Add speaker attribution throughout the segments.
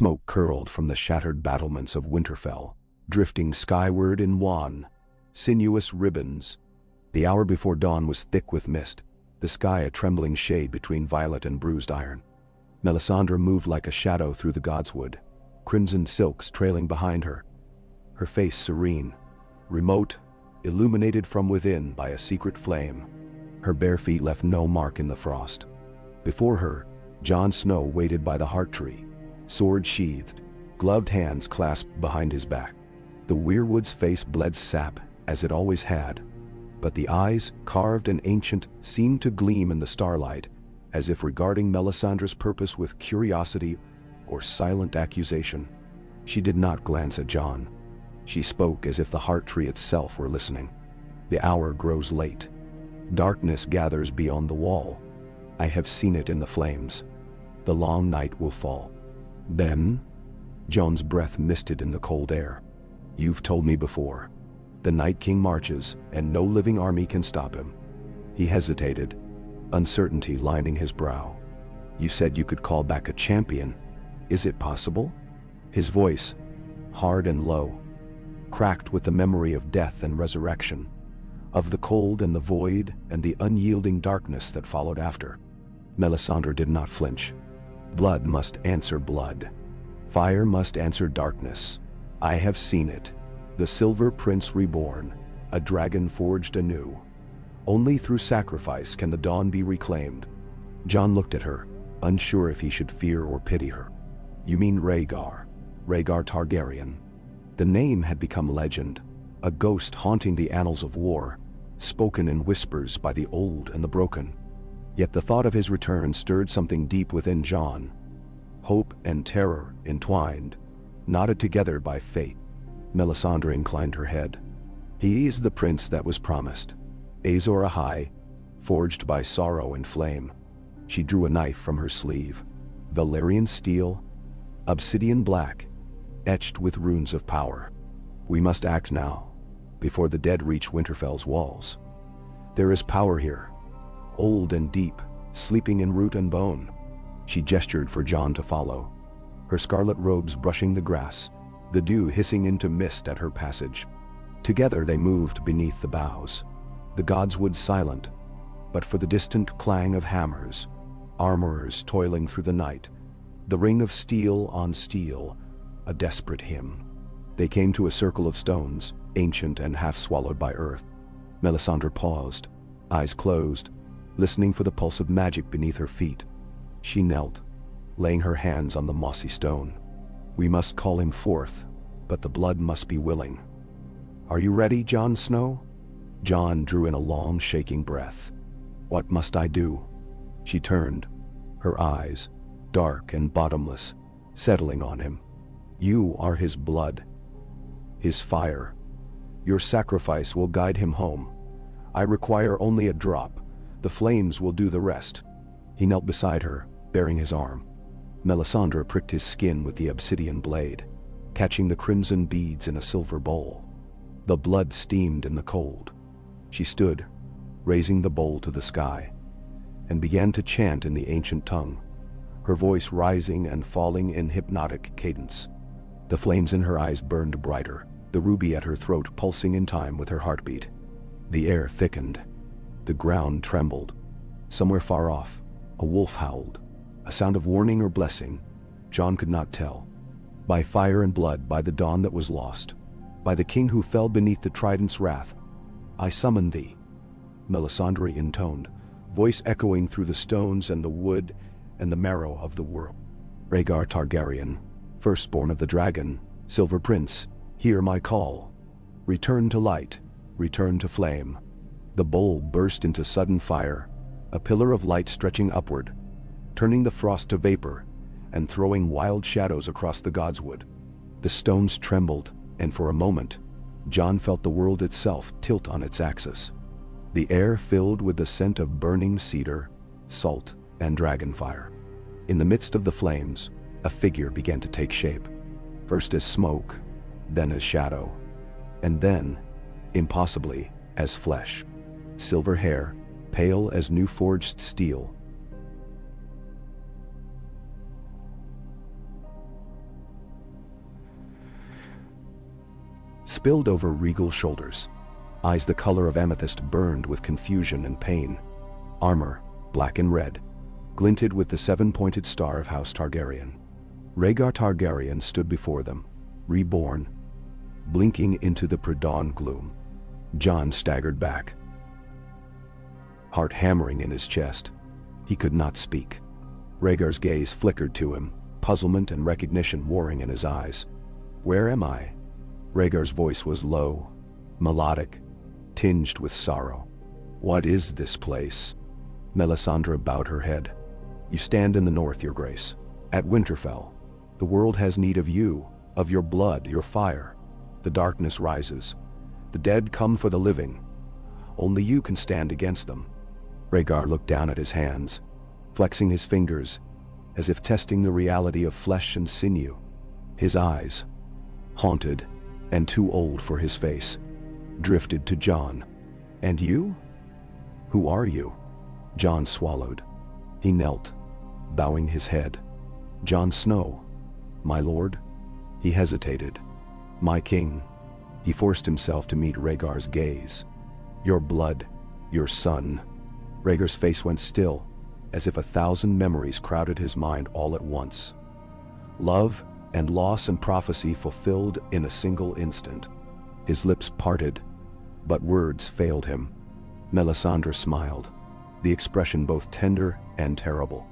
Speaker 1: Smoke curled from the shattered battlements of Winterfell, drifting skyward in wan, sinuous ribbons. The hour before dawn was thick with mist, the sky a trembling shade between violet and bruised iron. Melisandre moved like a shadow through the godswood, crimson silks trailing behind her. Her face serene, remote, illuminated from within by a secret flame. Her bare feet left no mark in the frost. Before her, Jon Snow waited by the heart tree, sword sheathed, gloved hands clasped behind his back. The weirwood's face bled sap, as it always had, but the eyes, carved and ancient, seemed to gleam in the starlight, as if regarding Melisandre's purpose with curiosity or silent accusation. She did not glance at Jon. She spoke as if the heart tree itself were listening. The hour grows late. Darkness gathers beyond the wall. I have seen it in the flames. The long night will fall. Then, Jon's breath misted in the cold air. You've told me before. The Night King marches, and no living army can stop him. He hesitated, uncertainty lining his brow. You said you could call back a champion. Is it possible? His voice, hard and low, cracked with the memory of death and resurrection, of the cold and the void and the unyielding darkness that followed after. Melisandre did not flinch. Blood must answer blood. Fire must answer darkness. I have seen it. The Silver Prince reborn, a dragon forged anew. Only through sacrifice can the dawn be reclaimed. Jon looked at her, unsure if he should fear or pity her. You mean Rhaegar Targaryen. The name had become legend, a ghost haunting the annals of war, spoken in whispers by the old and the broken. Yet the thought of his return stirred something deep within Jon. Hope and terror entwined, knotted together by fate. Melisandre inclined her head. He is the prince that was promised. Azor Ahai, forged by sorrow and flame. She drew a knife from her sleeve. Valyrian steel, obsidian black, etched with runes of power. We must act now, before the dead reach Winterfell's walls. There is power here, old and deep, sleeping in root and bone. She gestured for Jon to follow, her scarlet robes brushing the grass, the dew hissing into mist at her passage. Together they moved beneath the boughs, the godswood silent, but for the distant clang of hammers, armorers toiling through the night, the ring of steel on steel, a desperate hymn. They came to a circle of stones, ancient and half swallowed by earth. Melisandre paused, eyes closed, listening for the pulse of magic beneath her feet. She knelt, laying her hands on the mossy stone. We must call him forth, but the blood must be willing. Are you ready, Jon Snow? Jon drew in a long, shaking breath. What must I do? She turned, her eyes, dark and bottomless, settling on him. You are his blood, his fire. Your sacrifice will guide him home. I require only a drop. The flames will do the rest. He knelt beside her, bearing his arm. Melisandre pricked his skin with the obsidian blade, catching the crimson beads in a silver bowl. The blood steamed in the cold. She stood, raising the bowl to the sky, and began to chant in the ancient tongue, her voice rising and falling in hypnotic cadence. The flames in her eyes burned brighter, the ruby at her throat pulsing in time with her heartbeat. The air thickened. The ground trembled. Somewhere far off, a wolf howled, a sound of warning or blessing. Jon could not tell. By fire and blood, by the dawn that was lost, by the king who fell beneath the trident's wrath, I summon thee, Melisandre intoned, voice echoing through the stones and the wood and the marrow of the world. Rhaegar Targaryen, firstborn of the dragon, Silver Prince, hear my call. Return to light, return to flame. The bowl burst into sudden fire, a pillar of light stretching upward, turning the frost to vapor and throwing wild shadows across the godswood. The stones trembled, and for a moment, Jon felt the world itself tilt on its axis. The air filled with the scent of burning cedar, salt, and dragonfire. In the midst of the flames, a figure began to take shape, first as smoke, then as shadow, and then, impossibly, as flesh. Silver hair, pale as new forged steel. spilled over regal shoulders. Eyes the color of amethyst burned with confusion and pain. Armor, black and red, glinted with the seven-pointed star of House Targaryen. Rhaegar Targaryen stood before them, reborn, blinking into the pre-dawn gloom. Jon staggered back, heart hammering in his chest. He could not speak. Rhaegar's gaze flickered to him, puzzlement and recognition warring in his eyes. "Where am I?" Rhaegar's voice was low, melodic, tinged with sorrow. "What is this place?" Melisandre bowed her head. "You stand in the north, your grace. At Winterfell. The world has need of you, of your blood, your fire. The darkness rises. The dead come for the living. Only you can stand against them." Rhaegar looked down at his hands, flexing his fingers, as if testing the reality of flesh and sinew. His eyes, haunted and too old for his face, drifted to Jon. "And you? Who are you?" Jon swallowed. He knelt, bowing his head. "Jon Snow, my lord." He hesitated. "My king." He forced himself to meet Rhaegar's gaze. "Your blood, your son." Rhaegar's face went still, as if 1,000 memories crowded his mind all at once. Love and loss and prophecy fulfilled in a single instant. His lips parted, but words failed him. Melisandre smiled, the expression both tender and terrible.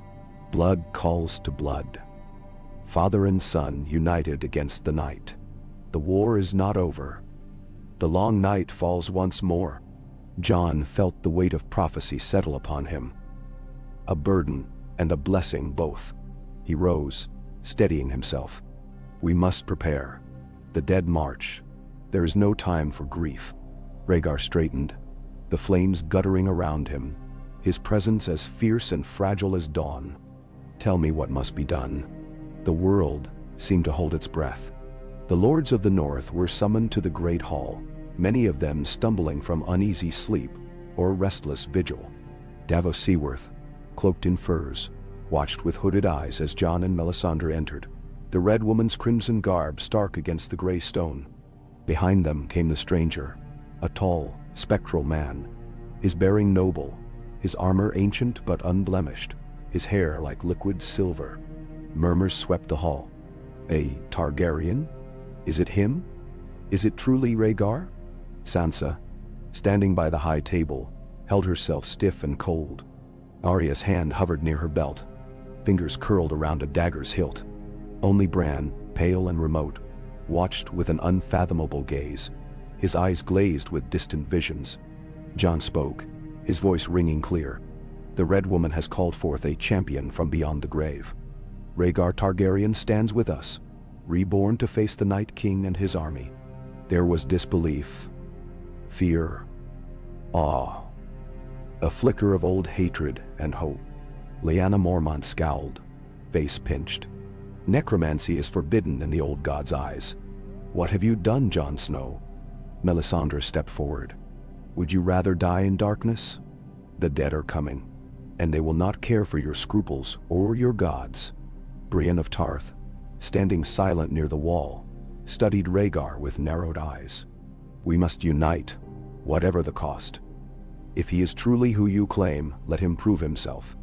Speaker 1: "Blood calls to blood. Father and son united against the night. The war is not over. The long night falls once more." Jon felt the weight of prophecy settle upon him. A burden and a blessing both. He rose, steadying himself. "We must prepare. The dead march. There is no time for grief." Rhaegar straightened, the flames guttering around him, his presence as fierce and fragile as dawn. "Tell me what must be done." The world seemed to hold its breath. The lords of the north were summoned to the great hall, many of them stumbling from uneasy sleep or restless vigil. Davos Seaworth, cloaked in furs, watched with hooded eyes as Jon and Melisandre entered, the red woman's crimson garb stark against the gray stone. Behind them came the stranger, a tall, spectral man, his bearing noble, his armor ancient but unblemished, his hair like liquid silver. Murmurs swept the hall. "A Targaryen? Is it him? Is it truly Rhaegar?" Sansa, standing by the high table, held herself stiff and cold. Arya's hand hovered near her belt, fingers curled around a dagger's hilt. Only Bran, pale and remote, watched with an unfathomable gaze, his eyes glazed with distant visions. Jon spoke, his voice ringing clear. "The Red Woman has called forth a champion from beyond the grave. Rhaegar Targaryen stands with us, reborn to face the Night King and his army." There was disbelief, fear, awe, a flicker of old hatred and hope. Lyanna Mormont scowled, face pinched. "Necromancy is forbidden in the old god's eyes. What have you done, Jon Snow?" Melisandre stepped forward. "Would you rather die in darkness? The dead are coming, and they will not care for your scruples or your gods." Brienne of Tarth, standing silent near the wall, studied Rhaegar with narrowed eyes. "We must unite, whatever the cost. If he is truly who you claim, let him prove himself."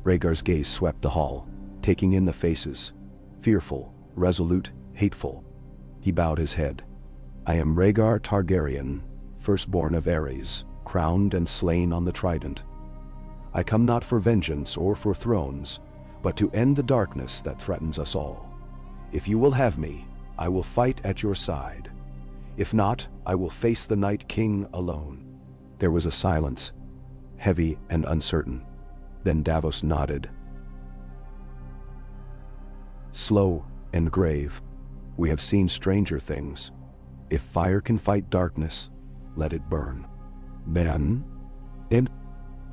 Speaker 1: Rhaegar's gaze swept the hall, taking in the faces, fearful, resolute, hateful. He bowed his head. "I am Rhaegar Targaryen, firstborn of Aerys, crowned and slain on the trident. I come not for vengeance or for thrones, but to end the darkness that threatens us all. If you will have me, I will fight at your side. If not, I will face the Night King alone." There was a silence, heavy and uncertain. Then Davos nodded. Slow and grave. "We have seen stranger things. If fire can fight darkness, let it burn." Then,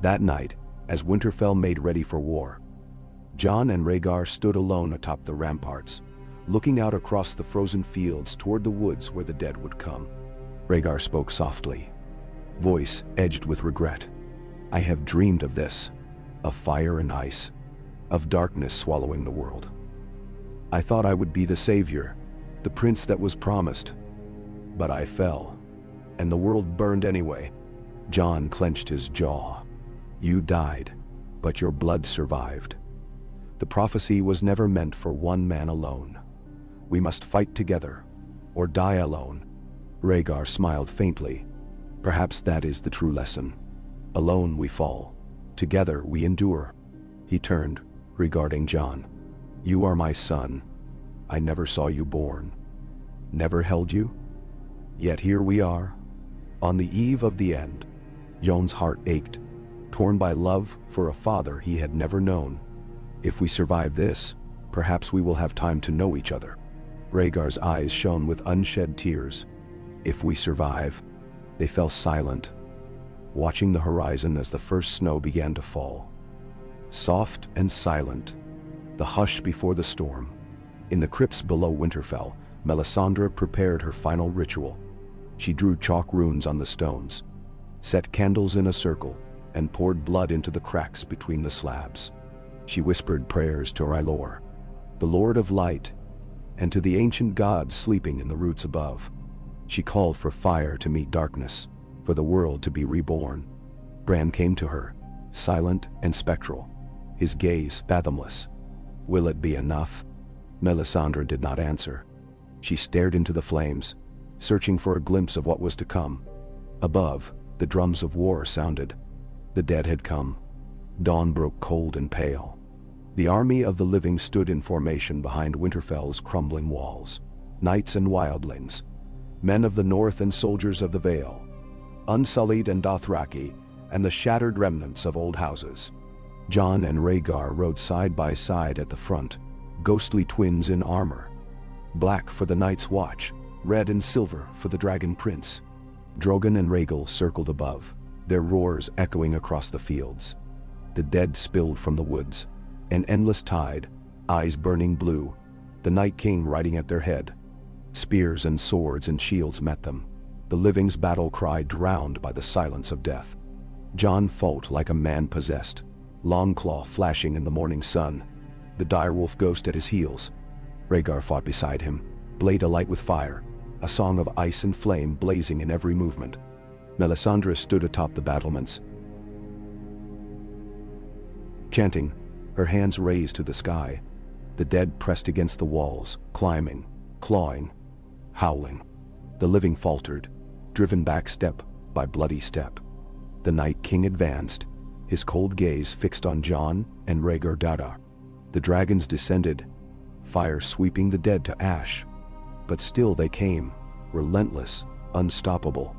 Speaker 1: that night, as Winterfell made ready for war, Jon and Rhaegar stood alone atop the ramparts, looking out across the frozen fields toward the woods where the dead would come. Rhaegar spoke softly, voice edged with regret. "I have dreamed of this, of fire and ice, of darkness swallowing the world. I thought I would be the savior, the prince that was promised. But I fell, and the world burned anyway. Jon clenched his jaw. You died, but your blood survived. The prophecy was never meant for one man alone. We must fight together, or die alone. Rhaegar smiled faintly. Perhaps that is the true lesson. Alone we fall. Together we endure. He turned, regarding Jon. You are my son. I never saw you born. Never held you? Yet here we are, on the eve of the end. Jon's heart ached, torn by love for a father he had never known. If we survive this, perhaps we will have time to know each other. Rhaegar's eyes shone with unshed tears. If we survive. They fell silent, watching the horizon as the first snow began to fall. Soft and silent, the hush before the storm. In the crypts below Winterfell, Melisandre prepared her final ritual. She drew chalk runes on the stones, set candles in a circle, and poured blood into the cracks between the slabs. She whispered prayers to Rhaegar, the Lord of Light, and to the ancient gods sleeping in the roots above. She called for fire to meet darkness, for the world to be reborn. Bran came to her, silent and spectral, his gaze fathomless. Will it be enough? Melisandre did not answer. She stared into the flames, searching for a glimpse of what was to come. Above, the drums of war sounded. The dead had come. Dawn broke cold and pale. The army of the living stood in formation behind Winterfell's crumbling walls. Knights and wildlings, men of the north and soldiers of the Vale, Unsullied and Dothraki, and the shattered remnants of old houses. Jon and Rhaegar rode side by side at the front, ghostly twins in armor. Black for the Night's Watch, red and silver for the Dragon Prince. Drogon and Rhaegal circled above, their roars echoing across the fields. The dead spilled from the woods, an endless tide, eyes burning blue, the Night King riding at their head. Spears and swords and shields met them, the living's battle cry drowned by the silence of death. Jon fought like a man possessed, Longclaw flashing in the morning sun, the direwolf ghost at his heels. Rhaegar fought beside him, blade alight with fire, a song of ice and flame blazing in every movement. Melisandre stood atop the battlements, chanting, her hands raised to the sky. The dead pressed against the walls, climbing, clawing, howling. The living faltered, driven back step by bloody step. The Night King advanced, his cold gaze fixed on Jon and Rhaegar Dada. The dragons descended, fire sweeping the dead to ash. But still they came, relentless, unstoppable.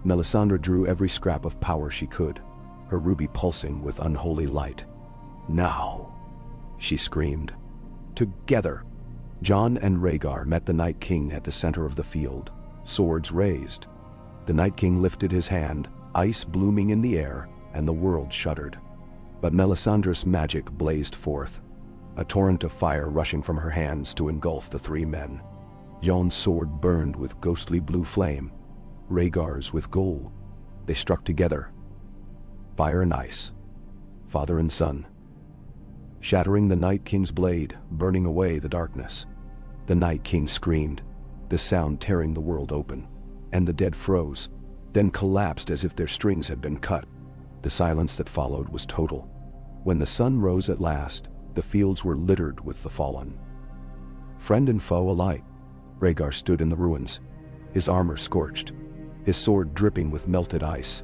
Speaker 1: Melisandre drew every scrap of power she could, her ruby pulsing with unholy light. Now, she screamed. Together. Jon and Rhaegar met the Night King at the center of the field, swords raised. The Night King lifted his hand, ice blooming in the air, and the world shuddered. But Melisandre's magic blazed forth, a torrent of fire rushing from her hands to engulf the three men. Jon's sword burned with ghostly blue flame, Rhaegar's with gold. They struck together, fire and ice, father and son, shattering the Night King's blade, burning away the darkness. The Night King screamed, the sound tearing the world open, and the dead froze, then collapsed as if their strings had been cut. The silence that followed was total. When the sun rose at last, the fields were littered with the fallen. Friend and foe alike. Rhaegar stood in the ruins, his armor scorched, his sword dripping with melted ice.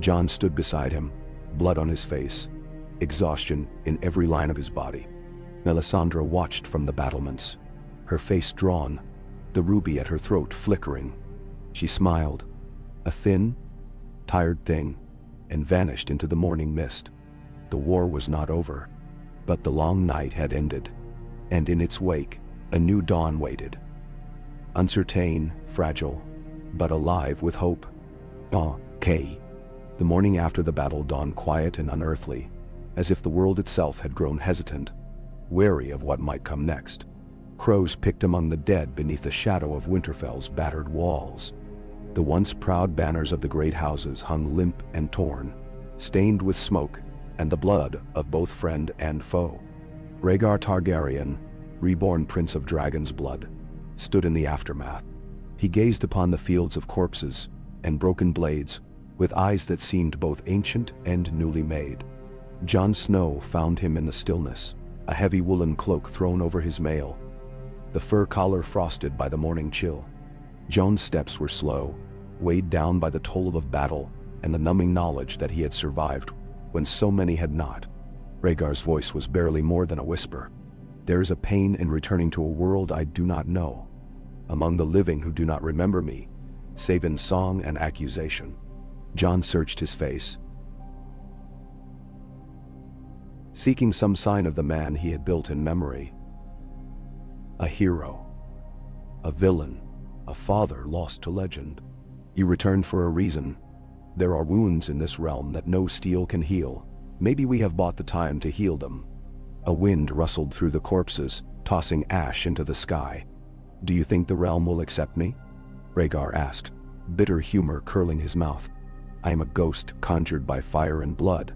Speaker 1: Jon stood beside him, blood on his face, exhaustion in every line of his body. Melisandre watched from the battlements, her face drawn, the ruby at her throat flickering. She smiled, a thin, tired thing, and vanished into the morning mist. The war was not over, but the long night had ended, and in its wake, a new dawn waited. Uncertain, fragile, but alive with hope. The morning after the battle dawned quiet and unearthly, as if the world itself had grown hesitant, wary of what might come next. Crows picked among the dead beneath the shadow of Winterfell's battered walls. The once proud banners of the great houses hung limp and torn, stained with smoke and the blood of both friend and foe. Rhaegar Targaryen, reborn Prince of Dragon's blood, stood in the aftermath, He gazed upon the fields of corpses and broken blades, with eyes that seemed both ancient and newly made. Jon Snow found him in the stillness, a heavy woolen cloak thrown over his mail, the fur collar frosted by the morning chill. Jon's steps were slow, weighed down by the toll of battle and the numbing knowledge that he had survived when so many had not. Rhaegar's voice was barely more than a whisper. "There is a pain in returning to a world I do not know, among the living who do not remember me, save in song and accusation." Jon searched his face, seeking some sign of the man he had built in memory. A hero, a villain, a father lost to legend. "You returned for a reason. There are wounds in this realm that no steel can heal. Maybe we have bought the time to heal them." A wind rustled through the corpses, tossing ash into the sky. "Do you think the realm will accept me?" Rhaegar asked, bitter humor curling his mouth. "I am a ghost conjured by fire and blood.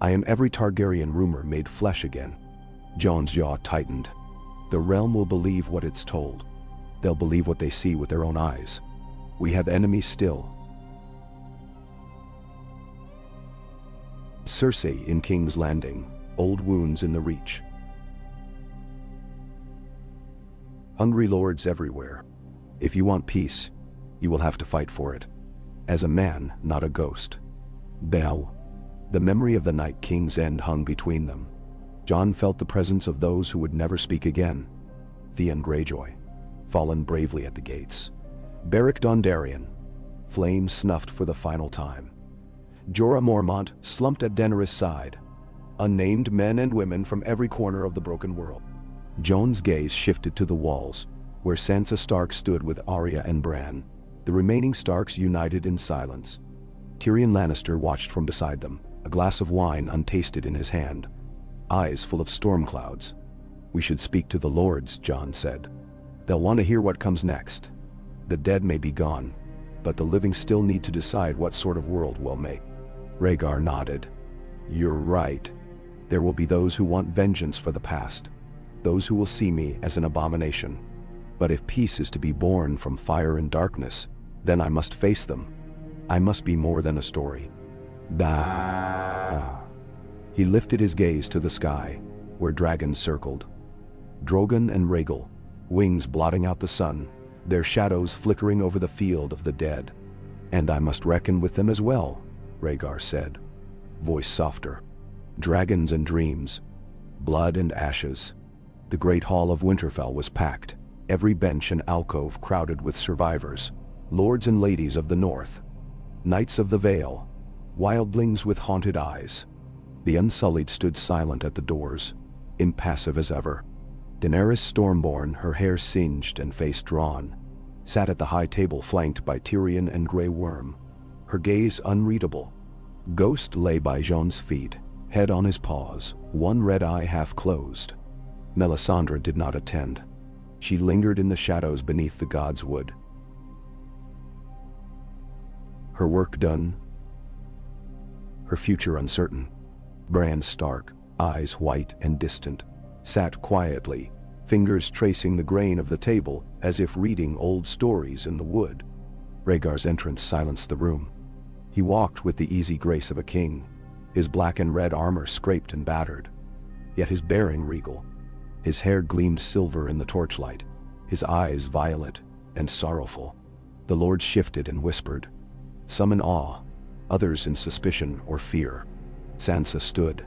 Speaker 1: I am every Targaryen rumor made flesh again." Jon's jaw tightened. "The realm will believe what it's told. They'll believe what they see with their own eyes. We have enemies still. Cersei in King's Landing, old wounds in the Reach. Hungry lords everywhere. If you want peace, you will have to fight for it. As a man, not a ghost." Bell. The memory of the night King's End hung between them. Jon felt the presence of those who would never speak again. Theon Greyjoy, fallen bravely at the gates. Beric Dondarrion, flame snuffed for the final time. Jorah Mormont slumped at Daenerys' side. Unnamed men and women from every corner of the broken world. Jon's gaze shifted to the walls, where Sansa Stark stood with Arya and Bran, the remaining Starks united in silence. Tyrion Lannister watched from beside them, a glass of wine untasted in his hand, eyes full of storm clouds. "We should speak to the lords," Jon said. "They'll want to hear what comes next. The dead may be gone, but the living still need to decide what sort of world we'll make." Rhaegar nodded. "You're right. There will be those who want vengeance for the past, those who will see me as an abomination. But if peace is to be born from fire and darkness, then I must face them. I must be more than a story." Bah! He lifted his gaze to the sky, where dragons circled. Drogon and Rhaegal, wings blotting out the sun, their shadows flickering over the field of the dead. "And I must reckon with them as well," Rhaegar said, voice softer. "Dragons and dreams, blood and ashes." The great hall of Winterfell was packed, every bench and alcove crowded with survivors, lords and ladies of the north, knights of the Vale, wildlings with haunted eyes. The Unsullied stood silent at the doors, impassive as ever. Daenerys Stormborn, her hair singed and face drawn, sat at the high table flanked by Tyrion and Grey Worm, her gaze unreadable. Ghost lay by Jon's feet, head on his paws, one red eye half closed. Melisandre did not attend. She lingered in the shadows beneath the God's Wood. Her work done, her future uncertain. Bran Stark, eyes white and distant, sat quietly, fingers tracing the grain of the table as if reading old stories in the wood. Rhaegar's entrance silenced the room. He walked with the easy grace of a king, his black and red armor scraped and battered, yet his bearing regal. His hair gleamed silver in the torchlight, his eyes violet and sorrowful. The lords shifted and whispered, some in awe, others in suspicion or fear. Sansa stood.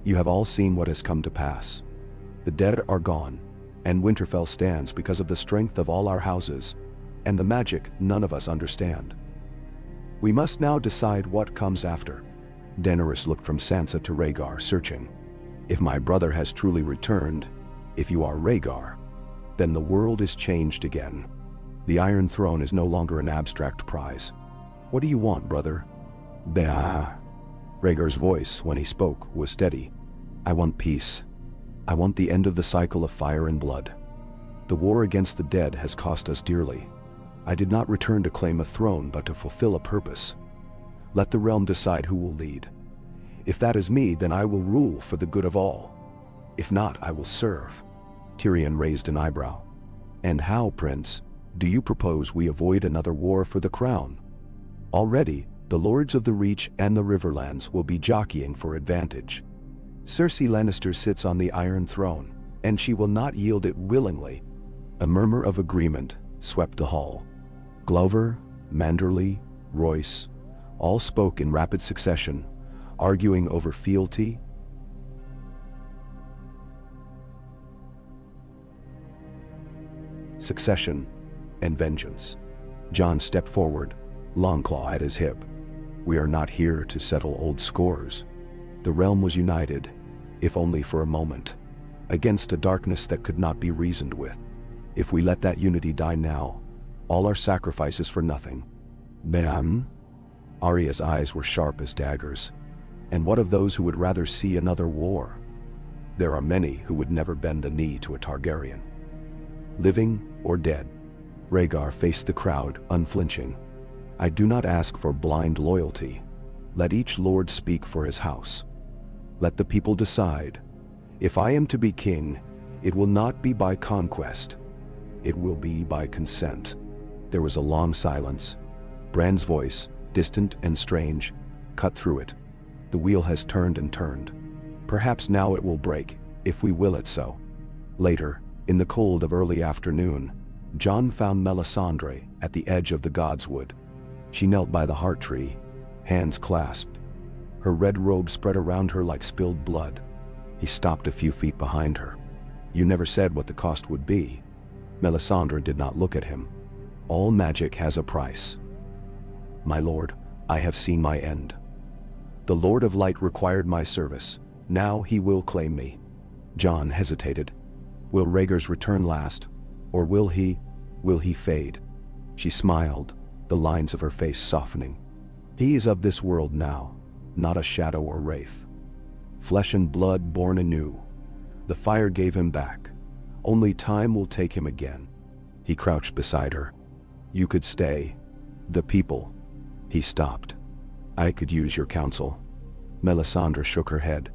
Speaker 1: "You have all seen what has come to pass. The dead are gone, and Winterfell stands because of the strength of all our houses, and the magic none of us understand. We must now decide what comes after." Daenerys looked from Sansa to Rhaegar, searching. "If my brother has truly returned, if you are Rhaegar, then the world is changed again. The Iron Throne is no longer an abstract prize. What do you want, brother?" "Bah." Rhaegar's voice, when he spoke, was steady. "I want peace. I want the end of the cycle of fire and blood. The war against the dead has cost us dearly. I did not return to claim a throne but to fulfill a purpose. Let the realm decide who will lead. If that is me, then I will rule for the good of all. If not, I will serve." Tyrion raised an eyebrow. And how, Prince, do you propose we avoid another war for the crown? Already, the lords of the Reach and the Riverlands will be jockeying for advantage. Cersei Lannister sits on the Iron Throne, and she will not yield it willingly. A murmur of agreement swept the hall. Glover, Manderley, Royce, all spoke in rapid succession, arguing over fealty, succession, and vengeance. Jon stepped forward, Longclaw at his hip. We are not here to settle old scores. The realm was united, if only for a moment, against a darkness that could not be reasoned with. If we let that unity die now, all our sacrifices for nothing. Ben? Arya's eyes were sharp as daggers. And what of those who would rather see another war? There are many who would never bend the knee to a Targaryen. Living or dead, Rhaegar faced the crowd, unflinching. I do not ask for blind loyalty. Let each lord speak for his house. Let the people decide. If I am to be king, it will not be by conquest. It will be by consent. There was a long silence. Bran's voice, distant and strange, cut through it. The wheel has turned and turned. Perhaps now it will break, if we will it so. Later, in the cold of early afternoon, Jon found Melisandre at the edge of the Godswood. She knelt by the heart tree, hands clasped. Her red robe spread around her like spilled blood. He stopped a few feet behind her. You never said what the cost would be. Melisandre did not look at him. All magic has a price. My lord, I have seen my end. The Lord of Light required my service. Now he will claim me. Jon hesitated. Will Rhaegar's return last? Or will he fade? She smiled, the lines of her face softening. He is of this world now, not a shadow or wraith. Flesh and blood born anew. The fire gave him back. Only time will take him again. He crouched beside her. You could stay. The people. He stopped. I could use your counsel. Melisandre shook her head,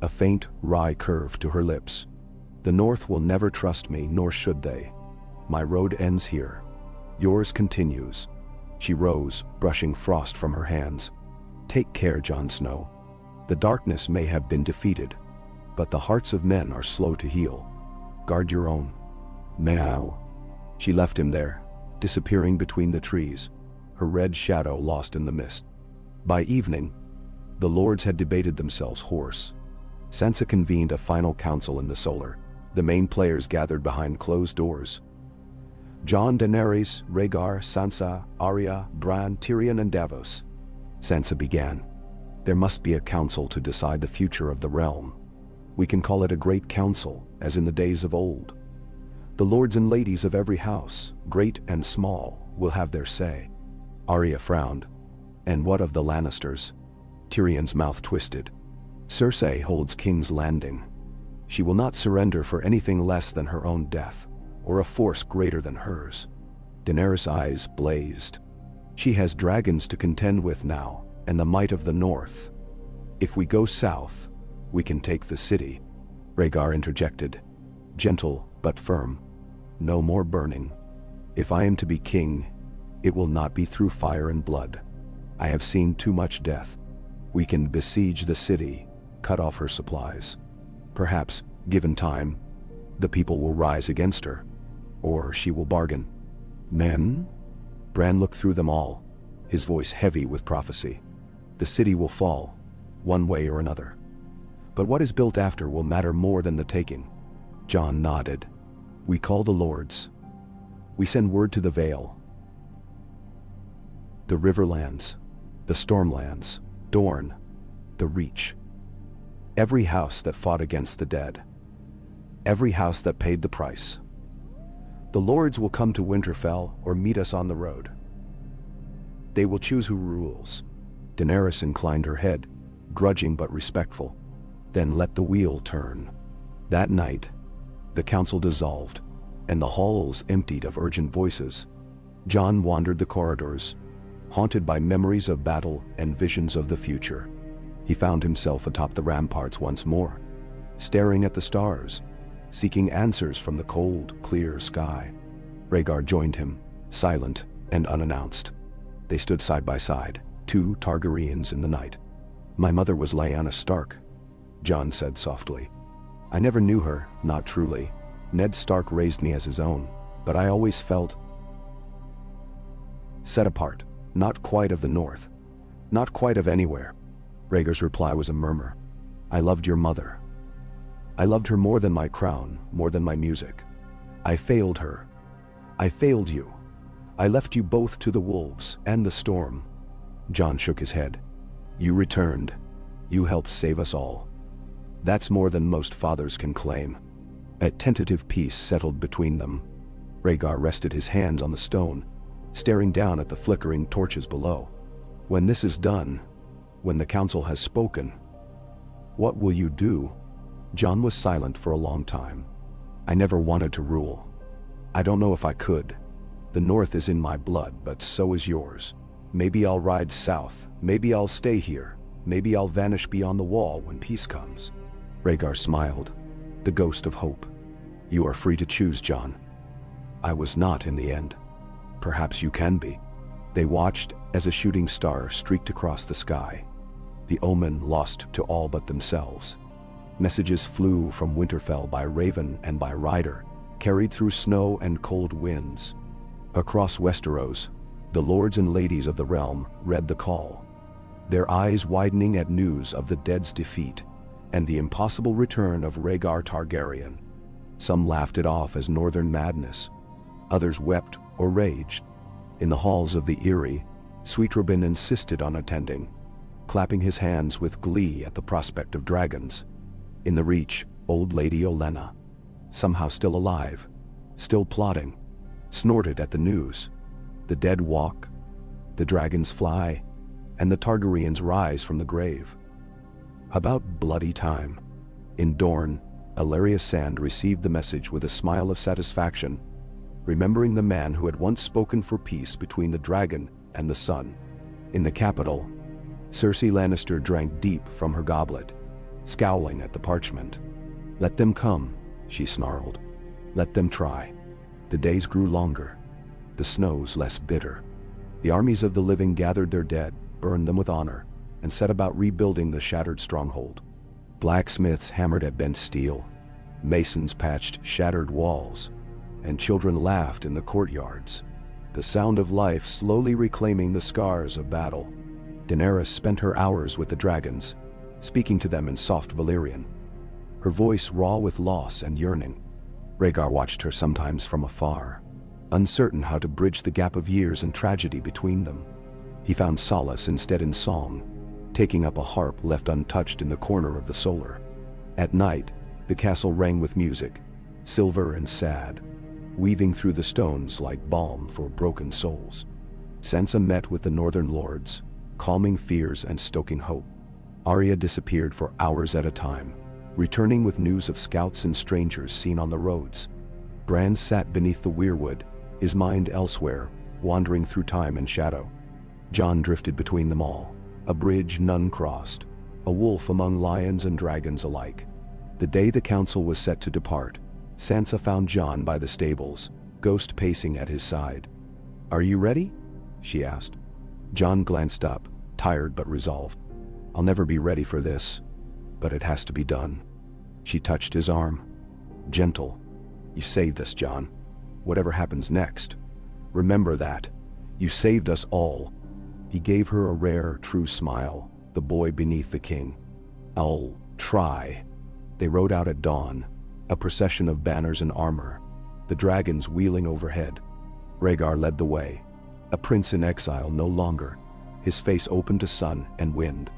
Speaker 1: a faint, wry curve to her lips. The North will never trust me, nor should they. My road ends here. Yours continues. She rose, brushing frost from her hands. Take care, Jon Snow. The darkness may have been defeated, but the hearts of men are slow to heal. Guard your own. Now. She left him there, disappearing between the trees, her red shadow lost in the mist. By evening, the lords had debated themselves hoarse. Sansa convened a final council in the Solar. The main players gathered behind closed doors. Jon, Daenerys, Rhaegar, Sansa, Arya, Bran, Tyrion, and Davos. Sansa began. There must be a council to decide the future of the realm. We can call it a great council, as in the days of old. The lords and ladies of every house, great and small, will have their say. Arya frowned. And what of the Lannisters? Tyrion's mouth twisted. Cersei holds King's Landing. She will not surrender for anything less than her own death, or a force greater than hers. Daenerys' eyes blazed. She has dragons to contend with now, and the might of the North. If we go south, we can take the city. Rhaegar interjected, gentle but firm. No more burning. If I am to be king, it will not be through fire and blood. I have seen too much death. We can besiege the city, cut off her supplies. Perhaps, given time, the people will rise against her, or she will bargain. Men? Bran looked through them all, his voice heavy with prophecy. The city will fall, one way or another. But what is built after will matter more than the taking. Jon nodded. We call the lords. We send word to the Vale. The Riverlands, the Stormlands, Dorne, the Reach. Every house that fought against the dead. Every house that paid the price. The lords will come to Winterfell or meet us on the road. They will choose who rules. Daenerys inclined her head, grudging but respectful. Then let the wheel turn. That night, the council dissolved, and the halls emptied of urgent voices. Jon wandered the corridors, haunted by memories of battle and visions of the future. He found himself atop the ramparts once more, staring at the stars, seeking answers from the cold, clear sky. Rhaegar joined him, silent and unannounced. They stood side by side, two Targaryens in the night. "My mother was Lyanna Stark," Jon said softly. "I never knew her, not truly. Ned Stark raised me as his own, but I always felt set apart, not quite of the North, not quite of anywhere." Rhaegar's reply was a murmur. "I loved your mother. I loved her more than my crown, more than my music. I failed her. I failed you. I left you both to the wolves and the storm." Jon shook his head. "You returned. You helped save us all. That's more than most fathers can claim." A tentative peace settled between them. Rhaegar rested his hands on the stone, staring down at the flickering torches below. "When this is done, when the council has spoken, what will you do?" Jon was silent for a long time. "I never wanted to rule. I don't know if I could. The North is in my blood, but so is yours. Maybe I'll ride south, maybe I'll stay here, maybe I'll vanish beyond the wall when peace comes." Rhaegar smiled, the ghost of hope. "You are free to choose, Jon. I was not in the end. Perhaps you can be." They watched as a shooting star streaked across the sky, the omen lost to all but themselves. Messages flew from Winterfell by raven and by rider, carried through snow and cold winds. Across Westeros, the lords and ladies of the realm read the call, their eyes widening at news of the dead's defeat and the impossible return of Rhaegar Targaryen. Some laughed it off as northern madness. Others wept or raged. In the halls of the Eyrie, Sweet Robin insisted on attending, clapping his hands with glee at the prospect of dragons. In the Reach, old Lady Olenna, somehow still alive, still plotting, snorted at the news. The dead walk, the dragons fly, and the Targaryens rise from the grave. About bloody time. In Dorne, Illyria Sand received the message with a smile of satisfaction, remembering the man who had once spoken for peace between the dragon and the sun. In the capital, Cersei Lannister drank deep from her goblet, scowling at the parchment. "Let them come," she snarled. "Let them try." The days grew longer, the snows less bitter. The armies of the living gathered their dead, burned them with honor, and set about rebuilding the shattered stronghold. Blacksmiths hammered at bent steel, masons patched shattered walls, and children laughed in the courtyards, the sound of life slowly reclaiming the scars of battle. Daenerys spent her hours with the dragons, speaking to them in soft Valyrian, her voice raw with loss and yearning. Rhaegar watched her sometimes from afar, uncertain how to bridge the gap of years and tragedy between them. He found solace instead in song, taking up a harp left untouched in the corner of the solar. At night, the castle rang with music, silver and sad, weaving through the stones like balm for broken souls. Sansa met with the northern lords, calming fears and stoking hope. Arya disappeared for hours at a time, returning with news of scouts and strangers seen on the roads. Bran sat beneath the weirwood, his mind elsewhere, wandering through time and shadow. Jon drifted between them all, a bridge none crossed, a wolf among lions and dragons alike. The day the council was set to depart, Sansa found Jon by the stables, ghost pacing at his side. "Are you ready?" she asked. Jon glanced up, tired but resolved. "I'll never be ready for this, but it has to be done." She touched his arm. Gentle. "You saved us, Jon. Whatever happens next, remember that. You saved us all." He gave her a rare, true smile, the boy beneath the king. "I'll try." They rode out at dawn, a procession of banners and armor, the dragons wheeling overhead. Rhaegar led the way, a prince in exile no longer, his face open to sun and wind.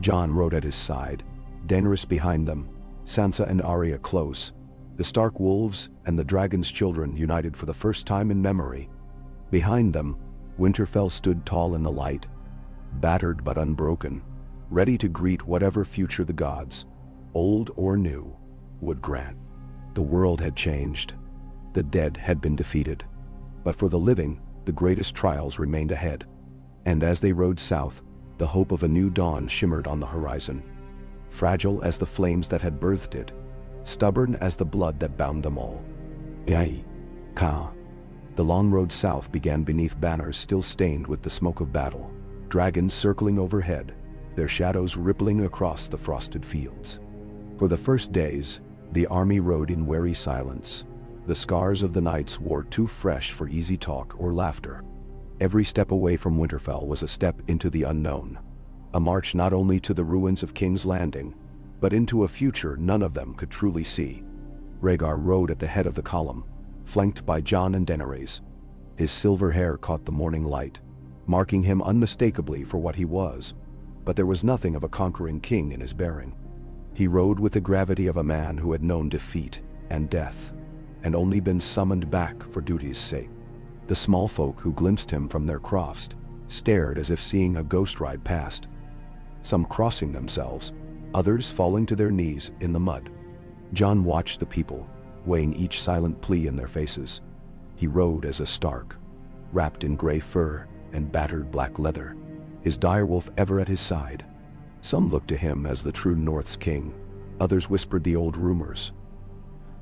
Speaker 1: Jon rode at his side, Daenerys behind them, Sansa and Arya close, the Stark wolves and the dragon's children united for the first time in memory. Behind them, Winterfell stood tall in the light, battered but unbroken, ready to greet whatever future the gods, old or new, would grant. The world had changed. The dead had been defeated. But for the living, the greatest trials remained ahead. And as they rode south, the hope of a new dawn shimmered on the horizon. Fragile as the flames that had birthed it, stubborn as the blood that bound them all. Yai, Ka. The long road south began beneath banners still stained with the smoke of battle, dragons circling overhead, their shadows rippling across the frosted fields. For the first days, the army rode in wary silence. The scars of the nights wore too fresh for easy talk or laughter. Every step away from Winterfell was a step into the unknown, a march not only to the ruins of King's Landing, but into a future none of them could truly see. Rhaegar rode at the head of the column, flanked by Jon and Daenerys. His silver hair caught the morning light, marking him unmistakably for what he was, but there was nothing of a conquering king in his bearing. He rode with the gravity of a man who had known defeat and death, and only been summoned back for duty's sake. The small folk who glimpsed him from their crofts stared as if seeing a ghost ride past, some crossing themselves, others falling to their knees in the mud. Jon watched the people, weighing each silent plea in their faces. He rode as a Stark, wrapped in gray fur and battered black leather, his direwolf ever at his side. Some looked to him as the true North's king, others whispered the old rumors.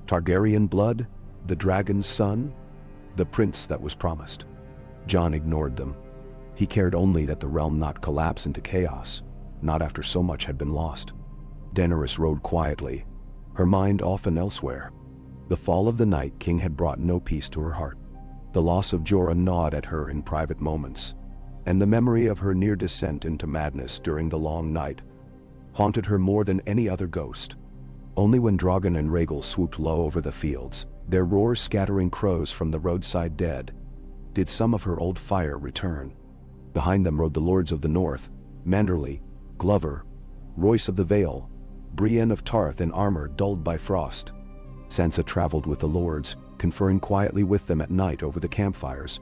Speaker 1: Targaryen blood, the dragon's son, the prince that was promised. Jon ignored them. He cared only that the realm not collapse into chaos, not after so much had been lost. Daenerys rode quietly, her mind often elsewhere. The fall of the Night King had brought no peace to her heart. The loss of Jorah gnawed at her in private moments, and the memory of her near descent into madness during the long night haunted her more than any other ghost. Only when Drogon and Rhaegal swooped low over the fields, their roars scattering crows from the roadside dead, did some of her old fire return. Behind them rode the lords of the North, Manderly, Glover, Royce of the Vale, Brienne of Tarth in armor dulled by frost. Sansa traveled with the lords, conferring quietly with them at night over the campfires,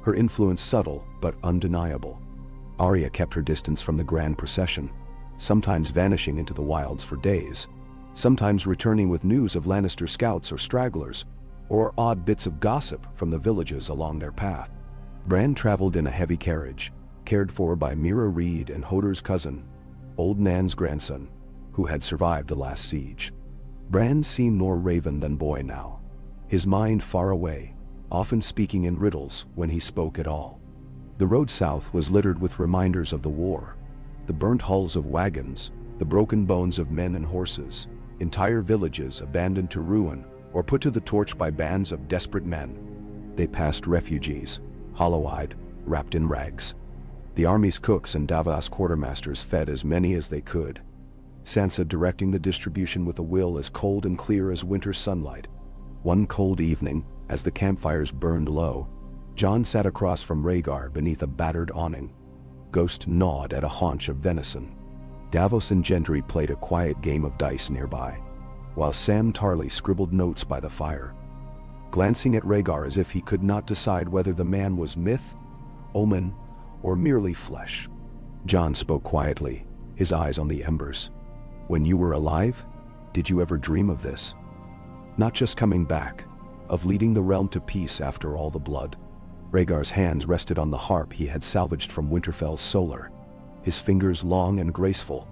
Speaker 1: her influence subtle but undeniable. Arya kept her distance from the grand procession, sometimes vanishing into the wilds for days, sometimes returning with news of Lannister scouts or stragglers, or odd bits of gossip from the villages along their path. Bran traveled in a heavy carriage, cared for by Mira Reed and Hodor's cousin, old Nan's grandson, who had survived the last siege. Bran seemed more raven than boy now, his mind far away, often speaking in riddles when he spoke at all. The road south was littered with reminders of the war, the burnt hulls of wagons, the broken bones of men and horses, entire villages abandoned to ruin or put to the torch by bands of desperate men. They passed refugees, hollow-eyed, wrapped in rags. The army's cooks and Davos quartermasters fed as many as they could, Sansa directing the distribution with a will as cold and clear as winter sunlight. One cold evening, as the campfires burned low, Jon sat across from Rhaegar beneath a battered awning. Ghost gnawed at a haunch of venison. Davos and Gendry played a quiet game of dice nearby, while Sam Tarly scribbled notes by the fire, glancing at Rhaegar as if he could not decide whether the man was myth, omen, or merely flesh. Jon spoke quietly, his eyes on the embers. When you were alive, did you ever dream of this? Not just coming back, of leading the realm to peace after all the blood. Rhaegar's hands rested on the harp he had salvaged from Winterfell's solar, his fingers long and graceful.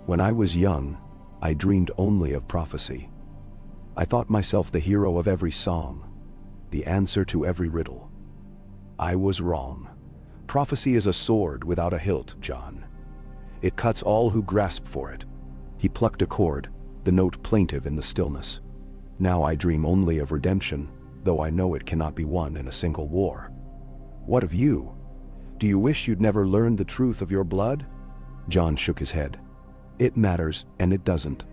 Speaker 1: When I was young, I dreamed only of prophecy. I thought myself the hero of every song, the answer to every riddle. I was wrong. Prophecy is a sword without a hilt, Jon. It cuts all who grasp for it. He plucked a chord, the note plaintive in the stillness. Now I dream only of redemption, though I know it cannot be won in a single war. What of you? Do you wish you'd never learned the truth of your blood? Jon shook his head. It matters, and it doesn't.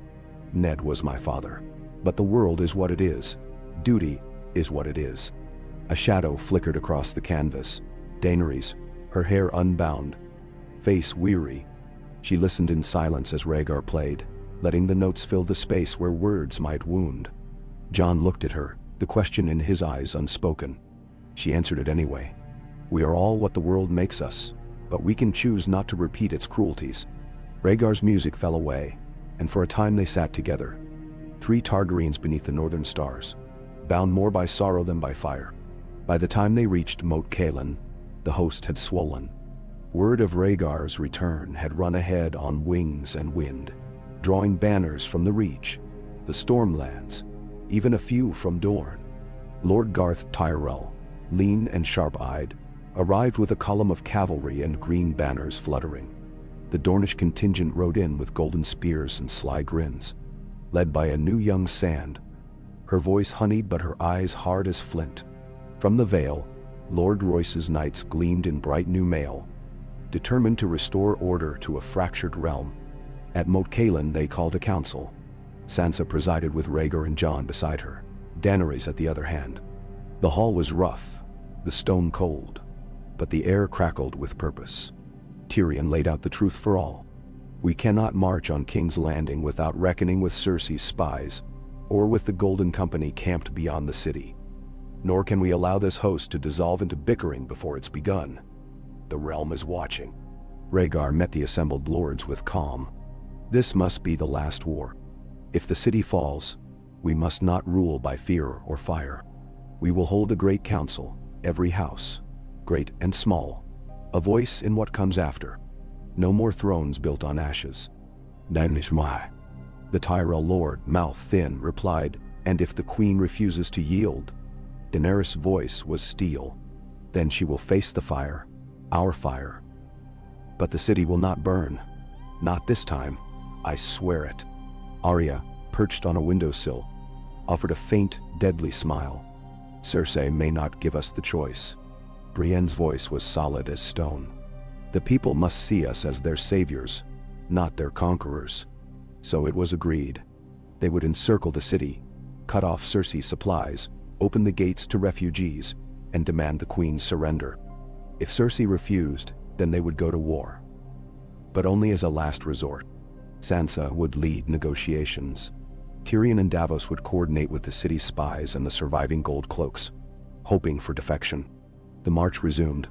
Speaker 1: Ned was my father. But the world is what it is. Duty is what it is. A shadow flickered across the canvas. Daenerys, her hair unbound, face weary. She listened in silence as Rhaegar played, letting the notes fill the space where words might wound. Jon looked at her, the question in his eyes unspoken. She answered it anyway. We are all what the world makes us, but we can choose not to repeat its cruelties. Rhaegar's music fell away, and for a time they sat together, 3 Targaryens beneath the northern stars, bound more by sorrow than by fire. By the time they reached Moat Cailin, the host had swollen. Word of Rhaegar's return had run ahead on wings and wind, drawing banners from the Reach, the Stormlands, even a few from Dorne. Lord Garth Tyrell, lean and sharp-eyed, arrived with a column of cavalry and green banners fluttering. The Dornish contingent rode in with golden spears and sly grins, led by a new young Sand, her voice honeyed but her eyes hard as flint. From the Vale, Lord Royce's knights gleamed in bright new mail, determined to restore order to a fractured realm. At Moat Cailin they called a council. Sansa presided with Rhaegar and Jon beside her, Daenerys at the other hand. The hall was rough, the stone cold, but the air crackled with purpose. Tyrion laid out the truth for all. We cannot march on King's Landing without reckoning with Cersei's spies, or with the Golden Company camped beyond the city. Nor can we allow this host to dissolve into bickering before it's begun. The realm is watching. Rhaegar met the assembled lords with calm. This must be the last war. If the city falls, we must not rule by fear or fire. We will hold a great council, every house, great and small, a voice in what comes after. No more thrones built on ashes. The Tyrell lord, mouth thin, replied, and if the queen refuses to yield? Daenerys' voice was steel. Then she will face the fire, our fire. But the city will not burn. Not this time, I swear it. Arya, perched on a windowsill, offered a faint, deadly smile. Cersei may not give us the choice. Brienne's voice was solid as stone. The people must see us as their saviors, not their conquerors. So it was agreed. They would encircle the city, cut off Cersei's supplies, open the gates to refugees, and demand the queen's surrender. If Cersei refused, then they would go to war. But only as a last resort. Sansa would lead negotiations. Tyrion and Davos would coordinate with the city's spies and the surviving gold cloaks, hoping for defection. The march resumed,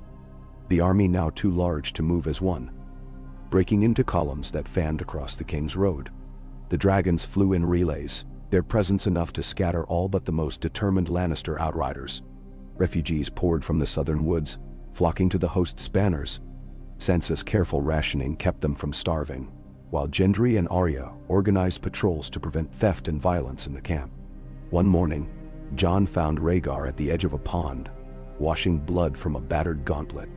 Speaker 1: the army now too large to move as one, breaking into columns that fanned across the King's Road. The dragons flew in relays, their presence enough to scatter all but the most determined Lannister outriders. Refugees poured from the southern woods, flocking to the host's banners. Sansa's careful rationing kept them from starving, while Gendry and Arya organized patrols to prevent theft and violence in the camp. One morning, Jon found Rhaegar at the edge of a pond, washing blood from a battered gauntlet.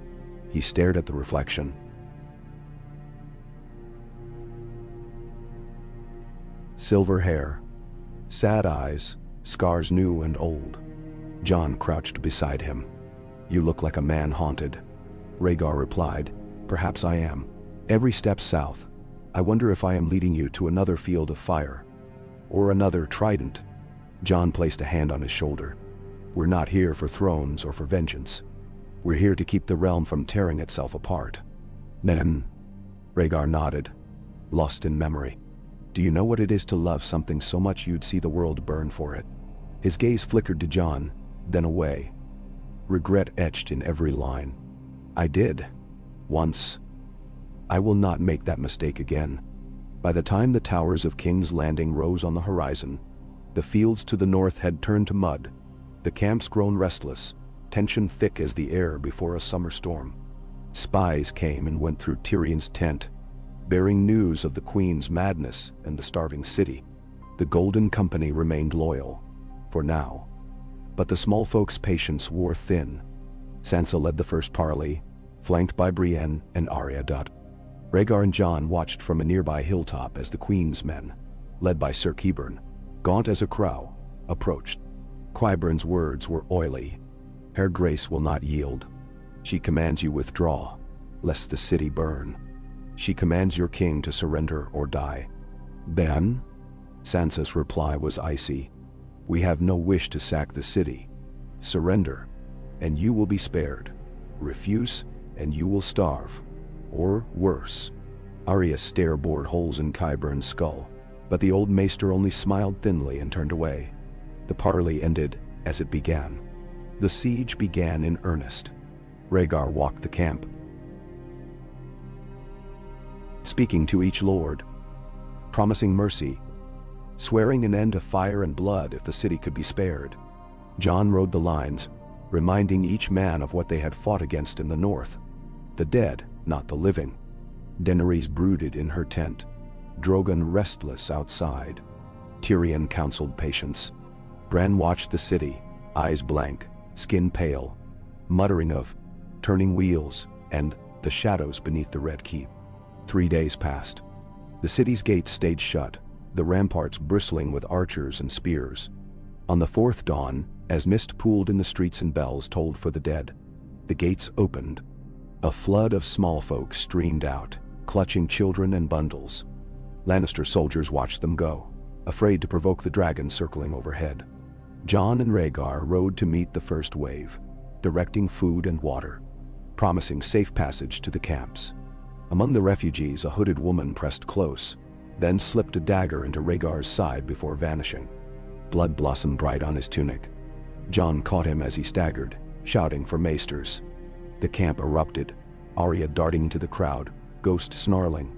Speaker 1: He stared at the reflection. Silver hair, sad eyes, scars new and old. Jon crouched beside him. You look like a man haunted. Rhaegar replied, perhaps I am. Every step south, I wonder if I am leading you to another field of fire, or another trident. Jon placed a hand on his shoulder. We're not here for thrones or for vengeance. We're here to keep the realm from tearing itself apart. Then, Rhaegar nodded, lost in memory. Do you know what it is to love something so much you'd see the world burn for it? His gaze flickered to Jon, then away. Regret etched in every line. I did. Once. I will not make that mistake again. By the time the towers of King's Landing rose on the horizon, the fields to the north had turned to mud, the camps grown restless, tension thick as the air before a summer storm. Spies came and went through Tyrion's tent, bearing news of the Queen's madness and the starving city. The Golden Company remained loyal, for now. But the small folk's patience wore thin. Sansa led the first parley, flanked by Brienne and Arya. Rhaegar and Jon watched from a nearby hilltop as the Queen's men, led by Sir Qyburn, gaunt as a crow, approached. Qyburn's words were oily. Her Grace will not yield. She commands you withdraw, lest the city burn. She commands your king to surrender or die. Ben? Sansa's reply was icy. We have no wish to sack the city. Surrender, and you will be spared. Refuse, and you will starve. Or worse. Arya's stare bored holes in Qyburn's skull, but the old maester only smiled thinly and turned away. The parley ended as it began. The siege began in earnest. Rhaegar walked the camp, speaking to each lord, promising mercy, swearing an end to fire and blood if the city could be spared. Jon rode the lines, reminding each man of what they had fought against in the north. The dead, not the living. Daenerys brooded in her tent, Drogon restless outside. Tyrion counseled patience. Bran watched the city, eyes blank, skin pale, muttering of turning wheels and the shadows beneath the Red Keep. 3 days passed. The city's gates stayed shut, the ramparts bristling with archers and spears. On the fourth dawn, as mist pooled in the streets and bells tolled for the dead, the gates opened. A flood of small folk streamed out, clutching children and bundles. Lannister soldiers watched them go, afraid to provoke the dragon circling overhead. Jon and Rhaegar rode to meet the first wave, directing food and water, promising safe passage to the camps. Among the refugees, a hooded woman pressed close, then slipped a dagger into Rhaegar's side before vanishing. Blood blossomed bright on his tunic. Jon caught him as he staggered, shouting for maesters. The camp erupted, Arya darting into the crowd, Ghost snarling.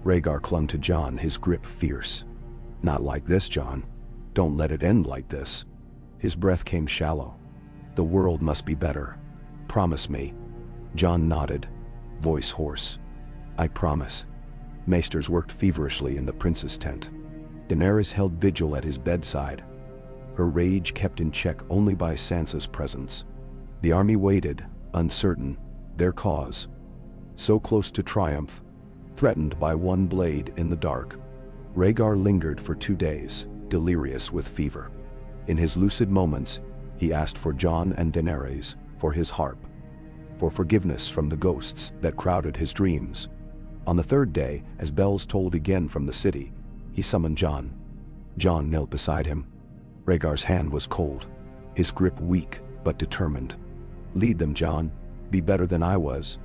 Speaker 1: Rhaegar clung to Jon, his grip fierce. "Not like this, Jon. Don't let it end like this." His breath came shallow. "The world must be better. Promise me." Jon nodded, voice hoarse. "I promise." Maesters worked feverishly in the prince's tent. Daenerys held vigil at his bedside, her rage kept in check only by Sansa's presence. The army waited, uncertain, their cause, so close to triumph, threatened by one blade in the dark. Rhaegar lingered for 2 days, delirious with fever. In his lucid moments, he asked for Jon and Daenerys, for his harp, for forgiveness from the ghosts that crowded his dreams. On the third day, as bells tolled again from the city, he summoned Jon. Jon knelt beside him. Rhaegar's hand was cold, his grip weak but determined. "Lead them, Jon. Be better than I was.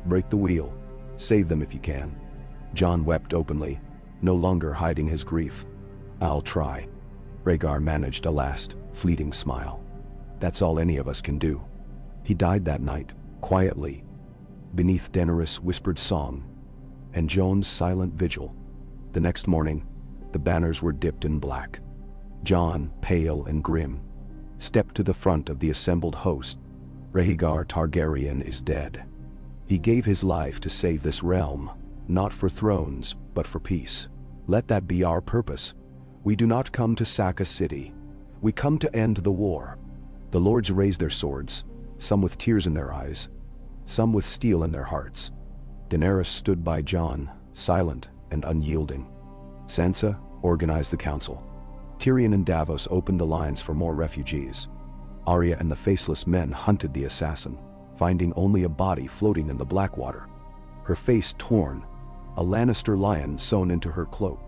Speaker 1: Break the wheel. Save them if you can." Jon wept openly, no longer hiding his grief. "I'll try." Rhaegar managed a last, fleeting smile. "That's all any of us can do." He died that night, quietly, beneath Daenerys' whispered song and Jon's silent vigil. The next morning, the banners were dipped in black. Jon, pale and grim, stepped to the front of the assembled host. "Rhaegar Targaryen is dead. He gave his life to save this realm, not for thrones, but for peace. Let that be our purpose. We do not come to sack a city. We come to end the war." The lords raised their swords, some with tears in their eyes, some with steel in their hearts. Daenerys stood by Jon, silent and unyielding. Sansa organized the council. Tyrion and Davos opened the lines for more refugees. Arya and the faceless men hunted the assassin, finding only a body floating in the Blackwater, her face torn, a Lannister lion sewn into her cloak.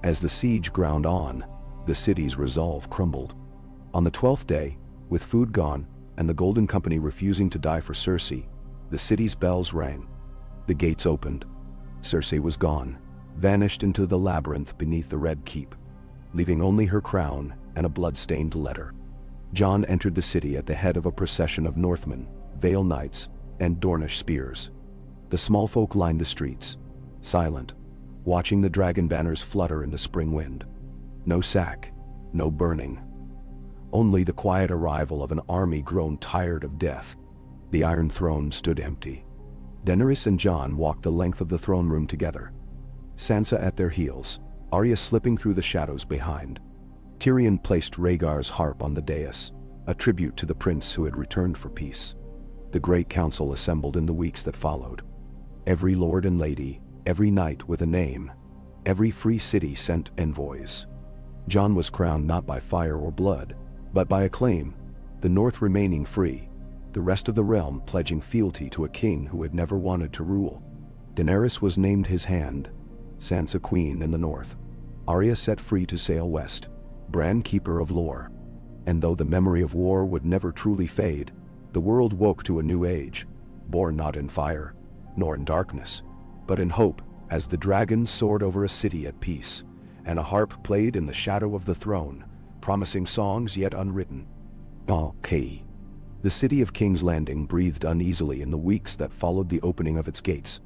Speaker 1: As the siege ground on, the city's resolve crumbled. On the 12th day, with food gone and the Golden Company refusing to die for Cersei, the city's bells rang. The gates opened. Cersei was gone, vanished into the labyrinth beneath the Red Keep, leaving only her crown and a blood-stained letter. Jon entered the city at the head of a procession of Northmen, Vale Knights, and Dornish spears. The small folk lined the streets, silent, watching the dragon banners flutter in the spring wind. No sack, no burning. Only the quiet arrival of an army grown tired of death. The Iron Throne stood empty. Daenerys and Jon walked the length of the throne room together, Sansa at their heels, Arya slipping through the shadows behind. Tyrion placed Rhaegar's harp on the dais, a tribute to the prince who had returned for peace. The great council assembled in the weeks that followed. Every lord and lady, every knight with a name, every free city sent envoys. Jon was crowned not by fire or blood, but by acclaim, the north remaining free, the rest of the realm pledging fealty to a king who had never wanted to rule. Daenerys was named his hand, Sansa queen in the north, Arya set free to sail west, Bran keeper of lore. And though the memory of war would never truly fade, the world woke to a new age, born not in fire, nor in darkness, but in hope, as the dragon soared over a city at peace, and a harp played in the shadow of the throne, promising songs yet unwritten. Okay. The city of King's Landing breathed uneasily in the weeks that followed the opening of its gates.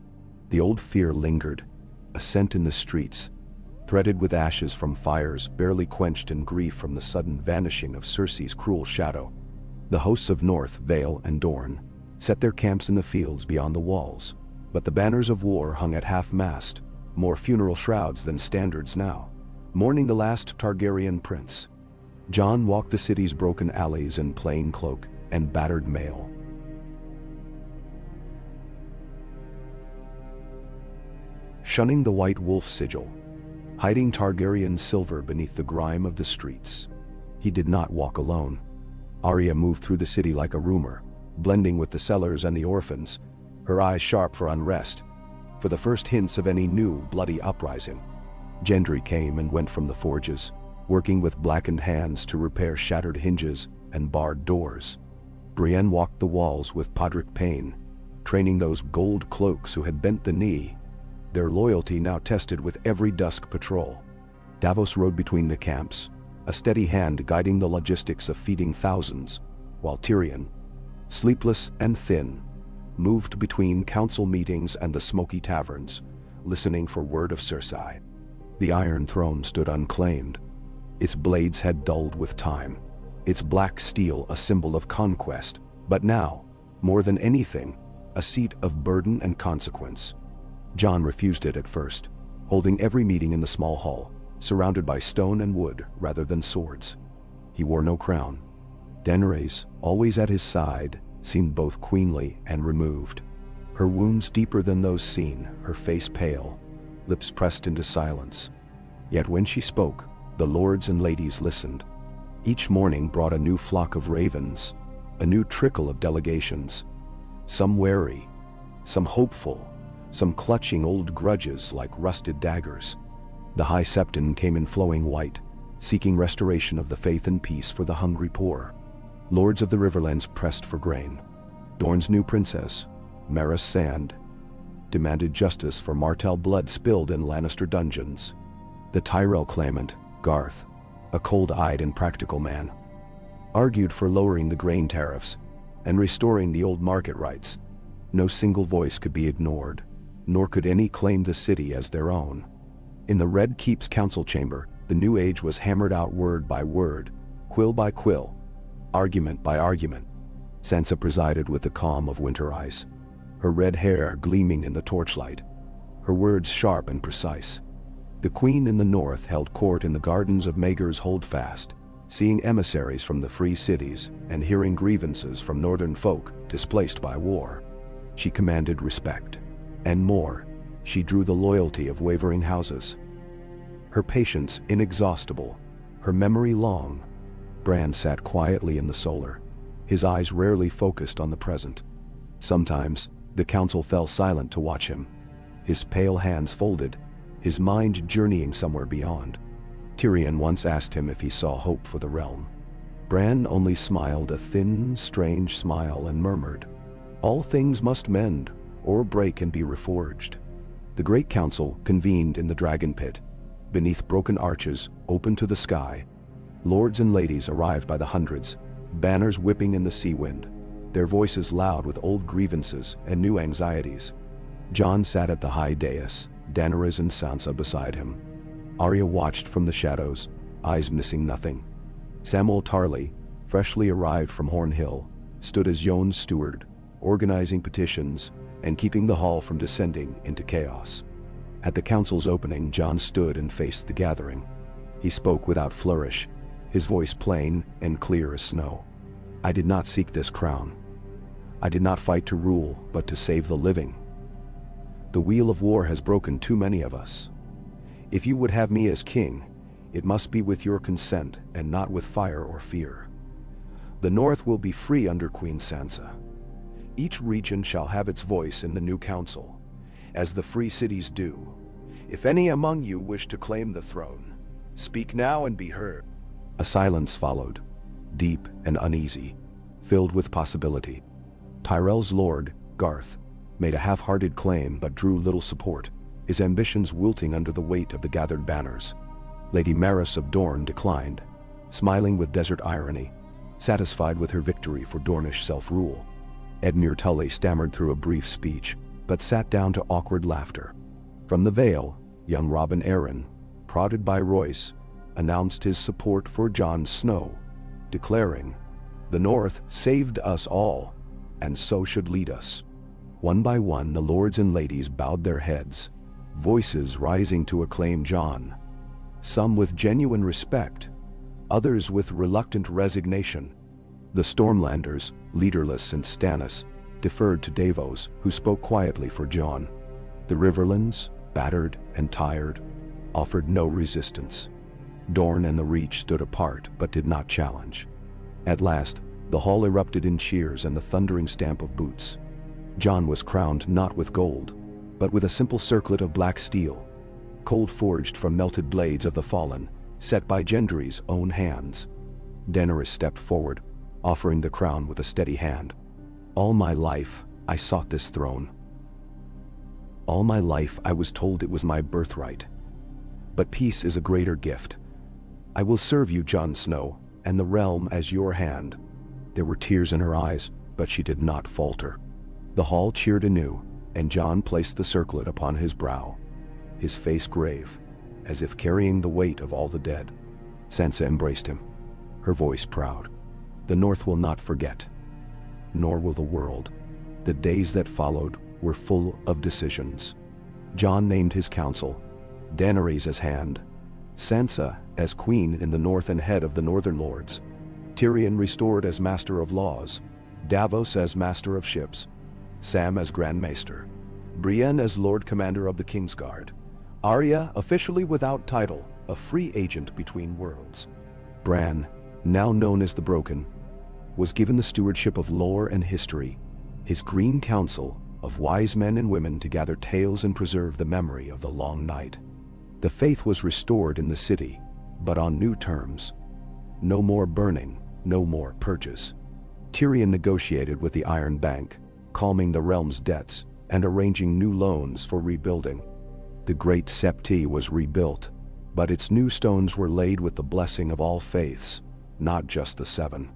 Speaker 1: The old fear lingered, a scent in the streets, threaded with ashes from fires barely quenched in grief from the sudden vanishing of Cersei's cruel shadow. The hosts of North, Vale, and Dorne set their camps in the fields beyond the walls, but the banners of war hung at half-mast, more funeral shrouds than standards now, mourning the last Targaryen prince. Jon walked the city's broken alleys in plain cloak and battered mail. shunning the white wolf sigil, hiding Targaryen silver beneath the grime of the streets. He did not walk alone. Arya moved through the city like a rumor, blending with the sellers and the orphans, her eyes sharp for unrest, for the first hints of any new, bloody uprising. Gendry came and went from the forges, working with blackened hands to repair shattered hinges and barred doors. Brienne walked the walls with Podrick Payne, training those gold cloaks who had bent the knee, their loyalty now tested with every dusk patrol. Davos rode between the camps, a steady hand guiding the logistics of feeding thousands, while Tyrion, sleepless and thin, moved between council meetings and the smoky taverns, listening for word of Cersei. The Iron Throne stood unclaimed. Its blades had dulled with time, its black steel a symbol of conquest, but now, more than anything, a seat of burden and consequence. Jon refused it at first, holding every meeting in the small hall, surrounded by stone and wood rather than swords. He wore no crown. Daenerys, always at his side, seemed both queenly and removed. Her wounds deeper than those seen, her face pale, lips pressed into silence. Yet when she spoke, the lords and ladies listened. Each morning brought a new flock of ravens, a new trickle of delegations, some wary, some hopeful, some clutching old grudges like rusted daggers. The High Septon came in flowing white, seeking restoration of the faith and peace for the hungry poor. Lords of the Riverlands pressed for grain. Dorne's new princess, Maris Sand, demanded justice for Martell blood spilled in Lannister dungeons. The Tyrell claimant, Garth, a cold-eyed and practical man, argued for lowering the grain tariffs and restoring the old market rights. No single voice could be ignored, nor could any claim the city as their own. In the Red Keep's council chamber, the new age was hammered out word by word, quill by quill, argument by argument. Sansa presided with the calm of winter ice, her red hair gleaming in the torchlight, her words sharp and precise. The queen in the north held court in the gardens of Maegor's Holdfast, seeing emissaries from the free cities and hearing grievances from northern folk displaced by war. She commanded respect, and more, she drew the loyalty of wavering houses. Her patience inexhaustible, her memory long. Bran sat quietly in the solar, his eyes rarely focused on the present. Sometimes, the council fell silent to watch him, his pale hands folded, his mind journeying somewhere beyond. Tyrion once asked him if he saw hope for the realm. Bran only smiled a thin, strange smile and murmured, "All things must mend, or break and be reforged." The great council convened in the dragon pit, beneath broken arches open to the sky. Lords and ladies arrived by the hundreds, banners whipping in the sea wind, their voices loud with old grievances and new anxieties. Jon sat at the high dais, Daenerys and Sansa beside him. Arya watched from the shadows, eyes missing nothing. Samwell Tarly, freshly arrived from Horn Hill, stood as Jon's steward, organizing petitions and keeping the hall from descending into chaos. At the council's opening, Jon stood and faced the gathering. He spoke without flourish, his voice plain and clear as snow. "I did not seek this crown. I did not fight to rule, but to save the living. The wheel of war has broken too many of us. If you would have me as king, it must be with your consent and not with fire or fear. The North will be free under Queen Sansa. Each region shall have its voice in the new council, as the free cities do. If any among you wish to claim the throne, speak now and be heard." A silence followed, deep and uneasy, filled with possibility. Tyrell's lord, Garth, made a half-hearted claim but drew little support, his ambitions wilting under the weight of the gathered banners. Lady Maris of Dorne declined, smiling with desert irony, satisfied with her victory for Dornish self-rule. Edmure Tully stammered through a brief speech, but sat down to awkward laughter. From the Vale, young Robin Arryn, prodded by Royce, announced his support for Jon Snow, declaring, "The North saved us all, and so should lead us." One by one, the lords and ladies bowed their heads, voices rising to acclaim Jon. Some with genuine respect, others with reluctant resignation. The Stormlanders, leaderless since Stannis, deferred to Davos, who spoke quietly for Jon. The Riverlands, battered and tired, offered no resistance. Dorne and the Reach stood apart but did not challenge. At last, the hall erupted in cheers and the thundering stamp of boots. Jon was crowned not with gold, but with a simple circlet of black steel, cold forged from melted blades of the fallen, set by Gendry's own hands. Daenerys stepped forward, offering the crown with a steady hand. "All my life, I sought this throne. All my life I was told it was my birthright. But peace is a greater gift. I will serve you, Jon Snow, and the realm as your hand." There were tears in her eyes, but she did not falter. The hall cheered anew, and Jon placed the circlet upon his brow, his face grave, as if carrying the weight of all the dead. Sansa embraced him, her voice proud. "The North will not forget, nor will the world." The days that followed were full of decisions. Jon named his council, Daenerys as hand, Sansa as queen in the north and head of the northern lords, Tyrion restored as master of laws, Davos as master of ships, Sam as Grand Maester, Brienne as Lord Commander of the Kingsguard, Arya officially without title, a free agent between worlds. Bran, now known as the Broken, was given the stewardship of lore and history, his green council of wise men and women to gather tales and preserve the memory of the long night. The faith was restored in the city, but on new terms. No more burning, no more purges. Tyrion negotiated with the Iron Bank, calming the realm's debts and arranging new loans for rebuilding. The Great Septi was rebuilt, but its new stones were laid with the blessing of all faiths, not just the seven.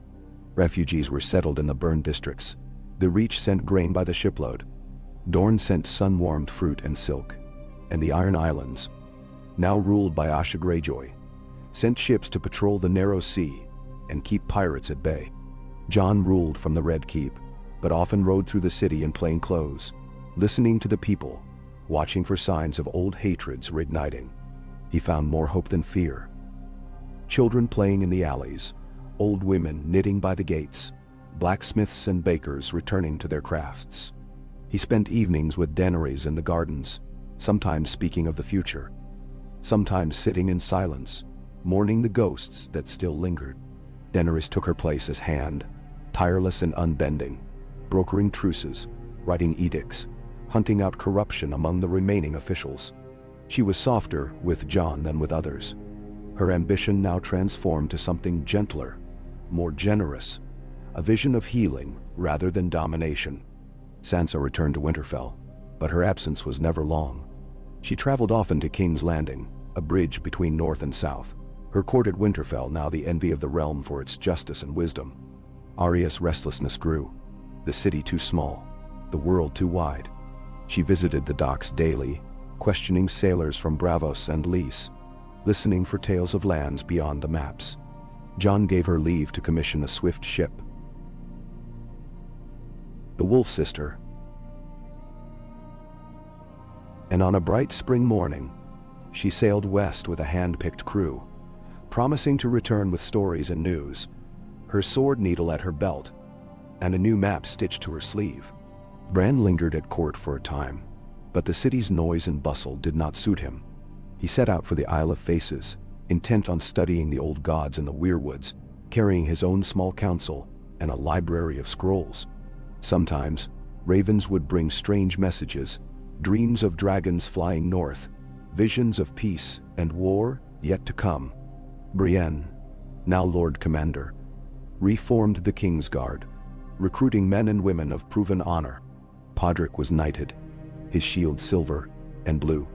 Speaker 1: Refugees were settled in the burned districts. The Reach sent grain by the shipload. Dorne sent sun-warmed fruit and silk. And the Iron Islands, now ruled by Asha Greyjoy, sent ships to patrol the narrow sea and keep pirates at bay. Jon ruled from the Red Keep, but often rode through the city in plain clothes, listening to the people, watching for signs of old hatreds reigniting. He found more hope than fear. Children playing in the alleys, old women knitting by the gates, blacksmiths and bakers returning to their crafts. He spent evenings with Daenerys in the gardens, sometimes speaking of the future, sometimes sitting in silence, mourning the ghosts that still lingered. Daenerys took her place as hand, tireless and unbending, brokering truces, writing edicts, hunting out corruption among the remaining officials. She was softer with Jon than with others. Her ambition now transformed to something gentler, more generous, a vision of healing rather than domination. Sansa returned to Winterfell, but her absence was never long. She traveled often to King's Landing, a bridge between north and south, her court at Winterfell now the envy of the realm for its justice and wisdom. Arya's restlessness grew, the city too small, the world too wide. She visited the docks daily, questioning sailors from Braavos and Lys, listening for tales of lands beyond the maps. Jon gave her leave to commission a swift ship, the Wolf Sister. And on a bright spring morning, she sailed west with a hand-picked crew, promising to return with stories and news, her sword needle at her belt, and a new map stitched to her sleeve. Bran lingered at court for a time, but the city's noise and bustle did not suit him. He set out for the Isle of Faces, intent on studying the old gods in the weirwoods, carrying his own small council and a library of scrolls. Sometimes, ravens would bring strange messages, dreams of dragons flying north, visions of peace and war yet to come. Brienne, now Lord Commander, reformed the Kingsguard, recruiting men and women of proven honor. Podrick was knighted, his shield silver and blue.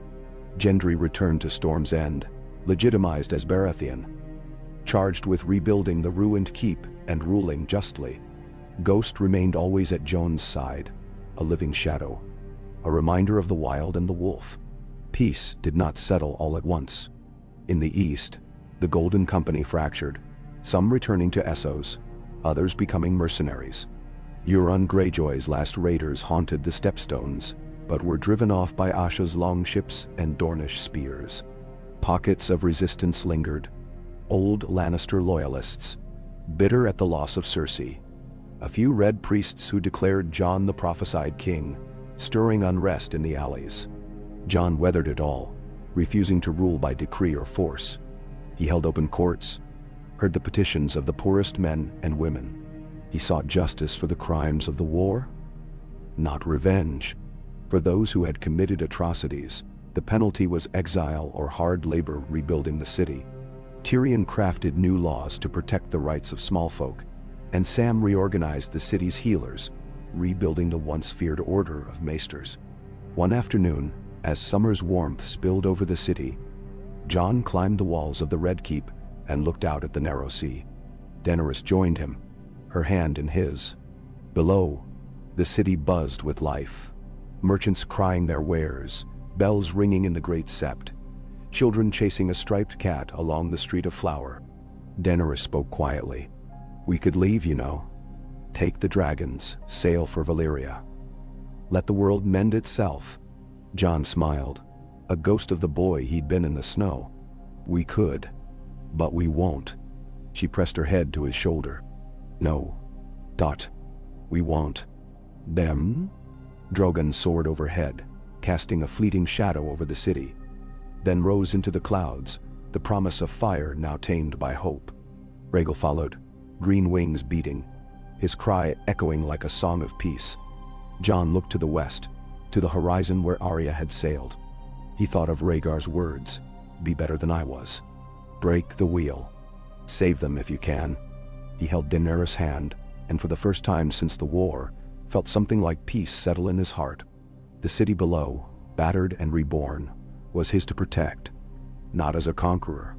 Speaker 1: Gendry returned to Storm's End, legitimized as Baratheon, charged with rebuilding the ruined keep and ruling justly. Ghost remained always at Jon's side, a living shadow, a reminder of the wild and the wolf. Peace did not settle all at once. In the east, the Golden Company fractured, some returning to Essos, others becoming mercenaries. Euron Greyjoy's last raiders haunted the Stepstones, but were driven off by Asha's longships and Dornish spears. Pockets of resistance lingered, old Lannister loyalists, bitter at the loss of Cersei. A few red priests who declared Jon the prophesied king, stirring unrest in the alleys. Jon weathered it all, refusing to rule by decree or force. He held open courts, heard the petitions of the poorest men and women. He sought justice for the crimes of the war, not revenge. For those who had committed atrocities, the penalty was exile or hard labor rebuilding the city. Tyrion crafted new laws to protect the rights of small folk, and Sam reorganized the city's healers, rebuilding the once feared order of maesters. One afternoon, as summer's warmth spilled over the city, Jon climbed the walls of the Red Keep and looked out at the narrow sea. Daenerys joined him, her hand in his. Below, the city buzzed with life. Merchants crying their wares, bells ringing in the great sept, children chasing a striped cat along the street of flour. Daenerys spoke quietly. "We could leave, you know. Take the dragons, sail for Valyria. Let the world mend itself." Jon smiled, a ghost of the boy he'd been in the snow. "We could, but we won't." She pressed her head to his shoulder. "No. We won't." "Them?" Drogon soared overhead, casting a fleeting shadow over the city, then rose into the clouds, the promise of fire now tamed by hope. Rhaegar followed, green wings beating, his cry echoing like a song of peace. Jon looked to the west, to the horizon where Arya had sailed. He thought of Rhaegar's words, "Be better than I was. Break the wheel. Save them if you can." He held Daenerys' hand, and for the first time since the war, felt something like peace settle in his heart. The city below, battered and reborn, was his to protect, not as a conqueror,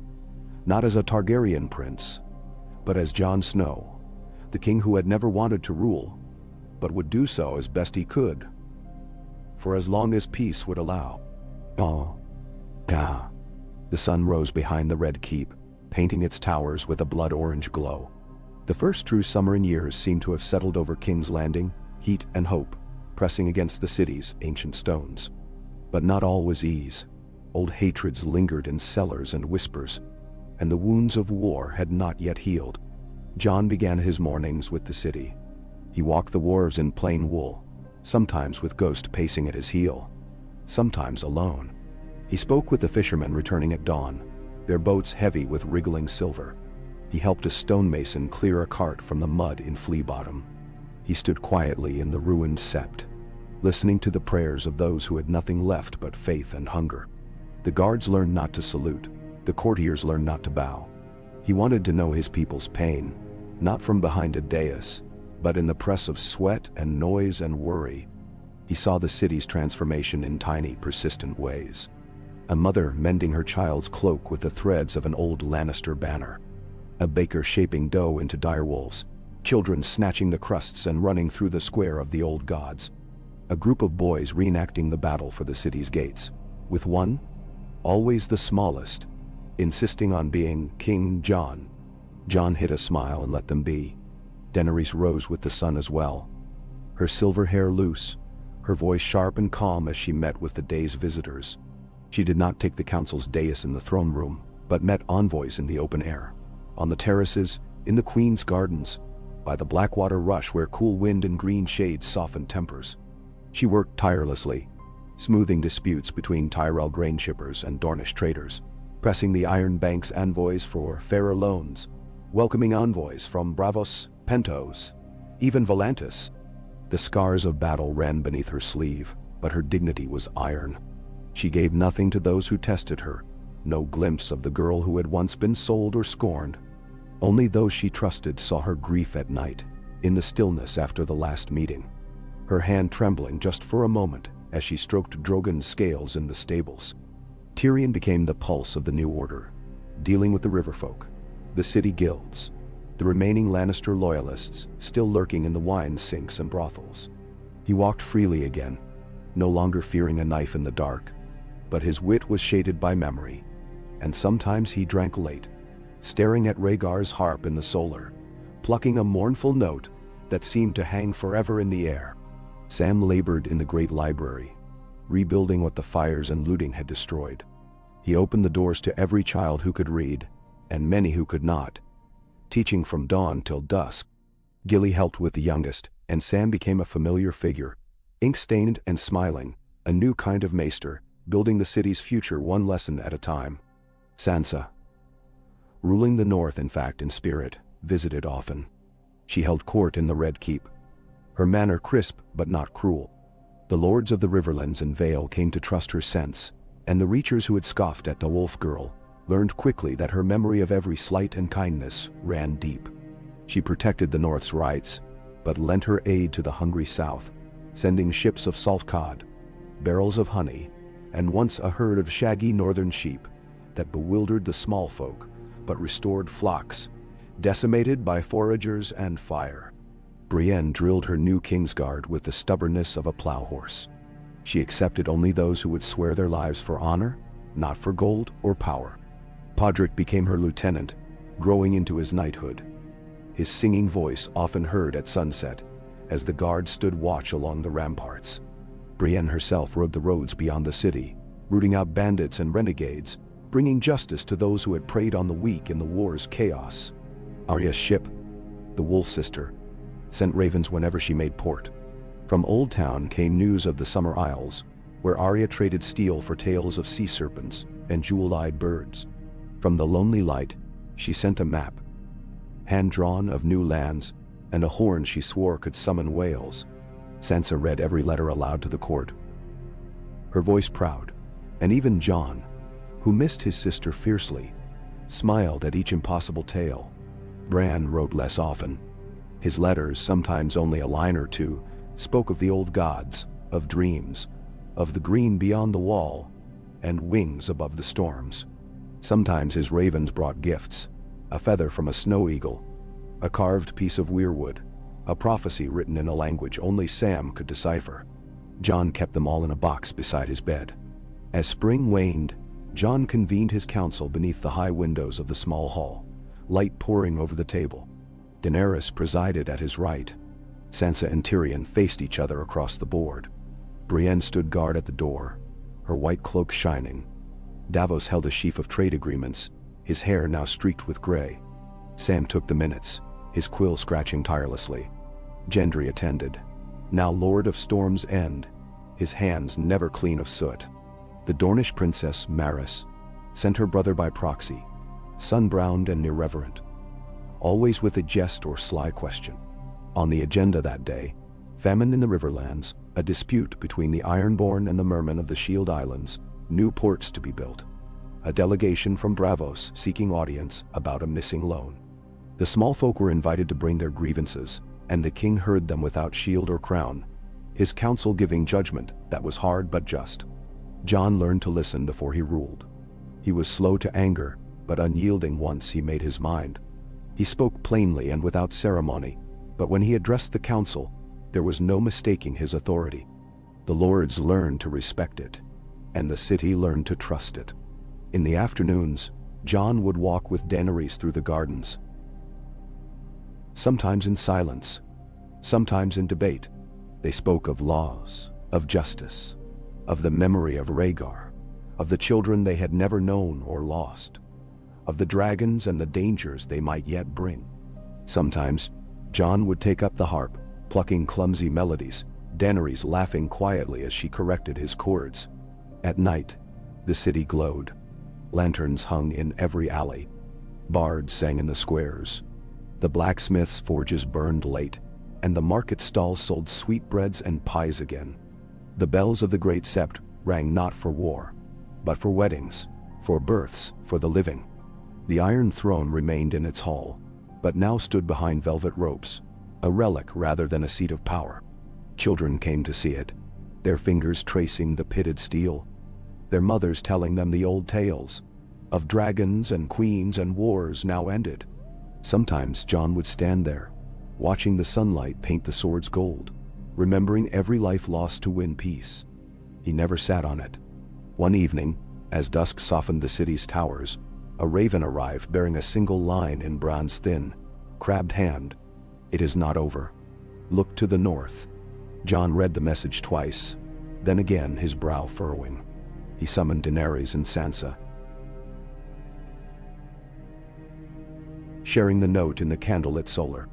Speaker 1: not as a Targaryen prince, but as Jon Snow, the king who had never wanted to rule, but would do so as best he could, for as long as peace would allow. The sun rose behind the Red Keep, painting its towers with a blood-orange glow. The first true summer in years seemed to have settled over King's Landing, heat and hope, pressing against the city's ancient stones. But not all was ease. Old hatreds lingered in cellars and whispers, and the wounds of war had not yet healed. Jon began his mornings with the city. He walked the wharves in plain wool, sometimes with Ghost pacing at his heel, sometimes alone. He spoke with the fishermen returning at dawn, their boats heavy with wriggling silver. He helped a stonemason clear a cart from the mud in Flea Bottom. He stood quietly in the ruined sept, listening to the prayers of those who had nothing left but faith and hunger. The guards learned not to salute, the courtiers learned not to bow. He wanted to know his people's pain, not from behind a dais, but in the press of sweat and noise and worry. He saw the city's transformation in tiny, persistent ways. A mother mending her child's cloak with the threads of an old Lannister banner. A baker shaping dough into direwolves, children snatching the crusts and running through the square of the old gods. A group of boys reenacting the battle for the city's gates, with one, always the smallest, insisting on being King Jon. Jon hid a smile and let them be. Daenerys rose with the sun as well, her silver hair loose, her voice sharp and calm as she met with the day's visitors. She did not take the council's dais in the throne room, but met envoys in the open air, on the terraces, in the Queen's gardens, by the Blackwater rush where cool wind and green shades softened tempers. She worked tirelessly, smoothing disputes between Tyrell grain shippers and Dornish traders, pressing the Iron Bank's envoys for fairer loans, welcoming envoys from Braavos, Pentos, even Volantis. The scars of battle ran beneath her sleeve, but her dignity was iron. She gave nothing to those who tested her, no glimpse of the girl who had once been sold or scorned. Only those she trusted saw her grief at night, in the stillness after the last meeting, her hand trembling just for a moment as she stroked Drogon's scales in the stables. Tyrion became the pulse of the new order, dealing with the riverfolk, the city guilds, the remaining Lannister loyalists still lurking in the wine sinks and brothels. He walked freely again, no longer fearing a knife in the dark, but his wit was shaded by memory, and sometimes he drank late, staring at Rhaegar's harp in the solar, plucking a mournful note that seemed to hang forever in the air. Sam labored in the great library, rebuilding what the fires and looting had destroyed. He opened the doors to every child who could read, and many who could not, teaching from dawn till dusk. Gilly helped with the youngest, and Sam became a familiar figure, ink-stained and smiling, a new kind of maester, building the city's future one lesson at a time. Sansa, ruling the north in fact in spirit, visited often. She held court in the Red Keep, her manner crisp but not cruel. The lords of the Riverlands and Vale came to trust her sense, and the Reachers who had scoffed at the Wolf Girl learned quickly that her memory of every slight and kindness ran deep. She protected the North's rights, but lent her aid to the hungry South, sending ships of salt cod, barrels of honey, and once a herd of shaggy northern sheep that bewildered the small folk but restored flocks, decimated by foragers and fire. Brienne drilled her new Kingsguard with the stubbornness of a plow horse. She accepted only those who would swear their lives for honor, not for gold or power. Podrick became her lieutenant, growing into his knighthood. His singing voice often heard at sunset, as the guard stood watch along the ramparts. Brienne herself rode the roads beyond the city, rooting out bandits and renegades, bringing justice to those who had preyed on the weak in the war's chaos. Arya's ship, the Wolf Sister, sent ravens whenever she made port. From Old Town came news of the Summer Isles, where Arya traded steel for tales of sea serpents and jewel-eyed birds. From the Lonely Light, she sent a map, hand-drawn, of new lands, and a horn she swore could summon whales. Sansa read every letter aloud to the court, her voice proud, and even Jon, who missed his sister fiercely, smiled at each impossible tale. Bran wrote less often. His letters, sometimes only a line or two, spoke of the old gods, of dreams, of the green beyond the wall, and wings above the storms. Sometimes his ravens brought gifts, a feather from a snow eagle, a carved piece of weirwood, a prophecy written in a language only Sam could decipher. Jon kept them all in a box beside his bed. As spring waned, Jon convened his council beneath the high windows of the small hall, light pouring over the table. Daenerys presided at his right. Sansa and Tyrion faced each other across the board. Brienne stood guard at the door, her white cloak shining. Davos held a sheaf of trade agreements, his hair now streaked with gray. Sam took the minutes, his quill scratching tirelessly. Gendry attended, now Lord of Storm's End, his hands never clean of soot. The Dornish princess, Maris, sent her brother by proxy, sun-browned and irreverent, always with a jest or sly question. On the agenda that day, famine in the Riverlands, a dispute between the Ironborn and the Mermen of the Shield Islands, new ports to be built, a delegation from Braavos seeking audience about a missing loan. The small folk were invited to bring their grievances, and the king heard them without shield or crown, his counsel giving judgment that was hard but just. Jon learned to listen before he ruled. He was slow to anger, but unyielding once he made his mind. He spoke plainly and without ceremony, but when he addressed the council, there was no mistaking his authority. The lords learned to respect it, and the city learned to trust it. In the afternoons, Jon would walk with Daenerys through the gardens, sometimes in silence, sometimes in debate. They spoke of laws, of justice, of the memory of Rhaegar, of the children they had never known or lost, of the dragons and the dangers they might yet bring. Sometimes, Jon would take up the harp, plucking clumsy melodies, Daenerys laughing quietly as she corrected his chords. At night, the city glowed. Lanterns hung in every alley. Bards sang in the squares. The blacksmiths' forges burned late, and the market stalls sold sweetbreads and pies again. The bells of the Great Sept rang not for war, but for weddings, for births, for the living. The Iron Throne remained in its hall, but now stood behind velvet ropes, a relic rather than a seat of power. Children came to see it, their fingers tracing the pitted steel, their mothers telling them the old tales of dragons and queens and wars now ended. Sometimes Jon would stand there, watching the sunlight paint the swords gold, remembering every life lost to win peace. He never sat on it. One evening, as dusk softened the city's towers, a raven arrived bearing a single line in Bran's thin, crabbed hand. "It is not over. Look to the north." Jon read the message twice, then again, his brow furrowing. He summoned Daenerys and Sansa, sharing the note in the candlelit solar.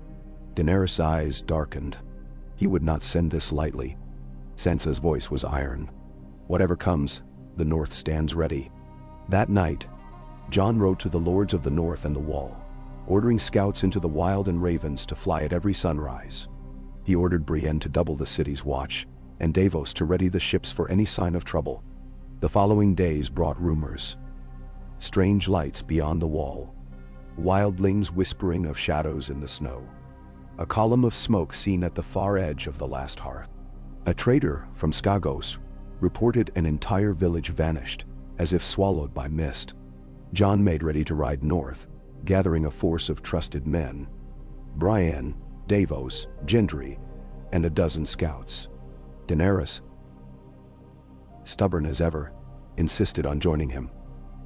Speaker 1: Daenerys' eyes darkened. He would not send this lightly. Sansa's voice was iron. "Whatever comes, the North stands ready. That night, Jon rode to the lords of the North and the Wall, ordering scouts into the Wild and Ravens to fly at every sunrise. He ordered Brienne to double the city's watch, and Davos to ready the ships for any sign of trouble. The following days brought rumors. Strange lights beyond the Wall, wildlings whispering of shadows in the snow, a column of smoke seen at the far edge of the last hearth. A trader from Skagos reported an entire village vanished, as if swallowed by mist. Jon made ready to ride north, gathering a force of trusted men, Brienne, Davos, Gendry, and a dozen scouts. Daenerys, stubborn as ever, insisted on joining him.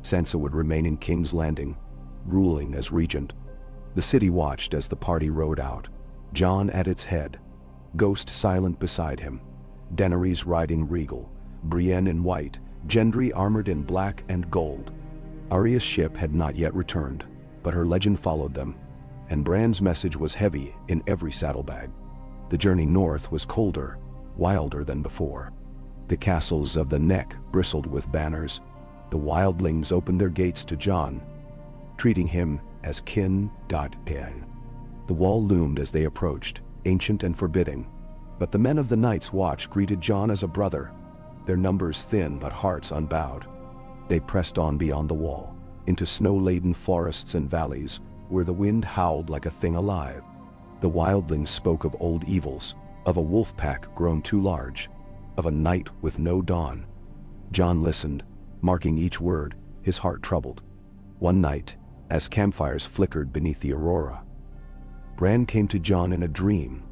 Speaker 1: Sansa would remain in King's Landing, ruling as regent. The city watched as the party rode out, Jon at its head, Ghost silent beside him, Daenerys riding regal, Brienne in white, Gendry armored in black and gold. Arya's ship had not yet returned, but her legend followed them, and Bran's message was heavy in every saddlebag. The journey north was colder, wilder than before. The castles of the Neck bristled with banners. The wildlings opened their gates to Jon, treating him as kin. The wall loomed as they approached, ancient and forbidding, but the men of the Night's Watch greeted Jon as a brother, their numbers thin but hearts unbowed. They pressed on beyond the wall, into snow-laden forests and valleys, where the wind howled like a thing alive. The wildlings spoke of old evils, of a wolf pack grown too large, of a night with no dawn. Jon listened, marking each word, his heart troubled. One night, as campfires flickered beneath the aurora, Bran came to Jon in a dream.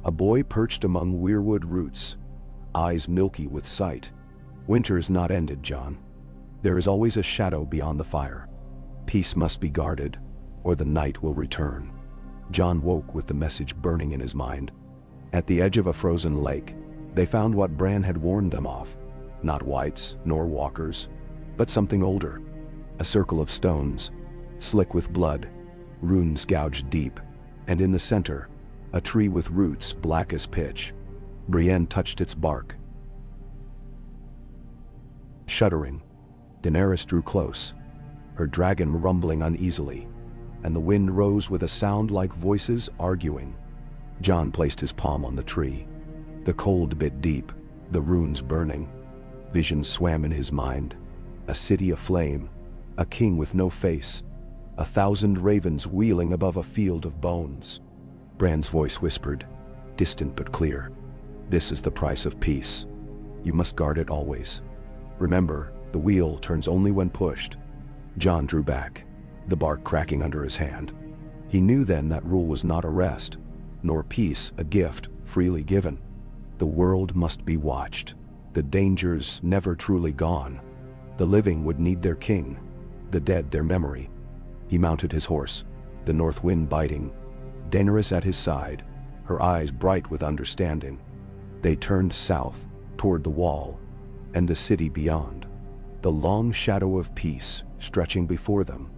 Speaker 1: A boy perched among weirwood roots, eyes milky with sight. Winter's not ended, Jon. There is always a shadow beyond the fire. Peace must be guarded, or the night will return. Jon woke with the message burning in his mind. At the edge of a frozen lake, they found what Bran had warned them of. Not wights nor walkers, but something older. A circle of stones, slick with blood, runes gouged deep, and in the center, a tree with roots black as pitch. Brienne touched its bark. Shuddering, Daenerys drew close, her dragon rumbling uneasily, and the wind rose with a sound like voices arguing. Jon placed his palm on the tree. The cold bit deep, the runes burning. Visions swam in his mind. A city aflame, a king with no face, 1,000 ravens wheeling above a field of bones. Bran's voice whispered, distant but clear. This is the price of peace. You must guard it always. Remember, the wheel turns only when pushed. Jon drew back, the bark cracking under his hand. He knew then that rule was not a rest, nor peace a gift freely given. The world must be watched, the dangers never truly gone. The living would need their king, the dead their memory. He mounted his horse, the north wind biting, Daenerys at his side, her eyes bright with understanding. They turned south, toward the wall, and the city beyond, the long shadow of peace stretching before them.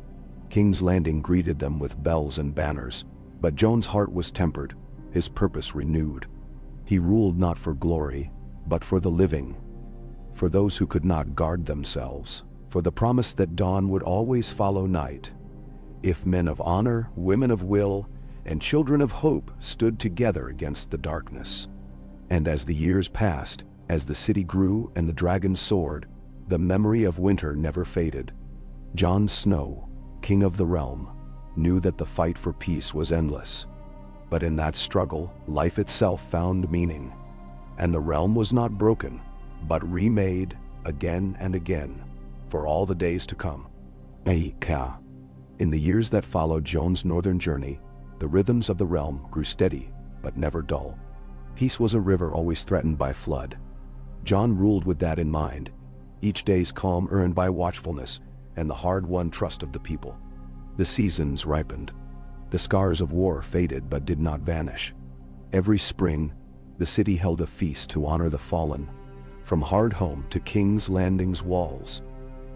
Speaker 1: King's Landing greeted them with bells and banners, but Jon's heart was tempered, his purpose renewed. He ruled not for glory, but for the living, for those who could not guard themselves, for the promise that dawn would always follow night. If men of honor, women of will, and children of hope stood together against the darkness. And as the years passed, as the city grew and the dragons soared, the memory of winter never faded. Jon Snow, king of the realm, knew that the fight for peace was endless. But in that struggle, life itself found meaning. And the realm was not broken, but remade again and again, for all the days to come. In the years that followed Jon's northern journey, the rhythms of the realm grew steady, but never dull. Peace was a river always threatened by flood. Jon ruled with that in mind, each day's calm earned by watchfulness and the hard-won trust of the people. The seasons ripened. The scars of war faded but did not vanish. Every spring, the city held a feast to honor the fallen. From Hardhome to King's Landing's walls,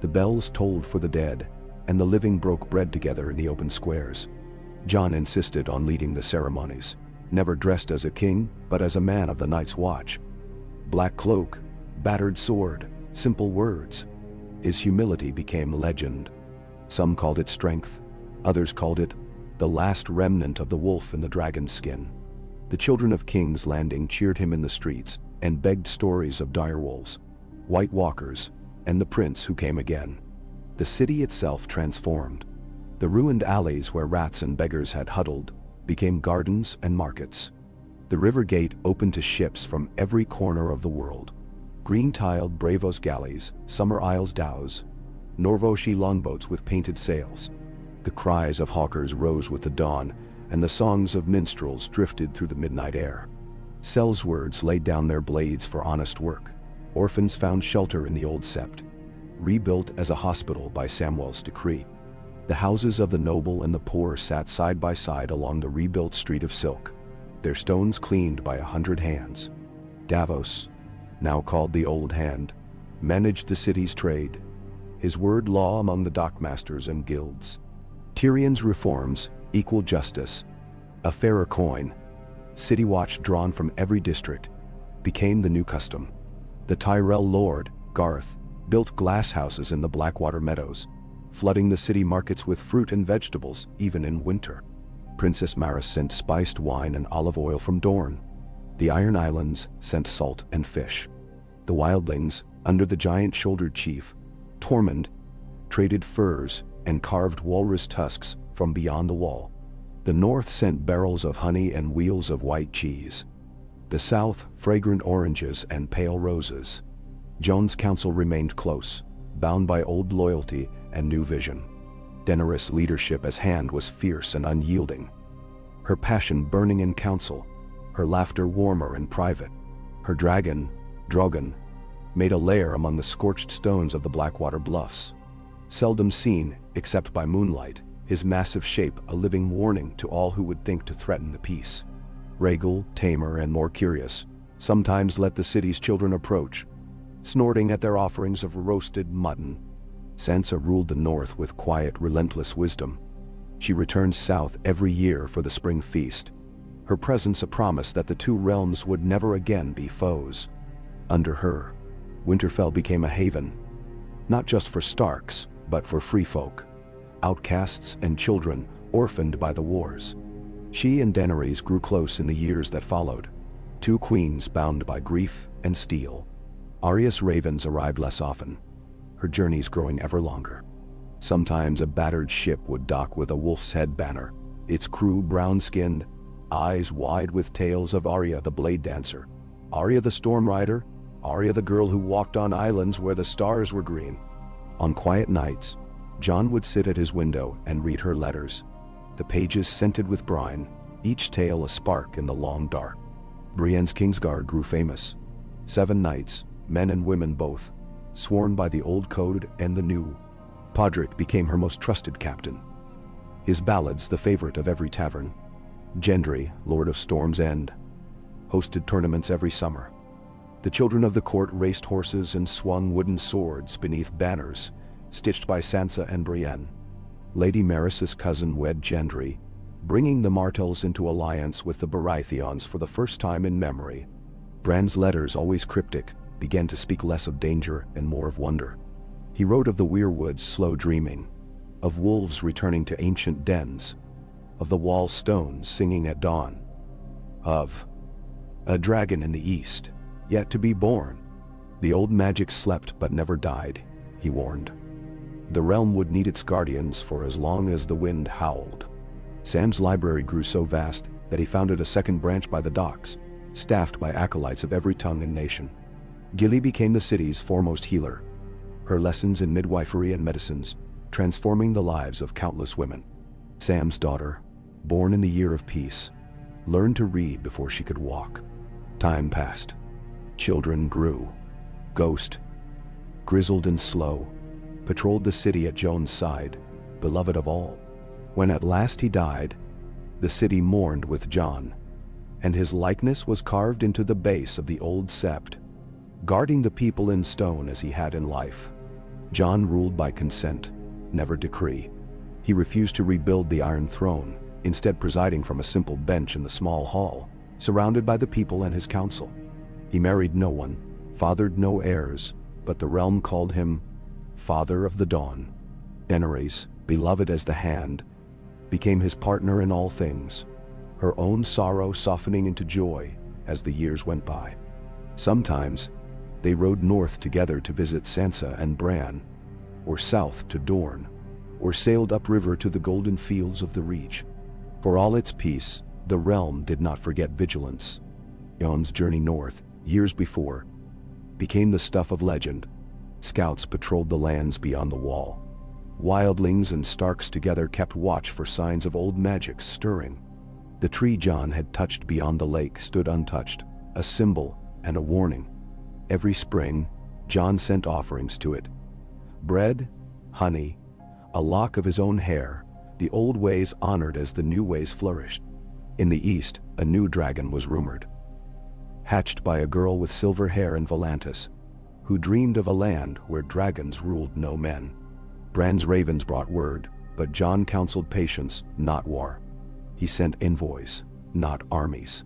Speaker 1: the bells tolled for the dead, and the living broke bread together in the open squares. Jon insisted on leading the ceremonies, never dressed as a king, but as a man of the Night's Watch. Black cloak, battered sword, Simple words. His humility became legend. Some called it strength, others called it the last remnant of the wolf in the dragon's skin. The children of King's Landing cheered him in the streets and begged stories of direwolves, white walkers, and the prince who came again. The city itself transformed. The ruined alleys where rats and beggars had huddled became gardens and markets. The river gate opened to ships from every corner of the world. Green-tiled Bravos galleys, Summer Isles dhows, Norvoshi longboats with painted sails. The cries of hawkers rose with the dawn, and the songs of minstrels drifted through the midnight air. Sellswords laid down their blades for honest work. Orphans found shelter in the old sept, rebuilt as a hospital by Samwell's decree. The houses of the noble and the poor sat side by side along the rebuilt street of silk, their stones cleaned by 100 hands. Davos, now called the Old Hand, managed the city's trade, his word law among the dockmasters and guilds. Tyrion's reforms, equal justice, a fairer coin, city watch drawn from every district, became the new custom. The Tyrell lord, Garth, built glass houses in the Blackwater meadows, flooding the city markets with fruit and vegetables even in winter. Princess Maris sent spiced wine and olive oil from Dorne. The Iron Islands sent salt and fish. The wildlings, under the giant-shouldered chief, Tormund, traded furs and carved walrus tusks from beyond the wall. The north sent barrels of honey and wheels of white cheese. The south, fragrant oranges and pale roses. Joan's council remained close, bound by old loyalty and new vision. Daenerys' leadership as Hand was fierce and unyielding. Her passion burning in council, her laughter warmer in private. Her dragon, Drogon, made a lair among the scorched stones of the Blackwater bluffs. Seldom seen, except by moonlight, his massive shape a living warning to all who would think to threaten the peace. Rhaegar, tamer and more curious, sometimes let the city's children approach, snorting at their offerings of roasted mutton. Sansa ruled the north with quiet, relentless wisdom. She returned south every year for the spring feast, her presence a promise that the two realms would never again be foes. Under her, Winterfell became a haven, not just for Starks, but for free folk, outcasts and children orphaned by the wars. She and Daenerys grew close in the years that followed, two queens bound by grief and steel. Arya's ravens arrived less often, her journeys growing ever longer. Sometimes a battered ship would dock with a wolf's head banner, its crew brown-skinned, eyes wide with tales of Arya the Blade Dancer, Arya the Storm Rider, Arya the girl who walked on islands where the stars were green. On quiet nights, Jon would sit at his window and read her letters, the pages scented with brine, each tale a spark in the long dark. Brienne's Kingsguard grew famous. 7 knights, men and women both, sworn by the old code and the new. Podrick became her most trusted captain. His ballads the favorite of every tavern. Gendry, Lord of Storm's End, hosted tournaments every summer. The children of the court raced horses and swung wooden swords beneath banners stitched by Sansa and Brienne. Lady Maris's cousin wed Gendry, bringing the Martells into alliance with the Baratheons for the first time in memory. Bran's letters, always cryptic, began to speak less of danger and more of wonder. He wrote of the weirwood's slow dreaming, of wolves returning to ancient dens, of the wall stones singing at dawn, of a dragon in the east, yet to be born. The old magic slept but never died, he warned. The realm would need its guardians for as long as the wind howled. Sam's library grew so vast that he founded a second branch by the docks, staffed by acolytes of every tongue and nation. Gilly became the city's foremost healer, her lessons in midwifery and medicines transforming the lives of countless women. Sam's daughter, born in the year of peace, learned to read before she could walk. Time passed. Children grew. Ghost, grizzled and slow, patrolled the city at Jon's side, beloved of all. When at last he died, the city mourned with Jon, and his likeness was carved into the base of the old sept, guarding the people in stone as he had in life. Jon ruled by consent, never decree. He refused to rebuild the Iron Throne, instead presiding from a simple bench in the small hall, surrounded by the people and his council. He married no one, fathered no heirs, but the realm called him Father of the Dawn. Daenerys, beloved as the Hand, became his partner in all things, her own sorrow softening into joy as the years went by. Sometimes, they rode north together to visit Sansa and Bran, or south to Dorne, or sailed upriver to the golden fields of the Reach. For all its peace, the realm did not forget vigilance. Jon's journey north, years before, became the stuff of legend. Scouts patrolled the lands beyond the wall. Wildlings and Starks together kept watch for signs of old magic stirring. The tree Jon had touched beyond the lake stood untouched, a symbol and a warning. Every spring, Jon sent offerings to it. Bread, honey, a lock of his own hair, the old ways honored as the new ways flourished. In the east, a new dragon was rumored. Hatched by a girl with silver hair in Volantis, who dreamed of a land where dragons ruled no men. Bran's ravens brought word, but Jon counseled patience, not war. He sent envoys, not armies.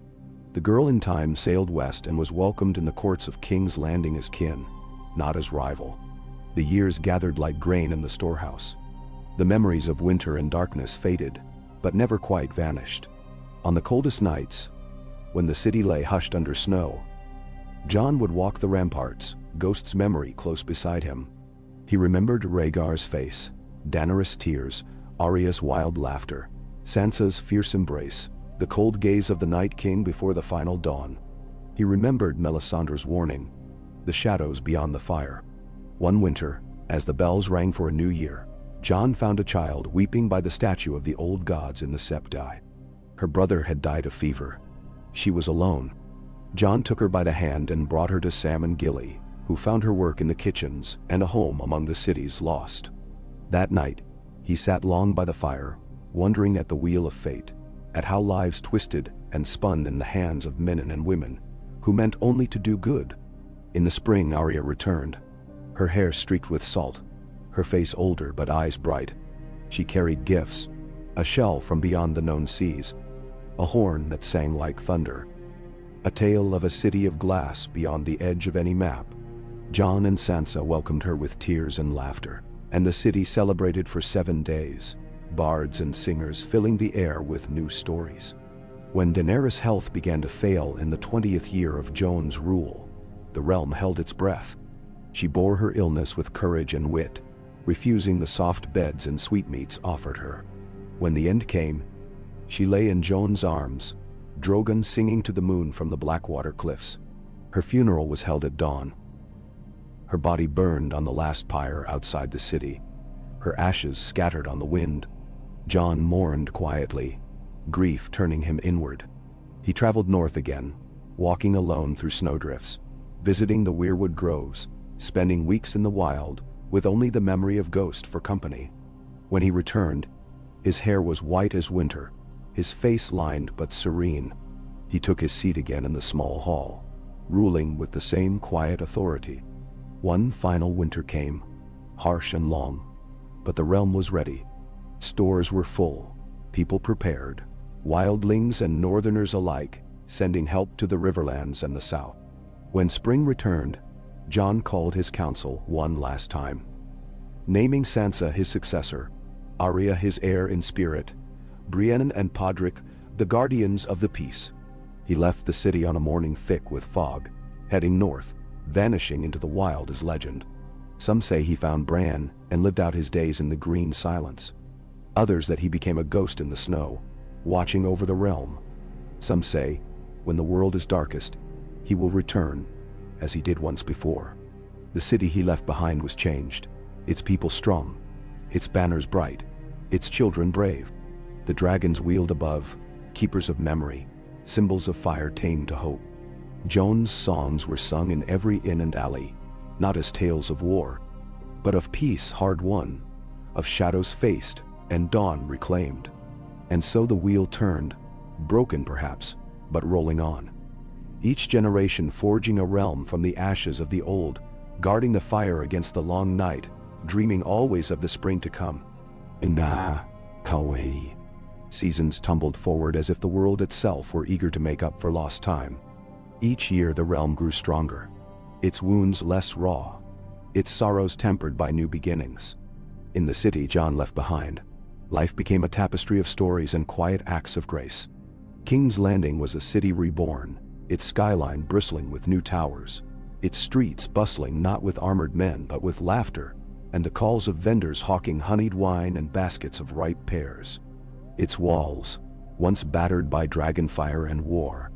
Speaker 1: The girl in time sailed west and was welcomed in the courts of King's Landing as kin, not as rival. The years gathered like grain in the storehouse. The memories of winter and darkness faded, but never quite vanished. On the coldest nights, when the city lay hushed under snow, Jon would walk the ramparts, Ghost's memory close beside him. He remembered Rhaegar's face, Daenerys' tears, Arya's wild laughter, Sansa's fierce embrace, the cold gaze of the Night King before the final dawn. He remembered Melisandre's warning, the shadows beyond the fire. One winter, as the bells rang for a new year, Jon found a child weeping by the statue of the old gods in the Septi. Her brother had died of fever. She was alone. Jon took her by the hand and brought her to Sam and Gilly, who found her work in the kitchens and a home among the city's lost. That night, he sat long by the fire, wondering at the wheel of fate, at how lives twisted and spun in the hands of men and women, who meant only to do good. In the spring, Arya returned, her hair streaked with salt, her face older but eyes bright. She carried gifts, a shell from beyond the known seas, a horn that sang like thunder, a tale of a city of glass beyond the edge of any map. Jon and Sansa welcomed her with tears and laughter, and the city celebrated for 7 days, bards and singers filling the air with new stories. When Daenerys' health began to fail in the 20th year of Jon's rule, the realm held its breath. She bore her illness with courage and wit, refusing the soft beds and sweetmeats offered her. When the end came, she lay in Jon's arms, Drogon singing to the moon from the Blackwater cliffs. Her funeral was held at dawn. Her body burned on the last pyre outside the city, her ashes scattered on the wind. Jon mourned quietly, grief turning him inward. He traveled north again, walking alone through snowdrifts, visiting the weirwood groves, spending weeks in the wild, with only the memory of Ghost for company. When he returned, his hair was white as winter, his face lined but serene. He took his seat again in the small hall, ruling with the same quiet authority. One final winter came, harsh and long, but the realm was ready. Stores were full, people prepared, wildlings and northerners alike, sending help to the riverlands and the south. When spring returned, Jon called his council one last time, naming Sansa his successor, Arya his heir in spirit, Brienne and Podrick the guardians of the peace. He left the city on a morning thick with fog, heading north, vanishing into the wild as legend. Some say he found Bran and lived out his days in the green silence. Others that he became a ghost in the snow, watching over the realm. Some say, when the world is darkest, he will return, as he did once before. The city he left behind was changed, its people strong, its banners bright, its children brave. The dragons wheeled above, keepers of memory, symbols of fire tamed to hope. Jon's songs were sung in every inn and alley, not as tales of war, but of peace hard won, of shadows faced and dawn reclaimed. And so the wheel turned, broken perhaps, but rolling on. Each generation forging a realm from the ashes of the old, guarding the fire against the long night, dreaming always of the spring to come. Inna Kawei. Seasons tumbled forward as if the world itself were eager to make up for lost time. Each year the realm grew stronger, its wounds less raw, its sorrows tempered by new beginnings. In the city John left behind, life became a tapestry of stories and quiet acts of grace. King's Landing was a city reborn, its skyline bristling with new towers, its streets bustling not with armored men but with laughter, and the calls of vendors hawking honeyed wine and baskets of ripe pears. Its walls, once battered by dragonfire and war,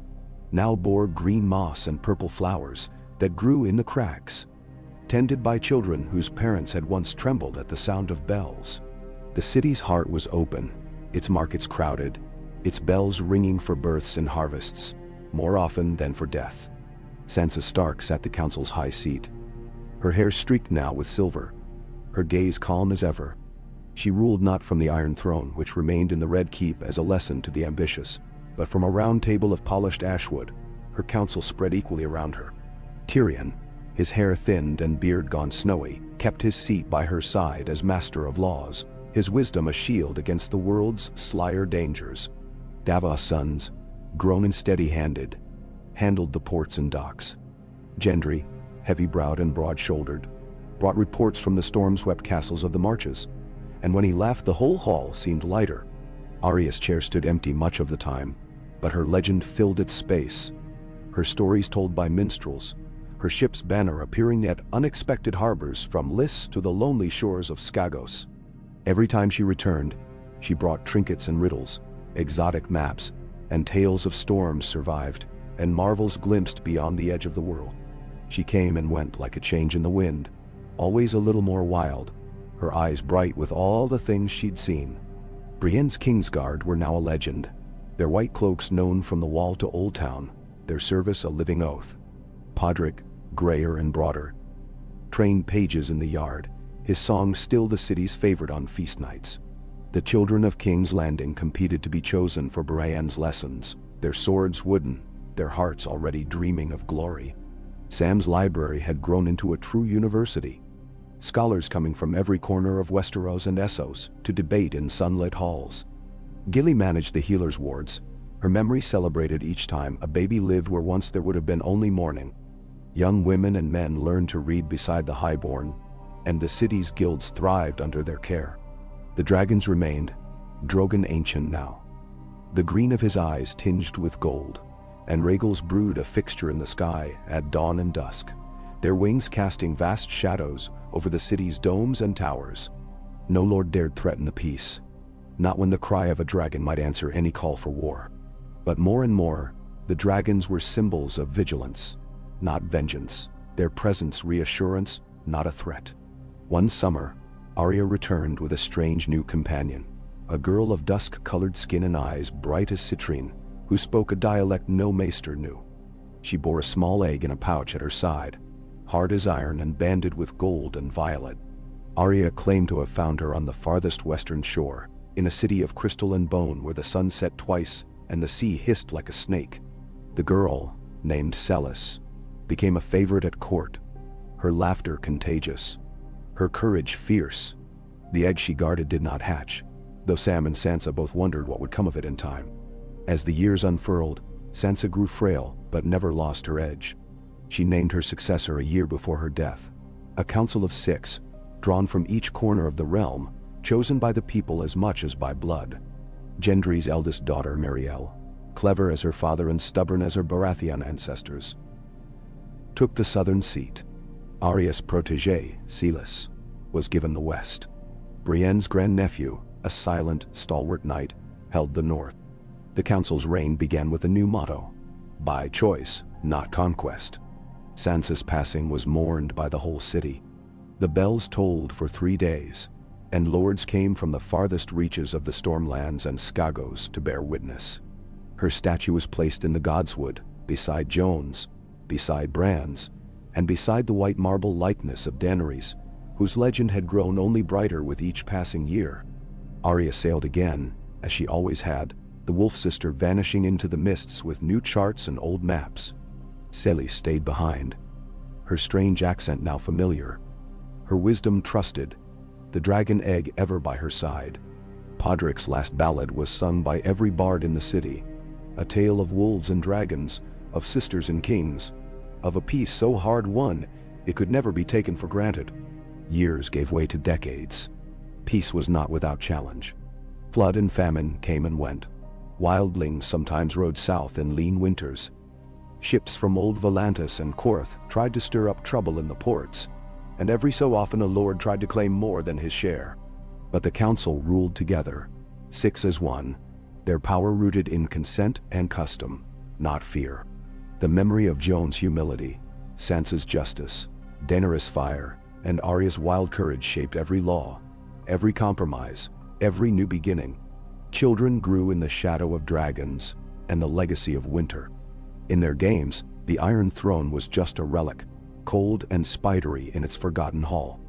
Speaker 1: now bore green moss and purple flowers that grew in the cracks, tended by children whose parents had once trembled at the sound of bells. The city's heart was open, its markets crowded, its bells ringing for births and harvests, more often than for death. Sansa Stark sat the council's high seat, her hair streaked now with silver, her gaze calm as ever. She ruled not from the Iron Throne, which remained in the Red Keep as a lesson to the ambitious, but from a round table of polished ashwood, her council spread equally around her. Tyrion, his hair thinned and beard gone snowy, kept his seat by her side as master of laws, his wisdom a shield against the world's slyer dangers. Davos' sons, grown and steady-handed, handled the ports and docks. Gendry, heavy-browed and broad-shouldered, brought reports from the storm-swept castles of the marches, and when he laughed the whole hall seemed lighter. Arya's chair stood empty much of the time, but her legend filled its space, her stories told by minstrels, her ship's banner appearing at unexpected harbors from Lys to the lonely shores of Skagos. Every time she returned, she brought trinkets and riddles, exotic maps, and tales of storms survived, and marvels glimpsed beyond the edge of the world. She came and went like a change in the wind, always a little more wild, her eyes bright with all the things she'd seen. Brienne's Kingsguard were now a legend, their white cloaks known from the Wall to Old Town, their service a living oath. Podrick, grayer and broader, trained pages in the yard, his song still the city's favorite on feast nights. The children of King's Landing competed to be chosen for Brienne's lessons, their swords wooden, their hearts already dreaming of glory. Sam's library had grown into a true university, scholars coming from every corner of Westeros and Essos to debate in sunlit halls. Gilly managed the healers' wards, her memory celebrated each time a baby lived where once there would have been only mourning. Young women and men learned to read beside the highborn, and the city's guilds thrived under their care. The dragons remained, Drogon ancient now, the green of his eyes tinged with gold, and Rhaegal's brood a fixture in the sky at dawn and dusk, their wings casting vast shadows over the city's domes and towers. No lord dared threaten the peace, not when the cry of a dragon might answer any call for war. But more and more, the dragons were symbols of vigilance, not vengeance, their presence reassurance, not a threat. One summer, Arya returned with a strange new companion, a girl of dusk-colored skin and eyes bright as citrine, who spoke a dialect no maester knew. She bore a small egg in a pouch at her side, hard as iron and banded with gold and violet. Arya claimed to have found her on the farthest western shore, in a city of crystal and bone where the sun set twice and the sea hissed like a snake. The girl, named Celis, became a favorite at court, her laughter contagious, her courage fierce. The egg she guarded did not hatch, though Sam and Sansa both wondered what would come of it in time. As the years unfurled, Sansa grew frail but never lost her edge. She named her successor a year before her death, a council of 6, drawn from each corner of the realm, chosen by the people as much as by blood. Gendry's eldest daughter, Marielle, clever as her father and stubborn as her Baratheon ancestors, took the southern seat. Arya's protégé, Celis, was given the west. Brienne's grandnephew, a silent, stalwart knight, held the north. The council's reign began with a new motto: by choice, not conquest. Sansa's passing was mourned by the whole city. The bells tolled for 3 days, and lords came from the farthest reaches of the Stormlands and Skagos to bear witness. Her statue was placed in the Godswood, beside Jon's, beside Bran's, and beside the white marble likeness of Daenerys, whose legend had grown only brighter with each passing year. Arya sailed again, as she always had, the wolf sister vanishing into the mists with new charts and old maps. Celis stayed behind, her strange accent now familiar, her wisdom trusted, the dragon egg ever by her side. Podrick's last ballad was sung by every bard in the city, a tale of wolves and dragons, of sisters and kings, of a peace so hard won It could never be taken for granted. Years gave way to decades. Peace was not without challenge. Flood and famine came and went. Wildlings sometimes rode south in lean winters. Ships from old Volantis and Korth tried to stir up trouble in the ports, and every so often a lord tried to claim more than his share. But the council ruled together, 6 as one, their power rooted in consent and custom, not fear. The memory of Jon's humility, Sansa's justice, Daenerys' fire, and Arya's wild courage shaped every law, every compromise, every new beginning. Children grew in the shadow of dragons and the legacy of winter. In their games, the Iron Throne was just a relic, cold and spidery in its forgotten hall.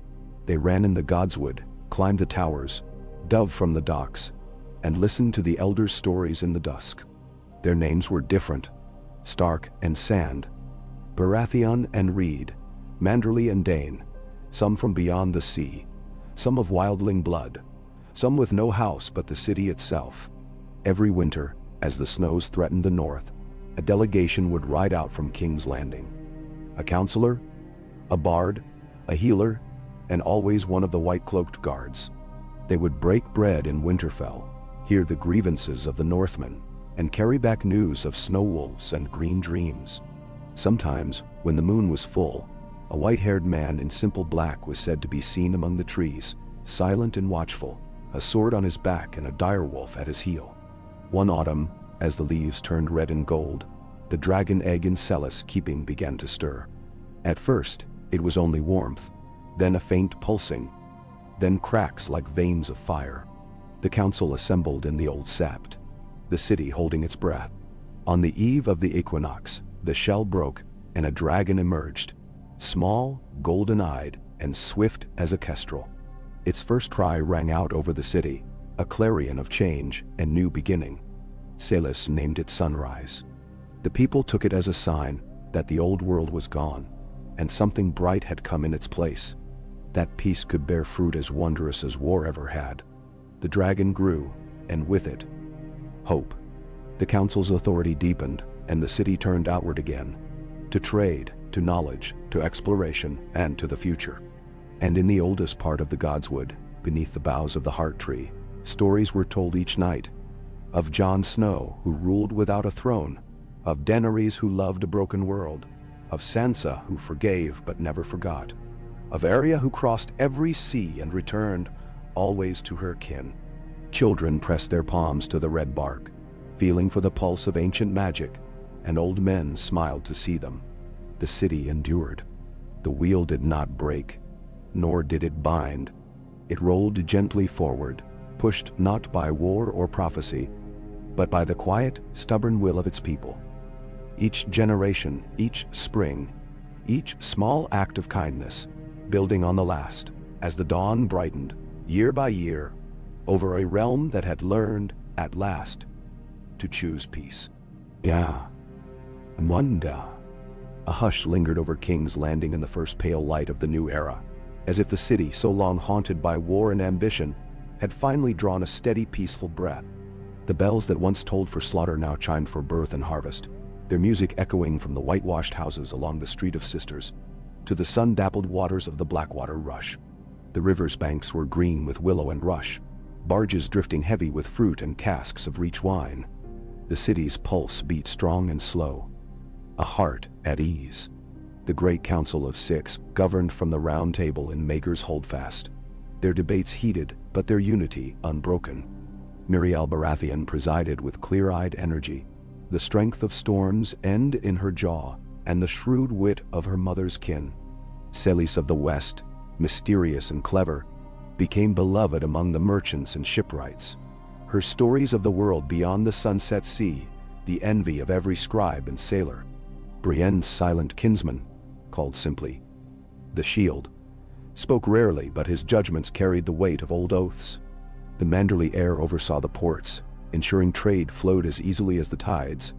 Speaker 1: They ran in the Godswood, climbed the towers, dove from the docks, and listened to the elders' stories in the dusk. Their names were different: Stark and Sand, Baratheon and Reed, Manderley and Dane, some from beyond the sea, some of wildling blood, some with no house but the city itself. Every winter, as the snows threatened the north, a delegation would ride out from King's Landing. A counselor, a bard, a healer, and always one of the white-cloaked guards. They would break bread in Winterfell, hear the grievances of the Northmen, and carry back news of snow wolves and green dreams. Sometimes, when the moon was full, a white-haired man in simple black was said to be seen among the trees, silent and watchful, a sword on his back and a direwolf at his heel. One autumn, as the leaves turned red and gold, the dragon egg in Celis keeping began to stir. At first, it was only warmth, then a faint pulsing, then cracks like veins of fire. The council assembled in the old Sept, the city holding its breath. On the eve of the equinox, the shell broke and a dragon emerged, small, golden-eyed, and swift as a kestrel. Its first cry rang out over the city, a clarion of change and new beginning. Celis named it Sunrise. The people took it as a sign that the old world was gone, and something bright had come in its place. That peace could bear fruit as wondrous as war ever had. The dragon grew, and with it, hope. The council's authority deepened, and the city turned outward again, to trade, to knowledge, to exploration, and to the future. And in the oldest part of the Godswood, beneath the boughs of the Heart Tree, stories were told each night. Of Jon Snow, who ruled without a throne, of Daenerys who loved a broken world, of Sansa who forgave but never forgot, of Arya who crossed every sea and returned always to her kin. Children pressed their palms to the red bark, feeling for the pulse of ancient magic, and old men smiled to see them. The city endured. The wheel did not break, nor did it bind. It rolled gently forward, pushed not by war or prophecy, but by the quiet, stubborn will of its people. Each generation, each spring, each small act of kindness, building on the last, as the dawn brightened, year by year, over a realm that had learned, at last, to choose peace. Yeah. Munda. A hush lingered over King's Landing in the first pale light of the new era, as if the city, so long haunted by war and ambition, had finally drawn a steady, peaceful breath. The bells that once tolled for slaughter now chimed for birth and harvest, their music echoing from the whitewashed houses along the Street of Sisters to the sun-dappled waters of the Blackwater Rush. The river's banks were green with willow and rush, barges drifting heavy with fruit and casks of rich wine. The city's pulse beat strong and slow, a heart at ease. The great council of 6 governed from the round table in Maegor's Holdfast, their debates heated but their unity unbroken. Miriel Baratheon presided with clear-eyed energy, the strength of Storm's end in her jaw and the shrewd wit of her mother's kin. Celis of the West, mysterious and clever, became beloved among the merchants and shipwrights. Her stories of the world beyond the sunset sea, the envy of every scribe and sailor. Brienne's silent kinsman, called simply the Shield, spoke rarely, but his judgments carried the weight of old oaths. The Manderley heir oversaw the ports, ensuring trade flowed as easily as the tides,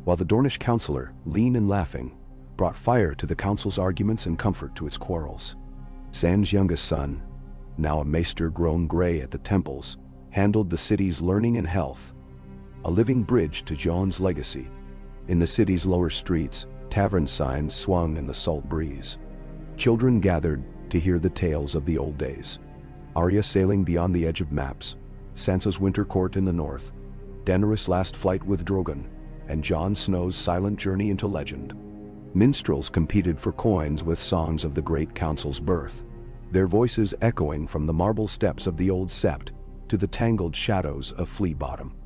Speaker 1: while the Dornish counselor, lean and laughing, brought fire to the council's arguments and comfort to its quarrels. Sand's youngest son, now a maester grown gray at the temples, handled the city's learning and health, a living bridge to Jon's legacy. In the city's lower streets, tavern signs swung in the salt breeze. Children gathered to hear the tales of the old days. Arya sailing beyond the edge of maps, Sansa's winter court in the north, Daenerys' last flight with Drogon, and Jon Snow's silent journey into legend. Minstrels competed for coins with songs of the Great Council's birth, their voices echoing from the marble steps of the old sept to the tangled shadows of Flea Bottom.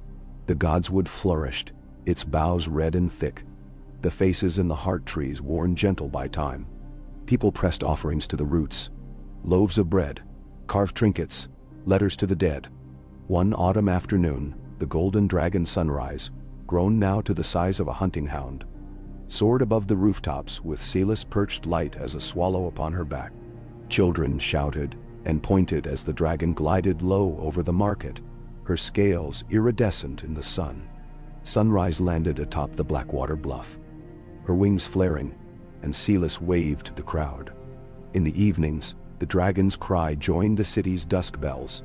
Speaker 1: The godswood flourished, its boughs red and thick, the faces in the heart trees worn gentle by time. People pressed offerings to the roots, loaves of bread, carved trinkets, letters to the dead. One autumn afternoon, the golden dragon sunrise, grown now to the size of a hunting hound, soared above the rooftops with Celis perched light as a swallow upon her back. Children shouted and pointed as the dragon glided low over the market, her scales iridescent in the sun. Sunrise landed atop the Blackwater bluff, her wings flaring, and Celis waved to the crowd. In the evenings, the dragon's cry joined the city's dusk bells,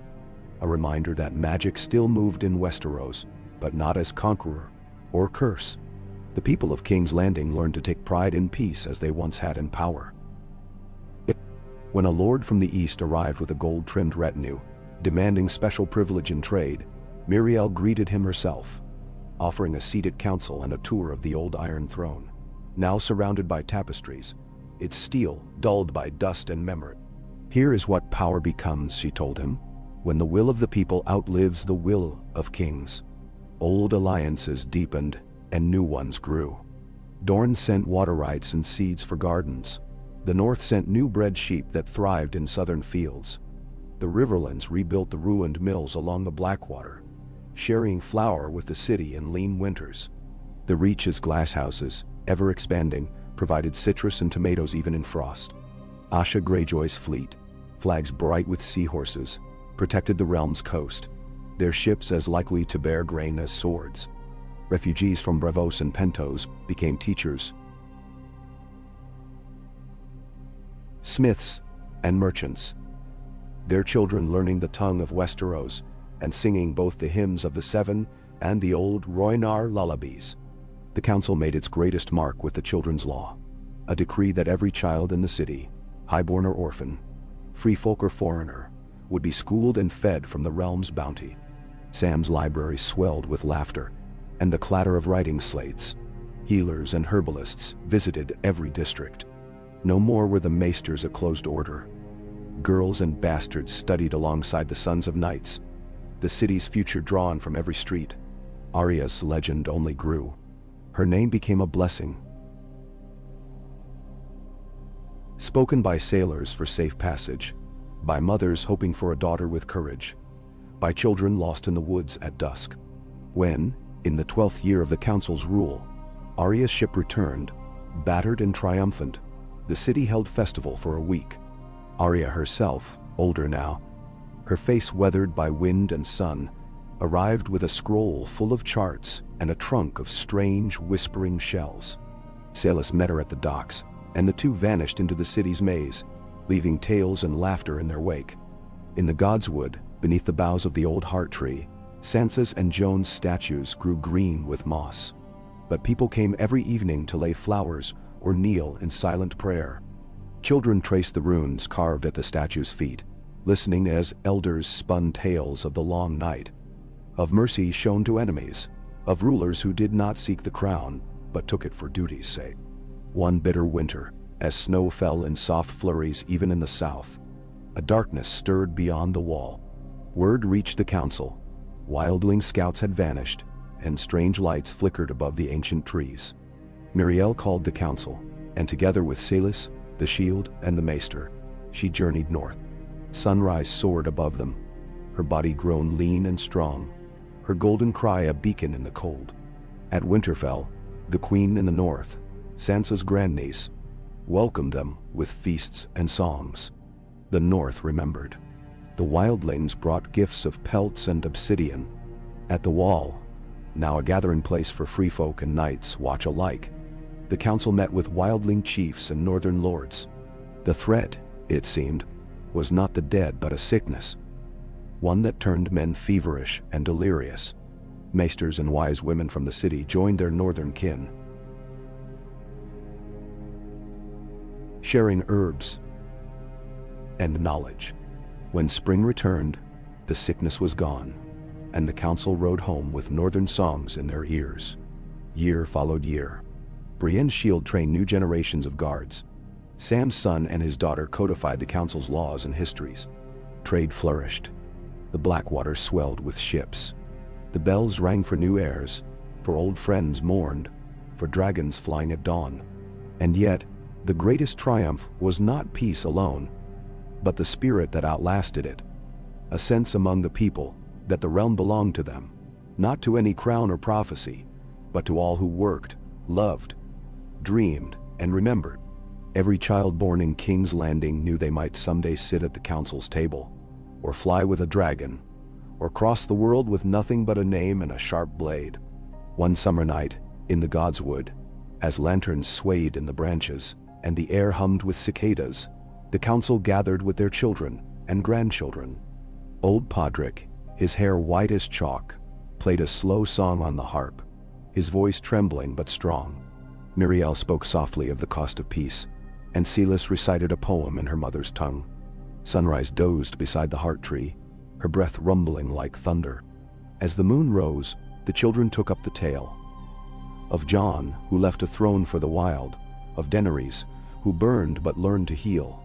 Speaker 1: a reminder that magic still moved in Westeros, but not as conqueror or curse. The people of King's Landing learned to take pride in peace as they once had in power. When a lord from the east arrived with a gold-trimmed retinue, demanding special privilege in trade, Miriel greeted him herself, offering a seat at council and a tour of the old Iron Throne, now surrounded by tapestries, its steel dulled by dust and memory. "Here is what power becomes," she told him, "when the will of the people outlives the will of kings." Old alliances deepened, and new ones grew. Dorne sent water rights and seeds for gardens. The north sent new bred sheep that thrived in southern fields. The Riverlands rebuilt the ruined mills along the Blackwater, sharing flour with the city in lean winters. The Reach's glasshouses, ever expanding, provided citrus and tomatoes even in frost. Asha Greyjoy's fleet, flags bright with seahorses, protected the realm's coast, their ships as likely to bear grain as swords. Refugees from Braavos and Pentos became teachers, smiths, and merchants, their children learning the tongue of Westeros and singing both the hymns of the Seven and the old Rhoynar lullabies. The council made its greatest mark with the Children's Law, a decree that every child in the city, highborn or orphan, free folk or foreigner, would be schooled and fed from the realm's bounty. Sam's library swelled with laughter and the clatter of writing slates. Healers and herbalists visited every district. No more were the maesters a closed order. Girls and bastards studied alongside the sons of knights, the city's future drawn from every street. Arya's legend only grew. Her name became a blessing, spoken by sailors for safe passage, by mothers hoping for a daughter with courage, by children lost in the woods at dusk. When, in the 12th year of the council's rule, Arya's ship returned, battered and triumphant, the city held festival for a week. Arya herself, older now, her face weathered by wind and sun, arrived with a scroll full of charts and a trunk of strange, whispering shells. Celis met her at the docks, and the two vanished into the city's maze, leaving tales and laughter in their wake. In the Godswood, beneath the boughs of the old heart tree, Sansa's and Jon's statues grew green with moss. But people came every evening to lay flowers or kneel in silent prayer. Children traced the runes carved at the statues' feet, listening as elders spun tales of the long night, of mercy shown to enemies, of rulers who did not seek the crown, but took it for duty's sake. One bitter winter, as snow fell in soft flurries even in the south, a darkness stirred beyond the wall. Word reached the council. Wildling scouts had vanished, and strange lights flickered above the ancient trees. Miriel called the council, and together with Celis, the Shield, and the Maester, she journeyed north. Sunrise soared above them, her body grown lean and strong, her golden cry a beacon in the cold. At Winterfell, the queen in the north, Sansa's grandniece, welcomed them with feasts and songs. The north remembered. The wildlings brought gifts of pelts and obsidian. At the wall, now a gathering place for free folk and knights watch alike, the council met with wildling chiefs and northern lords. The threat, it seemed, was not the dead but a sickness, one that turned men feverish and delirious. Maesters and wise women from the city joined their northern kin. sharing herbs and knowledge. When spring returned, the sickness was gone, and the council rode home with northern songs in their ears. Year followed year. Brienne's shield trained new generations of guards. Sam's son and his daughter codified the council's laws and histories. Trade flourished. The Blackwater swelled with ships. The bells rang for new heirs, for old friends mourned, for dragons flying at dawn. And yet, the greatest triumph was not peace alone, but the spirit that outlasted it. A sense among the people that the realm belonged to them, not to any crown or prophecy, but to all who worked, loved, dreamed, and remembered. Every child born in King's Landing knew they might someday sit at the council's table, or fly with a dragon, or cross the world with nothing but a name and a sharp blade. One summer night, in the Godswood, as lanterns swayed in the branches and the air hummed with cicadas, the council gathered with their children and grandchildren. Old Podrick, his hair white as chalk, played a slow song on the harp, his voice trembling but strong. Miriel spoke softly of the cost of peace, and Celis recited a poem in her mother's tongue. Sunrise dozed beside the heart tree, her breath rumbling like thunder. As the moon rose, the children took up the tale. Of Jon, who left a throne for the wild, of Daenerys, who burned but learned to heal,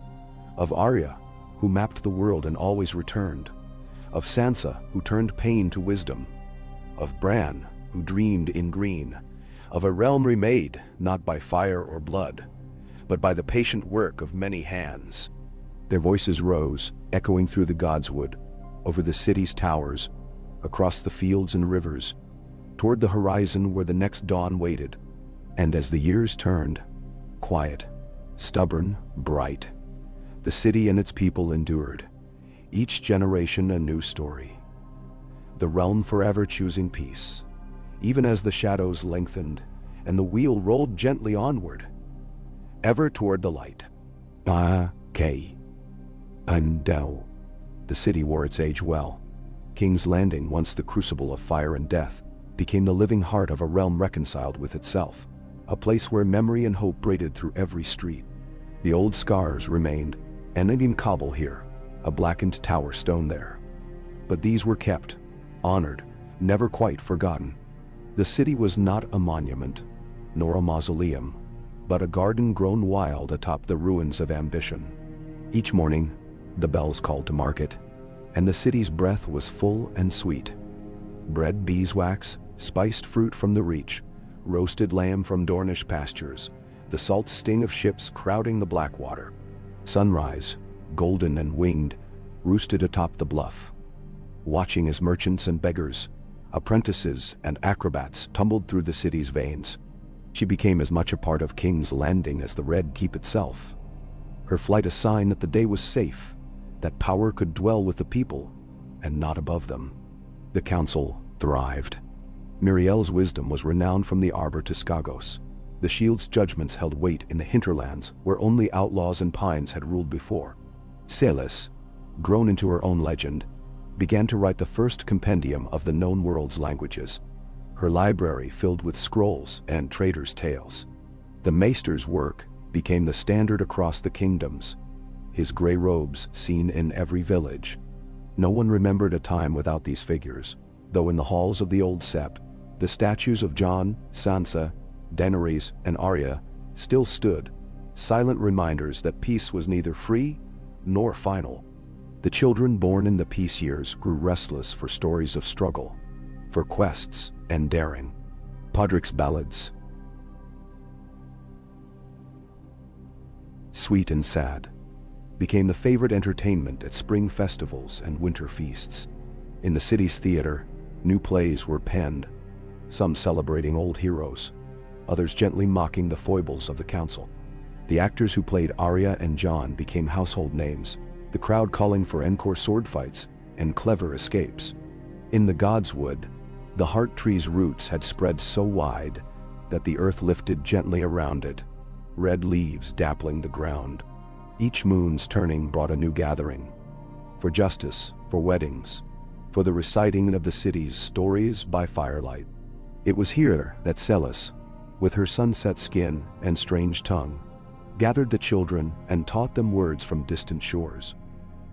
Speaker 1: of Arya, who mapped the world and always returned, of Sansa, who turned pain to wisdom, of Bran, who dreamed in green, of a realm remade not by fire or blood, but by the patient work of many hands. Their voices rose, echoing through the Godswood, over the city's towers, across the fields and rivers, toward the horizon where the next dawn waited. And as the years turned, quiet, stubborn, bright, the city and its people endured, each generation a new story. The realm forever choosing peace, even as the shadows lengthened and the wheel rolled gently onward, ever toward the light. The city wore its age well. King's Landing, once the crucible of fire and death, became the living heart of a realm reconciled with itself, a place where memory and hope braided through every street. The old scars remained, an Indian cobble here, a blackened tower stone there. But these were kept, honored, never quite forgotten. The city was not a monument, nor a mausoleum, but a garden grown wild atop the ruins of ambition. Each morning, the bells called to market, and the city's breath was full and sweet. Bread beeswax, spiced fruit from the reach, roasted lamb from Dornish pastures, the salt sting of ships crowding the Blackwater. Sunrise, golden and winged, roosted atop the bluff, watching as merchants and beggars, apprentices and acrobats tumbled through the city's veins. She became as much a part of King's Landing as the Red Keep itself. Her flight a sign that the day was safe, that power could dwell with the people and not above them. The council thrived. Miriel's wisdom was renowned from the Arbor to Skagos. The shield's judgments held weight in the hinterlands where only outlaws and pines had ruled before. Celis, grown into her own legend, began to write the first compendium of the known world's languages, her library filled with scrolls and traders' tales. The maester's work became the standard across the kingdoms, his gray robes seen in every village. No one remembered a time without these figures, though in the halls of the old sept, the statues of Jon, Sansa, Daenerys, and Arya still stood, silent reminders that peace was neither free nor final. The children born in the peace years grew restless for stories of struggle, for quests and daring. Podrick's ballads, sweet and sad, became the favorite entertainment at spring festivals and winter feasts. In the city's theater, new plays were penned, some celebrating old heroes, others gently mocking the foibles of the council. The actors who played Arya and Jon became household names, the crowd calling for encore sword fights and clever escapes. In the Godswood, the heart tree's roots had spread so wide that the earth lifted gently around it, red leaves dappling the ground. Each moon's turning brought a new gathering, for justice, for weddings, for the reciting of the city's stories by firelight. It was here that Celis, with her sunset skin and strange tongue, gathered the children and taught them words from distant shores,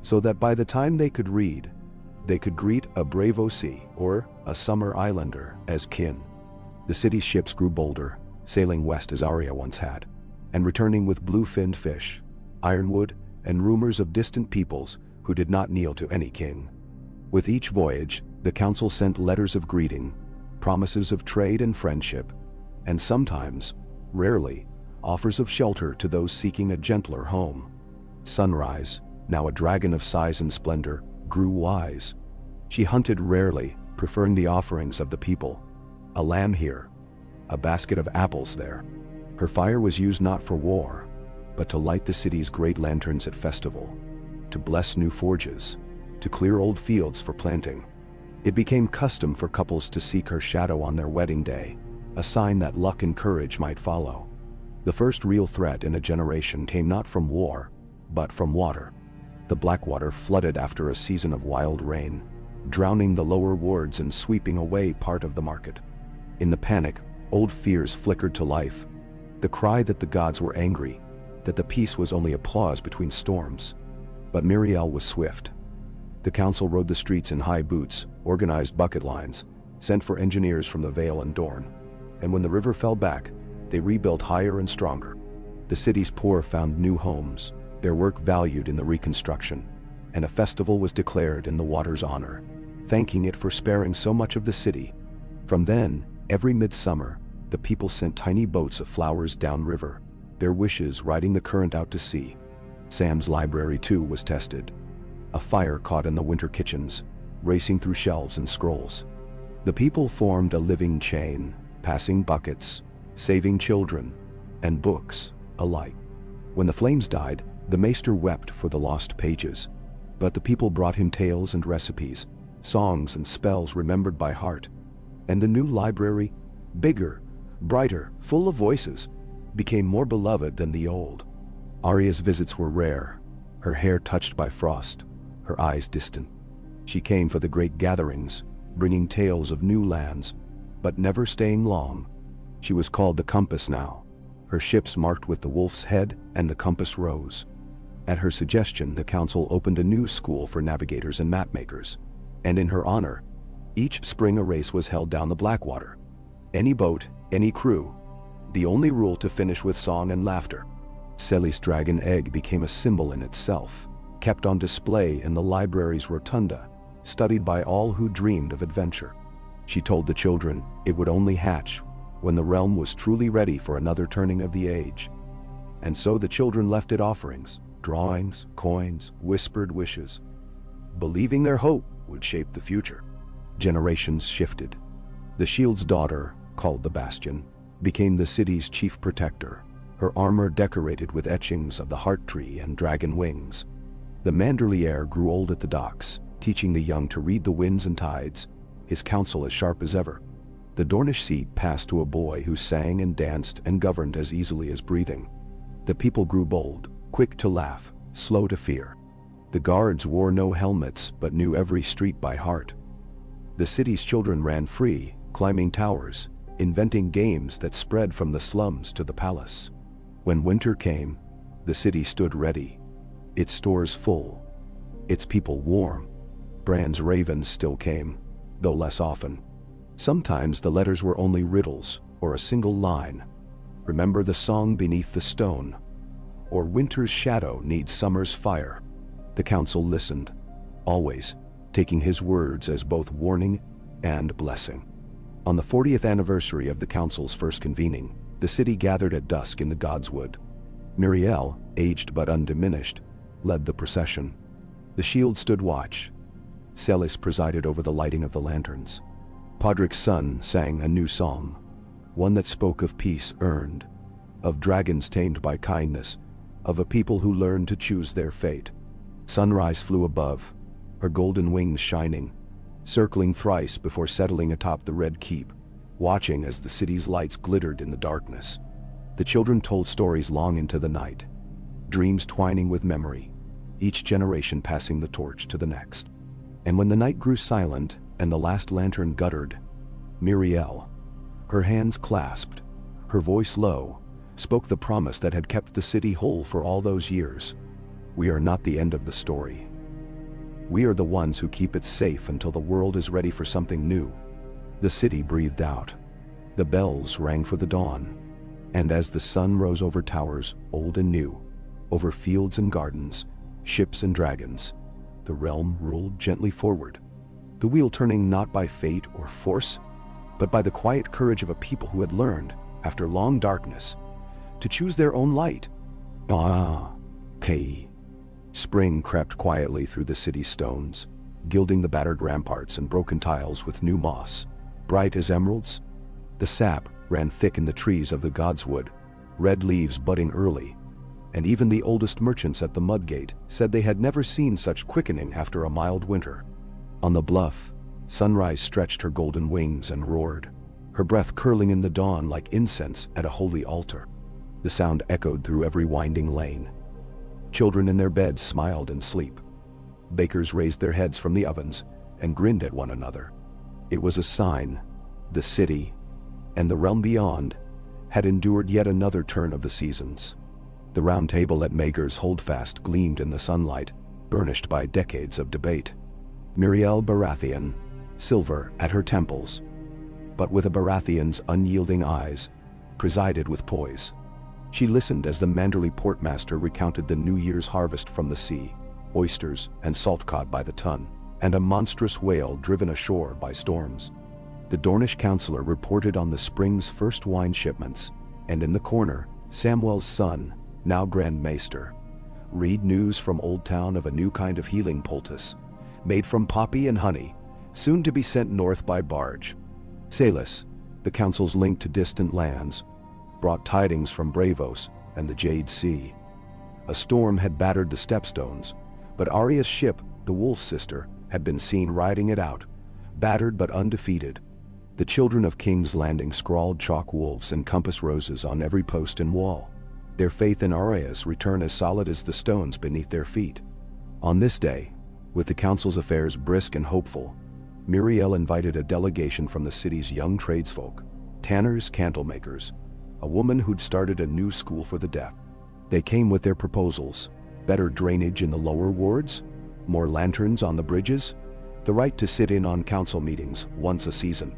Speaker 1: so that by the time they could read, they could greet a brave OC or a summer islander as kin. The city's ships grew bolder, sailing west as Arya once had, and returning with blue-finned fish, ironwood, and rumors of distant peoples who did not kneel to any king. With each voyage, the council sent letters of greeting, promises of trade and friendship, and sometimes, rarely, offers of shelter to those seeking a gentler home. Sunrise, now a dragon of size and splendor, grew wise. She hunted rarely, preferring the offerings of the people. A lamb here, a basket of apples there. Her fire was used not for war, but to light the city's great lanterns at festival, to bless new forges, to clear old fields for planting. It became custom for couples to seek her shadow on their wedding day, a sign that luck and courage might follow. The first real threat in a generation came not from war, but from water. The Blackwater flooded after a season of wild rain, drowning the lower wards and sweeping away part of the market. In the panic, old fears flickered to life. The cry that the gods were angry, that the peace was only a pause between storms. But Miriel was swift. The council rode the streets in high boots, organized bucket lines, sent for engineers from the Vale and Dorne. And when the river fell back, they rebuilt higher and stronger. The city's poor found new homes, their work valued in the reconstruction, and a festival was declared in the water's honor, thanking it for sparing so much of the city. From then, every midsummer, the people sent tiny boats of flowers downriver, their wishes riding the current out to sea. Sam's library too was tested. A fire caught in the winter kitchens, racing through shelves and scrolls. The people formed a living chain, passing buckets, saving children, and books alike. When the flames died, the maester wept for the lost pages, but the people brought him tales and recipes, songs and spells remembered by heart. And the new library, bigger, brighter, full of voices, became more beloved than the old. Arya's visits were rare, her hair touched by frost, her eyes distant. She came for the great gatherings, bringing tales of new lands, but never staying long. She was called the Compass now, her ships marked with the wolf's head and the compass rose. At her suggestion, the council opened a new school for navigators and mapmakers, and in her honor, each spring a race was held down the Blackwater. Any boat, any crew, the only rule to finish with song and laughter. Selly's dragon egg became a symbol in itself, kept on display in the library's rotunda, studied by all who dreamed of adventure. She told the children it would only hatch when the realm was truly ready for another turning of the age. And so the children left it offerings, drawings, coins, whispered wishes, believing their hope would shape the future. Generations shifted. The shield's daughter, called the Bastion, became the city's chief protector, her armor decorated with etchings of the heart tree and dragon wings. The Manderly heir grew old at the docks, teaching the young to read the winds and tides, his counsel as sharp as ever. The Dornish seat passed to a boy who sang and danced and governed as easily as breathing. The people grew bold, quick to laugh, slow to fear. The guards wore no helmets but knew every street by heart. The city's children ran free, climbing towers, inventing games that spread from the slums to the palace. When winter came, the city stood ready, its stores full, its people warm. Bran's ravens still came, though less often. Sometimes the letters were only riddles or a single line. Remember the song beneath the stone, or winter's shadow needs summer's fire. The council listened, always taking his words as both warning and blessing. On the 40th anniversary of the council's first convening, the city gathered at dusk in the Godswood. Miriel, aged but undiminished, led the procession. The shield stood watch. Celis presided over the lighting of the lanterns. Podrick's son sang a new song, one that spoke of peace earned, of dragons tamed by kindness, of a people who learned to choose their fate. Sunrise flew above, her golden wings shining, circling thrice before settling atop the Red Keep, watching as the city's lights glittered in the darkness. The children told stories long into the night, dreams twining with memory, each generation passing the torch to the next. And when the night grew silent and the last lantern guttered, Miriel, her hands clasped, her voice low, spoke the promise that had kept the city whole for all those years. We are not the end of the story. We are the ones who keep it safe until the world is ready for something new. The city breathed out. The bells rang for the dawn. And as the sun rose over towers, old and new, over fields and gardens, ships and dragons, the realm rolled gently forward, the wheel turning not by fate or force, but by the quiet courage of a people who had learned, after long darkness, to choose their own light. K. Spring crept quietly through the city's stones, gilding the battered ramparts and broken tiles with new moss, bright as emeralds. The sap ran thick in the trees of the godswood, red leaves budding early, and even the oldest merchants at the Mudgate said they had never seen such quickening after a mild winter. On the bluff, sunrise stretched her golden wings and roared, her breath curling in the dawn like incense at a holy altar. The sound echoed through every winding lane. Children in their beds smiled in sleep. Bakers raised their heads from the ovens and grinned at one another. It was a sign. The city, and the realm beyond, had endured yet another turn of the seasons. The round table at Rhaegar's holdfast gleamed in the sunlight, burnished by decades of debate. Miriel Baratheon, silver at her temples, but with a Baratheon's unyielding eyes, presided with poise. She listened as the Manderly portmaster recounted the New Year's harvest from the sea, oysters and salt cod by the ton, and a monstrous whale driven ashore by storms. The Dornish councillor reported on the spring's first wine shipments, and in the corner, Samwell's son, now Grand Maester, read news from Old Town of a new kind of healing poultice, made from poppy and honey, soon to be sent north by barge. Salus, the council's link to distant lands, brought tidings from Bravos and the Jade Sea. A storm had battered the Stepstones, but Arya's ship, the Wolf Sister, had been seen riding it out, battered but undefeated. The children of King's Landing scrawled chalk wolves and compass roses on every post and wall, their faith in Arya's return as solid as the stones beneath their feet. On this day, with the council's affairs brisk and hopeful, Miriel invited a delegation from the city's young tradesfolk, tanners, candlemakers, a woman who'd started a new school for the deaf. They came with their proposals: better drainage in the lower wards, more lanterns on the bridges, the right to sit in on council meetings once a season.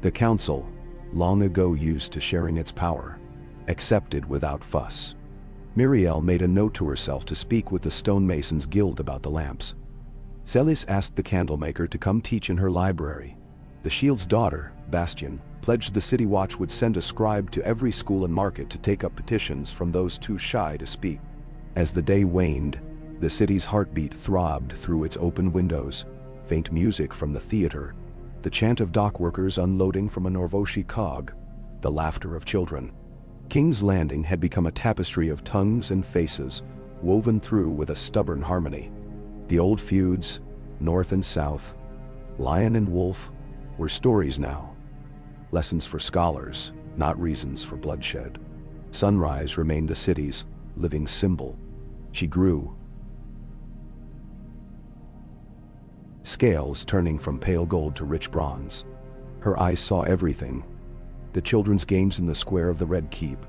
Speaker 1: The council, long ago used to sharing its power, accepted without fuss. Miriel made a note to herself to speak with the Stonemasons' Guild about the lamps. Celis asked the candlemaker to come teach in her library. The Shield's daughter, Bastion, pledged the City Watch would send a scribe to every school and market to take up petitions from those too shy to speak. As the day waned, the city's heartbeat throbbed through its open windows, faint music from the theater, the chant of dock workers unloading from a Norvoshi cog, the laughter of children. King's Landing had become a tapestry of tongues and faces, woven through with a stubborn harmony. The old feuds, north and south, lion and wolf, were stories now. Lessons for scholars, not reasons for bloodshed. Sunrise remained the city's living symbol. She grew, scales turning from pale gold to rich bronze. Her eyes saw everything: the children's games in the square of the Red Keep,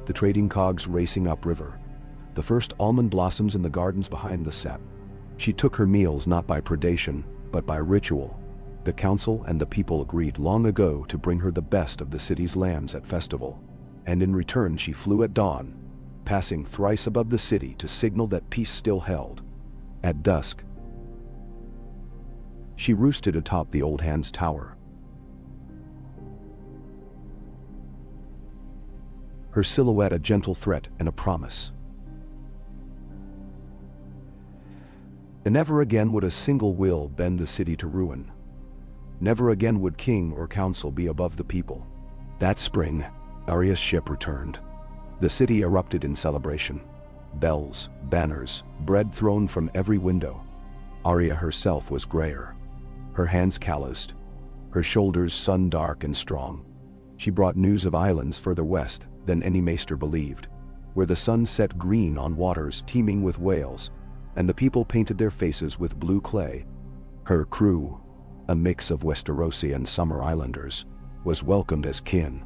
Speaker 1: the trading cogs racing upriver, the first almond blossoms in the gardens behind the Sept. She took her meals not by predation, but by ritual. The council and the people agreed long ago to bring her the best of the city's lambs at festival, and in return she flew at dawn, passing thrice above the city to signal that peace still held. At dusk, she roosted atop the Old Hand's tower. Her silhouette a gentle threat and a promise. And never again would a single will bend the city to ruin. Never again would king or council be above the people. That spring, Arya's ship returned. The city erupted in celebration. Bells, banners, bread thrown from every window. Arya herself was grayer, her hands calloused, her shoulders sun-dark and strong. She brought news of islands further west than any maester believed, where the sun set green on waters teeming with whales, and the people painted their faces with blue clay. Her crew, a mix of Westerosi and Summer Islanders, was welcomed as kin.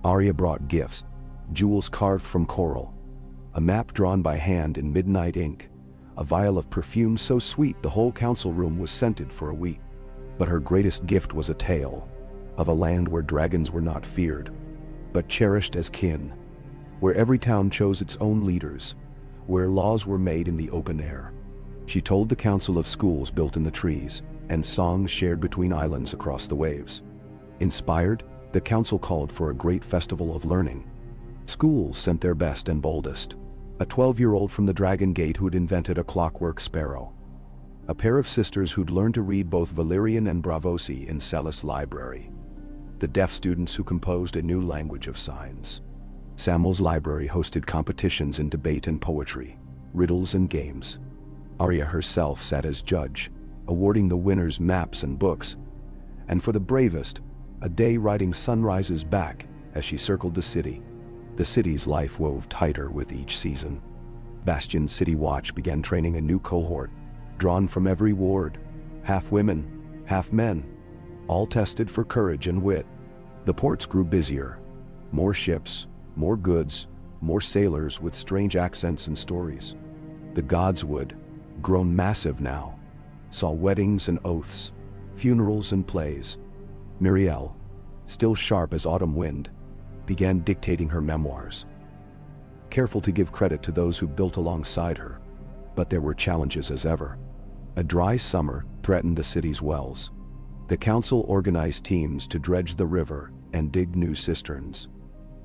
Speaker 1: Arya brought gifts: jewels carved from coral, a map drawn by hand in midnight ink, a vial of perfume so sweet the whole council room was scented for a week. But her greatest gift was a tale of a land where dragons were not feared, but cherished as kin, where every town chose its own leaders, where laws were made in the open air. She told the council of schools built in the trees and songs shared between islands across the waves. Inspired, the council called for a great festival of learning. Schools sent their best and boldest. A 12-year-old from the Dragon Gate who'd invented a clockwork sparrow. A pair of sisters who'd learned to read both Valyrian and Braavosi in Celis Library. The deaf students who composed a new language of signs. Samuel's library hosted competitions in debate and poetry, riddles and games. Arya herself sat as judge, awarding the winners maps and books, and for the bravest, a day riding sunrises back as she circled the city. The city's life wove tighter with each season. Bastion's City Watch began training a new cohort, drawn from every ward, half women, half men, all tested for courage and wit. The ports grew busier. More ships, more goods, more sailors with strange accents and stories. The Godswood, grown massive now, saw weddings and oaths, funerals and plays. Mirielle, still sharp as autumn wind, began dictating her memoirs. Careful to give credit to those who built alongside her, but there were challenges as ever. A dry summer threatened the city's wells. The council organized teams to dredge the river and dig new cisterns.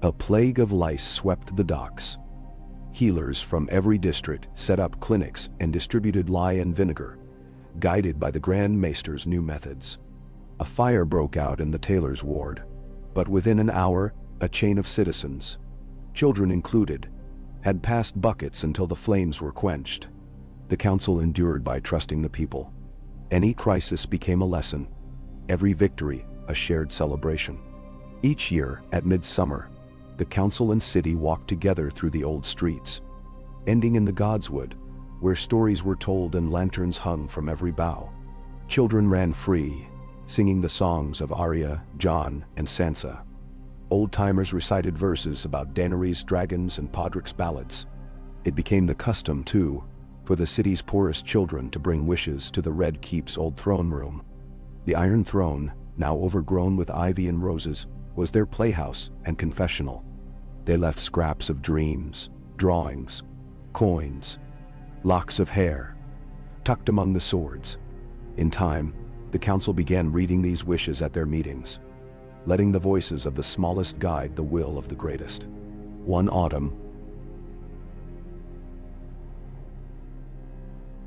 Speaker 1: A plague of lice swept the docks. Healers from every district set up clinics and distributed lye and vinegar, guided by the Grand Maester's new methods. A fire broke out in the tailor's ward, but within an hour, a chain of citizens, children included, had passed buckets until the flames were quenched. The council endured by trusting the people. Any crisis became a lesson, every victory a shared celebration. Each year, at midsummer, the council and city walked together through the old streets, ending in the Godswood, where stories were told and lanterns hung from every bough. Children ran free, singing the songs of Arya, Jon, and Sansa. Old-timers recited verses about Daenerys' dragons and Podrick's ballads. It became the custom, too, for the city's poorest children to bring wishes to the Red Keep's old throne room. The Iron Throne, now overgrown with ivy and roses, was their playhouse and confessional. They left scraps of dreams, drawings, coins, locks of hair, tucked among the swords. In time, the council began reading these wishes at their meetings, letting the voices of the smallest guide the will of the greatest. One autumn,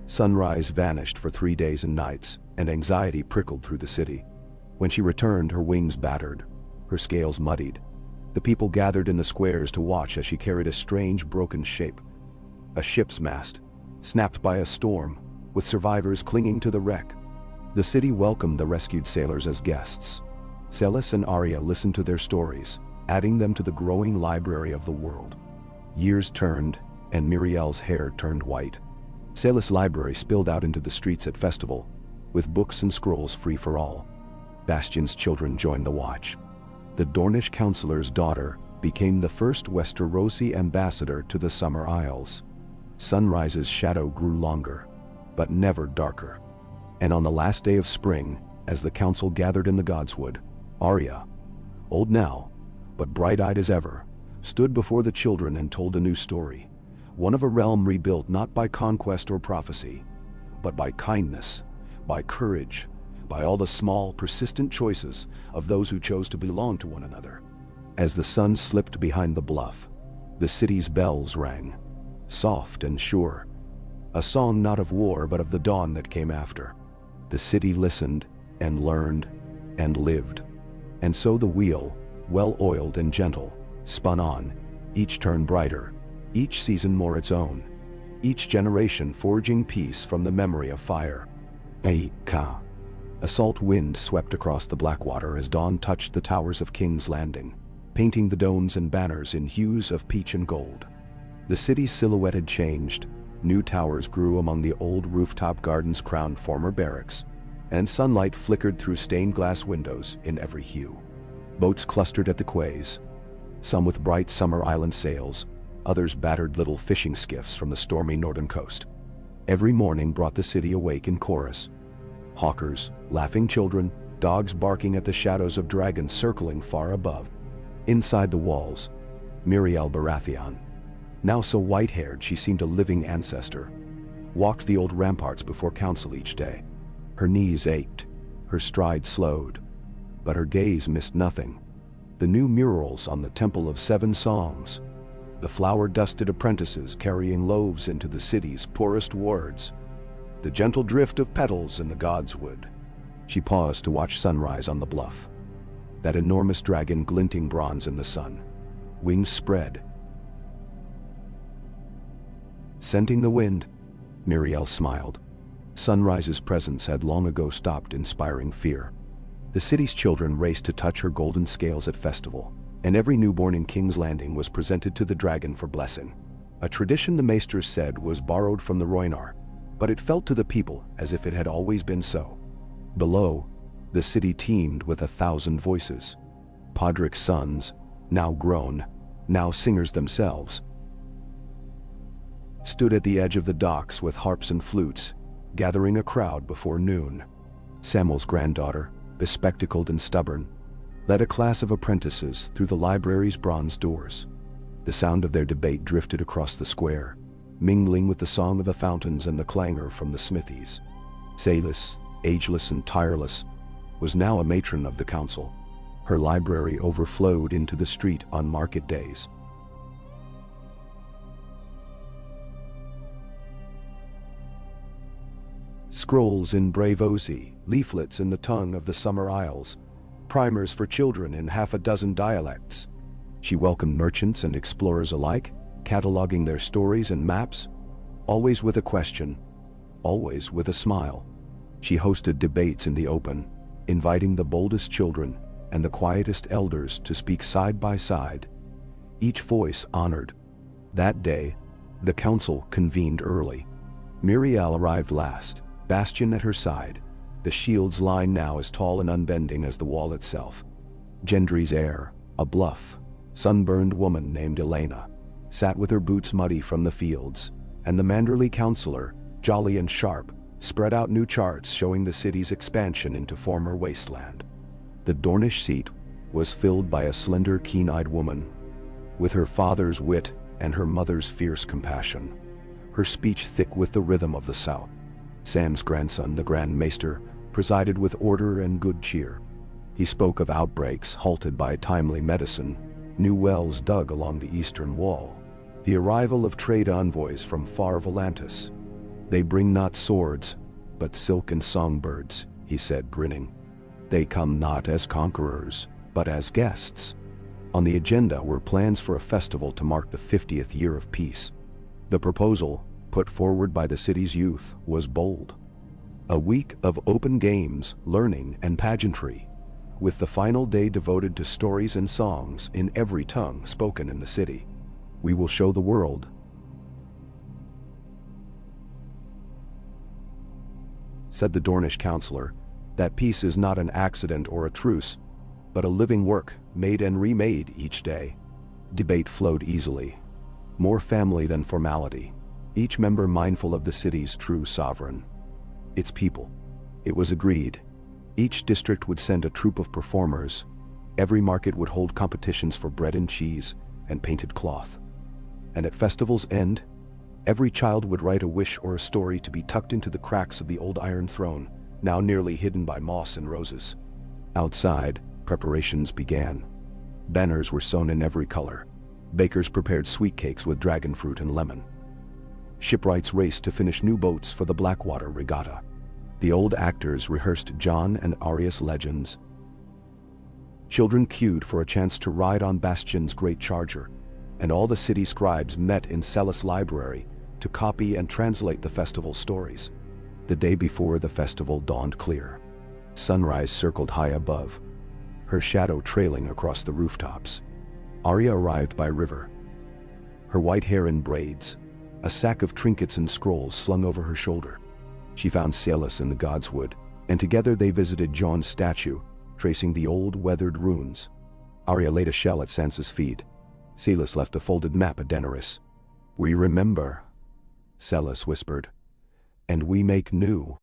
Speaker 1: sunrise vanished for 3 days and nights, and anxiety prickled through the city. When she returned, her wings battered, her scales muddied. The people gathered in the squares to watch as she carried a strange broken shape. A ship's mast, snapped by a storm, with survivors clinging to the wreck. The city welcomed the rescued sailors as guests. Celis and Arya listened to their stories, adding them to the growing library of the world. Years turned, and Mirielle's hair turned white. Celis' library spilled out into the streets at festival, with books and scrolls free for all. Bastion's children joined the watch. The Dornish counselor's daughter became the first Westerosi ambassador to the Summer Isles. Sunrise's shadow grew longer, but never darker. And on the last day of spring, as the council gathered in the Godswood, Arya, old now, but bright-eyed as ever, stood before the children and told a new story. One of a realm rebuilt not by conquest or prophecy, but by kindness, by courage, by all the small, persistent choices of those who chose to belong to one another. As the sun slipped behind the bluff, the city's bells rang, soft and sure, a song not of war but of the dawn that came after. The city listened and learned and lived. And so the wheel, well-oiled and gentle, spun on, each turn brighter, each season more its own, each generation forging peace from the memory of fire. Ka. A salt wind swept across the Blackwater as dawn touched the towers of King's Landing, painting the domes and banners in hues of peach and gold. The city's silhouette had changed. New towers grew among the old rooftop gardens crowned former barracks, and sunlight flickered through stained glass windows in every hue. Boats clustered at the quays. some with bright summer island sails, others battered little fishing skiffs from the stormy northern coast. Every morning brought the city awake in chorus. Hawkers, laughing children, dogs barking at the shadows of dragons circling far above. Inside the walls, Miriel Baratheon, now so white-haired she seemed a living ancestor, walked the old ramparts before council each day. Her knees ached, her stride slowed, but her gaze missed nothing. The new murals on the Temple of Seven Songs, the flower-dusted apprentices carrying loaves into the city's poorest wards, the gentle drift of petals in the godswood. She paused to watch sunrise on the bluff. That enormous dragon glinting bronze in the sun, wings spread, scenting the wind. Miriel smiled. Sunrise's presence had long ago stopped inspiring fear. The city's children raced to touch her golden scales at festival, and every newborn in King's Landing was presented to the dragon for blessing. A tradition the maesters said was borrowed from the Rhoynar, but it felt to the people as if it had always been so. Below, the city teemed with 1,000 voices. Podrick's sons, now grown, now singers themselves, stood at the edge of the docks with harps and flutes, gathering a crowd before noon. Samwell's granddaughter, bespectacled and stubborn, led a class of apprentices through the library's bronze doors. The sound of their debate drifted across the square, mingling with the song of the fountains and the clangor from the smithies. Saelys, ageless and tireless, was now a matron of the council. Her library overflowed into the street on market days. Scrolls in Braavosi, leaflets in the tongue of the Summer Isles, primers for children in half a dozen dialects. She welcomed merchants and explorers alike, cataloging their stories and maps, always with a question, always with a smile. She hosted debates in the open, inviting the boldest children and the quietest elders to speak side by side, each voice honored. That day, the council convened early. Miriel arrived last, Bastion at her side, the shield's line now as tall and unbending as the wall itself. Gendry's heir, a bluff, sunburned woman named Elena, sat with her boots muddy from the fields, and the Manderley counselor, jolly and sharp, spread out new charts showing the city's expansion into former wasteland. The Dornish seat was filled by a slender, keen-eyed woman, with her father's wit and her mother's fierce compassion, her speech thick with the rhythm of the South. Sam's grandson, the Grand Maester, presided with order and good cheer. He spoke of outbreaks halted by timely medicine, new wells dug along the eastern wall, the arrival of trade envoys from far Volantis. They bring not swords, but silk and songbirds, he said, grinning. They come not as conquerors, but as guests. On the agenda were plans for a festival to mark the 50th year of peace. The proposal, put forward by the city's youth, was bold. A week of open games, learning, and pageantry, with the final day devoted to stories and songs in every tongue spoken in the city. We will show the world, said the Dornish counselor, that peace is not an accident or a truce, but a living work, made and remade each day. Debate flowed easily, more family than formality, each member mindful of the city's true sovereign, its people. It was agreed. Each district would send a troupe of performers. Every market would hold competitions for bread and cheese and painted cloth. And at festival's end, every child would write a wish or a story to be tucked into the cracks of the old Iron Throne, now nearly hidden by moss and roses. Outside, preparations began. Banners were sewn in every color. Bakers prepared sweet cakes with dragon fruit and lemon. Shipwrights raced to finish new boats for the Blackwater Regatta. The old actors rehearsed Jon and Arya's legends. Children queued for a chance to ride on Bastion's great charger, and all the city scribes met in Celis Library to copy and translate the festival stories. The day before the festival dawned clear. Sunrise circled high above, her shadow trailing across the rooftops. Arya arrived by river, her white hair in braids, a sack of trinkets and scrolls slung over her shoulder. She found Saelys in the Godswood, and together they visited Jon's statue, tracing the old weathered runes. Arya laid a shell at Sansa's feet, Celis left a folded map at Daenerys. "We remember," Celis whispered, "and we make new."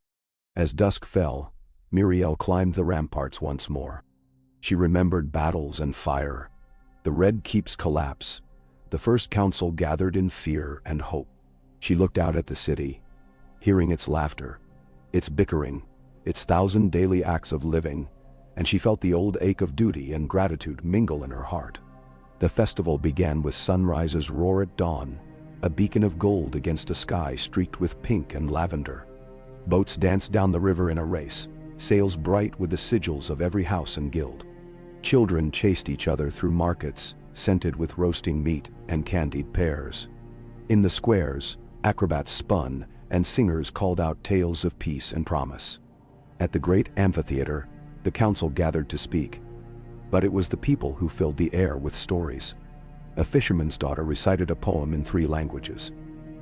Speaker 1: As dusk fell, Miriel climbed the ramparts once more. She remembered battles and fire, the Red Keep's collapse, the first council gathered in fear and hope. She looked out at the city, hearing its laughter, its bickering, its thousand daily acts of living, and she felt the old ache of duty and gratitude mingle in her heart. The festival began with sunrise's roar at dawn, a beacon of gold against a sky streaked with pink and lavender. Boats danced down the river in a race, sails bright with the sigils of every house and guild. Children chased each other through markets, scented with roasting meat and candied pears. In the squares, acrobats spun, and singers called out tales of peace and promise. At the great amphitheater, the council gathered to speak, but it was the people who filled the air with stories. A fisherman's daughter recited a poem in 3 languages.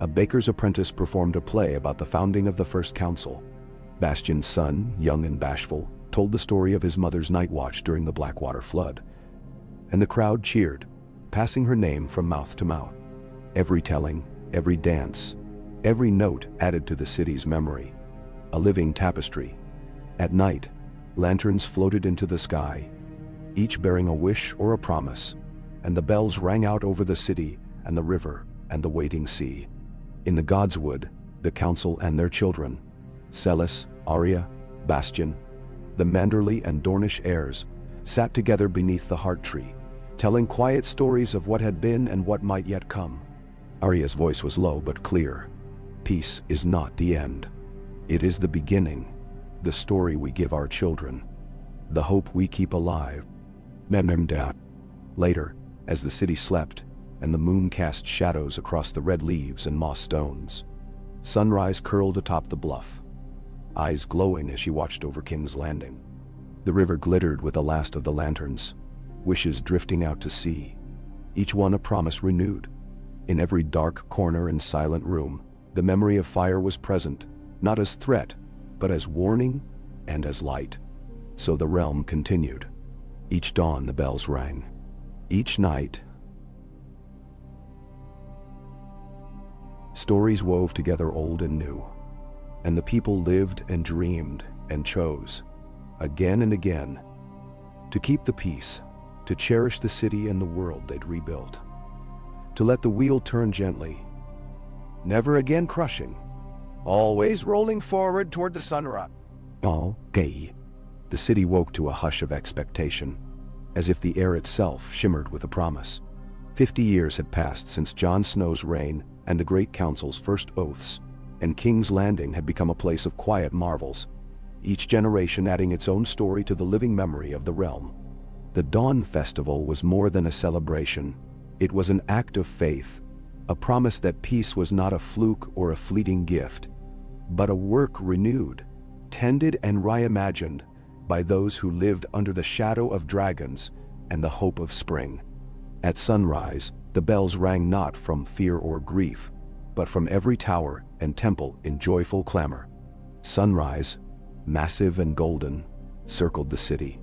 Speaker 1: A baker's apprentice performed a play about the founding of the first council. Bastion's son, young and bashful, told the story of his mother's night watch during the Blackwater flood. And the crowd cheered, passing her name from mouth to mouth. Every telling, every dance, every note added to the city's memory. A living tapestry. At night, lanterns floated into the sky, each bearing a wish or a promise, and the bells rang out over the city and the river and the waiting sea. In the Godswood, the council and their children, Celis, Arya, Bastion, the Manderly and Dornish heirs, sat together beneath the heart tree, telling quiet stories of what had been and what might yet come. Arya's voice was low but clear. Peace is not the end. It is the beginning, the story we give our children, the hope we keep alive. Mememdat. Later, as the city slept, and the moon cast shadows across the red leaves and moss stones, sunrise curled atop the bluff, eyes glowing as she watched over King's Landing. The river glittered with the last of the lanterns, wishes drifting out to sea, each one a promise renewed. In every dark corner and silent room, the memory of fire was present, not as threat, but as warning and as light. So the realm continued. Each dawn the bells rang. Each night, stories wove together old and new. And the people lived and dreamed and chose, again and again, to keep the peace, to cherish the city and the world they'd rebuilt, to let the wheel turn gently, never again crushing, always rolling forward toward the sunrise. All gay. The city woke to a hush of expectation, as if the air itself shimmered with a promise. 50 years had passed since Jon Snow's reign and the Great Council's first oaths, and King's Landing had become a place of quiet marvels, each generation adding its own story to the living memory of the realm. The Dawn Festival was more than a celebration. It was an act of faith, a promise that peace was not a fluke or a fleeting gift, but a work renewed, tended and reimagined by those who lived under the shadow of dragons and the hope of spring. At sunrise, the bells rang not from fear or grief, but from every tower and temple in joyful clamor. Sunrise, massive and golden, circled the city,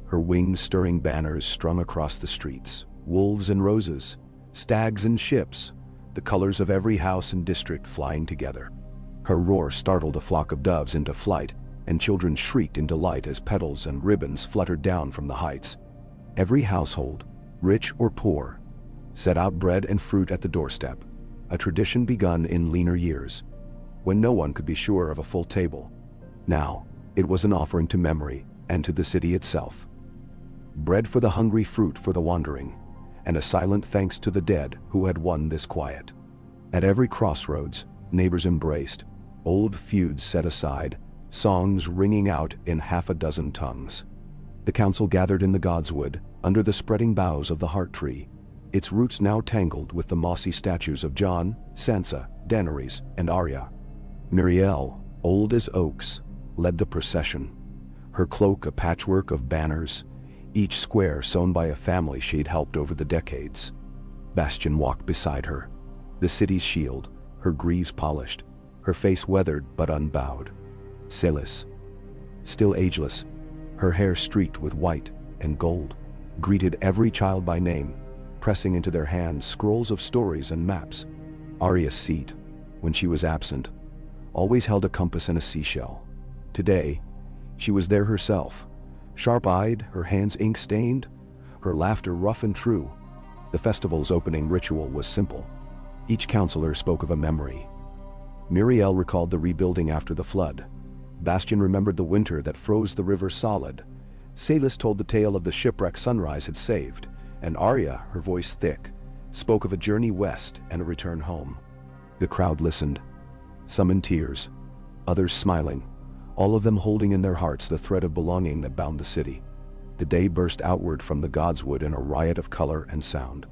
Speaker 1: her wing-stirring banners strung across the streets, wolves and roses, stags and ships, the colors of every house and district flying together. Her roar startled a flock of doves into flight, and children shrieked in delight as petals and ribbons fluttered down from the heights. Every household, rich or poor, set out bread and fruit at the doorstep, a tradition begun in leaner years, when no one could be sure of a full table. Now, it was an offering to memory and to the city itself. Bread for the hungry, fruit for the wandering, and a silent thanks to the dead who had won this quiet. At every crossroads, neighbors embraced, old feuds set aside, songs ringing out in 6 tongues. The council gathered in the Godswood, under the spreading boughs of the heart tree, its roots now tangled with the mossy statues of Jon, Sansa, Daenerys, and Arya. Miriel, old as oaks, led the procession, her cloak a patchwork of banners, each square sewn by a family she'd helped over the decades. Bastion walked beside her, the city's shield, her greaves polished, her face weathered but unbowed. Celis, still ageless, her hair streaked with white and gold, greeted every child by name, pressing into their hands scrolls of stories and maps. Arya's seat, when she was absent, always held a compass and a seashell. Today, she was there herself, sharp-eyed, her hands ink-stained, her laughter rough and true. The festival's opening ritual was simple. Each counselor spoke of a memory. Miriel recalled the rebuilding after the flood. Bastian remembered the winter that froze the river solid. Salis told the tale of the shipwreck sunrise had saved, and Arya, her voice thick, spoke of a journey west and a return home. The crowd listened, some in tears, others smiling, all of them holding in their hearts the thread of belonging that bound the city. The day burst outward from the Godswood in a riot of color and sound.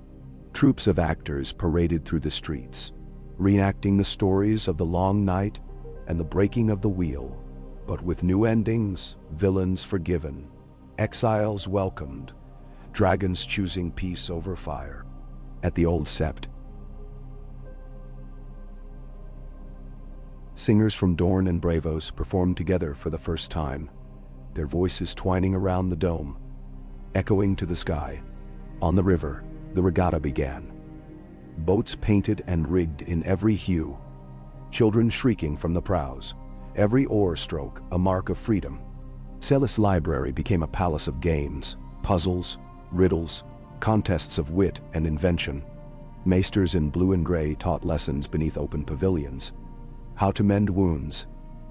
Speaker 1: Troops of actors paraded through the streets, reenacting the stories of the long night and the breaking of the wheel, but with new endings, villains forgiven, exiles welcomed, dragons choosing peace over fire. At the old sept, singers from Dorne and Bravos performed together for the first time, their voices twining around the dome, echoing to the sky. On the river, the regatta began. Boats painted and rigged in every hue, children shrieking from the prows, every oar stroke a mark of freedom. Salis' library became a palace of games, puzzles, riddles, contests of wit and invention. Maesters in blue and gray taught lessons beneath open pavilions. How to mend wounds,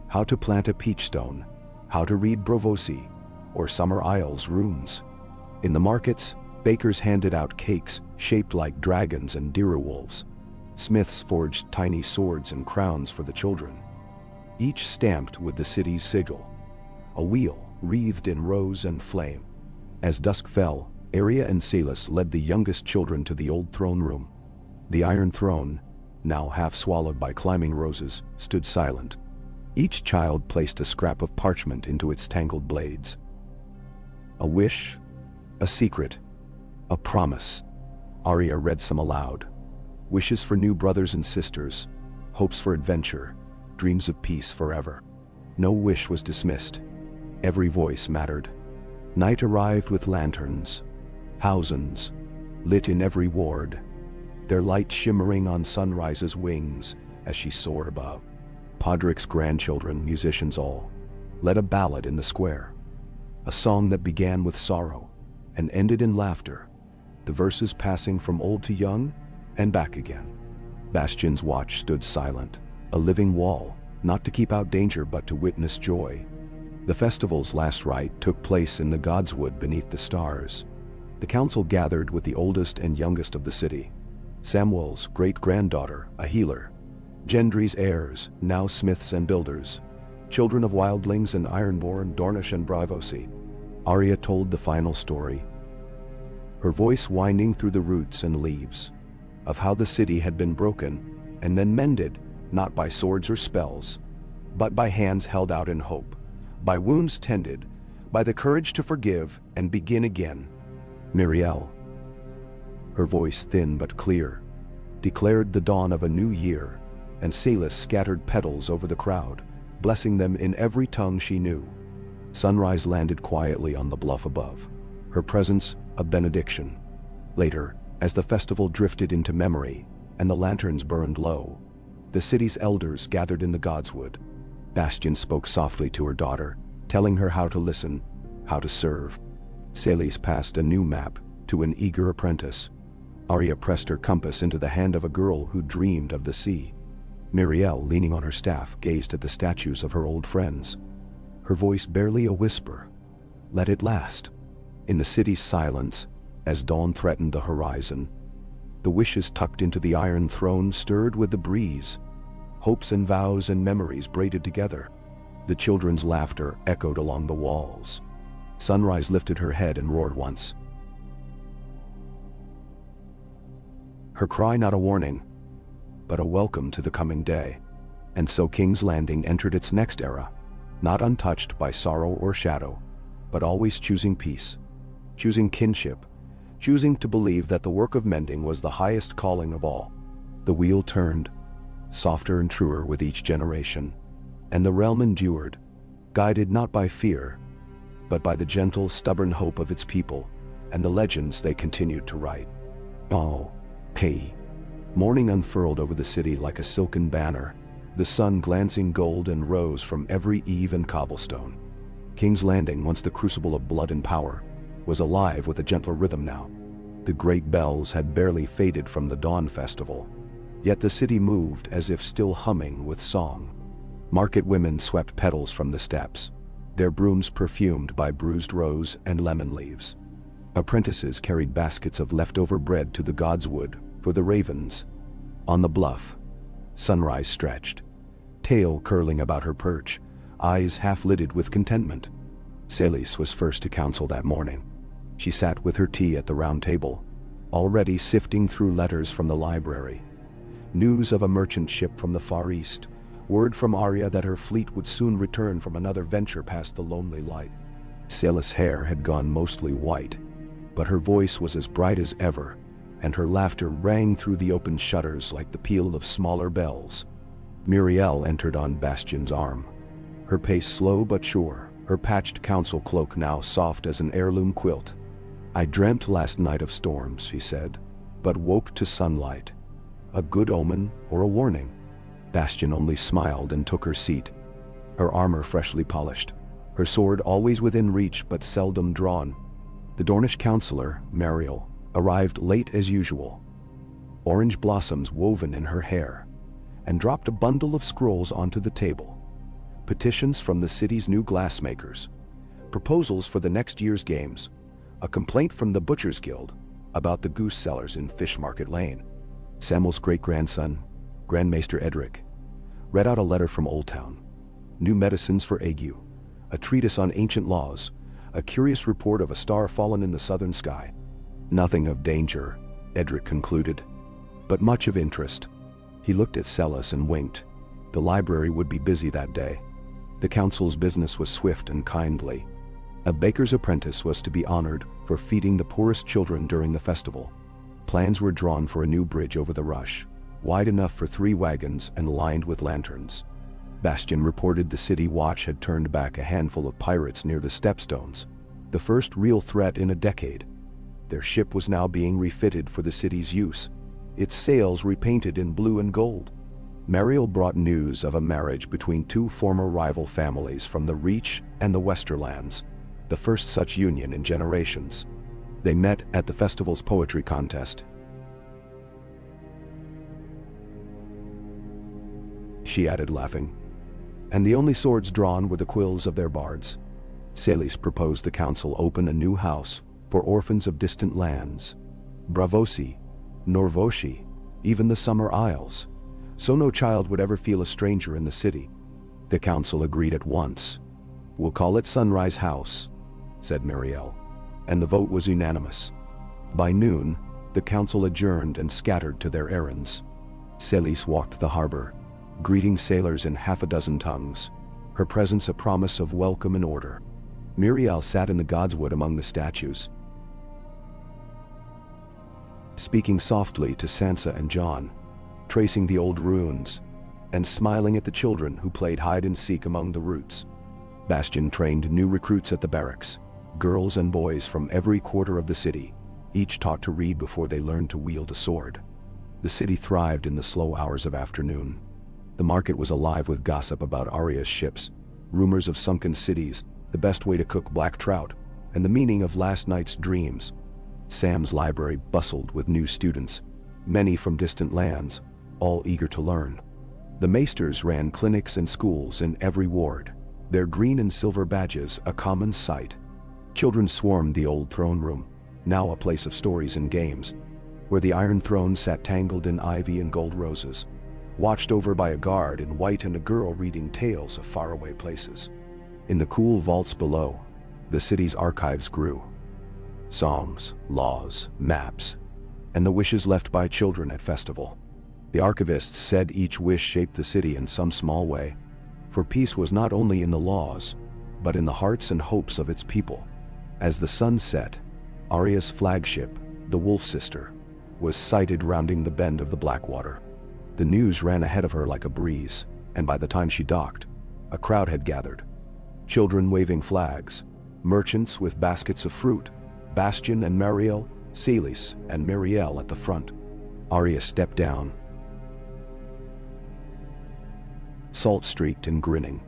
Speaker 1: how to plant a peach stone, how to read Brovosi, or Summer Isles runes. In the markets, bakers handed out cakes shaped like dragons and direwolves. Smiths forged tiny swords and crowns for the children, each stamped with the city's sigil, a wheel wreathed in rose and flame. As dusk fell, Arya and Salis led the youngest children to the old throne room. The Iron Throne, now half swallowed by climbing roses, stood silent. Each child placed a scrap of parchment into its tangled blades. A wish, a secret, a promise. Arya read some aloud. Wishes for new brothers and sisters, hopes for adventure, dreams of peace forever. No wish was dismissed. Every voice mattered. Night arrived with lanterns, housens, lit in every ward, their light shimmering on sunrise's wings as she soared above. Podrick's grandchildren, musicians all, led a ballad in the square, a song that began with sorrow and ended in laughter, the verses passing from old to young and back again. Bastian's watch stood silent, a living wall, not to keep out danger but to witness joy. The festival's last rite took place in the Godswood beneath the stars. The council gathered with the oldest and youngest of the city, Samwell's great-granddaughter, a healer, Gendry's heirs, now smiths and builders, children of wildlings and ironborn, Dornish and Bravosi. Arya told the final story, her voice winding through the roots and leaves, of how the city had been broken and then mended, not by swords or spells, but by hands held out in hope, by wounds tended, by the courage to forgive and begin again. Miriel, her voice thin but clear, declared the dawn of a new year, and Salis scattered petals over the crowd, blessing them in every tongue she knew. Sunrise landed quietly on the bluff above, her presence a benediction. Later, as the festival drifted into memory and the lanterns burned low, the city's elders gathered in the Godswood. Bastian spoke softly to her daughter, telling her how to listen, how to serve. Salis passed a new map to an eager apprentice. Arya pressed her compass into the hand of a girl who dreamed of the sea. Miriel, leaning on her staff, gazed at the statues of her old friends, her voice barely a whisper. Let it last. In the city's silence, as dawn threatened the horizon, the wishes tucked into the Iron Throne stirred with the breeze, hopes and vows and memories braided together. The children's laughter echoed along the walls. Sunrise lifted her head and roared once. Her cry not a warning, but a welcome to the coming day. And so King's Landing entered its next era, not untouched by sorrow or shadow, but always choosing peace, choosing kinship, choosing to believe that the work of mending was the highest calling of all. The wheel turned, softer and truer with each generation, and the realm endured, guided not by fear, but by the gentle, stubborn hope of its people and the legends they continued to write. Oh, hey. Morning unfurled over the city like a silken banner, the sun glancing gold and rose from every eave and cobblestone. King's Landing, once the crucible of blood and power, was alive with a gentler rhythm now. The great bells had barely faded from the dawn festival, yet the city moved as if still humming with song. Market women swept petals from the steps, their brooms perfumed by bruised rose and lemon leaves. Apprentices carried baskets of leftover bread to the god's wood for the ravens. On the bluff, Sunrise stretched, tail curling about her perch, eyes half-lidded with contentment. Celis was first to council that morning. She sat with her tea at the round table, already sifting through letters from the library. News of a merchant ship from the Far East, word from Arya that her fleet would soon return from another venture past the lonely light. Celis' hair had gone mostly white, but her voice was as bright as ever, and her laughter rang through the open shutters like the peal of smaller bells. Muriel entered on Bastion's arm, her pace slow but sure, her patched council cloak now soft as an heirloom quilt. "I dreamt last night of storms," he said, "but woke to sunlight. A good omen or a warning?" Bastion only smiled and took her seat, her armor freshly polished, her sword always within reach but seldom drawn. The Dornish counselor, Mariel, arrived late as usual, orange blossoms woven in her hair, and dropped a bundle of scrolls onto the table. Petitions from the city's new glassmakers, proposals for the next year's games, a complaint from the Butchers' Guild about the goose sellers in Fish Market Lane. Samuel's great-grandson, Grandmaster Edric, read out a letter from Old Town, new medicines for ague, a treatise on ancient laws, a curious report of a star fallen in the southern sky. Nothing of danger, Edric concluded, but much of interest. He looked at Celis and winked. The library would be busy that day. The council's business was swift and kindly. A baker's apprentice was to be honored for feeding the poorest children during the festival. Plans were drawn for a new bridge over the Rush, wide enough for 3 wagons and lined with lanterns. Bastion reported the city watch had turned back a handful of pirates near the Stepstones, the first real threat in a decade. Their ship was now being refitted for the city's use, its sails repainted in blue and gold. Mariel brought news of a marriage between 2 former rival families from the Reach and the Westerlands, the first such union in generations. They met at the festival's poetry contest. She added, laughing. And the only swords drawn were the quills of their bards. Celis proposed the council open a new house for orphans of distant lands, Bravosi, Norvoshi, even the Summer Isles, so no child would ever feel a stranger in the city. The council agreed at once. "We'll call it Sunrise House," said Muriel, and the vote was unanimous. By noon, the council adjourned and scattered to their errands. Celis walked the harbor, greeting sailors in half a dozen tongues, her presence a promise of welcome and order. Muriel sat in the godswood among the statues, speaking softly to Sansa and Jon, tracing the old runes, and smiling at the children who played hide-and-seek among the roots. Bastion trained new recruits at the barracks, girls and boys from every quarter of the city, each taught to read before they learned to wield a sword. The city thrived in the slow hours of afternoon. The market was alive with gossip about Arya's ships, rumors of sunken cities, the best way to cook black trout, and the meaning of last night's dreams. Sam's library bustled with new students, many from distant lands, all eager to learn. The maesters ran clinics and schools in every ward, their green and silver badges a common sight. Children swarmed the old throne room, now a place of stories and games, where the Iron Throne sat tangled in ivy and gold roses, watched over by a guard in white and a girl reading tales of faraway places. In the cool vaults below, the city's archives grew. Songs, laws, maps, and the wishes left by children at festival. The archivists said each wish shaped the city in some small way, for peace was not only in the laws, but in the hearts and hopes of its people. As the sun set, Arya's flagship, the Wolf Sister, was sighted rounding the bend of the Blackwater. The news ran ahead of her like a breeze, and by the time she docked, a crowd had gathered. Children waving flags, merchants with baskets of fruit, Bastion and Mariel Celis and Miriel at the front. Arya stepped down, salt-streaked and grinning.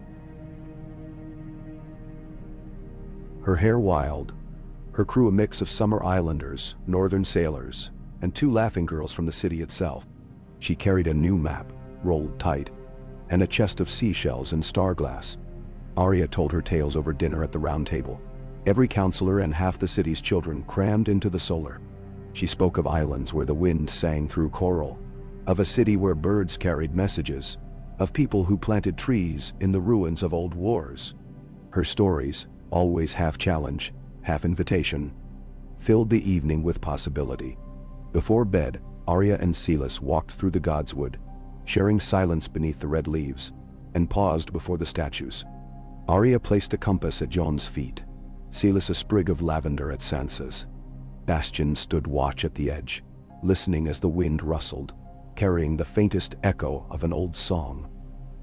Speaker 1: Her hair wild, her crew a mix of summer islanders, northern sailors, and 2 laughing girls from the city itself. She carried a new map, rolled tight, and a chest of seashells and starglass. Arya told her tales over dinner at the round table. Every counselor and half the city's children crammed into the solar. She spoke of islands where the wind sang through coral, of a city where birds carried messages, of people who planted trees in the ruins of old wars. Her stories, always half challenge, half invitation, filled the evening with possibility. Before bed, Arya and Celis walked through the godswood, sharing silence beneath the red leaves, and paused before the statues. Arya placed a compass at Jon's feet, Celis a sprig of lavender at Sansa's. Bastion stood watch at the edge, listening as the wind rustled, carrying the faintest echo of an old song.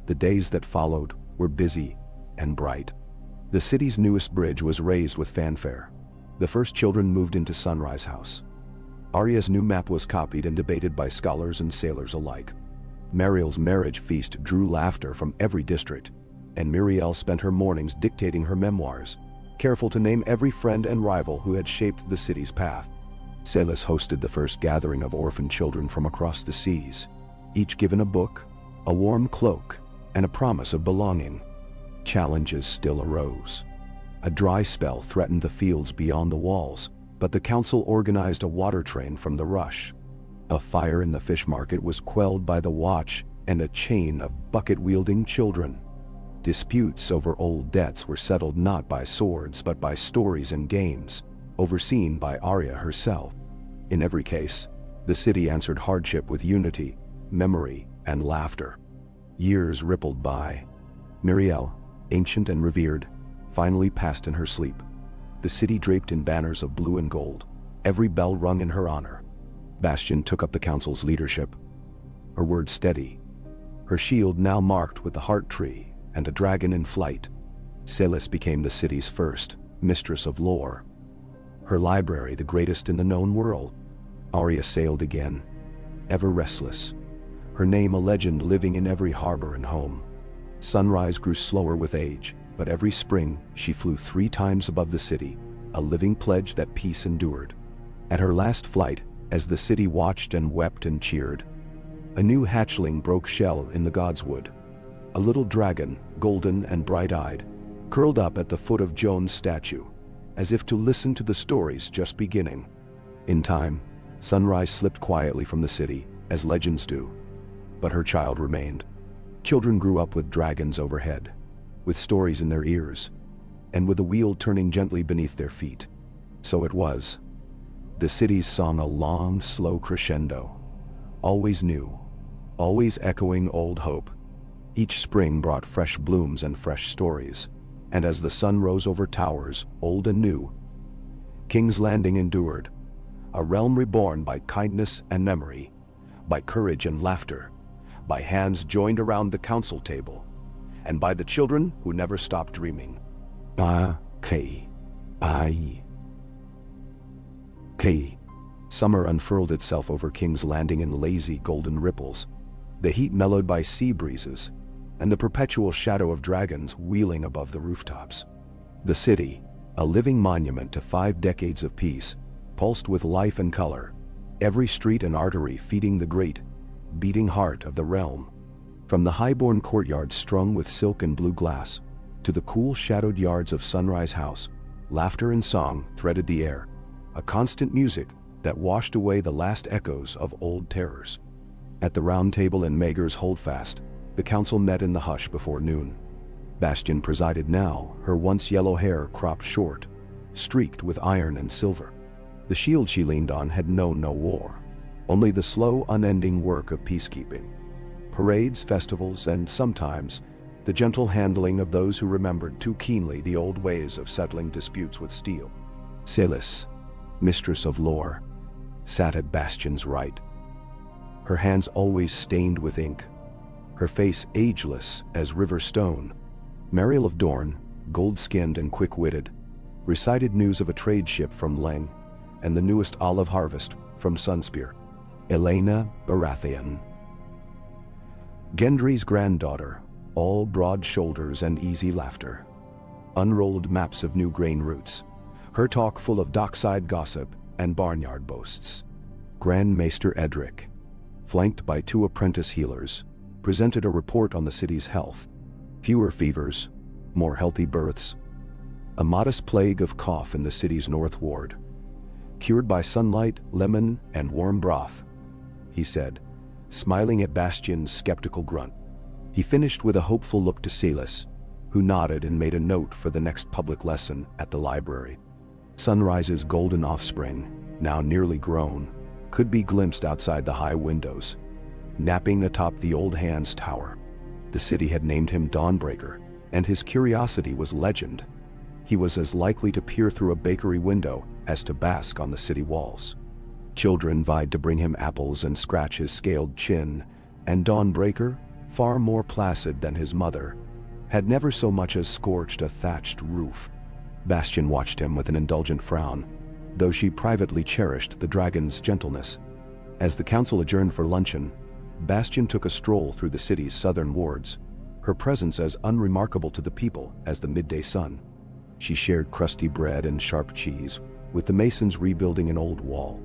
Speaker 1: The days that followed were busy and bright. The city's newest bridge was raised with fanfare. The first children moved into Sunrise House. Arya's new map was copied and debated by scholars and sailors alike. Mariel's marriage feast drew laughter from every district, and Miriel spent her mornings dictating her memoirs, careful to name every friend and rival who had shaped the city's path. Celis hosted the first gathering of orphan children from across the seas, each given a book, a warm cloak, and a promise of belonging. Challenges still arose. A dry spell threatened the fields beyond the walls, but the council organized a water train from the rush. A fire in the fish market was quelled by the watch and a chain of bucket-wielding children. Disputes over old debts were settled not by swords but by stories and games, overseen by Arya herself. In every case, the city answered hardship with unity, memory, and laughter. Years rippled by. Miriel, ancient and revered, finally passed in her sleep. The city draped in banners of blue and gold, every bell rung in her honor. Bastion took up the council's leadership, her word steady, her shield now marked with the heart tree and a dragon in flight. Celis became the city's first mistress of lore, her library the greatest in the known world. Arya sailed again, ever restless, her name a legend living in every harbor and home. Sunrise grew slower with age, but every spring she flew 3 times above the city, a living pledge that peace endured. At her last flight, as the city watched and wept and cheered, a new hatchling broke shell in the godswood. A little dragon, golden and bright-eyed, curled up at the foot of Jon's statue, as if to listen to the stories just beginning. In time, Sunrise slipped quietly from the city, as legends do. But her child remained. Children grew up with dragons overhead, with stories in their ears, and with the wheel turning gently beneath their feet. So it was. The cities sung a long, slow crescendo, always new, always echoing old hope. Each spring brought fresh blooms and fresh stories, and as the sun rose over towers, old and new, King's Landing endured, a realm reborn by kindness and memory, by courage and laughter, by hands joined around the council table, and by the children who never stopped dreaming. Summer unfurled itself over King's Landing in lazy golden ripples, the heat mellowed by sea breezes, and the perpetual shadow of dragons wheeling above the rooftops. The city, a living monument to 5 decades of peace, pulsed with life and color, every street and artery feeding the great, beating heart of the realm. From the high-born courtyards strung with silk and blue glass, to the cool shadowed yards of Sunrise House, laughter and song threaded the air, a constant music that washed away the last echoes of old terrors. At the round table in Maegor's holdfast, the council met in the hush before noon. Bastion presided now, her once yellow hair cropped short, streaked with iron and silver. The shield she leaned on had known no war, only the slow, unending work of peacekeeping. Parades, festivals, and sometimes the gentle handling of those who remembered too keenly the old ways of settling disputes with steel. Celis, mistress of lore, sat at Bastion's right, her hands always stained with ink, her face ageless as river stone. Mariel of Dorne, gold-skinned and quick-witted, recited news of a trade ship from Leng and the newest olive harvest from Sunspear. Elena Baratheon. Gendry's granddaughter, all broad shoulders and easy laughter. Unrolled maps of new grain routes, her talk full of dockside gossip and barnyard boasts. Grand Maester Edric, flanked by 2 apprentice healers, presented a report on the city's health. Fewer fevers, more healthy births, a modest plague of cough in the city's north ward. Cured by sunlight, lemon, and warm broth, he said, smiling at Bastion's skeptical grunt. He finished with a hopeful look to Silas, who nodded and made a note for the next public lesson at the library. Sunrise's golden offspring, now nearly grown, could be glimpsed outside the high windows, napping atop the old Hand's tower. The city had named him Dawnbreaker, and his curiosity was legend. He was as likely to peer through a bakery window as to bask on the city walls. Children vied to bring him apples and scratch his scaled chin, and Dawnbreaker, far more placid than his mother, had never so much as scorched a thatched roof. Bastion watched him with an indulgent frown, though she privately cherished the dragon's gentleness. As the council adjourned for luncheon, Bastion took a stroll through the city's southern wards, her presence as unremarkable to the people as the midday sun. She shared crusty bread and sharp cheese with the masons rebuilding an old wall.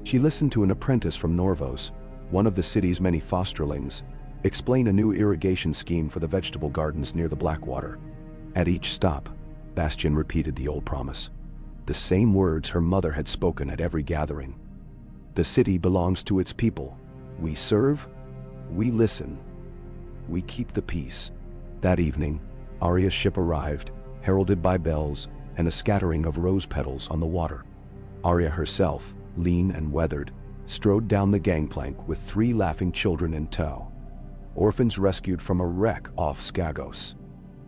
Speaker 1: She listened to an apprentice from Norvos, one of the city's many fosterlings, explain a new irrigation scheme for the vegetable gardens near the Blackwater. At each stop, Bastion repeated the old promise, the same words her mother had spoken at every gathering. The city belongs to its people. We serve, we listen, we keep the peace. That evening, Arya's ship arrived, heralded by bells and a scattering of rose petals on the water. Arya herself, lean and weathered, strode down the gangplank with 3 laughing children in tow, orphans rescued from a wreck off Skagos.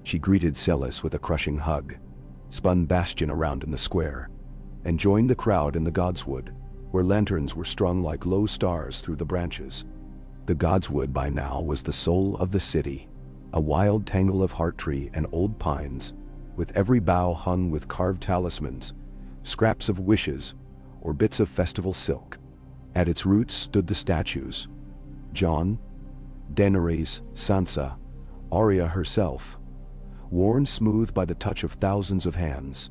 Speaker 1: She greeted Celis with a crushing hug, spun Bastion around in the square, and joined the crowd in the Godswood, where lanterns were strung like low stars through the branches. The Godswood by now was the soul of the city, a wild tangle of heart tree and old pines, with every bough hung with carved talismans, scraps of wishes, or bits of festival silk. At its roots stood the statues: Jon, Daenerys, Sansa, Arya herself, worn smooth by the touch of thousands of hands.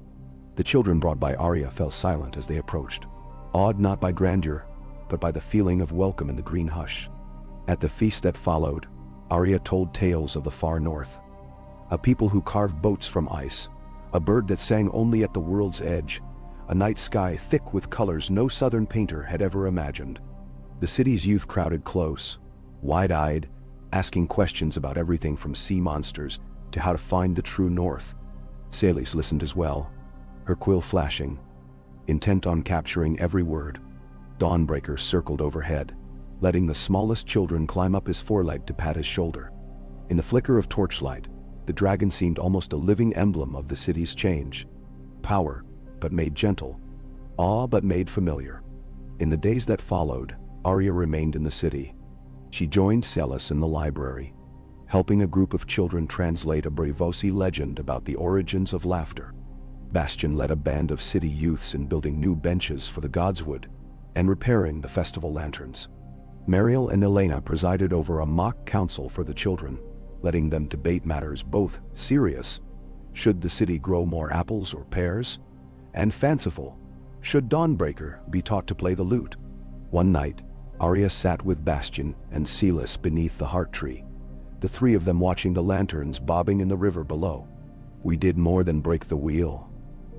Speaker 1: The children brought by Arya fell silent as they approached, awed not by grandeur, but by the feeling of welcome in the green hush. At the feast that followed, Arya told tales of the far north, a people who carved boats from ice, a bird that sang only at the world's edge, a night sky thick with colors no southern painter had ever imagined. The city's youth crowded close, wide-eyed, asking questions about everything from sea monsters to how to find the true north. Celis listened as well, her quill flashing, intent on capturing every word. Dawnbreaker circled overhead, letting the smallest children climb up his foreleg to pat his shoulder. In the flicker of torchlight, the dragon seemed almost a living emblem of the city's change. Power, but made gentle. Awe, but made familiar. In the days that followed, Arya remained in the city. She joined Celis in the library, helping a group of children translate a Braavosi legend about the origins of laughter. Bastion led a band of city youths in building new benches for the Godswood and repairing the festival lanterns. Mariel and Elena presided over a mock council for the children, letting them debate matters both serious, should the city grow more apples or pears, and fanciful, should Dawnbreaker be taught to play the lute. One night, Arya sat with Bastion and Celis beneath the heart tree, the 3 of them watching the lanterns bobbing in the river below. "We did more than break the wheel,"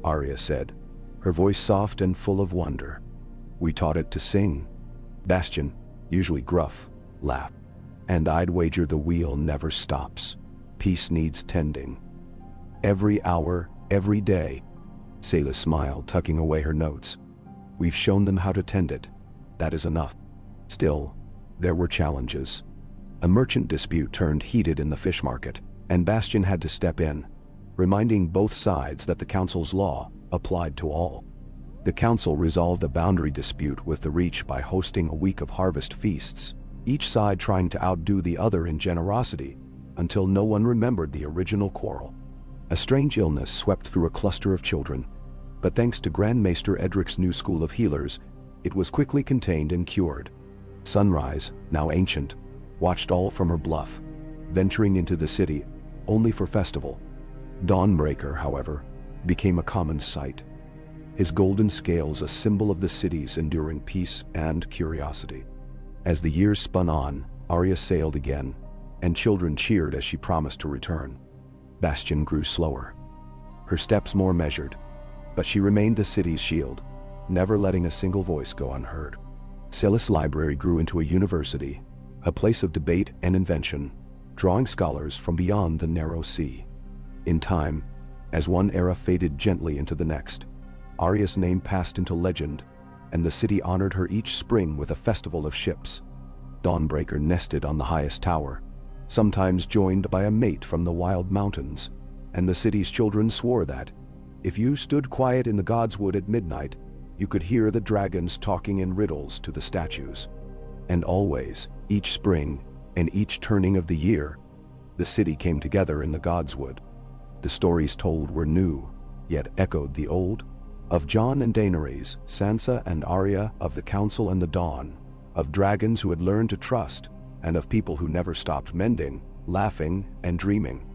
Speaker 1: Arya said, her voice soft and full of wonder. "We taught it to sing." Bastion, usually gruff, laughed. "And I'd wager the wheel never stops. Peace needs tending. Every hour, every day." Celis smiled, tucking away her notes. "We've shown them how to tend it. That is enough." Still, there were challenges. A merchant dispute turned heated in the fish market, and Bastion had to step in, reminding both sides that the council's law applied to all. The council resolved a boundary dispute with the Reach by hosting a week of harvest feasts, each side trying to outdo the other in generosity, until no one remembered the original quarrel. A strange illness swept through a cluster of children, But thanks to Grand Maester Edric's new school of healers, it was quickly contained and cured. Sunrise, now ancient, watched all from her bluff, venturing into the city only for festival. Dawnbreaker, however, became a common sight, his golden scales a symbol of the city's enduring peace and curiosity. As the years spun on, Arya sailed again, and children cheered as she promised to return. Bastion grew slower, her steps more measured, but she remained the city's shield, never letting a single voice go unheard. Celis Library grew into a university, a place of debate and invention, drawing scholars from beyond the narrow sea. In time, as one era faded gently into the next, Arya's name passed into legend, and the city honored her each spring with a festival of ships. Dawnbreaker nested on the highest tower, sometimes joined by a mate from the wild mountains, and the city's children swore that, if you stood quiet in the Godswood at midnight, you could hear the dragons talking in riddles to the statues. And always, each spring, and each turning of the year, the city came together in the Godswood. The stories told were new, yet echoed the old, of Jon and Daenerys, Sansa and Arya, of the Council and the Dawn, of dragons who had learned to trust, and of people who never stopped mending, laughing, and dreaming.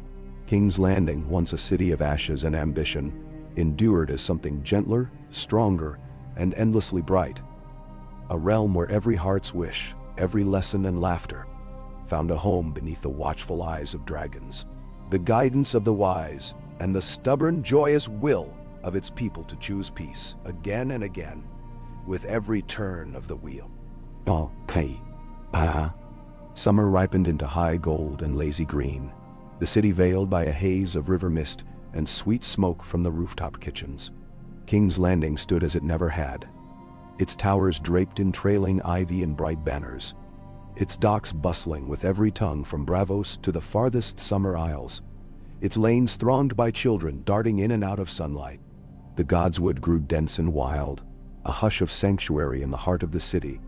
Speaker 1: King's Landing, once a city of ashes and ambition, endured as something gentler, stronger, and endlessly bright. A realm where every heart's wish, every lesson and laughter, found a home beneath the watchful eyes of dragons, the guidance of the wise, and the stubborn, joyous will of its people to choose peace again and again, with every turn of the wheel. Summer ripened into high gold and lazy green, the city veiled by a haze of river mist and sweet smoke from the rooftop kitchens. King's Landing stood as it never had, its towers draped in trailing ivy and bright banners, its docks bustling with every tongue from Bravos to the farthest summer isles, its lanes thronged by children darting in and out of sunlight. The Godswood grew dense and wild, a hush of sanctuary in the heart of the city,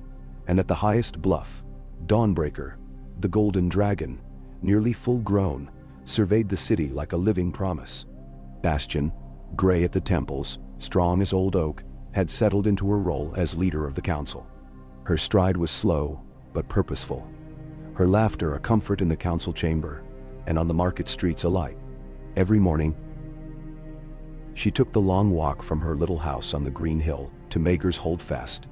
Speaker 1: and at the highest bluff, Dawnbreaker, the golden dragon, nearly full-grown, surveyed the city like a living promise. Bastion, gray at the temples, strong as old oak, had settled into her role as leader of the council. Her stride was slow, but purposeful, her laughter a comfort in the council chamber, and on the market streets alike. Every morning, she took the long walk from her little house on the green hill to Maegor's Holdfast.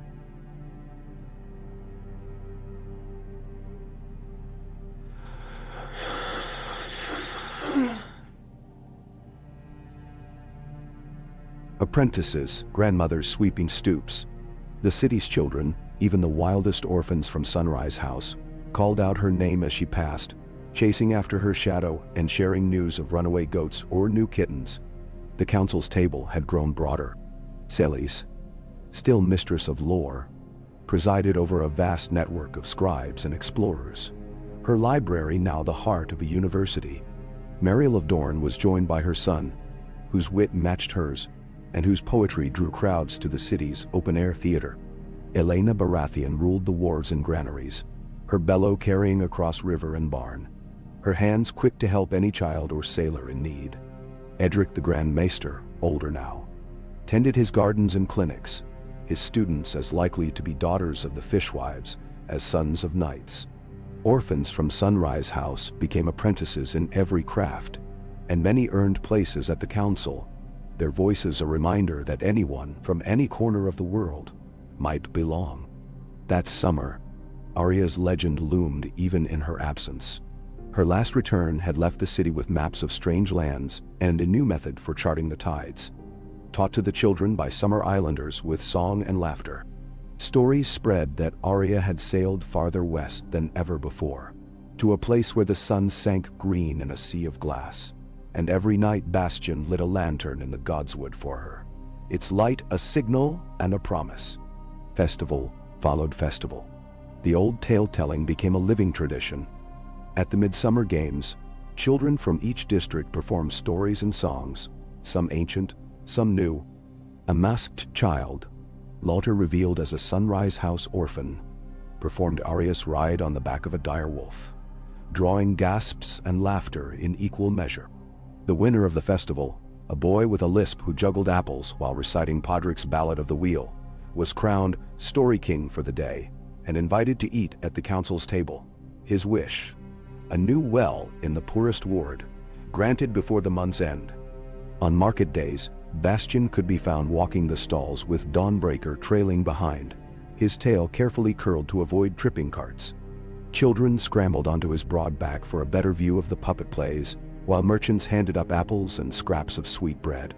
Speaker 1: Apprentices, grandmothers sweeping stoops, the city's children, even the wildest orphans from Sunrise House, called out her name as she passed, chasing after her shadow and sharing news of runaway goats or new kittens. The council's table had grown broader. Celis, still mistress of lore, presided over a vast network of scribes and explorers, her library now the heart of a university. Mariel of Dorne was joined by her son, whose wit matched hers, and whose poetry drew crowds to the city's open-air theater. Elena Baratheon ruled the wharves and granaries, her bellow carrying across river and barn, her hands quick to help any child or sailor in need. Edric the Grand Maester, older now, tended his gardens and clinics, his students as likely to be daughters of the fishwives as sons of knights. Orphans from Sunrise House became apprentices in every craft, and many earned places at the council, their voices a reminder that anyone from any corner of the world might belong. That summer, Arya's legend loomed even in her absence. Her last return had left the city with maps of strange lands and a new method for charting the tides, taught to the children by summer islanders with song and laughter. Stories spread that Arya had sailed farther west than ever before, to a place where the sun sank green in a sea of glass, and every night Bastion lit a lantern in the Godswood for her, its light a signal and a promise. Festival followed festival. The old tale-telling became a living tradition. At the Midsummer Games, children from each district performed stories and songs, some ancient, some new. A masked child, Lauter revealed as a Sunrise House orphan, performed Arya's ride on the back of a direwolf, drawing gasps and laughter in equal measure. The winner of the festival, a boy with a lisp who juggled apples while reciting Podrick's Ballad of the Wheel, was crowned Story King for the day and invited to eat at the council's table. His wish: a new well in the poorest ward, granted before the month's end. On market days, Bastian could be found walking the stalls with Dawnbreaker trailing behind, his tail carefully curled to avoid tripping carts. Children scrambled onto his broad back for a better view of the puppet plays, while merchants handed up apples and scraps of sweet bread.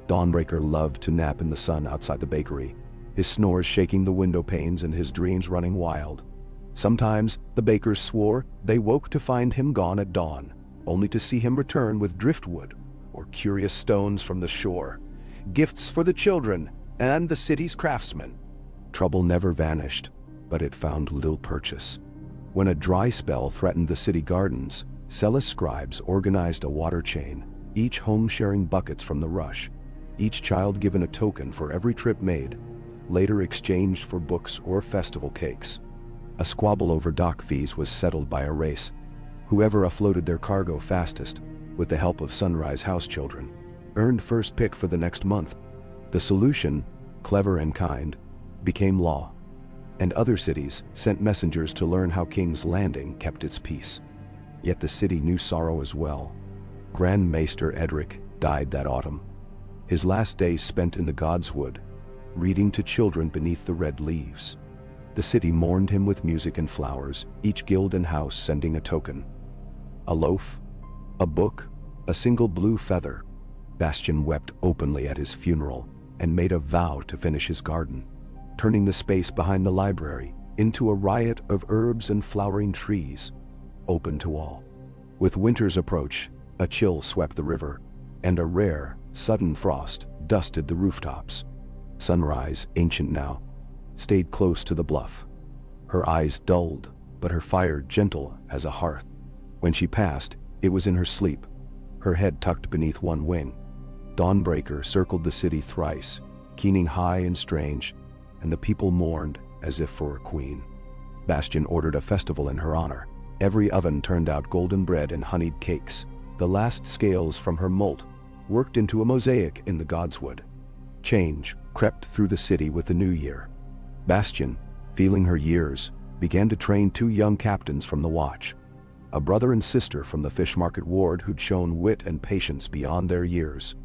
Speaker 1: Dawnbreaker loved to nap in the sun outside the bakery, his snores shaking the window panes and his dreams running wild. Sometimes the bakers swore they woke to find him gone at dawn, only to see him return with driftwood or curious stones from the shore, gifts for the children and the city's craftsmen. Trouble never vanished, but it found little purchase. When a dry spell threatened the city gardens, zealous scribes organized a water chain, each home sharing buckets from the rush, each child given a token for every trip made, later exchanged for books or festival cakes. A squabble over dock fees was settled by a race. Whoever offloaded their cargo fastest, with the help of Sunrise house children, earned first pick for the next month. The solution, clever and kind, became law, and other cities sent messengers to learn how King's Landing kept its peace. Yet the city knew sorrow as well. Grand Maester Edric died that autumn, his last days spent in the Godswood, reading to children beneath the red leaves. The city mourned him with music and flowers, each guild and house sending a token. A loaf, a book, a single blue feather. Bastian wept openly at his funeral and made a vow to finish his garden, turning the space behind the library into a riot of herbs and flowering trees, open to all. With winter's approach, a chill swept the river, and a rare, sudden frost dusted the rooftops. Sunrise, ancient now, stayed close to the bluff. Her eyes dulled, but her fire gentle as a hearth. When she passed, it was in her sleep, her head tucked beneath one wing. Dawnbreaker circled the city thrice, keening high and strange, and the people mourned as if for a queen. Bastian ordered a festival in her honor. Every oven turned out golden bread and honeyed cakes. The last scales from her moult worked into a mosaic in the Godswood. Change crept through the city with the new year. Bastian, feeling her years, began to train two young captains from the watch, a brother and sister from the fish market ward who'd shown wit and patience beyond their years.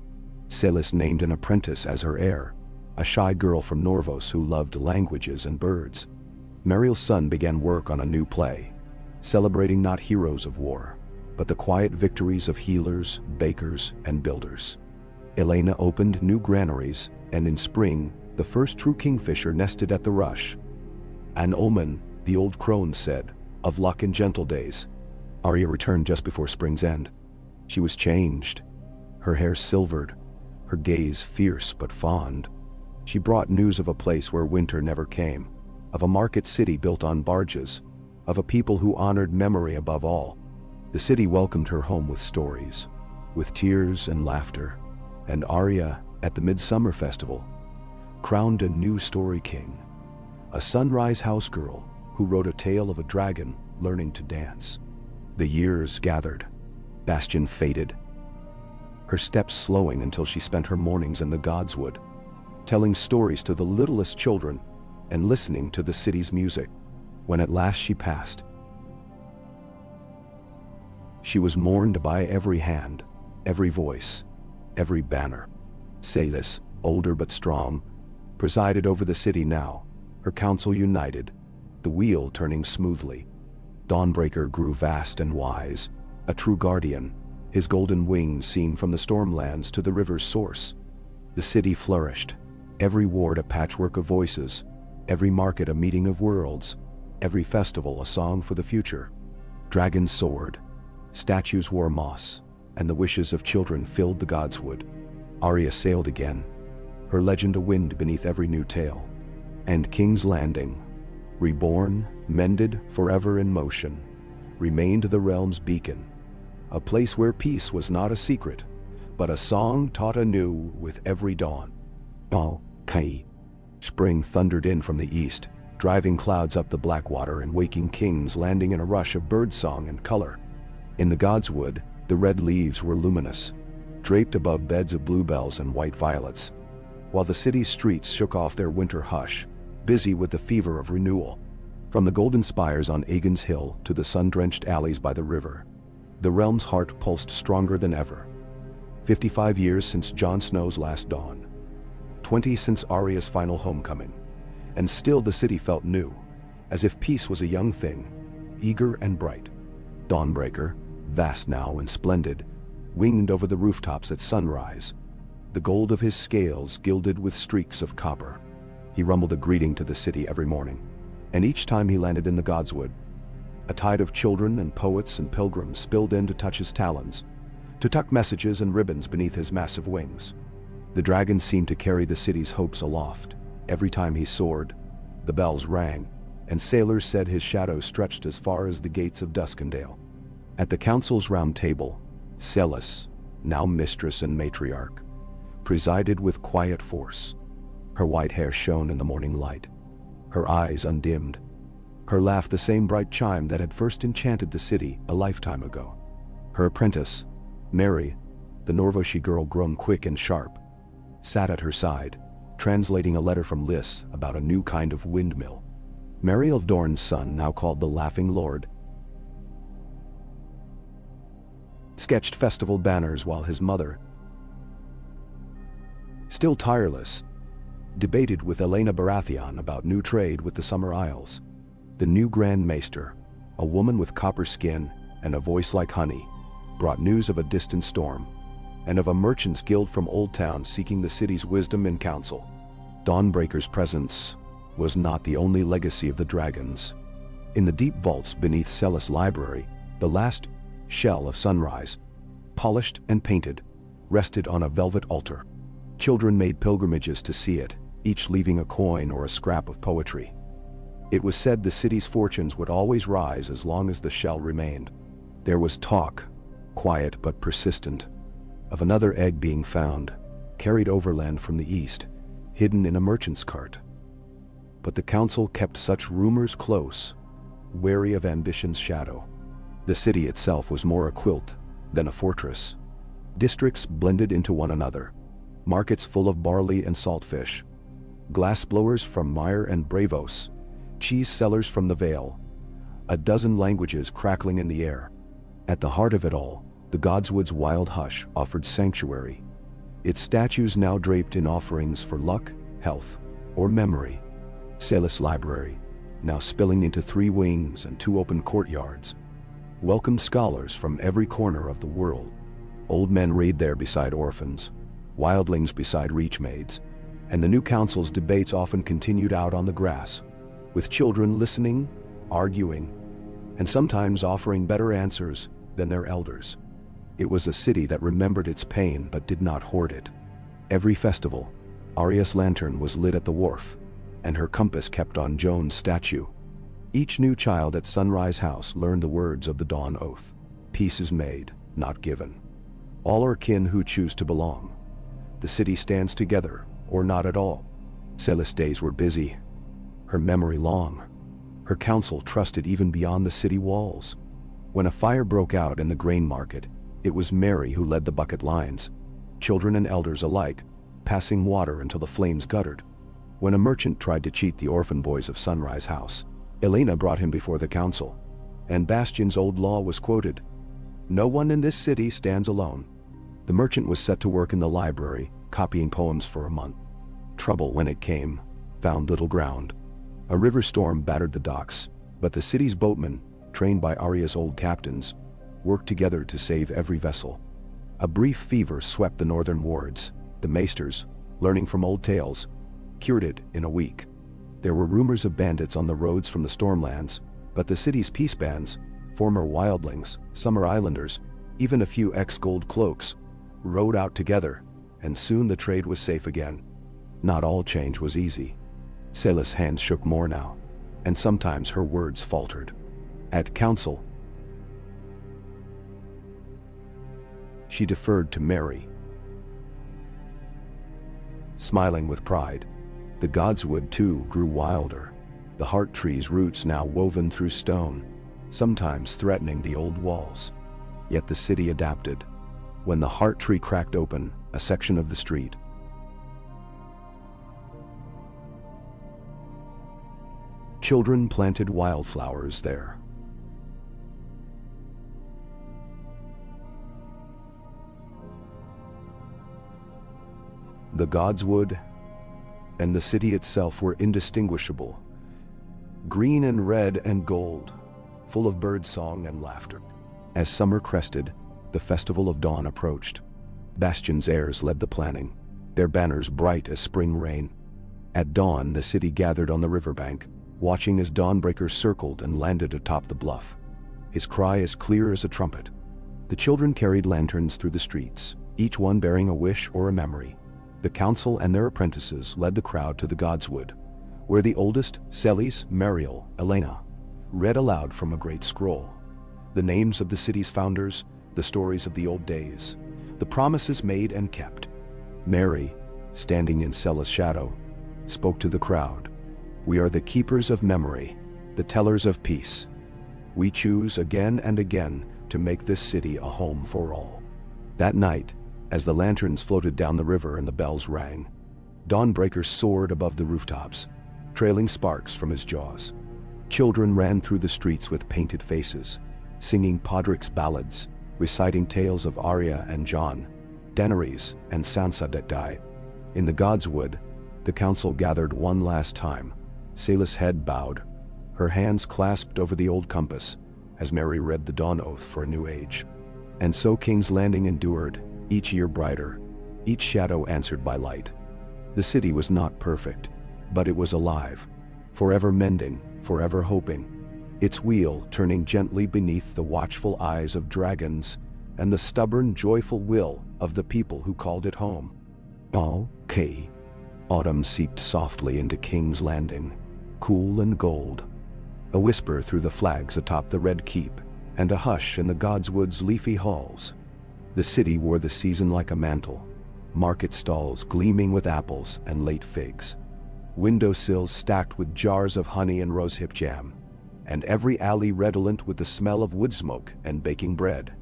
Speaker 1: Celis named an apprentice as her heir, a shy girl from Norvos who loved languages and birds. Muriel's son began work on a new play, celebrating not heroes of war, but the quiet victories of healers, bakers, and builders. Elena opened new granaries, and in spring, the first true kingfisher nested at the rush. An omen, the old crones said, of luck and gentle days. Arya returned just before spring's end. She was changed, her hair silvered, her gaze fierce but fond. She brought news of a place where winter never came, of a market city built on barges, of a people who honored memory above all. The city welcomed her home with stories, with tears and laughter, and Arya, at the Midsummer Festival, crowned a new story king, a Sunrise house girl who wrote a tale of a dragon learning to dance. The years gathered. Bastian faded, her steps slowing until she spent her mornings in the Godswood, telling stories to the littlest children and listening to the city's music. When at last she passed, she was mourned by every hand, every voice, every banner. Celis, older but strong, presided over the city now, her council united, the wheel turning smoothly. Dawnbreaker grew vast and wise, a true guardian, his golden wings seen from the stormlands to the river's source. The city flourished, every ward a patchwork of voices, every market a meeting of worlds, every festival a song for the future. Dragons soared, statues wore moss, and the wishes of children filled the Godswood. Arya sailed again, her legend a wind beneath every new tale. And King's Landing, reborn, mended, forever in motion, remained the realm's beacon, a place where peace was not a secret, but a song taught anew with every dawn. Oh, Kai. Spring thundered in from the east, driving clouds up the Blackwater and waking King's Landing in a rush of birdsong and color. In the Godswood, the red leaves were luminous, draped above beds of bluebells and white violets, while the city's streets shook off their winter hush, busy with the fever of renewal. From the golden spires on Aegon's Hill to the sun-drenched alleys by the river, the realm's heart pulsed stronger than ever. 55 years since Jon Snow's last dawn, 20 since Arya's final homecoming, and still the city felt new, as if peace was a young thing, eager and bright. Dawnbreaker, vast now and splendid, winged over the rooftops at sunrise, the gold of his scales gilded with streaks of copper. He rumbled a greeting to the city every morning, and each time he landed in the Godswood, a tide of children and poets and pilgrims spilled in to touch his talons, to tuck messages and ribbons beneath his massive wings. The dragon seemed to carry the city's hopes aloft. Every time he soared, the bells rang, and sailors said his shadow stretched as far as the gates of Duskendale. At the council's round table, Celis, now mistress and matriarch, presided with quiet force. Her white hair shone in the morning light, her eyes undimmed, her laugh the same bright chime that had first enchanted the city a lifetime ago. Her apprentice, Mary, the Norvoshi girl grown quick and sharp, sat at her side, translating a letter from Lys about a new kind of windmill. Mariel Dorne's son, now called the Laughing Lord, sketched festival banners while his mother, still tireless, debated with Elena Baratheon about new trade with the Summer Isles. The new Grand Maester, a woman with copper skin and a voice like honey, brought news of a distant storm, and of a merchants' guild from Old Town seeking the city's wisdom and counsel. Dawnbreaker's presence was not the only legacy of the dragons. In the deep vaults beneath Celis' library, the last shell of sunrise, polished and painted, rested on a velvet altar. Children made pilgrimages to see it, each leaving a coin or a scrap of poetry. It was said the city's fortunes would always rise as long as the shell remained. There was talk, quiet but persistent, of another egg being found, carried overland from the east, hidden in a merchant's cart. But the council kept such rumors close, wary of ambition's shadow. The city itself was more a quilt than a fortress. Districts blended into one another, markets full of barley and saltfish, glassblowers from Myre and Bravos, cheese sellers from the Vale, a dozen languages crackling in the air. At the heart of it all, the Godswood's wild hush offered sanctuary, its statues now draped in offerings for luck, health, or memory. Celis' library, now spilling into 3 wings and 2 open courtyards, welcomed scholars from every corner of the world. Old men read there beside orphans, wildlings beside reach-maids, and the new council's debates often continued out on the grass, with children listening, arguing, and sometimes offering better answers than their elders. It was a city that remembered its pain but did not hoard it. Every festival, Arya's lantern was lit at the wharf, and her compass kept on Joan's statue. Each new child at Sunrise House learned the words of the Dawn Oath. Peace is made, not given. All are kin who choose to belong. The city stands together, or not at all. Celis' days were busy, her memory long. Her council trusted even beyond the city walls. When a fire broke out in the grain market, it was Mary who led the bucket lines, children and elders alike, passing water until the flames guttered. When a merchant tried to cheat the orphan boys of Sunrise House, Elena brought him before the council, and Bastion's old law was quoted. No one in this city stands alone. The merchant was set to work in the library, copying poems for a month. Trouble, when it came, found little ground. A river storm battered the docks, but the city's boatmen, trained by Arya's old captains, worked together to save every vessel. A brief fever swept the northern wards. The maesters, learning from old tales, cured it in a week. There were rumors of bandits on the roads from the Stormlands, but the city's peace bands, former wildlings, Summer Islanders, even a few ex-gold cloaks, rode out together, and soon the trade was safe again. Not all change was easy. Celis' hands shook more now, and sometimes her words faltered. At council, she deferred to Mary. Smiling with pride, the Godswood too grew wilder, the heart tree's roots now woven through stone, sometimes threatening the old walls. Yet the city adapted. when the heart tree cracked open a section of the street. Children planted wildflowers there. The godswood and the city itself were indistinguishable, green and red and gold, full of birdsong and laughter. As summer crested, the festival of dawn approached. Bastion's heirs led the planning, their banners bright as spring rain. At dawn, the city gathered on the riverbank, watching as Dawnbreaker circled and landed atop the bluff, his cry as clear as a trumpet. The children carried lanterns through the streets, each one bearing a wish or a memory. The council and their apprentices led the crowd to the godswood, where the oldest, Celis, Mariel, Elena, read aloud from a great scroll. The names of the city's founders, the stories of the old days, the promises made and kept. Mary, standing in Celis' shadow, spoke to the crowd. "We are the keepers of memory, the tellers of peace. We choose again and again to make this city a home for all." That night, as the lanterns floated down the river and the bells rang, Dawnbreaker soared above the rooftops, trailing sparks from his jaws. Children ran through the streets with painted faces, singing Podrick's ballads, reciting tales of Arya and Jon, Daenerys and Sansa that died. In the godswood, the council gathered one last time. Celis' head bowed, her hands clasped over the old compass, as Mary read the Dawn Oath for a new age. And so King's Landing endured, each year brighter, each shadow answered by light. The city was not perfect, but it was alive, forever mending, forever hoping, its wheel turning gently beneath the watchful eyes of dragons and the stubborn, joyful will of the people who called it home. Okay. Autumn seeped softly into King's Landing, cool and gold. A whisper through the flags atop the Red Keep, and a hush in the godswood's leafy halls. The city wore the season like a mantle, market stalls gleaming with apples and late figs, windowsills stacked with jars of honey and rosehip jam, and every alley redolent with the smell of wood smoke and baking bread.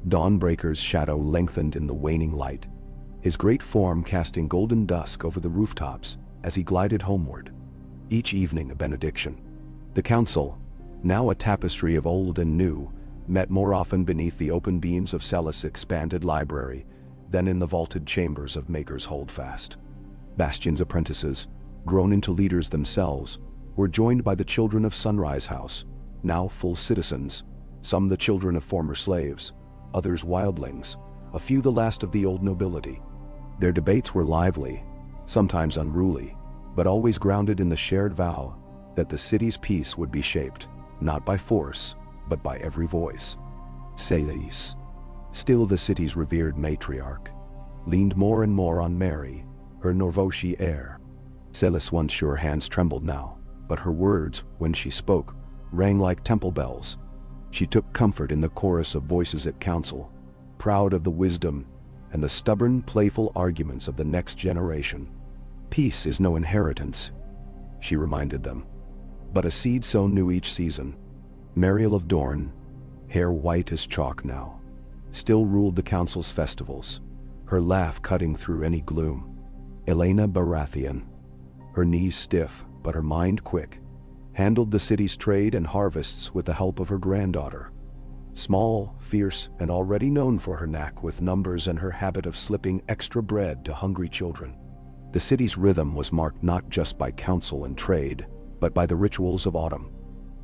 Speaker 1: Dawnbreaker's shadow lengthened in the waning light, his great form casting golden dusk over the rooftops as he glided homeward, each evening a benediction. The council, now a tapestry of old and new, met more often beneath the open beams of Celis' expanded library than in the vaulted chambers of Maker's Holdfast. Bastion's apprentices, grown into leaders themselves, were joined by the children of Sunrise House, now full citizens, some the children of former slaves, others wildlings, a few the last of the old nobility. Their debates were lively, sometimes unruly, but always grounded in the shared vow that the city's peace would be shaped, not by force, but by every voice. Celis, still the city's revered matriarch, leaned more and more on Mary, her Norvoshi heir. Celis' once sure hands trembled now, but her words, when she spoke, rang like temple bells. She took comfort in the chorus of voices at council, proud of the wisdom and the stubborn, playful arguments of the next generation. "Peace is no inheritance," she reminded them, "but a seed sown new each season." Mariel of Dorne, hair white as chalk now, still ruled the council's festivals, her laugh cutting through any gloom. Elena Baratheon, her knees stiff but her mind quick, handled the city's trade and harvests with the help of her granddaughter. Small, fierce, and already known for her knack with numbers and her habit of slipping extra bread to hungry children. The city's rhythm was marked not just by council and trade, but by the rituals of autumn.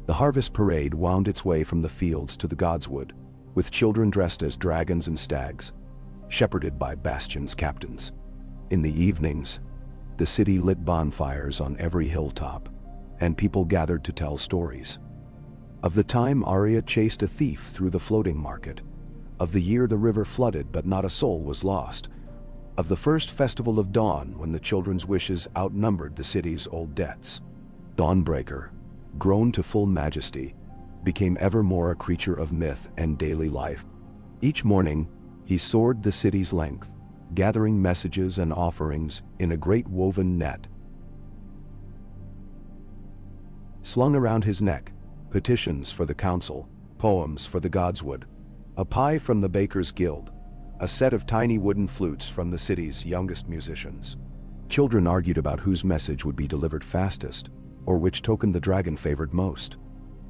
Speaker 1: The harvest parade wound its way from the fields to the godswood, with children dressed as dragons and stags, shepherded by Bastion's captains. In the evenings, the city lit bonfires on every hilltop, and people gathered to tell stories. Of the time Arya chased a thief through the floating market, of the year the river flooded but not a soul was lost, of the first festival of dawn when the children's wishes outnumbered the city's old debts. Dawnbreaker, grown to full majesty, became ever more a creature of myth and daily life. Each morning, he soared the city's length, gathering messages and offerings in a great woven net. Slung around his neck, petitions for the council, poems for the godswood, a pie from the baker's guild, a set of tiny wooden flutes from the city's youngest musicians. Children argued about whose message would be delivered fastest, or which token the dragon favored most.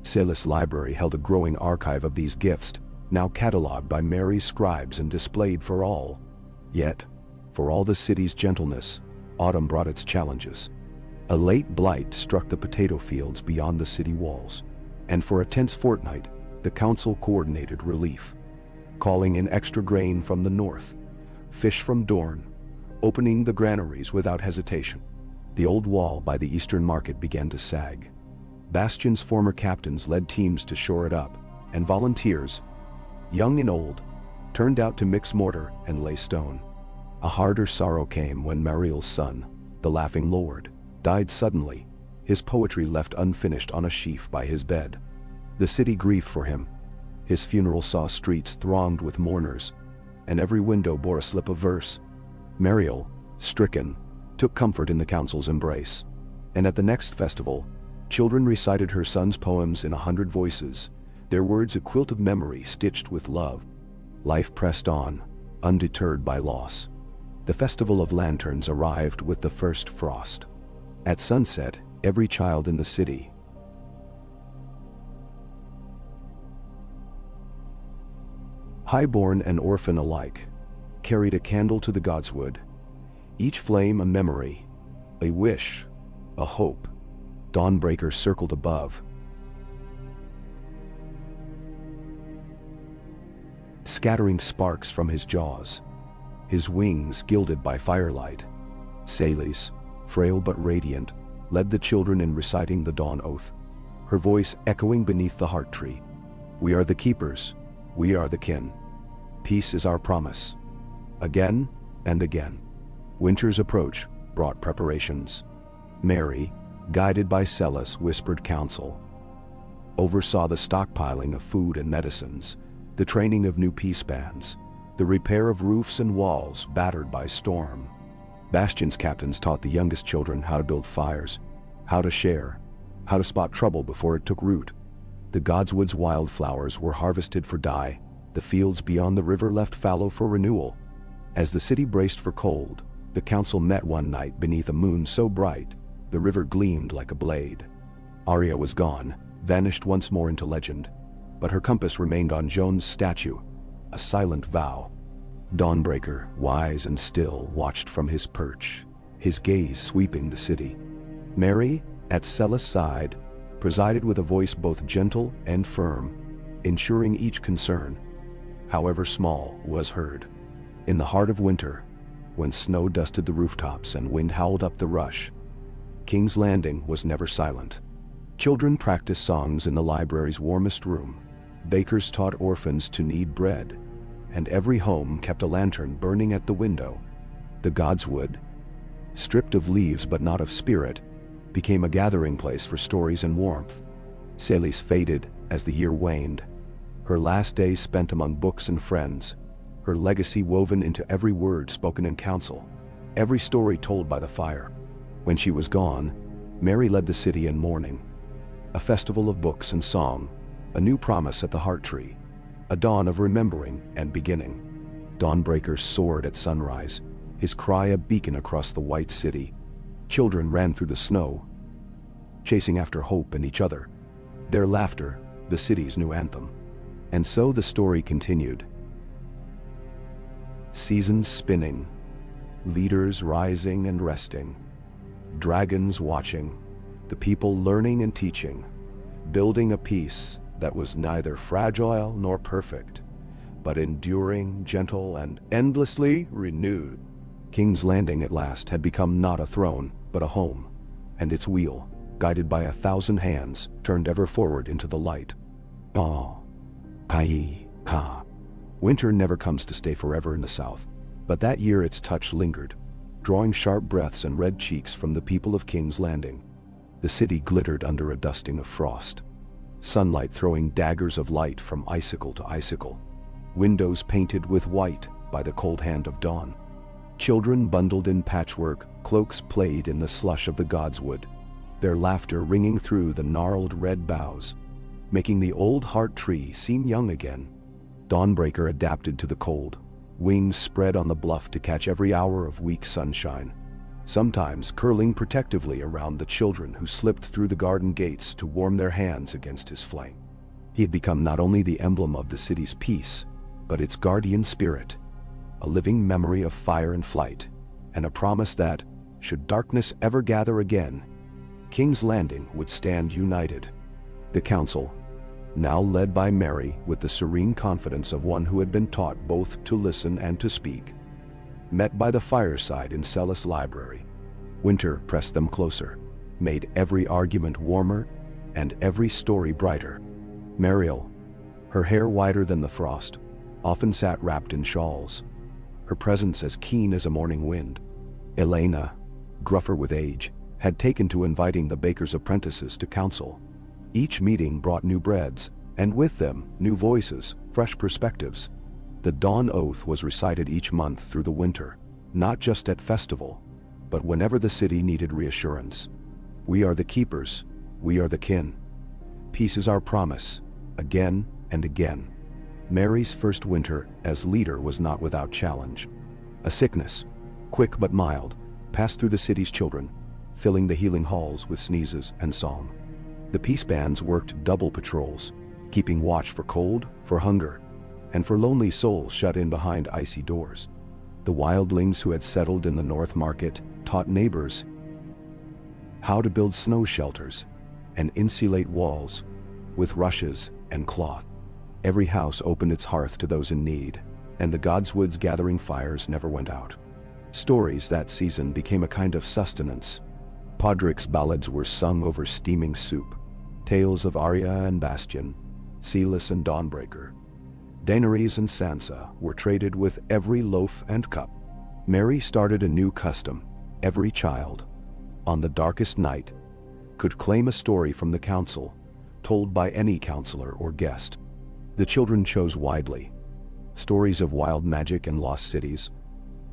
Speaker 1: Celis' library held a growing archive of these gifts, now catalogued by Mary's scribes and displayed for all. Yet, for all the city's gentleness, autumn brought its challenges. A late blight struck the potato fields beyond the city walls, and for a tense fortnight, the council coordinated relief, calling in extra grain from the north, fish from Dorne, opening the granaries without hesitation. The old wall by the eastern market began to sag. Bastion's former captains led teams to shore it up, and volunteers, young and old, turned out to mix mortar and lay stone. A harder sorrow came when Mariel's son, the Laughing Lord, died suddenly, his poetry left unfinished on a sheaf by his bed. The city grieved for him. His funeral saw streets thronged with mourners, and every window bore a slip of verse. Mariel, stricken, took comfort in the council's embrace. And at the next festival, children recited her son's poems in 100 voices, their words a quilt of memory stitched with love. Life pressed on, undeterred by loss. The Festival of Lanterns arrived with the first frost. At sunset, every child in the city, highborn and orphan alike, carried a candle to the godswood, each flame a memory, a wish, a hope. Dawnbreaker circled above, scattering sparks from his jaws, his wings gilded by firelight. Celis, frail but radiant, led the children in reciting the dawn oath, her voice echoing beneath the heart tree. We are the keepers, we are the kin. Peace is our promise. Again and again. Winter's approach brought preparations. Mary, guided by Celis, whispered counsel, oversaw the stockpiling of food and medicines, the training of new peace bands, the repair of roofs and walls battered by storm. Bastion's captains taught the youngest children how to build fires, how to share, how to spot trouble before it took root. The Godswood's wildflowers were harvested for dye, the fields beyond the river left fallow for renewal. As the city braced for cold, the council met one night beneath a moon so bright, the river gleamed like a blade. Arya was gone, vanished once more into legend, but her compass remained on Jon's statue, a silent vow. Dawnbreaker, wise and still, watched from his perch, his gaze sweeping the city. Mary, at Celis' side, presided with a voice both gentle and firm, ensuring each concern, however small, was heard. In the heart of winter, when snow dusted the rooftops and wind howled up the rush, King's Landing was never silent. Children practiced songs in the library's warmest room, bakers taught orphans to knead bread, and every home kept a lantern burning at the window. The Godswood, stripped of leaves but not of spirit, became a gathering place for stories and warmth. Celis faded as the year waned, her last days spent among books and friends, her legacy woven into every word spoken in council, every story told by the fire. When she was gone, Mary led the city in mourning. A festival of books and song, a new promise at the heart tree, a dawn of remembering and beginning. Dawnbreaker soared at sunrise, his cry a beacon across the white city. Children ran through the snow, chasing after hope and each other, their laughter the city's new anthem. And so the story continued. Seasons spinning, leaders rising and resting, dragons watching, the people learning and teaching, building a peace that was neither fragile nor perfect, but enduring, gentle, and endlessly renewed. King's Landing at last had become not a throne, but a home, and its wheel, guided by 1,000 hands, turned ever forward into the light. Ah, Kai, Ka. Winter never comes to stay forever in the south, but that year its touch lingered, drawing sharp breaths and red cheeks from the people of King's Landing. The city glittered under a dusting of frost, sunlight throwing daggers of light from icicle to icicle, windows painted with white by the cold hand of dawn. Children bundled in patchwork, cloaks played in the slush of the Godswood, their laughter ringing through the gnarled red boughs, making the old heart tree seem young again. Dawnbreaker adapted to the cold, wings spread on the bluff to catch every hour of weak sunshine, sometimes curling protectively around the children who slipped through the garden gates to warm their hands against his flank. He had become not only the emblem of the city's peace, but its guardian spirit, a living memory of fire and flight, and a promise that, should darkness ever gather again, King's Landing would stand united. The council, now led by Mary with the serene confidence of one who had been taught both to listen and to speak, met by the fireside in Celis' library. Winter pressed them closer, made every argument warmer and every story brighter. Mariel, her hair whiter than the frost, often sat wrapped in shawls, her presence as keen as a morning wind. Elena, gruffer with age, had taken to inviting the baker's apprentices to council. Each meeting brought new breads, and with them, new voices, fresh perspectives. The Dawn Oath was recited each month through the winter, not just at festival, but whenever the city needed reassurance. We are the keepers, we are the kin. Peace is our promise, again and again. Mary's first winter as leader was not without challenge. A sickness, quick but mild, passed through the city's children, filling the healing halls with sneezes and song. The peace bands worked double patrols, keeping watch for cold, for hunger, and for lonely souls shut in behind icy doors. The wildlings who had settled in the North Market taught neighbors how to build snow shelters and insulate walls with rushes and cloth. Every house opened its hearth to those in need, and the Godswood's gathering fires never went out. Stories that season became a kind of sustenance. Podrick's ballads were sung over steaming soup, tales of Arya and Bastion, Celis and Dawnbreaker, Daenerys and Sansa were traded with every loaf and cup. Mary started a new custom. Every child, on the darkest night, could claim a story from the council, told by any counselor or guest. The children chose widely. Stories of wild magic and lost cities,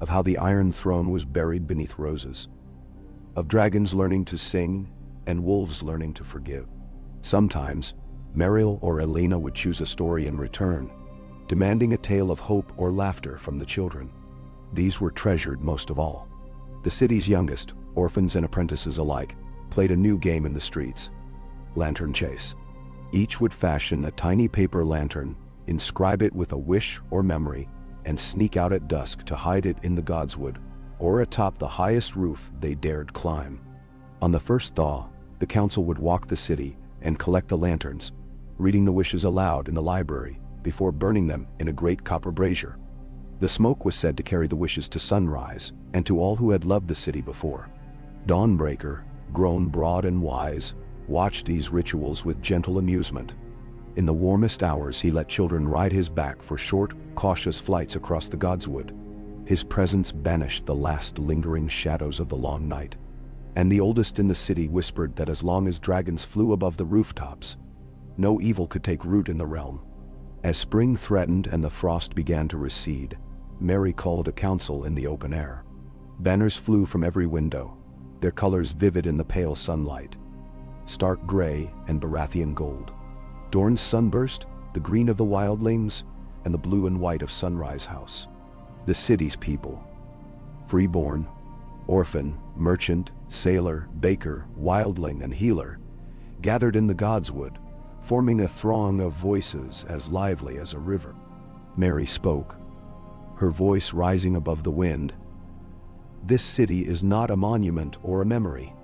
Speaker 1: of how the Iron Throne was buried beneath roses, of dragons learning to sing and wolves learning to forgive. Sometimes, Mariel or Elena would choose a story in return, demanding a tale of hope or laughter from the children. These were treasured most of all. The city's youngest, orphans and apprentices alike, played a new game in the streets: lantern chase. Each would fashion a tiny paper lantern, inscribe it with a wish or memory, and sneak out at dusk to hide it in the Godswood, or atop the highest roof they dared climb. On the first thaw, the council would walk the city and collect the lanterns, reading the wishes aloud in the library before burning them in a great copper brazier. The smoke was said to carry the wishes to sunrise and to all who had loved the city before. Dawnbreaker, grown broad and wise, watched these rituals with gentle amusement. In the warmest hours he let children ride his back for short, cautious flights across the Godswood. His presence banished the last lingering shadows of the long night. And the oldest in the city whispered that as long as dragons flew above the rooftops, no evil could take root in the realm. As spring threatened and the frost began to recede, Mary called a council in the open air. Banners flew from every window, their colors vivid in the pale sunlight: stark gray and Baratheon gold, Dorne's sunburst, the green of the wildlings, and the blue and white of Sunrise House. The city's people, freeborn, orphan, merchant, sailor, baker, wildling, and healer, gathered in the Godswood, forming a throng of voices as lively as a river. Mary spoke, her voice rising above the wind. This city is not a monument or a memory.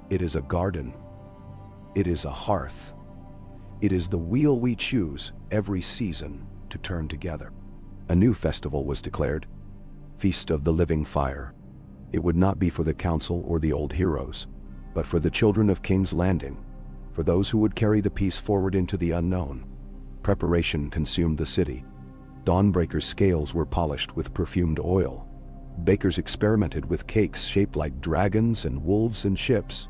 Speaker 1: It is a garden. It is a hearth. It is the wheel we choose every season to turn together. A new festival was declared, Feast of the Living Fire. It would not be for the council or the old heroes, but for the children of King's Landing, for those who would carry the peace forward into the unknown. Preparation consumed the city. Dawnbreaker's scales were polished with perfumed oil. Bakers experimented with cakes shaped like dragons and wolves and ships.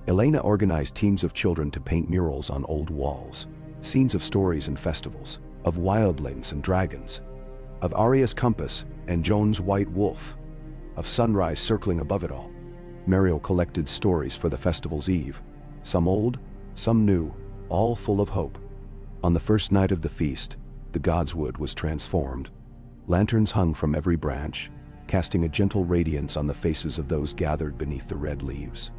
Speaker 1: Elena organized teams of children to paint murals on old walls, scenes of stories and festivals, of wildlings and dragons, of Arya's compass and Joan's white wolf, of sunrise circling above it all. Mariel collected stories for the festival's eve, some old, some new, all full of hope. On the first night of the feast, the Godswood was transformed. Lanterns hung from every branch, casting a gentle radiance on the faces of those gathered beneath the red leaves.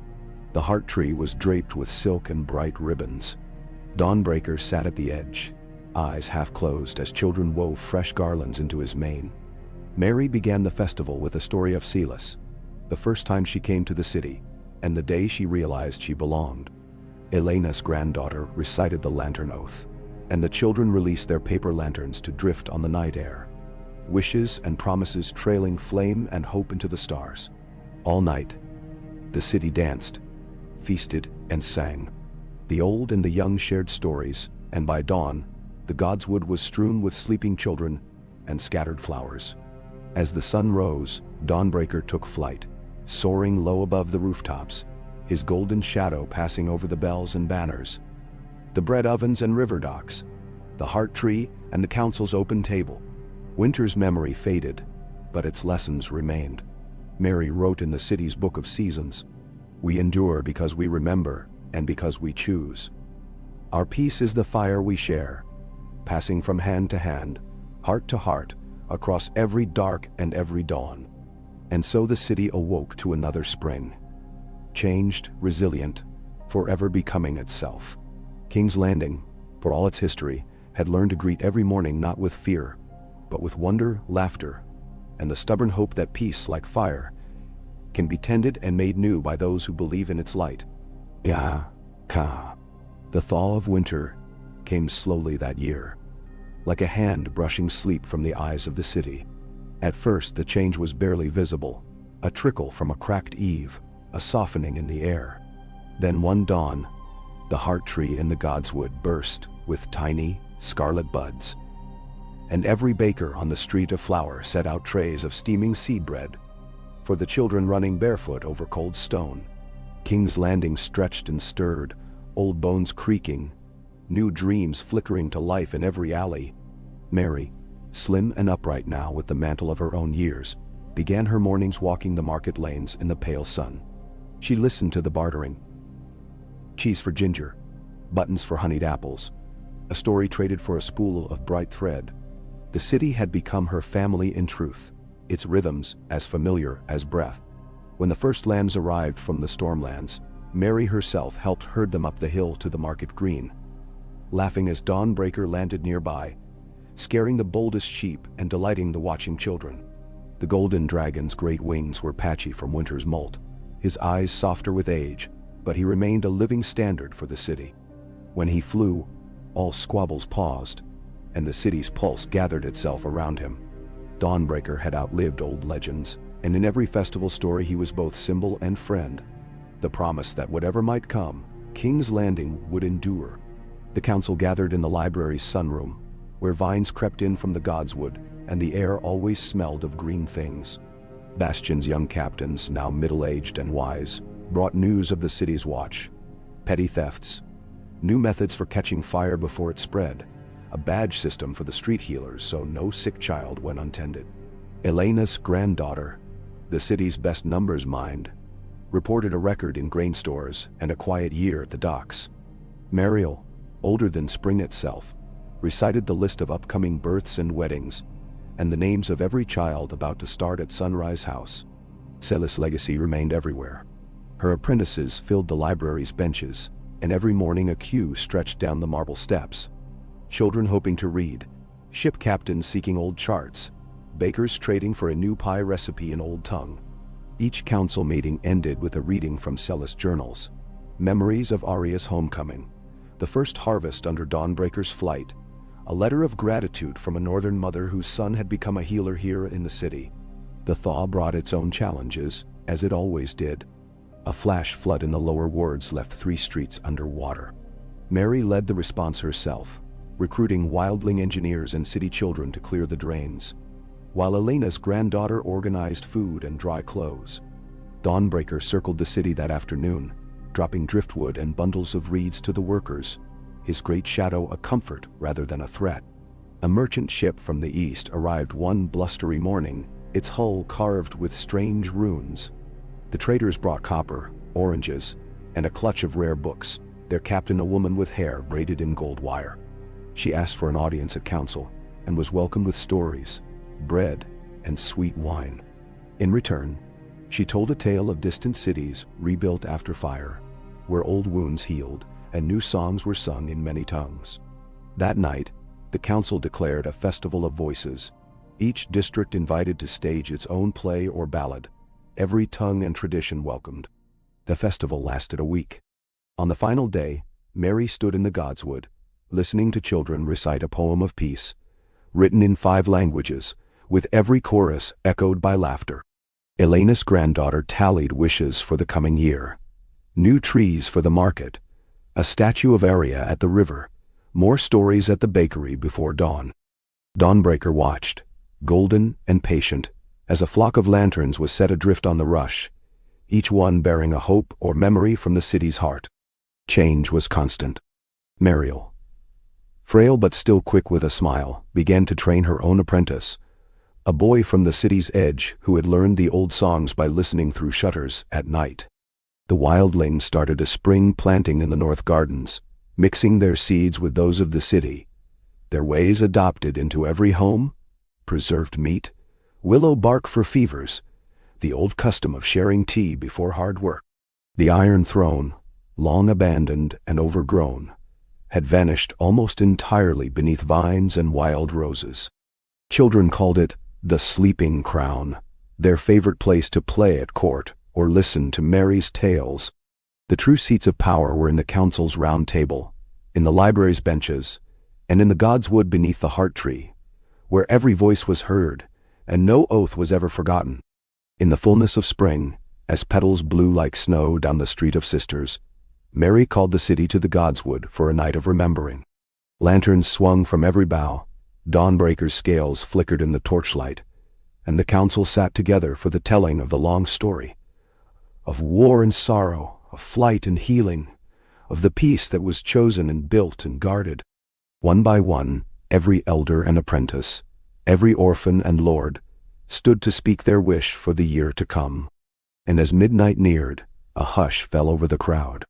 Speaker 1: The heart tree was draped with silk and bright ribbons. Dawnbreaker sat at the edge, eyes half closed as children wove fresh garlands into his mane. Mary began the festival with a story of Celis, the first time she came to the city, and the day she realized she belonged. Elena's granddaughter recited the lantern oath, and the children released their paper lanterns to drift on the night air, wishes and promises trailing flame and hope into the stars. All night, the city danced, feasted, and sang. The old and the young shared stories, and by dawn, the godswood was strewn with sleeping children and scattered flowers. As the sun rose, Dawnbreaker took flight, soaring low above the rooftops, his golden shadow passing over the bells and banners, the bread ovens and river docks, the heart tree and the council's open table. Winter's memory faded, but its lessons remained. Mary wrote in the city's book of seasons, "We endure because we remember and because we choose. Our peace is the fire we share, passing from hand to hand, heart to heart, across every dark and every dawn." And so the city awoke to another spring. Changed, resilient, forever becoming itself. King's Landing, for all its history, had learned to greet every morning not with fear, but with wonder, laughter, and the stubborn hope that peace, like fire, can be tended and made new by those who believe in its light. Ka. The thaw of winter came slowly that year, like a hand brushing sleep from the eyes of the city. At first the change was barely visible, a trickle from a cracked eave, a softening in the air. Then one dawn, the heart tree in the godswood burst with tiny, scarlet buds, and every baker on the street of flour set out trays of steaming seed bread for the children running barefoot over cold stone. King's Landing stretched and stirred, old bones creaking, new dreams flickering to life in every alley. Mary, slim and upright now with the mantle of her own years, began her mornings walking the market lanes in the pale sun. She listened to the bartering. Cheese for ginger, buttons for honeyed apples, a story traded for a spool of bright thread. The city had become her family in truth, its rhythms as familiar as breath. When the first lambs arrived from the Stormlands, Mary herself helped herd them up the hill to the market green, laughing as Dawnbreaker landed nearby, scaring the boldest sheep and delighting the watching children. The golden dragon's great wings were patchy from winter's molt, his eyes softer with age, but he remained a living standard for the city. When he flew, all squabbles paused, and the city's pulse gathered itself around him. Dawnbreaker had outlived old legends, and in every festival story he was both symbol and friend. The promise that whatever might come, King's Landing would endure. The council gathered in the library's sunroom, where vines crept in from the godswood, and the air always smelled of green things. Bastion's young captains, now middle-aged and wise, brought news of the city's watch, petty thefts, new methods for catching fire before it spread, a badge system for the street healers so no sick child went untended. Elena's granddaughter, the city's best numbers mind, reported a record in grain stores and a quiet year at the docks. Mariel, older than spring itself, recited the list of upcoming births and weddings, and the names of every child about to start at Sunrise House. Celis' legacy remained everywhere. Her apprentices filled the library's benches, and every morning a queue stretched down the marble steps. Children hoping to read, ship captains seeking old charts, bakers trading for a new pie recipe in old tongue. Each council meeting ended with a reading from Celis' journals, memories of Arya's homecoming, the first harvest under Dawnbreaker's flight, a letter of gratitude from a northern mother whose son had become a healer here in the city. The thaw brought its own challenges, as it always did. A flash flood in the lower wards left 3 streets under water. Mary led the response herself, recruiting wildling engineers and city children to clear the drains, while Elena's granddaughter organized food and dry clothes. Dawnbreaker circled the city that afternoon, dropping driftwood and bundles of reeds to the workers, his great shadow a comfort rather than a threat. A merchant ship from the east arrived one blustery morning, its hull carved with strange runes. The traders brought copper, oranges, and a clutch of rare books, their captain a woman with hair braided in gold wire. She asked for an audience at council, and was welcomed with stories, bread, and sweet wine. In return, she told a tale of distant cities rebuilt after fire, where old wounds healed and new songs were sung in many tongues. That night, the council declared a festival of voices, each district invited to stage its own play or ballad, every tongue and tradition welcomed. The festival lasted a week. On the final day, Mary stood in the godswood, listening to children recite a poem of peace, written in 5 languages, with every chorus echoed by laughter. Elena's granddaughter tallied wishes for the coming year. New trees for the market, a statue of Arya at the river, more stories at the bakery before dawn. Dawnbreaker watched, golden and patient, as a flock of lanterns was set adrift on the rush, each one bearing a hope or memory from the city's heart. Change was constant. Mariel, frail but still quick with a smile, began to train her own apprentice, a boy from the city's edge who had learned the old songs by listening through shutters at night. The wildlings started a spring planting in the north gardens, mixing their seeds with those of the city, their ways adopted into every home, preserved meat, willow bark for fevers, the old custom of sharing tea before hard work. The Iron Throne, long abandoned and overgrown, had vanished almost entirely beneath vines and wild roses. Children called it the Sleeping Crown, their favorite place to play at court or listen to Mary's tales. The true seats of power were in the council's round table, in the library's benches, and in the godswood beneath the heart tree, where every voice was heard and no oath was ever forgotten. In the fullness of spring, as petals blew like snow down the street of sisters, Mary called the city to the godswood for a night of remembering. Lanterns swung from every bough, Dawnbreaker's scales flickered in the torchlight, and the council sat together for the telling of the long story, of war and sorrow, of flight and healing, of the peace that was chosen and built and guarded. One by one, every elder and apprentice, every orphan and lord, stood to speak their wish for the year to come. And as midnight neared, a hush fell over the crowd.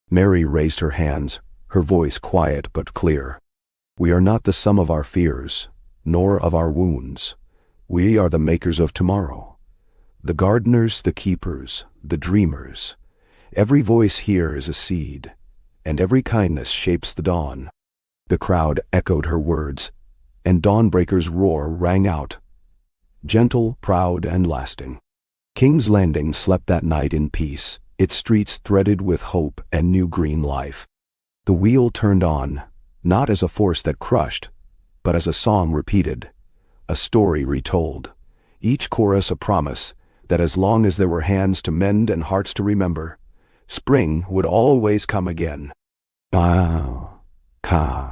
Speaker 1: Mary raised her hands, her voice quiet but clear. We are not the sum of our fears, nor of our wounds. We are the makers of tomorrow. The gardeners, the keepers, the dreamers. Every voice here is a seed, and every kindness shapes the dawn. The crowd echoed her words, and Dawnbreaker's roar rang out, gentle, proud, and lasting. King's Landing slept that night in peace, its streets threaded with hope and new green life. The wheel turned on, not as a force that crushed, but as a song repeated, a story retold, each chorus a promise that as long as there were hands to mend and hearts to remember, spring would always come again. Ka-N-D-O.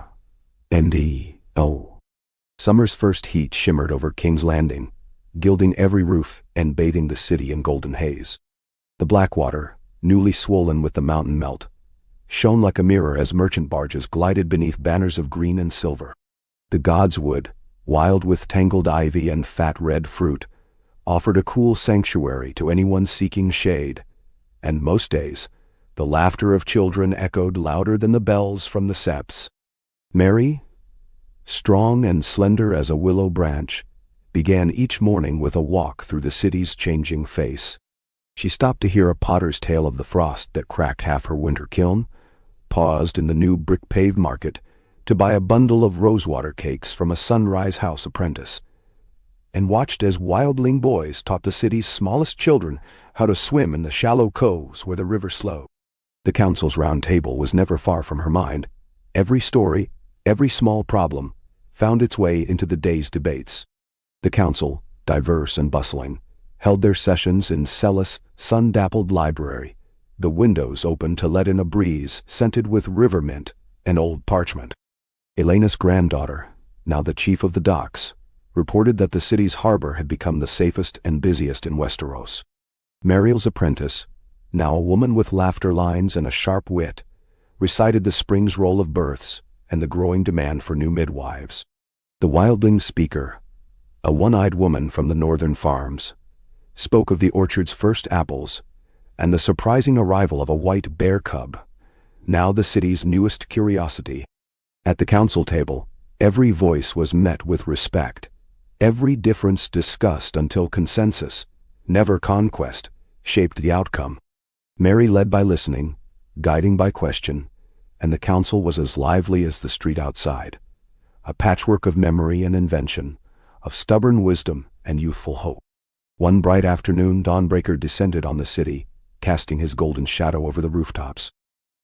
Speaker 1: Summer's first heat shimmered over King's Landing, gilding every roof and bathing the city in golden haze. The Blackwater, newly swollen with the mountain melt, shone like a mirror as merchant barges glided beneath banners of green and silver. The godswood, wild with tangled ivy and fat red fruit, offered a cool sanctuary to anyone seeking shade, and most days, the laughter of children echoed louder than the bells from the septs. Mary, strong and slender as a willow branch, began each morning with a walk through the city's changing face. She stopped to hear a potter's tale of the frost that cracked half her winter kiln, paused in the new brick-paved market to buy a bundle of rosewater cakes from a Sunrise House apprentice, and watched as wildling boys taught the city's smallest children how to swim in the shallow coves where the river flowed. The council's round table was never far from her mind. Every story, every small problem, found its way into the day's debates. The council, diverse and bustling, held their sessions in Celis' sun-dappled library, the windows open to let in a breeze scented with river mint and old parchment. Elena's granddaughter, now the chief of the docks, reported that the city's harbor had become the safest and busiest in Westeros. Mariel's apprentice, now a woman with laughter lines and a sharp wit, recited the spring's roll of births and the growing demand for new midwives. The wildling speaker, a one-eyed woman from the northern farms, spoke of the orchard's first apples and the surprising arrival of a white bear cub, now the city's newest curiosity. At the council table, every voice was met with respect, Every difference discussed until consensus, never conquest, shaped the outcome. Merry led by listening, guiding by question, and the council was as lively as the street outside. A patchwork of memory and invention, of stubborn wisdom and youthful hope. One bright afternoon, Dawnbreaker descended on the city, casting his golden shadow over the rooftops.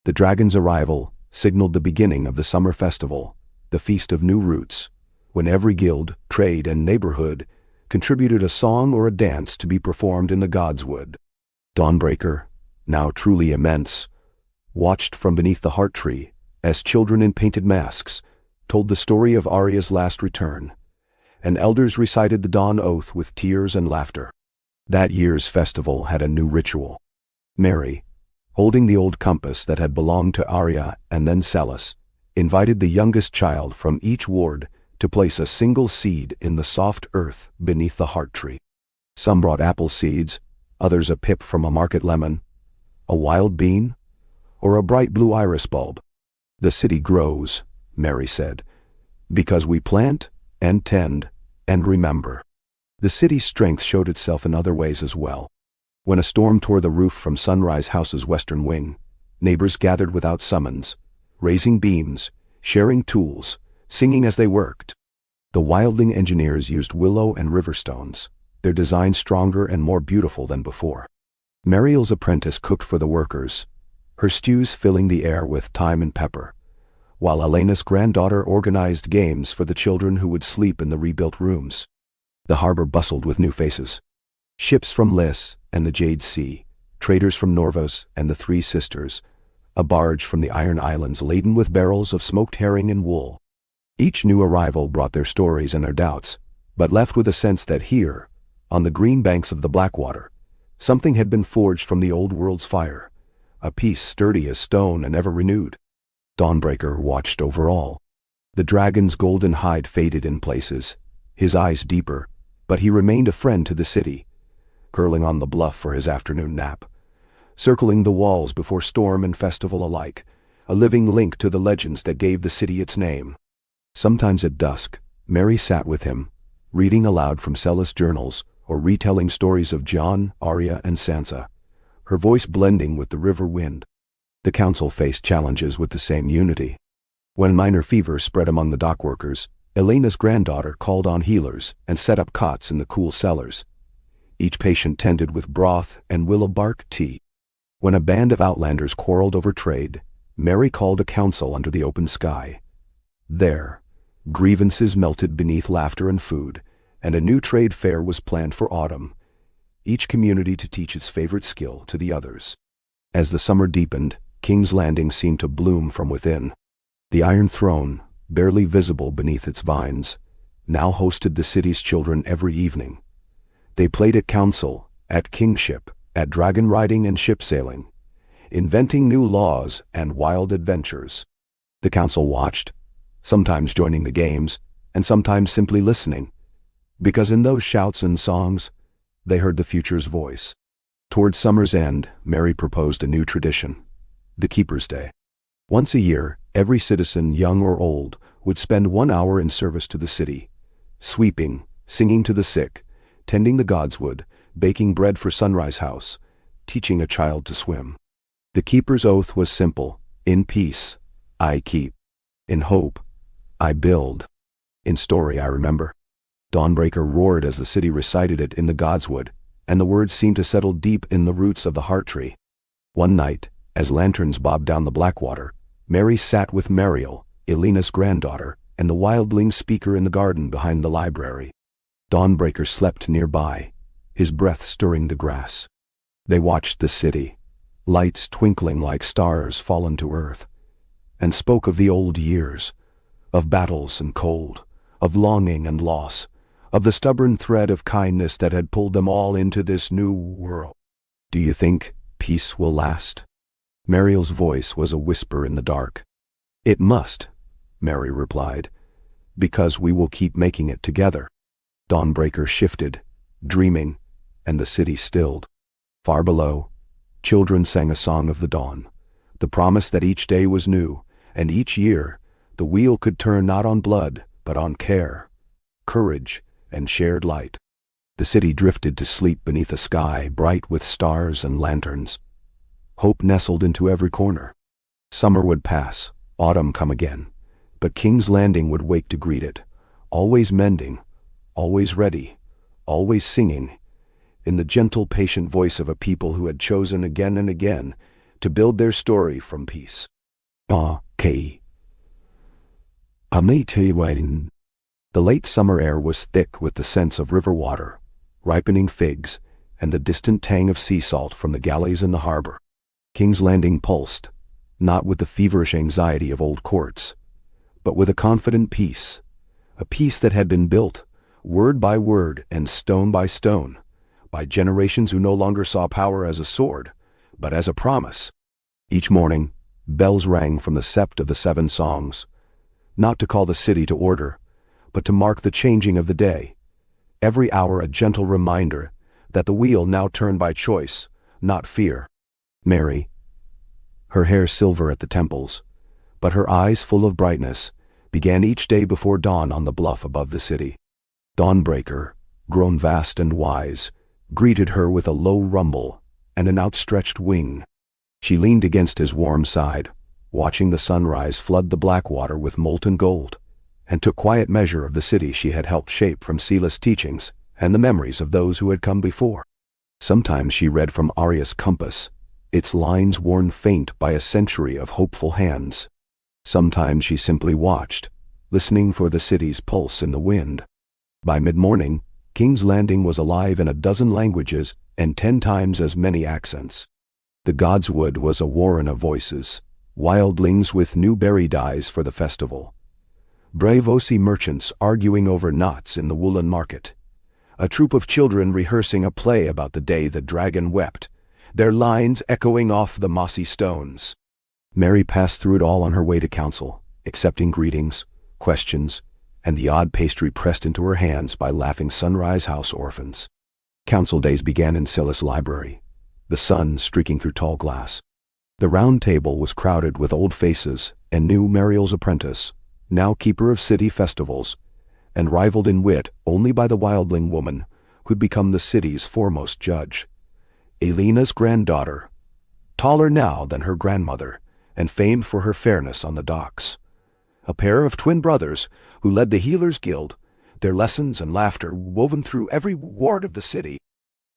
Speaker 1: The dragon's arrival signaled the beginning of the summer festival, the Feast of New Roots, when every guild, trade, and neighborhood contributed a song or a dance to be performed in the godswood. Dawnbreaker, now truly immense, watched from beneath the heart tree as children in painted masks told the story of Arya's last return, and elders recited the dawn oath with tears and laughter. That year's festival had a new ritual. Merry, holding the old compass that had belonged to Arya and then Celis, invited the youngest child from each ward to place a single seed in the soft earth beneath the heart tree. Some brought apple seeds, others a pip from a market lemon, a wild bean, or a bright blue iris bulb. The city grows, Merry said, because we plant and tend and remember. The city's strength showed itself in other ways as well. When a storm tore the roof from Sunrise House's western wing, neighbors gathered without summons, raising beams, sharing tools, singing as they worked. The wildling engineers used willow and river stones, their design stronger and more beautiful than before. Mariel's apprentice cooked for the workers, her stews filling the air with thyme and pepper, while Elena's granddaughter organized games for the children who would sleep in the rebuilt rooms. The harbor bustled with new faces. Ships from Lys and the Jade Sea, traders from Norvos and the Three Sisters, a barge from the Iron Islands laden with barrels of smoked herring and wool. Each new arrival brought their stories and their doubts, but left with a sense that here, on the green banks of the Blackwater, something had been forged from the old world's fire, a piece sturdy as stone and ever renewed. Dawnbreaker watched over all. The dragon's golden hide faded in places, his eyes deeper, but he remained a friend to the city, curling on the bluff for his afternoon nap, circling the walls before storm and festival alike, a living link to the legends that gave the city its name. Sometimes at dusk, Merry sat with him, reading aloud from Celis journals or retelling stories of Jon, Arya, and Sansa, her voice blending with the river wind. The council faced challenges with the same unity. When minor fever spread among the dockworkers, Elena's granddaughter called on healers and set up cots in the cool cellars, each patient tended with broth and willow bark tea. When a band of outlanders quarreled over trade, Merry called a council under the open sky. There, grievances melted beneath laughter and food, and a new trade fair was planned for autumn, each community to teach its favorite skill to the others. As the summer deepened, King's Landing seemed to bloom from within. The Iron Throne, barely visible beneath its vines, now hosted the city's children every evening. They played at council, at kingship, at dragon riding and ship sailing, inventing new laws and wild adventures. The council watched, sometimes joining the games, and sometimes simply listening, because in those shouts and songs, they heard the future's voice. Toward summer's end, Merry proposed a new tradition, the Keeper's Day. Once a year, every citizen, young or old, would spend 1 hour in service to the city, sweeping, singing to the sick, tending the godswood, baking bread for Sunrise House, teaching a child to swim. The keeper's oath was simple: in peace, I keep. In hope, I build. In story, I remember. Dawnbreaker roared as the city recited it in the godswood, and the words seemed to settle deep in the roots of the heart tree. One night, as lanterns bobbed down the Blackwater, Merry sat with Mariel, Elena's granddaughter, and the wildling speaker in the garden behind the library. Dawnbreaker slept nearby, his breath stirring the grass. They watched the city, lights twinkling like stars fallen to earth, and spoke of the old years, of battles and cold, of longing and loss, of the stubborn thread of kindness that had pulled them all into this new world. Do you think peace will last? Mariel's voice was a whisper in the dark. It must, Merry replied, because we will keep making it together. Dawnbreaker shifted, dreaming, and the city stilled. Far below, children sang a song of the dawn, the promise that each day was new, and each year, the wheel could turn not on blood, but on care, courage, and shared light. The city drifted to sleep beneath a sky bright with stars and lanterns. Hope nestled into every corner. Summer would pass, autumn come again, but King's Landing would wake to greet it, always mending, always ready, always singing, in the gentle, patient voice of a people who had chosen again and again to build their story from peace. The late summer air was thick with the scents of river water, ripening figs, and the distant tang of sea salt from the galleys in the harbor. King's Landing pulsed, not with the feverish anxiety of old courts, but with a confident peace, a peace that had been built, word by word and stone by stone, by generations who no longer saw power as a sword, but as a promise. Each morning, bells rang from the sept of the 7 songs, not to call the city to order, but to mark the changing of the day. Every hour a gentle reminder that the wheel now turned by choice, not fear. Mary, her hair silver at the temples, but her eyes full of brightness, began each day before dawn on the bluff above the city. Dawnbreaker, grown vast and wise, greeted her with a low rumble and an outstretched wing. She leaned against his warm side, watching the sunrise flood the black water with molten gold, and took quiet measure of the city she had helped shape from Silas' teachings and the memories of those who had come before. Sometimes she read from Arius' compass, its lines worn faint by a century of hopeful hands. Sometimes she simply watched, listening for the city's pulse in the wind. By mid-morning, King's Landing was alive in a dozen languages and 10 times as many accents. The Godswood was a warren of voices, wildlings with new berry dyes for the festival, Bravosi merchants arguing over knots in the woolen market, a troop of children rehearsing a play about the day the dragon wept, their lines echoing off the mossy stones. Mary passed through it all on her way to council, accepting greetings, questions, and the odd pastry pressed into her hands by laughing Sunrise House orphans. Council days began in Silas' library, the sun streaking through tall glass. The round table was crowded with old faces and new Mariel's apprentice, now keeper of city festivals, and rivaled in wit only by the wildling woman who'd become the city's foremost judge. Elena's granddaughter, taller now than her grandmother, and famed for her fairness on the docks. A pair of twin brothers who led the Healers' Guild, their lessons and laughter woven through every ward of the city.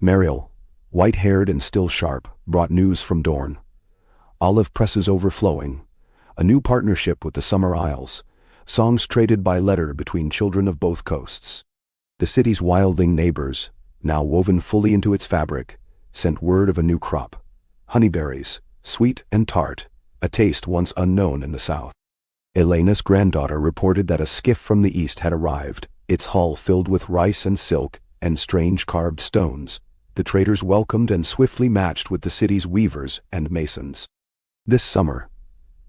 Speaker 1: Mariel, white-haired and still sharp, brought news from Dorne. Olive presses overflowing, a new partnership with the Summer Isles, songs traded by letter between children of both coasts. The city's wildling neighbors, now woven fully into its fabric, sent word of a new crop. Honeyberries, sweet and tart, a taste once unknown in the south. Elena's granddaughter reported that a skiff from the east had arrived, its hull filled with rice and silk and strange carved stones. The traders welcomed and swiftly matched with the city's weavers and masons. This summer,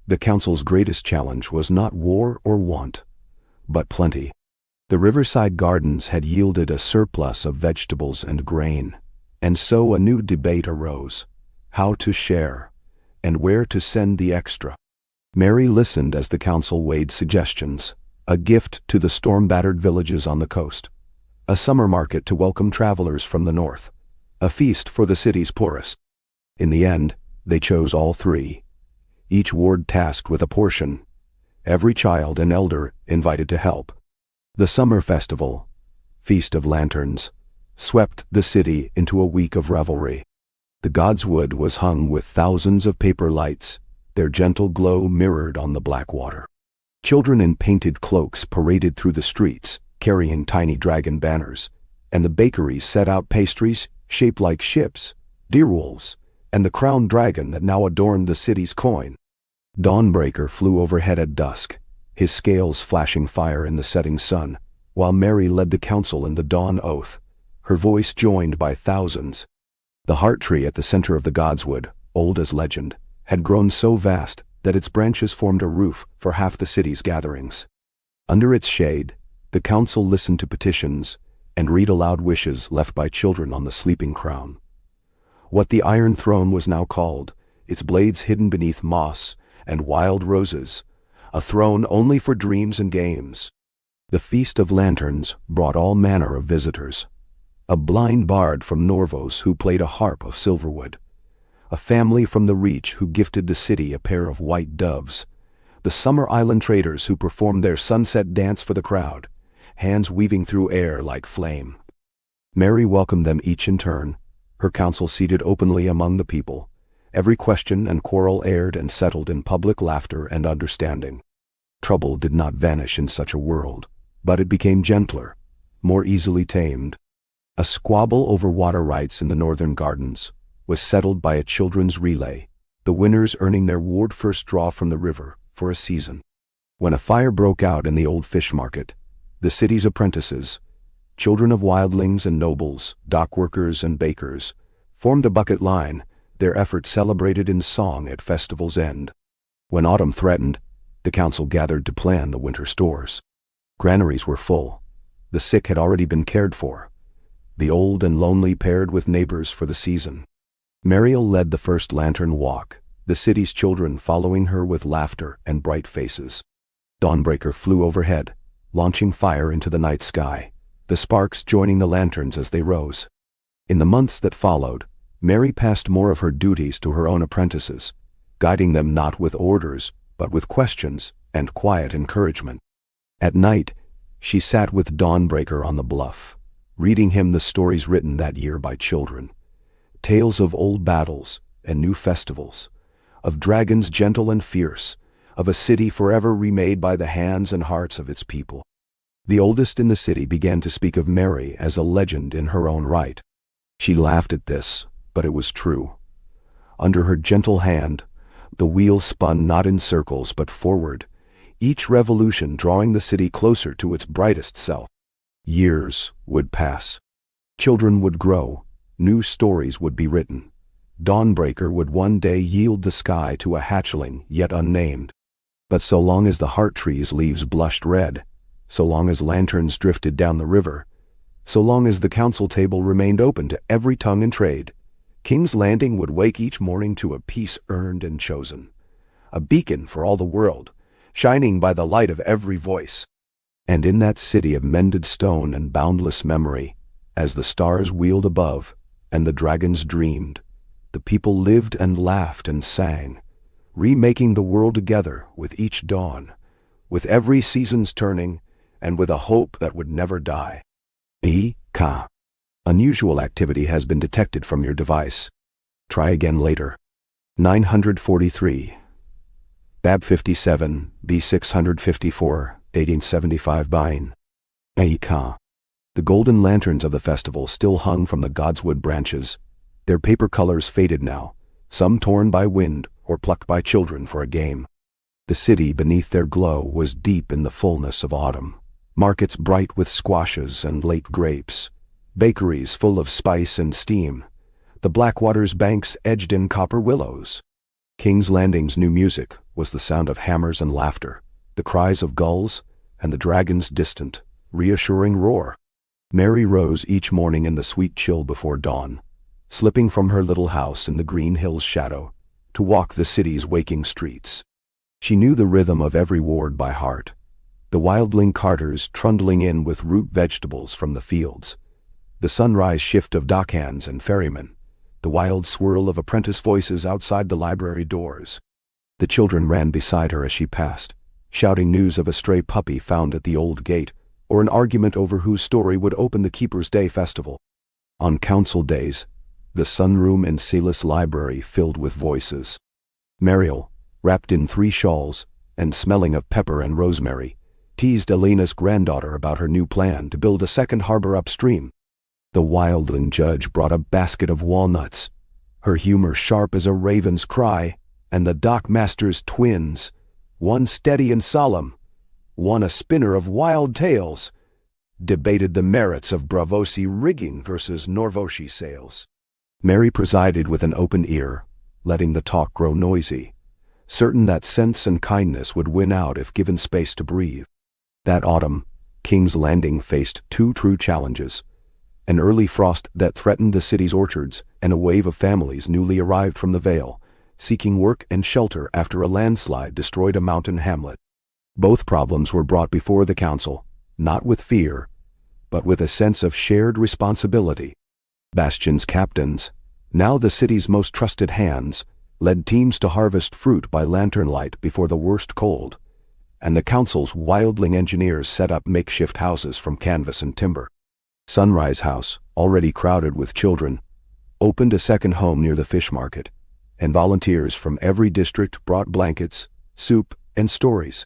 Speaker 1: the council's greatest challenge was not war or want, but plenty. The riverside gardens had yielded a surplus of vegetables and grain, and so a new debate arose: how to share, and where to send the extra. Mary listened as the council weighed suggestions: a gift to the storm-battered villages on the coast, a summer market to welcome travelers from the north, a feast for the city's poorest. In the end, they chose all 3, each ward tasked with a portion, every child and elder invited to help. The summer festival, Feast of Lanterns, swept the city into a week of revelry. The Godswood was hung with thousands of paper lights, their gentle glow mirrored on the black water. Children in painted cloaks paraded through the streets, carrying tiny dragon banners, and the bakeries set out pastries shaped like ships, deerwolves, and the crowned dragon that now adorned the city's coin. Dawnbreaker flew overhead at dusk, his scales flashing fire in the setting sun, while Mary led the council in the dawn oath, her voice joined by thousands. The heart tree at the center of the Godswood, old as legend, had grown so vast that its branches formed a roof for half the city's gatherings. Under its shade, the council listened to petitions and read aloud wishes left by children on the sleeping crown. What the Iron Throne was now called, its blades hidden beneath moss and wild roses, a throne only for dreams and games. The Feast of Lanterns brought all manner of visitors. A blind bard from Norvos who played a harp of silverwood. A family from the Reach who gifted the city a pair of white doves. The Summer Island traders who performed their sunset dance for the crowd, hands weaving through air like flame. Mary welcomed them each in turn, her council seated openly among the people, every question and quarrel aired and settled in public laughter and understanding. Trouble did not vanish in such a world, but it became gentler, more easily tamed. A squabble over water rights in the northern gardens was settled by a children's relay, the winners earning their ward first draw from the river for a season. When a fire broke out in the old fish market, the city's apprentices, children of wildlings and nobles, dockworkers and bakers, formed a bucket line, their efforts celebrated in song at festival's end. When autumn threatened, the council gathered to plan the winter stores. Granaries were full. The sick had already been cared for. The old and lonely paired with neighbors for the season. Mariel led the first lantern walk, the city's children following her with laughter and bright faces. Dawnbreaker flew overhead, launching fire into the night sky, the sparks joining the lanterns as they rose. In the months that followed, Mary passed more of her duties to her own apprentices, guiding them not with orders, but with questions and quiet encouragement. At night, she sat with Dawnbreaker on the bluff, reading him the stories written that year by children. Tales of old battles and new festivals, of dragons gentle and fierce, of a city forever remade by the hands and hearts of its people. The oldest in the city began to speak of Mary as a legend in her own right. She laughed at this, but it was true. Under her gentle hand, the wheel spun not in circles but forward, each revolution drawing the city closer to its brightest self. Years would pass. Children would grow. New stories would be written. Dawnbreaker would one day yield the sky to a hatchling yet unnamed. But so long as the heart tree's leaves blushed red, so long as lanterns drifted down the river, so long as the council table remained open to every tongue and trade, King's Landing would wake each morning to a peace earned and chosen, a beacon for all the world, shining by the light of every voice. And in that city of mended stone and boundless memory, as the stars wheeled above, and the dragons dreamed, the people lived and laughed and sang, remaking the world together with each dawn, with every season's turning, and with a hope that would never die. E.K. Unusual activity has been detected from your device. Try again later. 943. BAB 57, B 654, 1875 Bine. E.K. The golden lanterns of the festival still hung from the godswood branches. Their paper colors faded now, some torn by wind or plucked by children for a game. The city beneath their glow was deep in the fullness of autumn. Markets bright with squashes and late grapes. Bakeries full of spice and steam. The Blackwater's banks edged in copper willows. King's Landing's new music was the sound of hammers and laughter, the cries of gulls, and the dragon's distant, reassuring roar. Mary rose each morning in the sweet chill before dawn, slipping from her little house in the green hill's shadow, to walk the city's waking streets. She knew the rhythm of every ward by heart, the wildling carters trundling in with root vegetables from the fields, the sunrise shift of dockhands and ferrymen, the wild swirl of apprentice voices outside the library doors. The children ran beside her as she passed, shouting news of a stray puppy found at the old gate, or an argument over whose story would open the Keeper's Day festival. On council days, the sunroom and ceiless library filled with voices. Mariel, wrapped in 3 shawls, and smelling of pepper and rosemary, teased Elena's granddaughter about her new plan to build a second harbor upstream. The wildling judge brought a basket of walnuts, her humor sharp as a raven's cry, and the dockmaster's twins, one steady and solemn, one a spinner of wild tales, debated the merits of Bravosi rigging versus Norvoshi sails. Mary presided with an open ear, letting the talk grow noisy, certain that sense and kindness would win out if given space to breathe. That autumn, King's Landing faced 2 true challenges: an early frost that threatened the city's orchards, and a wave of families newly arrived from the Vale, seeking work and shelter after a landslide destroyed a mountain hamlet. Both problems were brought before the council, not with fear, but with a sense of shared responsibility. Bastion's captains, now the city's most trusted hands, led teams to harvest fruit by lantern light before the worst cold, and the council's wildling engineers set up makeshift houses from canvas and timber. Sunrise House, already crowded with children, opened a second home near the fish market, and volunteers from every district brought blankets, soup, and stories.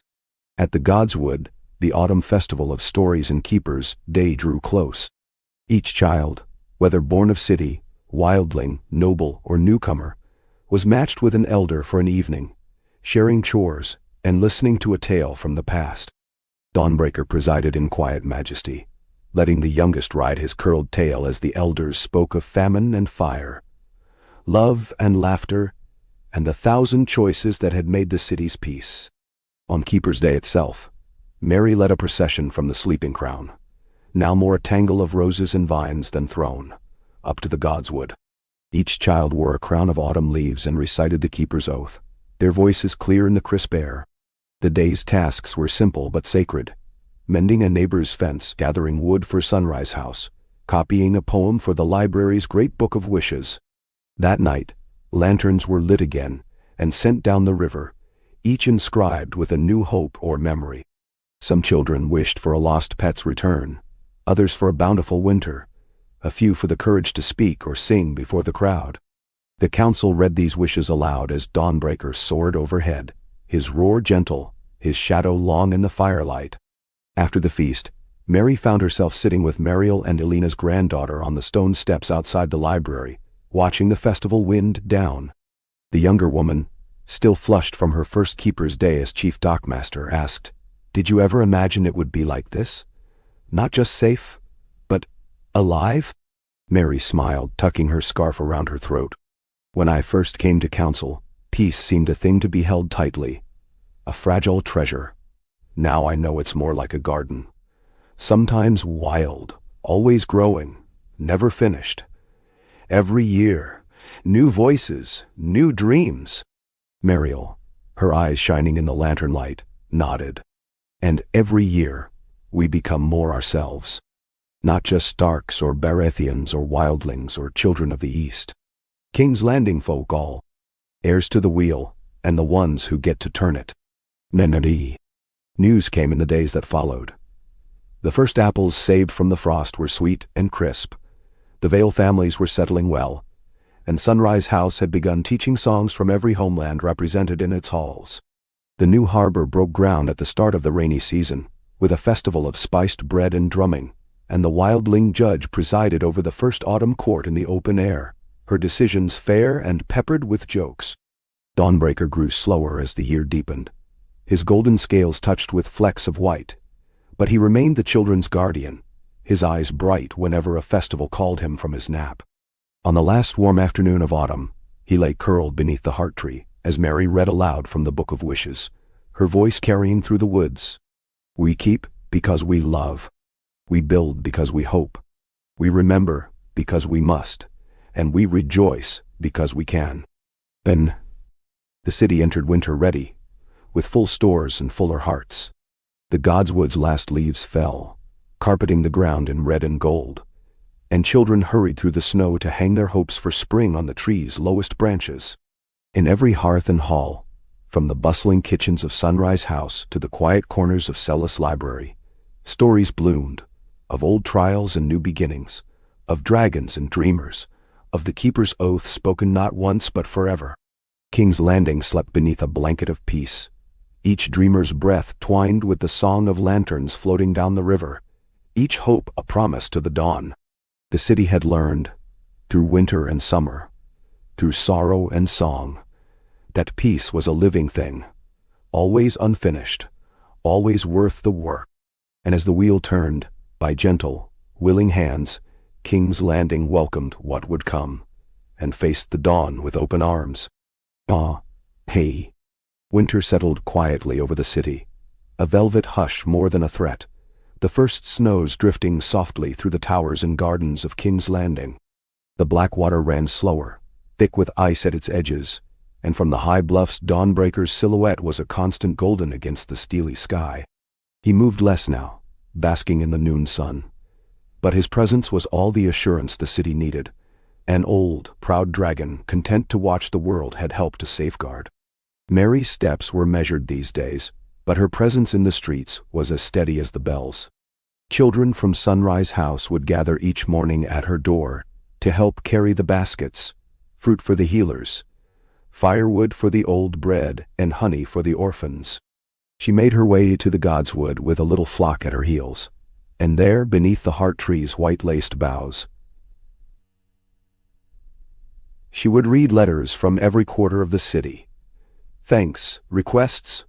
Speaker 1: At the Godswood, the autumn festival of stories and keepers, day drew close. Each child, whether born of city, wildling, noble, or newcomer, was matched with an elder for an evening, sharing chores and listening to a tale from the past. Dawnbreaker presided in quiet majesty, letting the youngest ride his curled tail as the elders spoke of famine and fire, love and laughter, and the thousand choices that had made the city's peace. On Keeper's Day itself, Mary led a procession from the Sleeping Crown, now more a tangle of roses and vines than throne, up to the Godswood. Each child wore a crown of autumn leaves and recited the Keeper's Oath, their voices clear in the crisp air. The day's tasks were simple but sacred: mending a neighbor's fence, gathering wood for Sunrise House, copying a poem for the library's Great Book of Wishes. That night, lanterns were lit again and sent down the river, each inscribed with a new hope or memory. Some children wished for a lost pet's return, others for a bountiful winter, a few for the courage to speak or sing before the crowd. The council read these wishes aloud as Dawnbreaker soared overhead, his roar gentle, his shadow long in the firelight. After the feast, Mary found herself sitting with Mariel and Elena's granddaughter on the stone steps outside the library, watching the festival wind down. The younger woman, still flushed from her first Keeper's Day as Chief Dockmaster, asked, "Did you ever imagine it would be like this? Not just safe, but alive?" Mary smiled, tucking her scarf around her throat. "When I first came to council, peace seemed a thing to be held tightly, a fragile treasure. Now I know it's more like a garden. Sometimes wild, always growing, never finished. Every year, new voices, new dreams." Mariel, her eyes shining in the lantern light, nodded. "And every year, we become more ourselves. Not just Starks or Baratheons or wildlings or children of the East. King's Landing folk all, heirs to the wheel, and the ones who get to turn it." Menari. News came in the days that followed. The first apples saved from the frost were sweet and crisp. The Vale families were settling well, and Sunrise House had begun teaching songs from every homeland represented in its halls. The new harbor broke ground at the start of the rainy season, with a festival of spiced bread and drumming, and the wildling judge presided over the first autumn court in the open air, her decisions fair and peppered with jokes. Dawnbreaker grew slower as the year deepened, his golden scales touched with flecks of white, but he remained the children's guardian, his eyes bright whenever a festival called him from his nap. On the last warm afternoon of autumn, he lay curled beneath the heart tree as Mary read aloud from the Book of Wishes, her voice carrying through the woods. "We keep because we love. We build because we hope. We remember because we must. And we rejoice because we can." Then the city entered winter ready, with full stores and fuller hearts. The Godswood's last leaves fell, carpeting the ground in red and gold, and children hurried through the snow to hang their hopes for spring on the tree's lowest branches. In every hearth and hall, from the bustling kitchens of Sunrise House to the quiet corners of Celis Library, stories bloomed, of old trials and new beginnings, of dragons and dreamers, of the Keeper's Oath spoken not once but forever. King's Landing slept beneath a blanket of peace, each dreamer's breath twined with the song of lanterns floating down the river, each hope a promise to the dawn. The city had learned, through winter and summer, through sorrow and song, that peace was a living thing, always unfinished, always worth the work. And as the wheel turned, by gentle, willing hands, King's Landing welcomed what would come, and faced the dawn with open arms. Ah, hey. Winter settled quietly over the city, a velvet hush more than a threat, the first snows drifting softly through the towers and gardens of King's Landing. The black water ran slower, thick with ice at its edges, and from the high bluffs Dawnbreaker's silhouette was a constant golden against the steely sky. He moved less now, basking in the noon sun. But his presence was all the assurance the city needed. An old, proud dragon, content to watch the world, had helped to safeguard. Mary's steps were measured these days, but her presence in the streets was as steady as the bells. Children from Sunrise House would gather each morning at her door to help carry the baskets, fruit for the healers, firewood for the old bread, and honey for the orphans. She made her way to the Godswood with a little flock at her heels, and there, beneath the heart tree's white-laced boughs, she would read letters from every quarter of the city. Thanks, requests,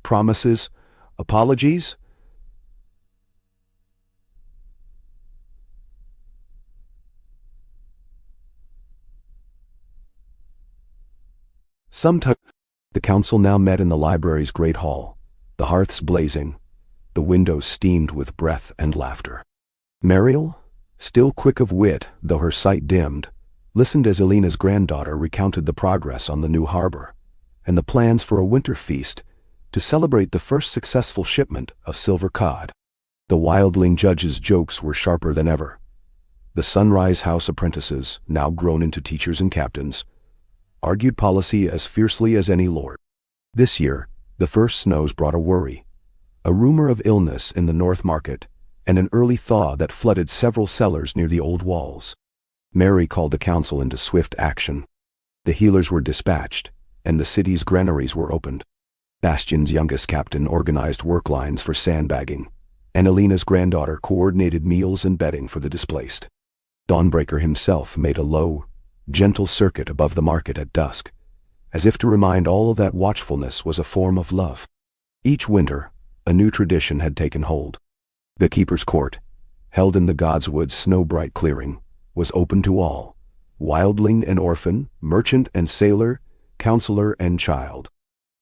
Speaker 1: promises, apologies. Sometimes the council now met in the library's great hall, the hearths blazing, the windows steamed with breath and laughter. Mariel, still quick of wit though her sight dimmed, listened as Elena's granddaughter recounted the progress on the new harbor, and the plans for a winter feast to celebrate the first successful shipment of silver cod. The wildling judge's jokes were sharper than ever. The Sunrise House apprentices, now grown into teachers and captains, argued policy as fiercely as any lord. This year, the first snows brought a worry, a rumor of illness in the North Market, and an early thaw that flooded several cellars near the old walls. Mary called the council into swift action. The healers were dispatched, and the city's granaries were opened. Bastion's youngest captain organized work lines for sandbagging, and Elena's granddaughter coordinated meals and bedding for the displaced. Dawnbreaker himself made a low, gentle circuit above the market at dusk, as if to remind all that watchfulness was a form of love. Each winter, a new tradition had taken hold. The Keeper's Court, held in the Godswood's snow-bright clearing, was open to all, wildling and orphan, merchant and sailor, counselor and child.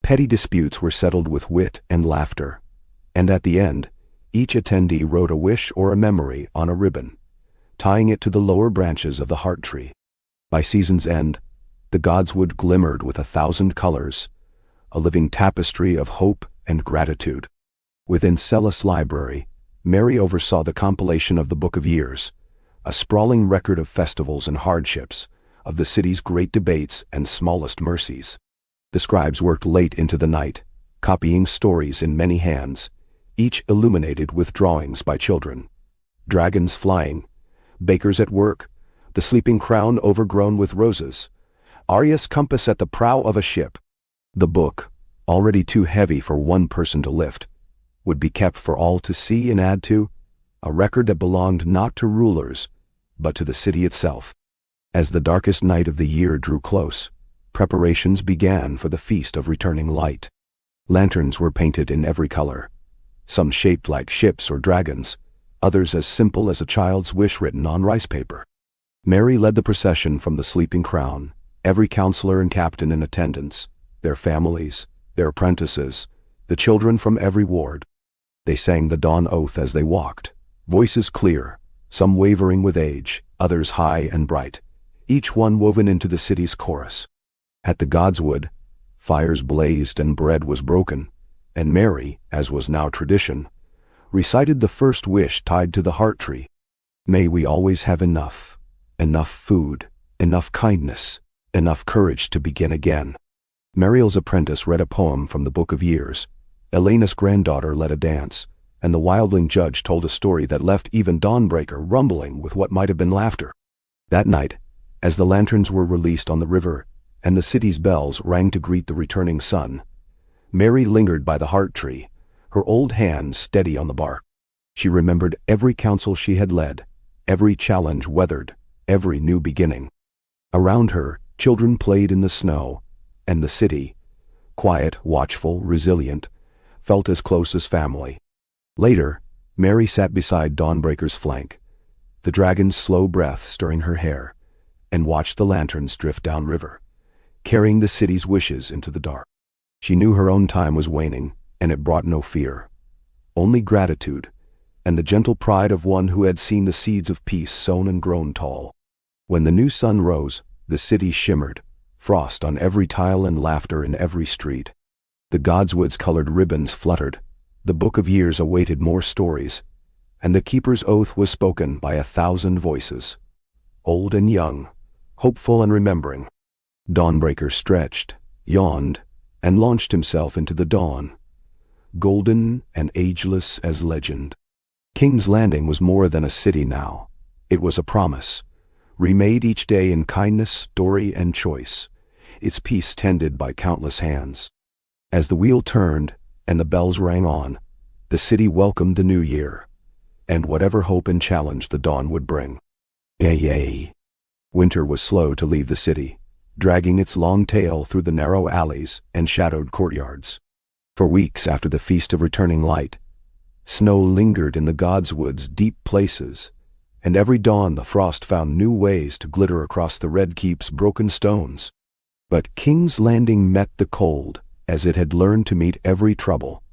Speaker 1: Petty disputes were settled with wit and laughter, and at the end, each attendee wrote a wish or a memory on a ribbon, tying it to the lower branches of the heart tree. By season's end, the Godswood glimmered with 1,000 colors, a living tapestry of hope and gratitude. Within Celis Library, Mary oversaw the compilation of the Book of Years, a sprawling record of festivals and hardships, of the city's great debates and smallest mercies. The scribes worked late into the night, copying stories in many hands, each illuminated with drawings by children. Dragons flying, bakers at work, the sleeping crown overgrown with roses, Arya's compass at the prow of a ship. The book, already too heavy for one person to lift, would be kept for all to see and add to, a record that belonged not to rulers, but to the city itself. As the darkest night of the year drew close, preparations began for the Feast of Returning Light. Lanterns were painted in every color, some shaped like ships or dragons, others as simple as a child's wish written on rice paper. Mary led the procession from the sleeping crown, every counselor and captain in attendance, their families, their apprentices, the children from every ward. They sang the dawn oath as they walked, voices clear, some wavering with age, others high and bright, each one woven into the city's chorus. At the Godswood, fires blazed and bread was broken, and Mary, as was now tradition, recited the first wish tied to the heart tree. May we always have enough food, enough kindness, enough courage to begin again. Mariel's apprentice read a poem from the Book of Years, Elena's granddaughter led a dance, and the wildling judge told a story that left even Dawnbreaker rumbling with what might have been laughter. That night, as the lanterns were released on the river and the city's bells rang to greet the returning sun, Mary lingered by the heart tree, her old hands steady on the bark. She remembered every council she had led, every challenge weathered, every new beginning. Around her, children played in the snow, and the city, quiet, watchful, resilient, felt as close as family. Later, Mary sat beside Dawnbreaker's flank, the dragon's slow breath stirring her hair, and watched the lanterns drift downriver, carrying the city's wishes into the dark. She knew her own time was waning, and it brought no fear, only gratitude, and the gentle pride of one who had seen the seeds of peace sown and grown tall. When the new sun rose, the city shimmered, frost on every tile and laughter in every street. The Godswood's colored ribbons fluttered. The Book of Years awaited more stories, and the keeper's oath was spoken by 1,000 voices, old and young, hopeful and remembering. Dawnbreaker stretched, yawned, and launched himself into the dawn, golden and ageless as legend. King's Landing was more than a city now. It was a promise, remade each day in kindness, story, and choice, its peace tended by countless hands. As the wheel turned and the bells rang on, the city welcomed the new year, and whatever hope and challenge the dawn would bring. Yay! Winter was slow to leave the city, dragging its long tail through the narrow alleys and shadowed courtyards. For weeks after the Feast of Returning Light, snow lingered in the godswood's deep places, and every dawn the frost found new ways to glitter across the Red Keep's broken stones. But King's Landing met the cold as it had learned to meet every trouble,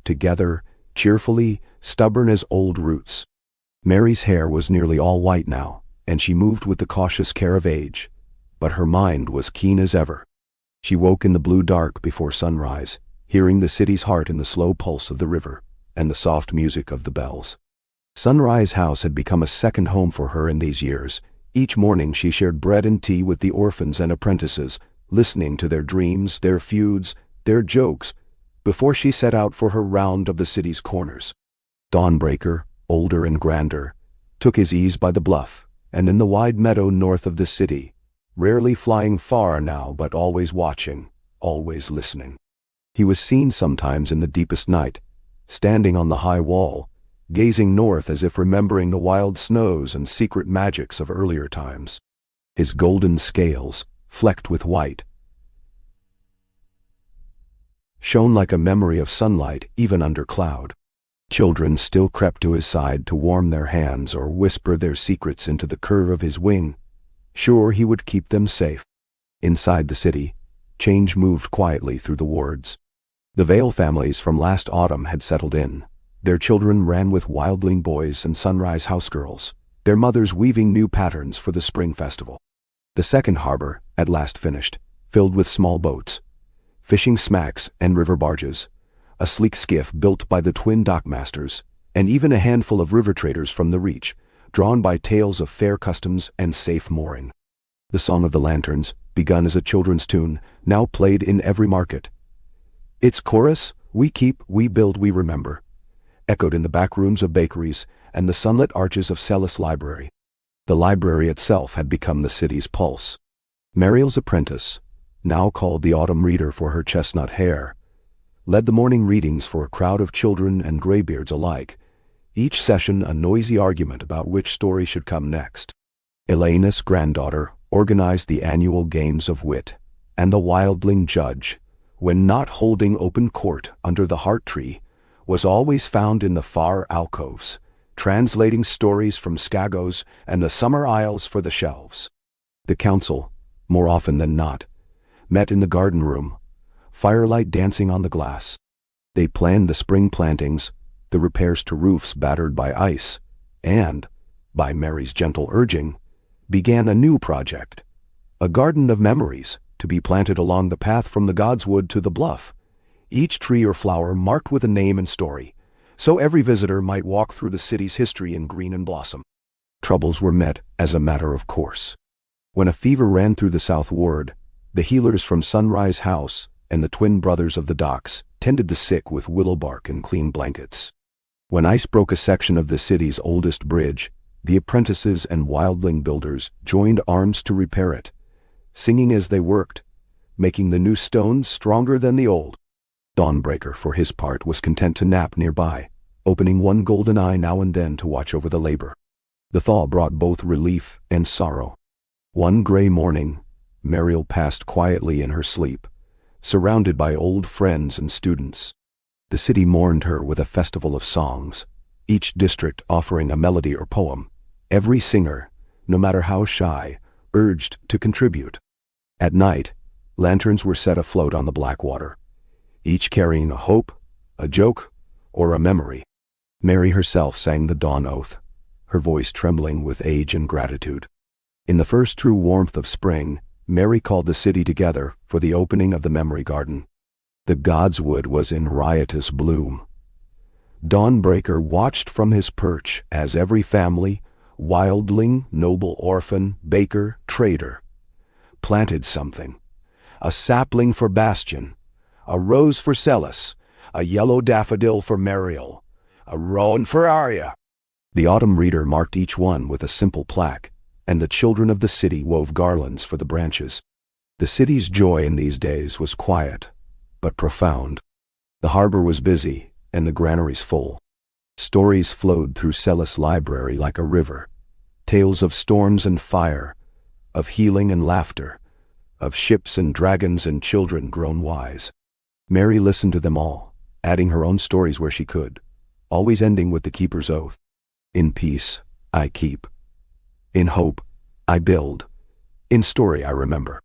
Speaker 1: together, cheerfully, stubborn as old roots. Mary's hair was nearly all white now, and she moved with the cautious care of age, but her mind was keen as ever. She woke in the blue dark before sunrise, hearing the city's heart in the slow pulse of the river and the soft music of the bells. Sunrise House had become a second home for her in these years. Each morning she shared bread and tea with the orphans and apprentices, listening to their dreams, their feuds, their jokes, before she set out for her round of the city's corners. Dawnbreaker, older and grander, took his ease by the bluff and in the wide meadow north of the city, rarely flying far now but always watching, always listening. He was seen sometimes in the deepest night, standing on the high wall, gazing north as if remembering the wild snows and secret magics of earlier times. His golden scales, flecked with white, shone like a memory of sunlight even under cloud. Children still crept to his side to warm their hands or whisper their secrets into the curve of his wing, sure he would keep them safe. Inside the city, change moved quietly through the wards. The Vale families from last autumn had settled in. Their children ran with wildling boys and Sunrise House girls, their mothers weaving new patterns for the spring festival. The second harbor, at last finished, filled with small boats, fishing smacks and river barges, a sleek skiff built by the twin dockmasters, and even a handful of river traders from the Reach, drawn by tales of fair customs and safe mooring. The Song of the Lanterns, begun as a children's tune, now played in every market. Its chorus, "We keep, we build, we remember," echoed in the back rooms of bakeries and the sunlit arches of Celis Library. The library itself had become the city's pulse. Mariel's apprentice, now called the Autumn Reader for her chestnut hair, led the morning readings for a crowd of children and graybeards alike, each session a noisy argument about which story should come next. Elena's granddaughter organized the annual games of wit, and the wildling judge, when not holding open court under the heart tree, was always found in the far alcoves, translating stories from Skagos and the summer isles for the shelves. The council, more often than not, met in the garden room, firelight dancing on the glass. They planned the spring plantings, the repairs to roofs battered by ice, and, by Mary's gentle urging, began a new project, a garden of memories to be planted along the path from the Godswood to the bluff, each tree or flower marked with a name and story, so every visitor might walk through the city's history in green and blossom. Troubles were met as a matter of course. When a fever ran through the South Ward, the healers from Sunrise House and the twin brothers of the docks tended the sick with willow bark and clean blankets. When ice broke a section of the city's oldest bridge, the apprentices and wildling builders joined arms to repair it, singing as they worked, making the new stones stronger than the old. Dawnbreaker, for his part, was content to nap nearby, opening one golden eye now and then to watch over the labor. The thaw brought both relief and sorrow. One gray morning, Mariel passed quietly in her sleep, surrounded by old friends and students. The city mourned her with a festival of songs, each district offering a melody or poem, every singer, no matter how shy, urged to contribute. At night, lanterns were set afloat on the black water, each carrying a hope, a joke, or a memory. Mary herself sang the dawn oath, her voice trembling with age and gratitude. In the first true warmth of spring, Mary called the city together for the opening of the Memory Garden. The Godswood was in riotous bloom. Dawnbreaker watched from his perch as every family, wildling, noble orphan, baker, trader, planted something. A sapling for Bastion, a rose for Celis, a yellow daffodil for Mariel, a rowan for Arya. The autumn reader marked each one with a simple plaque, and the children of the city wove garlands for the branches. The city's joy in these days was quiet, but profound. The harbor was busy, and the granaries full. Stories flowed through Celis' library like a river, tales of storms and fire, of healing and laughter, of ships and dragons and children grown wise. Mary listened to them all, adding her own stories where she could, always ending with the keeper's oath. In peace, I keep. In hope, I build. In story, I remember.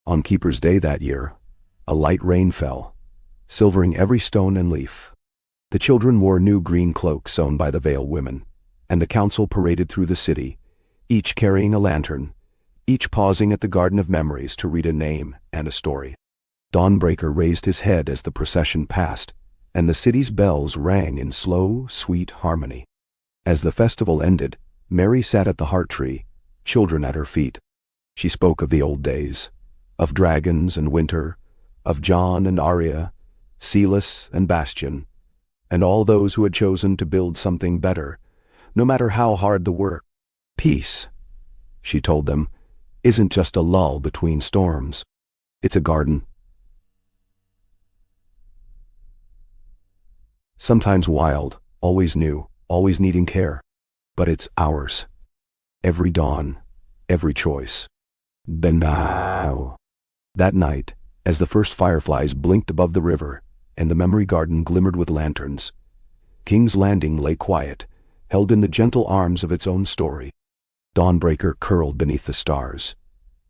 Speaker 1: On Keeper's Day that year, a light rain fell, silvering every stone and leaf. The children wore new green cloaks sewn by the Vale women, and the council paraded through the city, each carrying a lantern, each pausing at the Garden of Memories to read a name and a story. Dawnbreaker raised his head as the procession passed, and the city's bells rang in slow, sweet harmony. As the festival ended, Mary sat at the heart tree, children at her feet. She spoke of the old days, of dragons and winter, of Jon and Arya, Celis and Bastion, and all those who had chosen to build something better, no matter how hard the work. Peace, she told them, isn't just a lull between storms. It's a garden. Sometimes wild, always new, always needing care. But it's ours. Every dawn, every choice. Then now. That night, as the first fireflies blinked above the river, and the memory garden glimmered with lanterns, King's Landing lay quiet, held in the gentle arms of its own story. Dawnbreaker curled beneath the stars,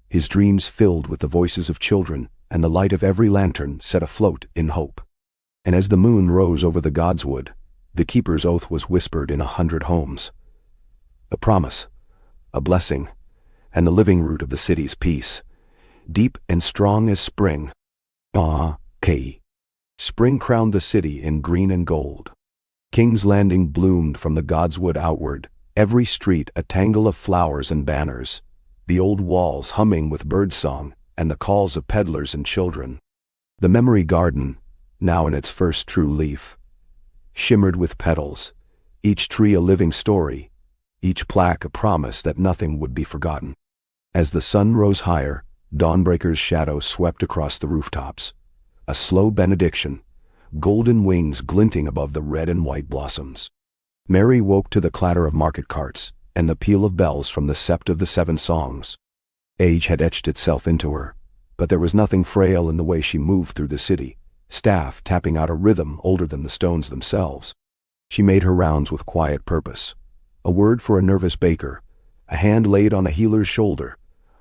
Speaker 1: his dreams filled with the voices of children and the light of every lantern set afloat in hope. And as the moon rose over the godswood, the keeper's oath was whispered in 100 homes. A promise, a blessing, and the living root of the city's peace, deep and strong as spring. K. Spring crowned the city in green and gold. King's Landing bloomed from the godswood outward, every street a tangle of flowers and banners, the old walls humming with birdsong and the calls of peddlers and children. The memory garden, now in its first true leaf, shimmered with petals, each tree a living story, each plaque a promise that nothing would be forgotten. As the sun rose higher, Dawnbreaker's shadow swept across the rooftops, a slow benediction, golden wings glinting above the red and white blossoms. Mary woke to the clatter of market carts and the peal of bells from the Sept of the Seven Songs. Age had etched itself into her, but there was nothing frail in the way she moved through the city, staff tapping out a rhythm older than the stones themselves. She made her rounds with quiet purpose, a word for a nervous baker, a hand laid on a healer's shoulder,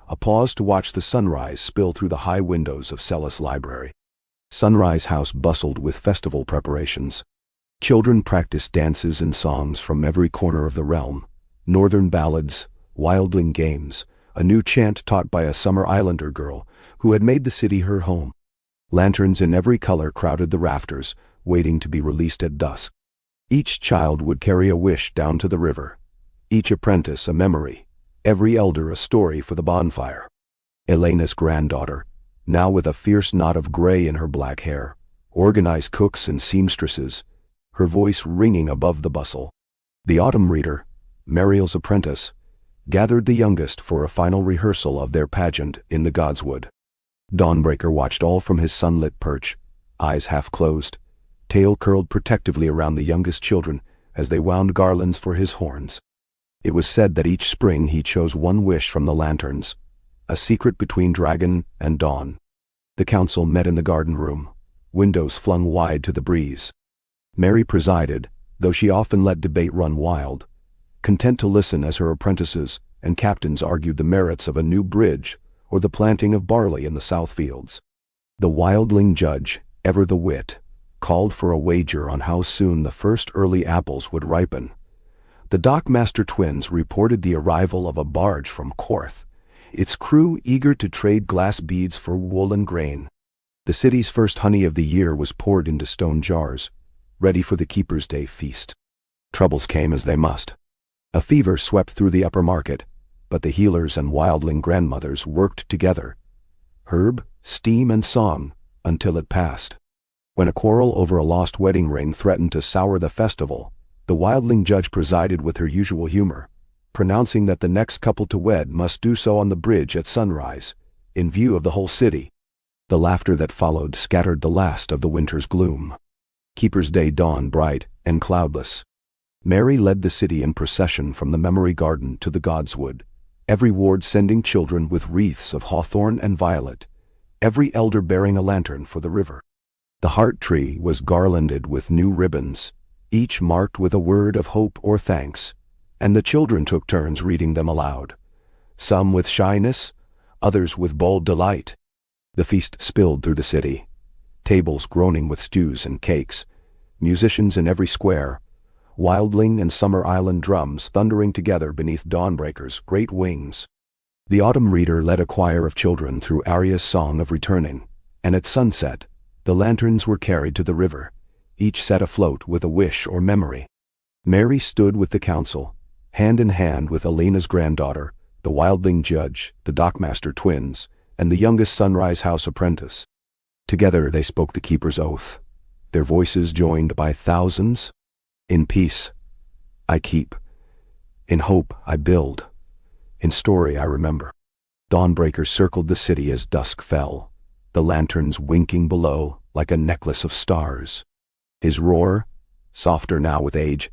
Speaker 1: a pause to watch the sunrise spill through the high windows of Celis' library. Sunrise House bustled with festival preparations. Children practiced dances and songs from every corner of the realm, northern ballads, wildling games, a new chant taught by a summer islander girl who had made the city her home. Lanterns in every color crowded the rafters, waiting to be released at dusk. Each child would carry a wish down to the river, each apprentice a memory, every elder a story for the bonfire. Elena's granddaughter, now with a fierce knot of gray in her black hair, organized cooks and seamstresses, her voice ringing above the bustle. The autumn reader, Mariel's apprentice, gathered the youngest for a final rehearsal of their pageant in the godswood. Dawnbreaker watched all from his sunlit perch, eyes half closed, tail curled protectively around the youngest children as they wound garlands for his horns. It was said that each spring he chose one wish from the lanterns, a secret between dragon and dawn. The council met in the garden room, windows flung wide to the breeze. Mary presided, though she often let debate run wild, content to listen as her apprentices and captains argued the merits of a new bridge or the planting of barley in the south fields. The wildling judge, ever the wit, called for a wager on how soon the first early apples would ripen. The dockmaster twins reported the arrival of a barge from Korth, its crew eager to trade glass beads for wool and grain. The city's first honey of the year was poured into stone jars, ready for the Keeper's Day feast. Troubles came as they must. A fever swept through the upper market, but the healers and wildling grandmothers worked together. Herb, steam, and song, until it passed. When a quarrel over a lost wedding ring threatened to sour the festival, the wildling judge presided with her usual humor, pronouncing that the next couple to wed must do so on the bridge at sunrise, in view of the whole city. The laughter that followed scattered the last of the winter's gloom. Keeper's Day dawned bright and cloudless. Mary led the city in procession from the Memory Garden to the Godswood, every ward sending children with wreaths of hawthorn and violet, every elder bearing a lantern for the river. The heart tree was garlanded with new ribbons, each marked with a word of hope or thanks, and the children took turns reading them aloud, some with shyness, others with bold delight. The feast spilled through the city, tables groaning with stews and cakes, musicians in every square, wildling and summer island drums thundering together beneath dawnbreaker's great wings. The autumn reader led a choir of children through Arya's song of returning, and at sunset, the lanterns were carried to the river, each set afloat with a wish or memory. Mary stood with the council, hand in hand with Elena's granddaughter, the wildling judge, the dockmaster twins, and the youngest Sunrise House apprentice. Together they spoke the Keeper's Oath, their voices joined by thousands. In peace, I keep. In hope, I build. In story, I remember. Dawnbreaker circled the city as dusk fell, the lanterns winking below like a necklace of stars. His roar, softer now with age,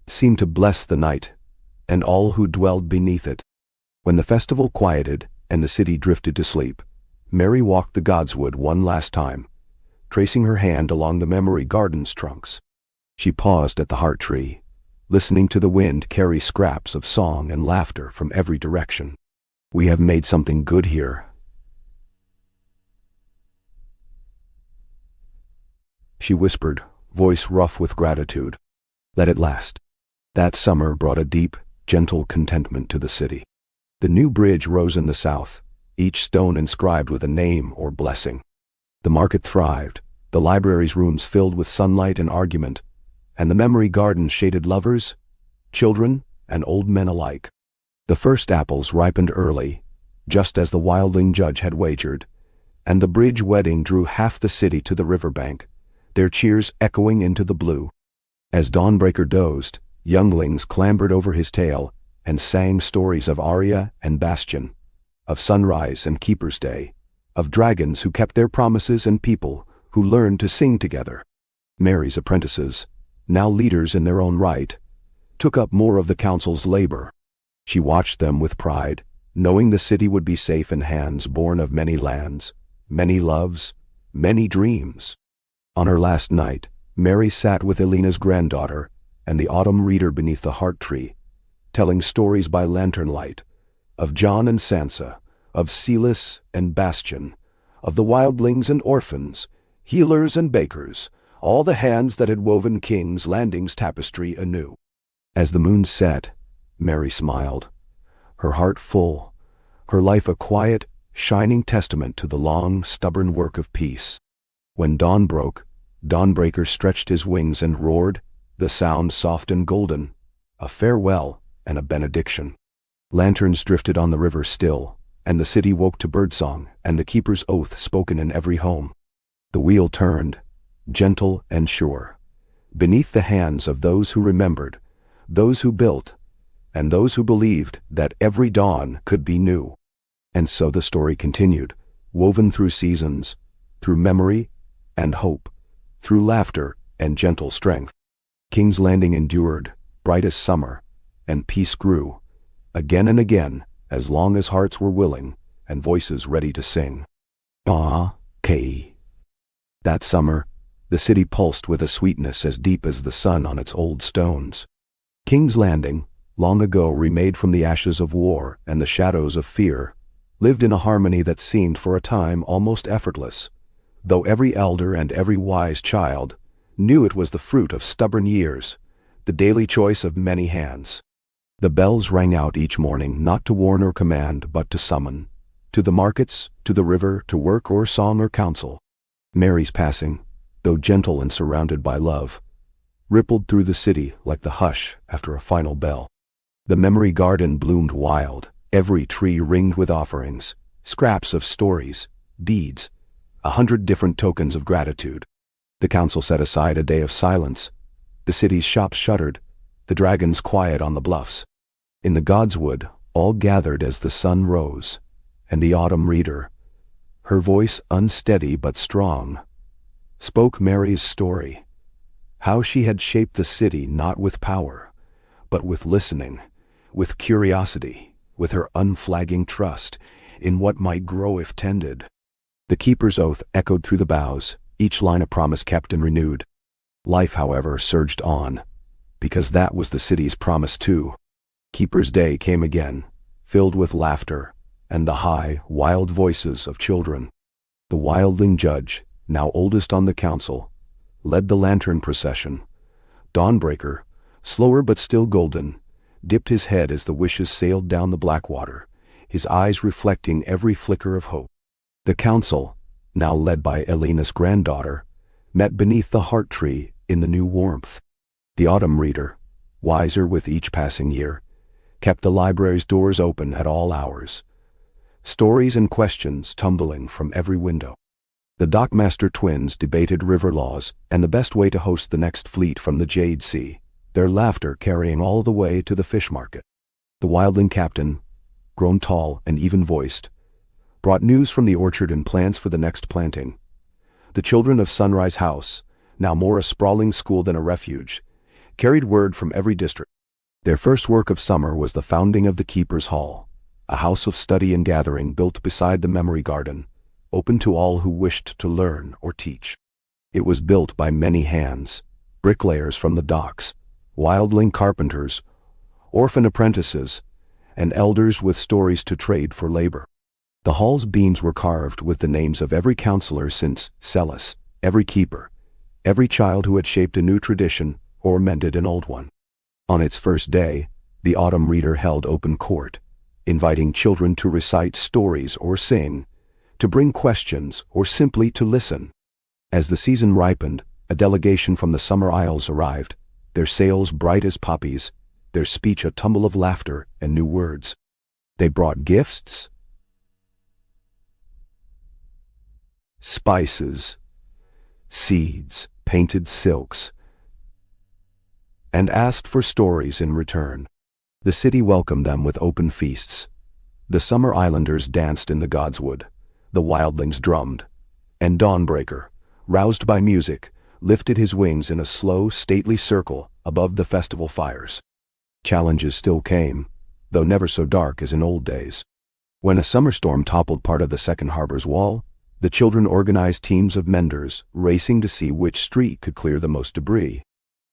Speaker 1: seemed to bless the night and all who dwelled beneath it. When the festival quieted and the city drifted to sleep, Mary walked the Godswood one last time, tracing her hand along the Memory Garden's trunks. She paused at the heart tree, listening to the wind carry scraps of song and laughter from every direction. We have made something good here, she whispered, voice rough with gratitude. Let it last. That summer brought a deep, gentle contentment to the city. The new bridge rose in the south, each stone inscribed with a name or blessing. The market thrived, the library's rooms filled with sunlight and argument, and the Memory Garden shaded lovers, children, and old men alike. The first apples ripened early, just as the wildling judge had wagered, and the bridge wedding drew half the city to the riverbank, their cheers echoing into the blue. As Dawnbreaker dozed, younglings clambered over his tail and sang stories of Arya and Bastion, of sunrise and Keeper's Day, of dragons who kept their promises and people who learned to sing together. Mary's apprentices, now leaders in their own right, took up more of the council's labor. She watched them with pride, knowing the city would be safe in hands born of many lands, many loves, many dreams. On her last night, Mary sat with Elena's granddaughter and the autumn reader beneath the heart tree, telling stories by lantern light, of Jon and Sansa, of Celis and Bastion, of the wildlings and orphans, healers and bakers, all the hands that had woven King's Landing's tapestry anew. As the moon set, Mary smiled, her heart full, her life a quiet, shining testament to the long, stubborn work of peace. When dawn broke, Dawnbreaker stretched his wings and roared, the sound soft and golden, a farewell and a benediction. Lanterns drifted on the river still, and the city woke to birdsong and the Keeper's Oath spoken in every home. The wheel turned, gentle and sure, beneath the hands of those who remembered, those who built, and those who believed that every dawn could be new. And so the story continued, woven through seasons, through memory and hope, through laughter and gentle strength. King's Landing endured, bright as summer, and peace grew, again and again, as long as hearts were willing and voices ready to sing. K. That summer, the city pulsed with a sweetness as deep as the sun on its old stones. King's Landing, long ago remade from the ashes of war and the shadows of fear, lived in a harmony that seemed for a time almost effortless, though every elder and every wise child knew it was the fruit of stubborn years, the daily choice of many hands. The bells rang out each morning not to warn or command but to summon, to the markets, to the river, to work or song or counsel. Mary's passing, though gentle and surrounded by love, rippled through the city like the hush after a final bell. The memory garden bloomed wild, every tree ringed with offerings, scraps of stories, deeds, 100 different tokens of gratitude. The council set aside a day of silence. The city's shops shuttered, the dragons quiet on the bluffs. In the godswood, all gathered as the sun rose, and the autumn reader, her voice unsteady but strong, spoke Mary's story, how she had shaped the city not with power, but with listening, with curiosity, with her unflagging trust in what might grow if tended. The keeper's oath echoed through the boughs, each line a promise kept and renewed. Life, however, surged on, because that was the city's promise too. Keeper's Day came again, filled with laughter and the high, wild voices of children. The wildling judge, now oldest on the council, led the lantern procession. Dawnbreaker, slower but still golden, dipped his head as the wishes sailed down the black water, his eyes reflecting every flicker of hope. The council, now led by Elena's granddaughter, met beneath the heart tree in the new warmth. The autumn reader, wiser with each passing year, kept the library's doors open at all hours, stories and questions tumbling from every window. The Dockmaster twins debated river laws and the best way to host the next fleet from the Jade Sea, their laughter carrying all the way to the fish market. The wildling captain, grown tall and even-voiced, brought news from the orchard and plans for the next planting. The children of Sunrise House, now more a sprawling school than a refuge, carried word from every district. Their first work of summer was the founding of the Keeper's Hall, a house of study and gathering built beside the memory garden, open to all who wished to learn or teach. It was built by many hands, bricklayers from the docks, wildling carpenters, orphan apprentices, and elders with stories to trade for labor. The hall's beams were carved with the names of every counselor since Celis, every keeper, every child who had shaped a new tradition or mended an old one. On its first day, the autumn reader held open court, inviting children to recite stories or sing, to bring questions or simply to listen. As the season ripened, a delegation from the Summer Isles arrived, their sails bright as poppies, their speech a tumble of laughter and new words. They brought gifts, spices, seeds, painted silks, and asked for stories in return. The city welcomed them with open feasts. The summer islanders danced in the godswood, the wildlings drummed, and Dawnbreaker, roused by music, lifted his wings in a slow, stately circle above the festival fires. Challenges still came, though never so dark as in old days. When a summer storm toppled part of the second harbor's wall, the children organized teams of menders, racing to see which street could clear the most debris.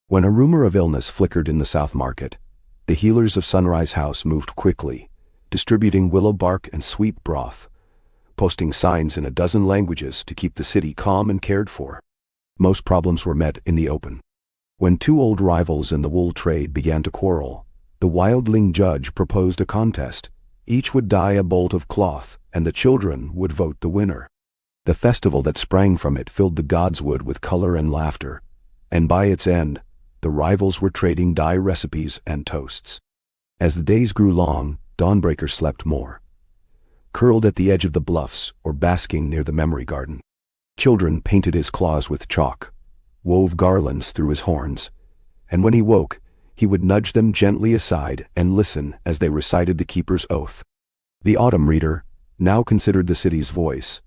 Speaker 1: When a rumor of illness flickered in the South Market, the healers of Sunrise House moved quickly, distributing willow bark and sweet broth, posting signs in a dozen languages to keep the city calm and cared for. Most problems were met in the open. When two old rivals in the wool trade began to quarrel, the wildling judge proposed a contest. Each would dye a bolt of cloth, and the children would vote the winner. The festival that sprang from it filled the godswood with color and laughter, and by its end, the rivals were trading dye recipes and toasts. As the days grew long, Dawnbreaker slept more, curled at the edge of the bluffs or basking near the memory garden. Children painted his claws with chalk, wove garlands through his horns, and when he woke, he would nudge them gently aside and listen as they recited the keeper's oath. The autumn reader, now considered the city's voice,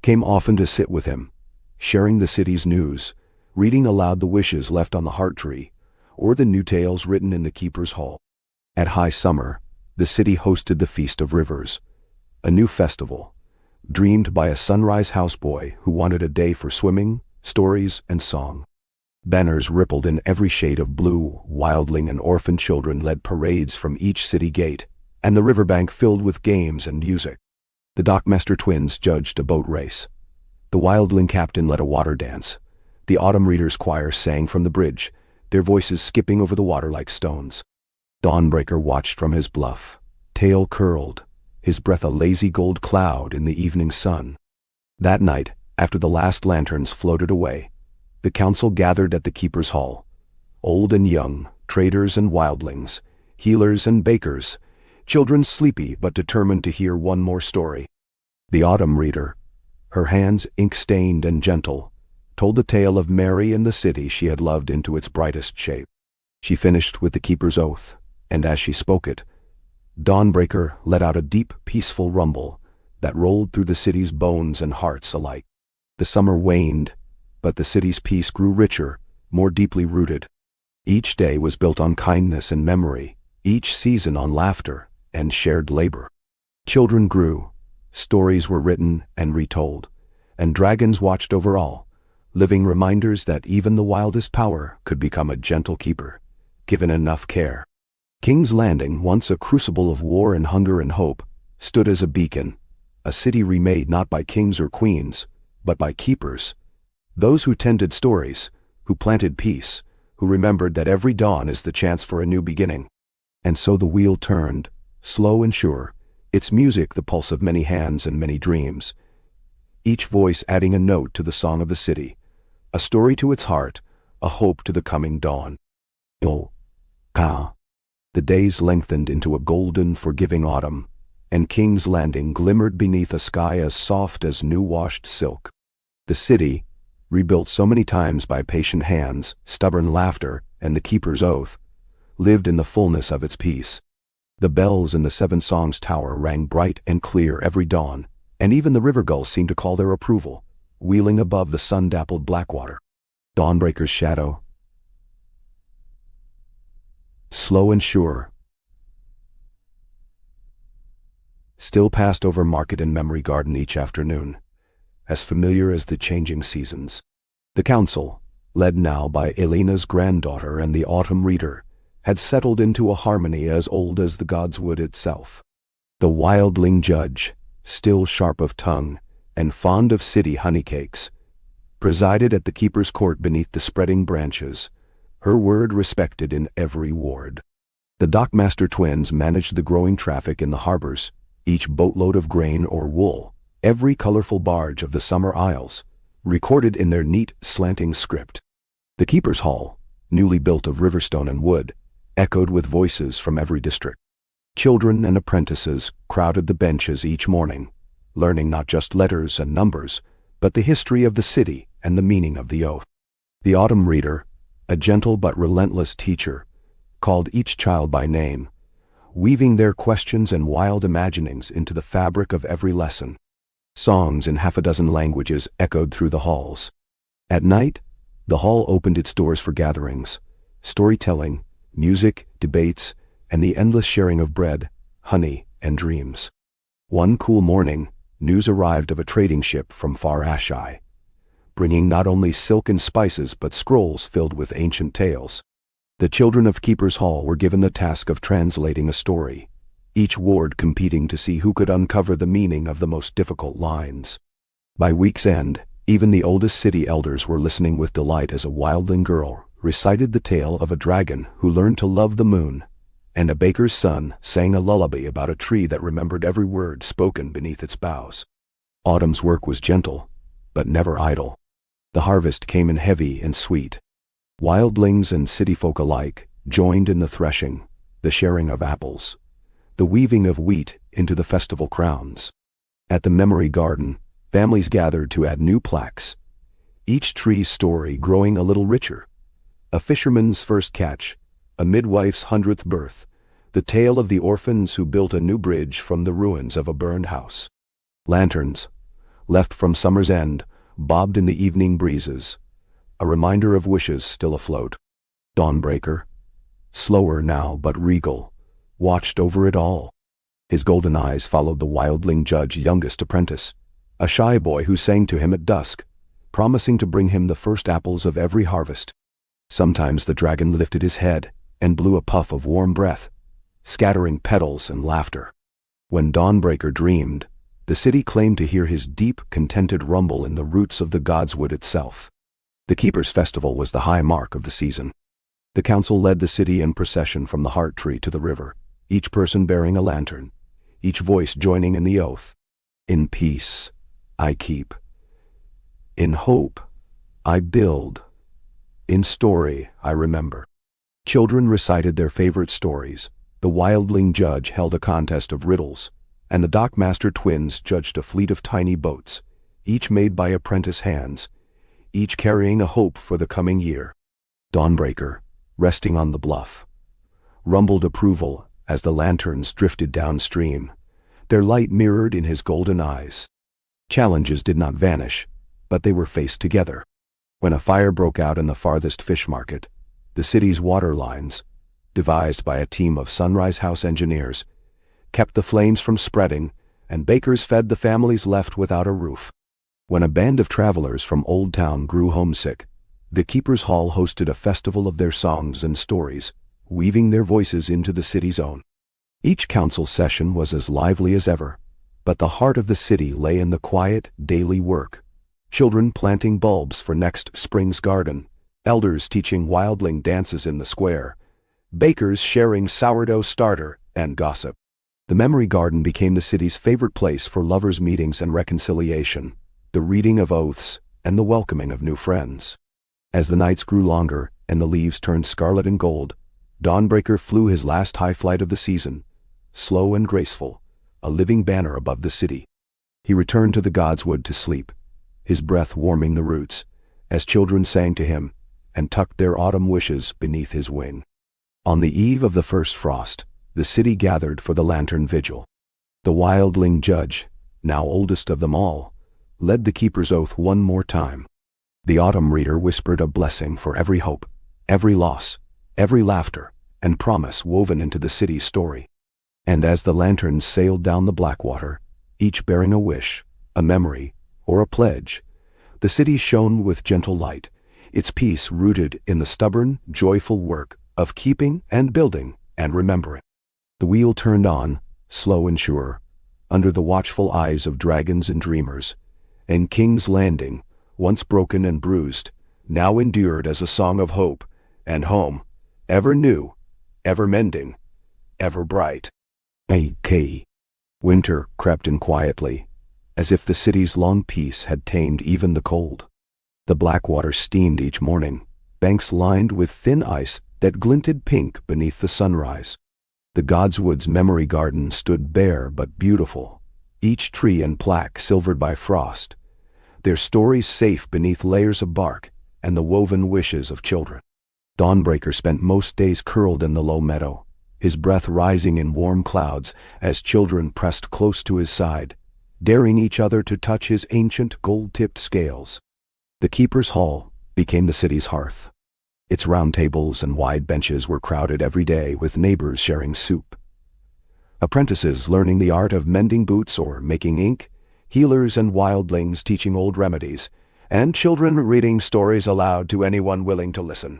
Speaker 1: came often to sit with him, sharing the city's news, reading aloud the wishes left on the heart tree, or the new tales written in the keeper's hall. At high summer, the city hosted the Feast of Rivers, a new festival, dreamed by a Sunrise houseboy who wanted a day for swimming, stories, and song. Banners rippled in every shade of blue, wildling and orphan children led parades from each city gate, and the riverbank filled with games and music. The Dockmaster twins judged a boat race. The wildling captain led a water dance. The autumn reader's choir sang from the bridge, their voices skipping over the water like stones. Dawnbreaker watched from his bluff, tail curled, his breath a lazy gold cloud in the evening sun. That night, after the last lanterns floated away, the council gathered at the keeper's hall. Old and young, traders and wildlings, healers and bakers, children sleepy but determined to hear one more story. The autumn reader, her hands ink-stained and gentle, told the tale of Mary and the city she had loved into its brightest shape. She finished with the keeper's oath, and as she spoke it, Dawnbreaker let out a deep, peaceful rumble that rolled through the city's bones and hearts alike. The summer waned, but the city's peace grew richer, more deeply rooted. Each day was built on kindness and memory, each season on laughter and shared labor. Children grew, stories were written and retold, and dragons watched over all, living reminders that even the wildest power could become a gentle keeper, given enough care. King's Landing, once a crucible of war and hunger and hope, stood as a beacon, a city remade not by kings or queens, but by keepers, those who tended stories, who planted peace, who remembered that every dawn is the chance for a new beginning. And so the wheel turned, slow and sure, its music the pulse of many hands and many dreams, each voice adding a note to the song of the city, a story to its heart, a hope to the coming dawn. Oh, ka. The days lengthened into a golden, forgiving autumn, and King's Landing glimmered beneath a sky as soft as new-washed silk. The city, rebuilt so many times by patient hands, stubborn laughter, and the keeper's oath, lived in the fullness of its peace. The bells in the Seven Songs Tower rang bright and clear every dawn, and even the river gulls seemed to call their approval, wheeling above the sun-dappled Blackwater. Dawnbreaker's shadow, slow and sure, still passed over market and memory garden each afternoon, as familiar as the changing seasons. The council, led now by Elena's granddaughter and the autumn reader, had settled into a harmony as old as the godswood itself. The wildling judge, still sharp of tongue and fond of city honeycakes, presided at the keeper's court beneath the spreading branches, her word respected in every ward. The dockmaster twins managed the growing traffic in the harbors, each boatload of grain or wool, every colorful barge of the summer isles, recorded in their neat, slanting script. The keeper's hall, newly built of riverstone and wood, echoed with voices from every district. Children and apprentices crowded the benches each morning, learning not just letters and numbers, but the history of the city and the meaning of the oath. The autumn reader, a gentle but relentless teacher, called each child by name, weaving their questions and wild imaginings into the fabric of every lesson. Songs in half a dozen languages echoed through the halls. At night, the hall opened its doors for gatherings, storytelling, music, debates, and the endless sharing of bread, honey, and dreams. One cool morning, news arrived of a trading ship from far Ashai, bringing not only silk and spices but scrolls filled with ancient tales. The children of Keeper's Hall were given the task of translating a story, each ward competing to see who could uncover the meaning of the most difficult lines. By week's end, even the oldest city elders were listening with delight as a wildling girl recited the tale of a dragon who learned to love the moon, and a baker's son sang a lullaby about a tree that remembered every word spoken beneath its boughs. Autumn's work was gentle, but never idle. The harvest came in heavy and sweet. Wildlings and city folk alike joined in the threshing, the sharing of apples, the weaving of wheat into the festival crowns. At the memory garden, families gathered to add new plaques, each tree's story growing a little richer. A fisherman's first catch, a midwife's 100th birth, the tale of the orphans who built a new bridge from the ruins of a burned house. Lanterns, left from summer's end, bobbed in the evening breezes, a reminder of wishes still afloat. Dawnbreaker, slower now but regal, watched over it all. His golden eyes followed the wildling judge's youngest apprentice, a shy boy who sang to him at dusk, promising to bring him the first apples of every harvest. Sometimes the dragon lifted his head and blew a puff of warm breath, scattering petals and laughter. When Dawnbreaker dreamed, the city claimed to hear his deep, contented rumble in the roots of the godswood itself. The Keeper's Festival was the high mark of the season. The council led the city in procession from the heart tree to the river, each person bearing a lantern, each voice joining in the oath. In peace, I keep. In hope, I build. In story, I remember. Children recited their favorite stories. The wildling judge held a contest of riddles, and the dockmaster twins judged a fleet of tiny boats, each made by apprentice hands, each carrying a hope for the coming year. Dawnbreaker, resting on the bluff, rumbled approval as the lanterns drifted downstream, their light mirrored in his golden eyes. Challenges did not vanish, but they were faced together. When a fire broke out in the farthest fish market, the city's water lines, devised by a team of Sunrise House engineers, kept the flames from spreading, and bakers fed the families left without a roof. When a band of travelers from Old Town grew homesick, the Keeper's Hall hosted a festival of their songs and stories, weaving their voices into the city's own. Each council session was as lively as ever, but the heart of the city lay in the quiet, daily work. Children planting bulbs for next spring's garden, elders teaching wildling dances in the square, bakers sharing sourdough starter and gossip. The memory garden became the city's favorite place for lovers' meetings and reconciliation, the reading of oaths, and the welcoming of new friends. As the nights grew longer and the leaves turned scarlet and gold, Dawnbreaker flew his last high flight of the season, slow and graceful, a living banner above the city. He returned to the Godswood to sleep, his breath warming the roots, as children sang to him and tucked their autumn wishes beneath his wing. On the eve of the first frost, the city gathered for the lantern vigil. The wildling judge, now oldest of them all, led the Keeper's Oath one more time. The autumn reader whispered a blessing for every hope, every loss, every laughter, and promise woven into the city's story. And as the lanterns sailed down the Blackwater, each bearing a wish, a memory, or a pledge, the city shone with gentle light, its peace rooted in the stubborn, joyful work of keeping and building and remembering. The wheel turned on, slow and sure, under the watchful eyes of dragons and dreamers, and King's Landing, once broken and bruised, now endured as a song of hope and home, ever new, ever mending, ever bright. A.K. Winter crept in quietly, as if the city's long peace had tamed even the cold. The Blackwater steamed each morning, banks lined with thin ice that glinted pink beneath the sunrise. The Godswood's memory garden stood bare but beautiful, each tree and plaque silvered by frost, their stories safe beneath layers of bark and the woven wishes of children. Dawnbreaker spent most days curled in the low meadow, his breath rising in warm clouds as children pressed close to his side, daring each other to touch his ancient gold-tipped scales. The Keeper's Hall became the city's hearth. Its round tables and wide benches were crowded every day with neighbors sharing soup, apprentices learning the art of mending boots or making ink, healers and wildlings teaching old remedies, and children reading stories aloud to anyone willing to listen.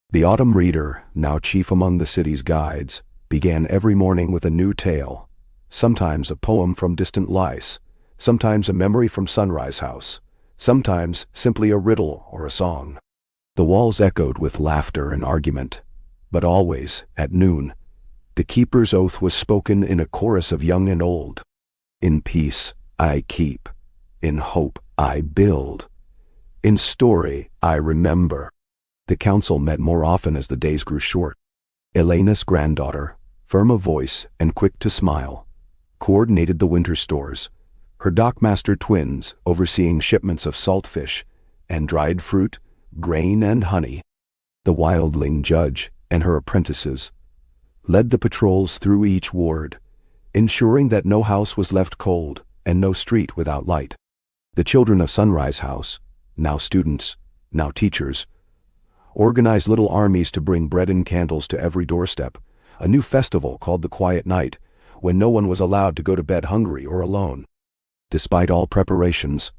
Speaker 1: The autumn reader, now chief among the city's guides, began every morning with a new tale, sometimes a poem from distant Lice, sometimes a memory from Sunrise House, sometimes simply a riddle or a song. The walls echoed with laughter and argument, but always, at noon, the Keeper's Oath was spoken in a chorus of young and old. In peace I keep, in hope I build, in story I remember. The council met more often as the days grew short. Elena's granddaughter, firm of voice and quick to smile, coordinated the winter stores, her dockmaster twins overseeing shipments of salt fish and dried fruit, grain and honey. The wildling judge and her apprentices led the patrols through each ward, ensuring that no house was left cold and no street without light. The children of Sunrise House, now students, now teachers, organized little armies to bring bread and candles to every doorstep, a new festival called the Quiet Night, when no one was allowed to go to bed hungry or alone. Despite all preparations,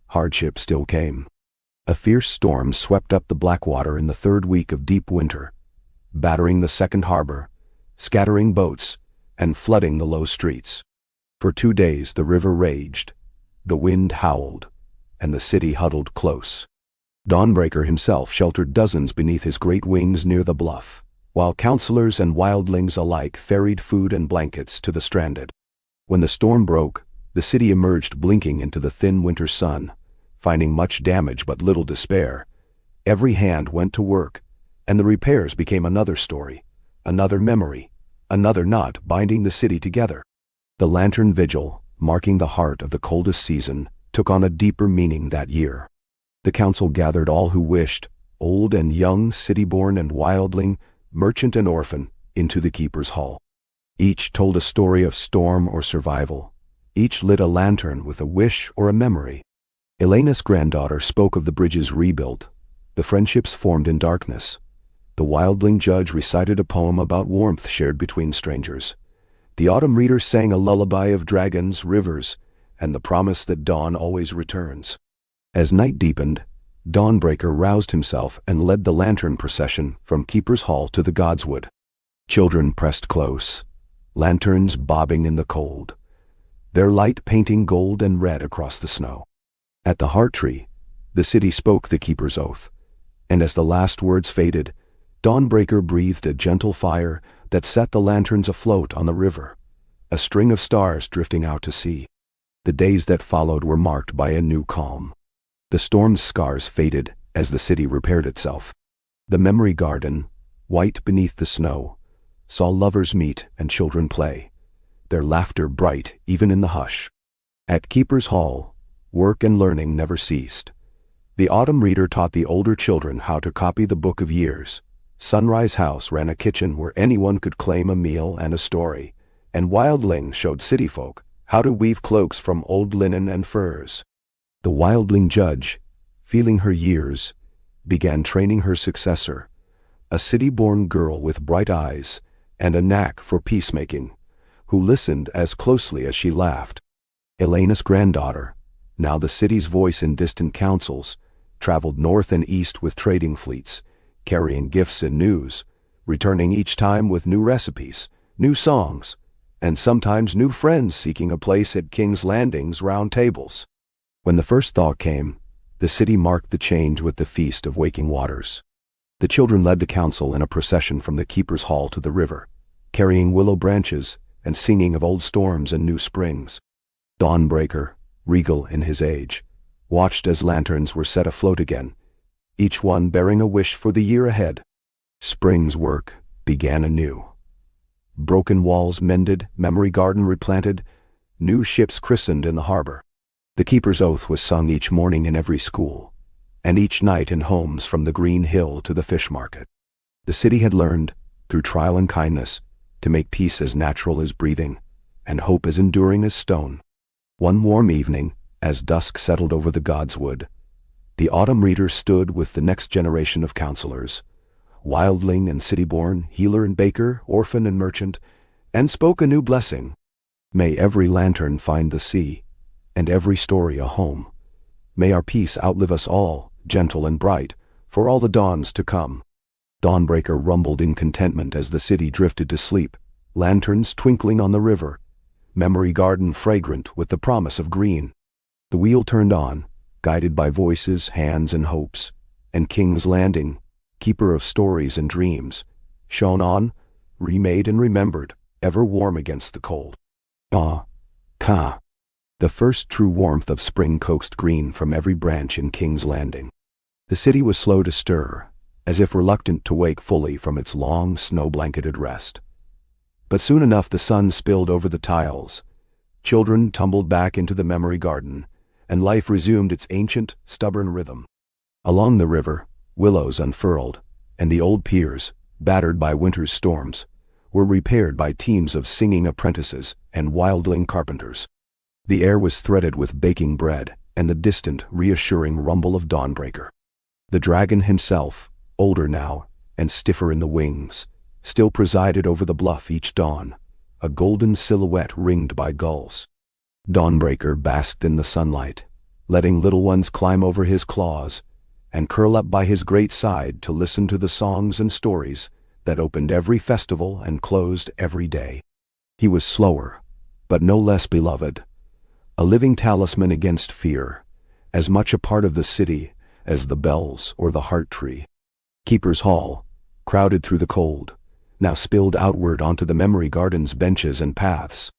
Speaker 1: hardship still came. A fierce storm swept up the Blackwater in the third week of deep winter, battering the second harbor, scattering boats, and flooding the low streets. For 2 days the river raged, the wind howled, and the city huddled close. Dawnbreaker himself sheltered dozens beneath his great wings near the bluff, while counselors and wildlings alike ferried food and blankets to the stranded. When the storm broke, the city emerged blinking into the thin winter sun, finding much damage but little despair. Every hand went to work, and the repairs became another story, another memory, another knot binding the city together. The lantern vigil, marking the heart of the coldest season, took on a deeper meaning that year. The council gathered all who wished, old and young, city-born and wildling, merchant and orphan, into the keeper's hall. Each told a story of storm or survival. Each lit a lantern with a wish or a memory. Elena's granddaughter spoke of the bridges rebuilt, the friendships formed in darkness. The wildling judge recited a poem about warmth shared between strangers. The autumn reader sang a lullaby of dragons, rivers, and the promise that dawn always returns. As night deepened, Dawnbreaker roused himself and led the lantern procession from Keeper's Hall to the Godswood. Children pressed close, lanterns bobbing in the cold, their light painting gold and red across the snow. At the heart tree, the city spoke the Keeper's oath, and as the last words faded, Dawnbreaker breathed a gentle fire that set the lanterns afloat on the river, a string of stars drifting out to sea. The days that followed were marked by a new calm. The storm's scars faded as the city repaired itself. The memory garden, white beneath the snow, saw lovers meet and children play, their laughter bright even in the hush. At Keeper's Hall, work and learning never ceased. The autumn reader taught the older children how to copy the Book of Years. Sunrise House ran a kitchen where anyone could claim a meal and a story, and Wildling showed city folk how to weave cloaks from old linen and furs. The Wildling judge, feeling her years, began training her successor, a city-born girl with bright eyes and a knack for peacemaking, who listened as closely as she laughed. Elena's granddaughter, now the city's voice in distant councils, traveled north and east with trading fleets, carrying gifts and news, returning each time with new recipes, new songs, and sometimes new friends seeking a place at King's Landing's round tables. When the first thaw came, the city marked the change with the Feast of Waking Waters. The children led the council in a procession from the Keeper's Hall to the river, carrying willow branches and singing of old storms and new springs. Dawnbreaker, regal in his age, watched as lanterns were set afloat again, each one bearing a wish for the year ahead. Spring's work began anew. Broken walls mended, memory garden replanted, new ships christened in the harbor. The Keeper's Oath was sung each morning in every school, and each night in homes from the Green Hill to the fish market. The city had learned, through trial and kindness, to make peace as natural as breathing, and hope as enduring as stone. One warm evening, as dusk settled over the Godswood, the autumn reader stood with the next generation of counselors, wildling and city-born, healer and baker, orphan and merchant, and spoke a new blessing. May every lantern find the sea, and every story a home. May our peace outlive us all, gentle and bright, for all the dawns to come. Dawnbreaker rumbled in contentment as the city drifted to sleep, lanterns twinkling on the river, memory garden fragrant with the promise of green. The wheel turned on, guided by voices, hands, and hopes, and King's Landing, keeper of stories and dreams, shone on, remade and remembered, ever warm against the cold. Ka. The first true warmth of spring coaxed green from every branch in King's Landing. The city was slow to stir, as if reluctant to wake fully from its long, snow-blanketed rest. But soon enough the sun spilled over the tiles, children tumbled back into the memory garden, and life resumed its ancient, stubborn rhythm. Along the river, willows unfurled, and the old piers, battered by winter's storms, were repaired by teams of singing apprentices and wildling carpenters. The air was threaded with baking bread and the distant, reassuring rumble of Dawnbreaker. The dragon himself, older now and stiffer in the wings, still presided over the bluff each dawn, a golden silhouette ringed by gulls. Dawnbreaker basked in the sunlight, letting little ones climb over his claws and curl up by his great side to listen to the songs and stories that opened every festival and closed every day. He was slower, but no less beloved, a living talisman against fear, as much a part of the city as the bells or the heart tree. Keeper's Hall, crowded through the cold, now spilled outward onto the memory garden's benches and paths.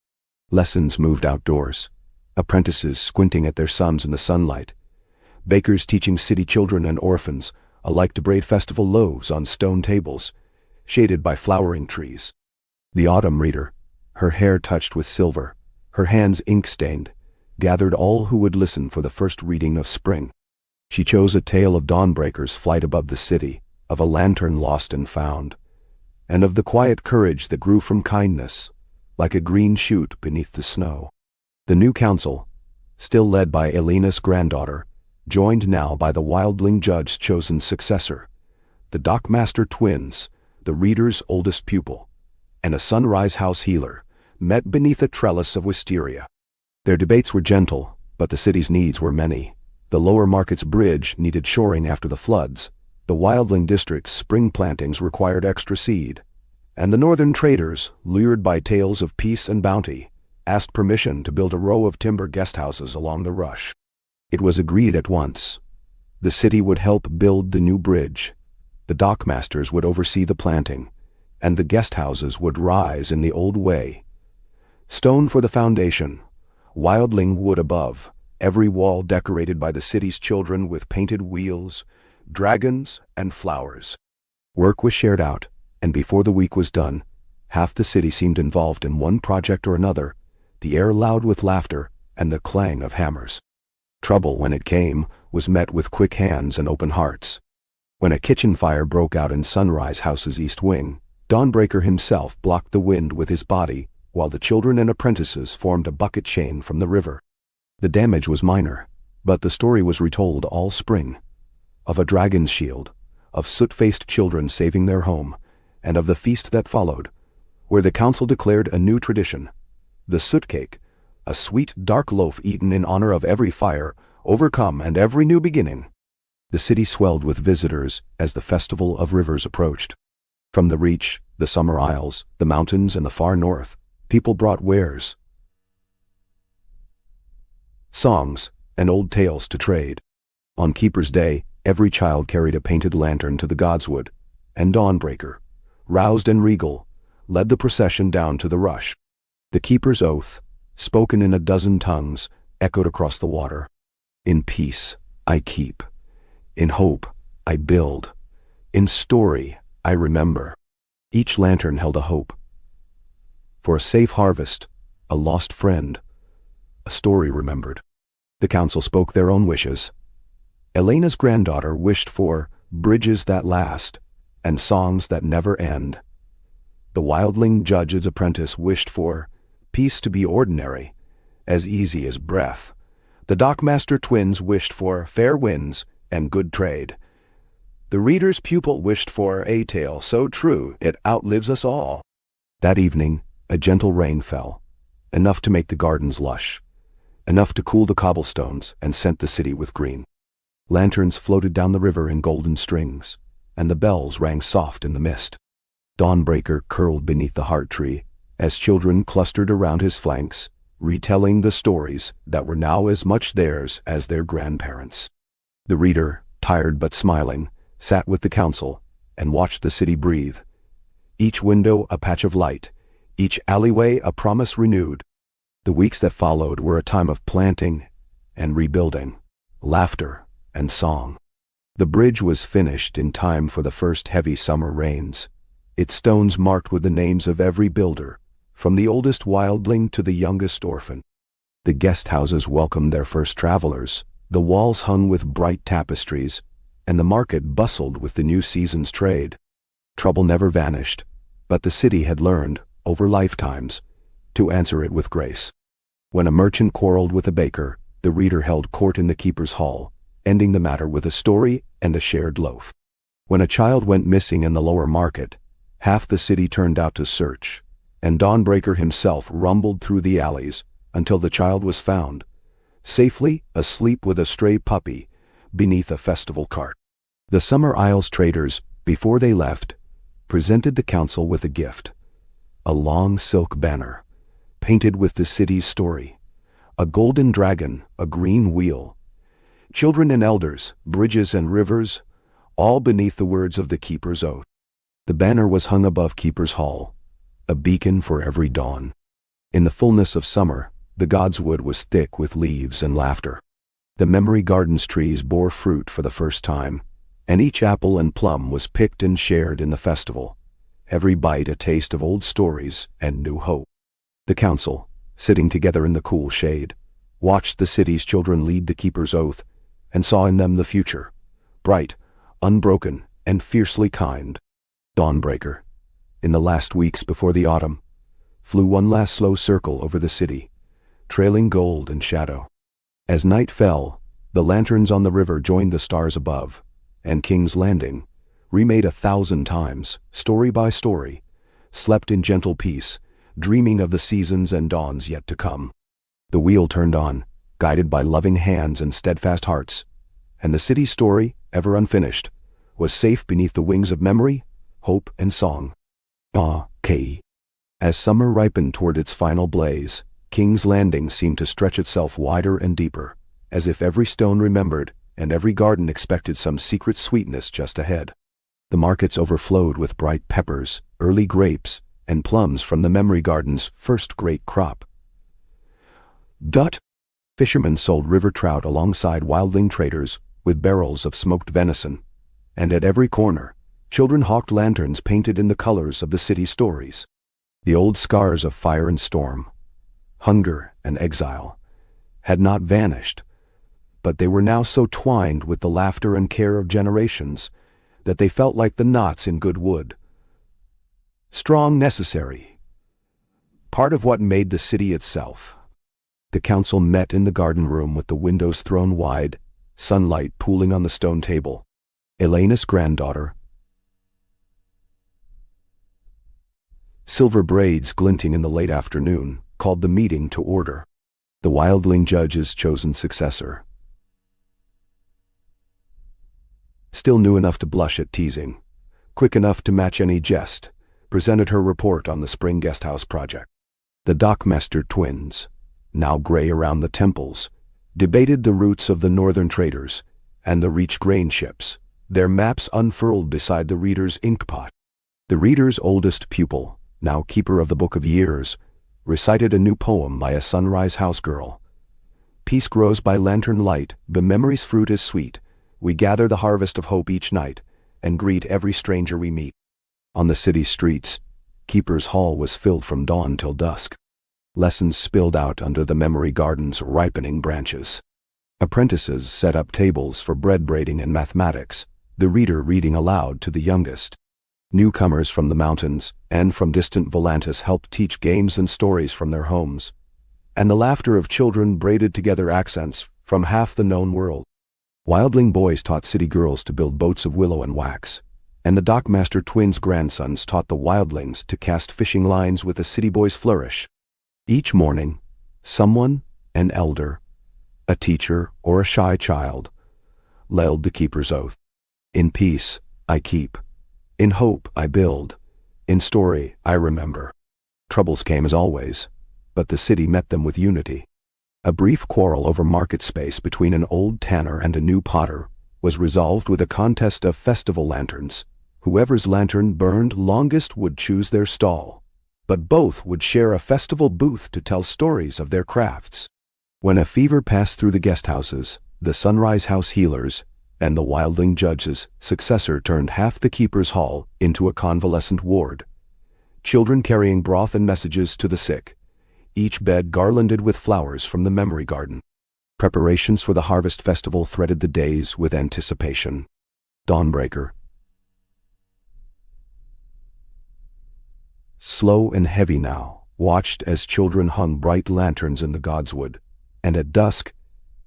Speaker 1: Lessons moved outdoors. Apprentices squinting at their sums in the sunlight. Bakers teaching city children and orphans alike to braid festival loaves on stone tables, shaded by flowering trees. The autumn reader, her hair touched with silver, her hands ink-stained, gathered all who would listen for the first reading of spring. She chose a tale of dawnbreakers' flight above the city, of a lantern lost and found, and of the quiet courage that grew from kindness, like a green shoot beneath the snow. The new council, still led by Elena's granddaughter, joined now by the wildling judge's chosen successor, the Dockmaster twins, the reader's oldest pupil, and a Sunrise House healer, met beneath a trellis of wisteria. Their debates were gentle, but the city's needs were many. The lower market's bridge needed shoring after the floods, the wildling district's spring plantings required extra seed, and the northern traders, lured by tales of peace and bounty, asked permission to build a row of timber guest houses along the rush. It was agreed at once. The city would help build the new bridge, the dockmasters would oversee the planting, and the guest houses would rise in the old way. Stone for the foundation, wildling wood above, every wall decorated by the city's children with painted wheels, dragons, and flowers. Work was shared out, and before the week was done, half the city seemed involved in one project or another, the air loud with laughter and the clang of hammers. Trouble, when it came, was met with quick hands and open hearts. When a kitchen fire broke out in Sunrise House's east wing, Dawnbreaker himself blocked the wind with his body, while the children and apprentices formed a bucket chain from the river. The damage was minor, but the story was retold all spring. Of a dragon's shield, of soot-faced children saving their home, and of the feast that followed, where the council declared a new tradition. The soot cake, a sweet dark loaf eaten in honor of every fire, overcome and every new beginning. The city swelled with visitors as the Festival of Rivers approached. From the Reach, the Summer Isles, the mountains, and the far north, people brought wares, songs, and old tales to trade. On Keeper's Day, every child carried a painted lantern to the godswood, and Dawnbreaker, roused and regal, led the procession down to the rush. The Keeper's oath, spoken in a dozen tongues, echoed across the water. In peace, I keep. In hope, I build. In story, I remember. Each lantern held a hope. For a safe harvest, a lost friend, a story remembered. The council spoke their own wishes. Elena's granddaughter wished for bridges that last, and songs that never end. The wildling judge's apprentice wished for peace to be ordinary, as easy as breath. The Dockmaster twins wished for fair winds and good trade. The reader's pupil wished for a tale so true it outlives us all. That evening, a gentle rain fell, enough to make the gardens lush, enough to cool the cobblestones and scent the city with green. Lanterns floated down the river in golden strings, and the bells rang soft in the mist. Dawnbreaker curled beneath the heart tree, as children clustered around his flanks, retelling the stories that were now as much theirs as their grandparents'. The reader, tired but smiling, sat with the council and watched the city breathe. Each window a patch of light, each alleyway a promise renewed. The weeks that followed were a time of planting and rebuilding, laughter and song. The bridge was finished in time for the first heavy summer rains, its stones marked with the names of every builder, from the oldest wildling to the youngest orphan. The guest houses welcomed their first travelers, the walls hung with bright tapestries, and the market bustled with the new season's trade. Trouble never vanished, but the city had learned, over lifetimes, to answer it with grace. When a merchant quarreled with a baker, the reader held court in the keeper's hall, ending the matter with a story and a shared loaf. When a child went missing in the lower market, half the city turned out to search, and Dawnbreaker himself rumbled through the alleys until the child was found, safely asleep with a stray puppy beneath a festival cart. The Summer Isles traders, before they left, presented the council with a gift, a long silk banner, painted with the city's story, a golden dragon, a green wheel, children and elders, bridges and rivers, all beneath the words of the Keeper's oath. The banner was hung above Keeper's Hall, a beacon for every dawn. In the fullness of summer, the godswood was thick with leaves and laughter. The memory garden's trees bore fruit for the first time, and each apple and plum was picked and shared in the festival, every bite a taste of old stories and new hope. The council, sitting together in the cool shade, watched the city's children lead the keeper's oath, and saw in them the future, bright, unbroken, and fiercely kind. Dawnbreaker, in the last weeks before the autumn, flew one last slow circle over the city, trailing gold and shadow. As night fell, the lanterns on the river joined the stars above, and King's Landing, remade 1,000 times, story by story, slept in gentle peace, dreaming of the seasons and dawns yet to come. The wheel turned on, guided by loving hands and steadfast hearts, and the city's story, ever unfinished, was safe beneath the wings of memory, hope, and song. K. As summer ripened toward its final blaze, King's Landing seemed to stretch itself wider and deeper, as if every stone remembered and every garden expected some secret sweetness just ahead. The markets overflowed with bright peppers, early grapes, and plums from the memory garden's first great crop. Fishermen sold river trout alongside wildling traders with barrels of smoked venison, and at every corner, children hawked lanterns painted in the colors of the city's stories. The old scars of fire and storm, hunger and exile, had not vanished, but they were now so twined with the laughter and care of generations that they felt like the knots in good wood. Strong, necessary, part of what made the city itself. The council met in the garden room with the windows thrown wide, sunlight pooling on the stone table. Elena's granddaughter, silver braids glinting in the late afternoon, called the meeting to order. The wildling judge's chosen successor, still new enough to blush at teasing, quick enough to match any jest, presented her report on the spring guesthouse project. The Dockmaster twins, now gray around the temples, debated the routes of the northern traders and the Reach grain ships, their maps unfurled beside the reader's inkpot. The reader's oldest pupil, now keeper of the Book of Years, recited a new poem by a sunrise house girl. Peace grows by lantern light, the memory's fruit is sweet. We gather the harvest of hope each night, and greet every stranger we meet. On the city streets, Keeper's Hall was filled from dawn till dusk. Lessons spilled out under the memory garden's ripening branches. Apprentices set up tables for bread braiding and mathematics, the reader reading aloud to the youngest. Newcomers from the mountains and from distant Volantis helped teach games and stories from their homes, and the laughter of children braided together accents from half the known world. Wildling boys taught city girls to build boats of willow and wax, and the Dockmaster twins' grandsons taught the wildlings to cast fishing lines with a city boy's flourish. Each morning, someone, an elder, a teacher, or a shy child, led the keeper's oath. In peace, I keep. In hope, I build. In story, I remember. Troubles came as always, but the city met them with unity. A brief quarrel over market space between an old tanner and a new potter was resolved with a contest of festival lanterns. Whoever's lantern burned longest would choose their stall, but both would share a festival booth to tell stories of their crafts. When a fever passed through the guest houses, the Sunrise House healers, and the wildling judge's successor turned half the keeper's hall into a convalescent ward. Children carrying broth and messages to the sick, each bed garlanded with flowers from the memory garden. Preparations for the harvest festival threaded the days with anticipation. Dawnbreaker, slow and heavy now, watched as children hung bright lanterns in the godswood, and at dusk,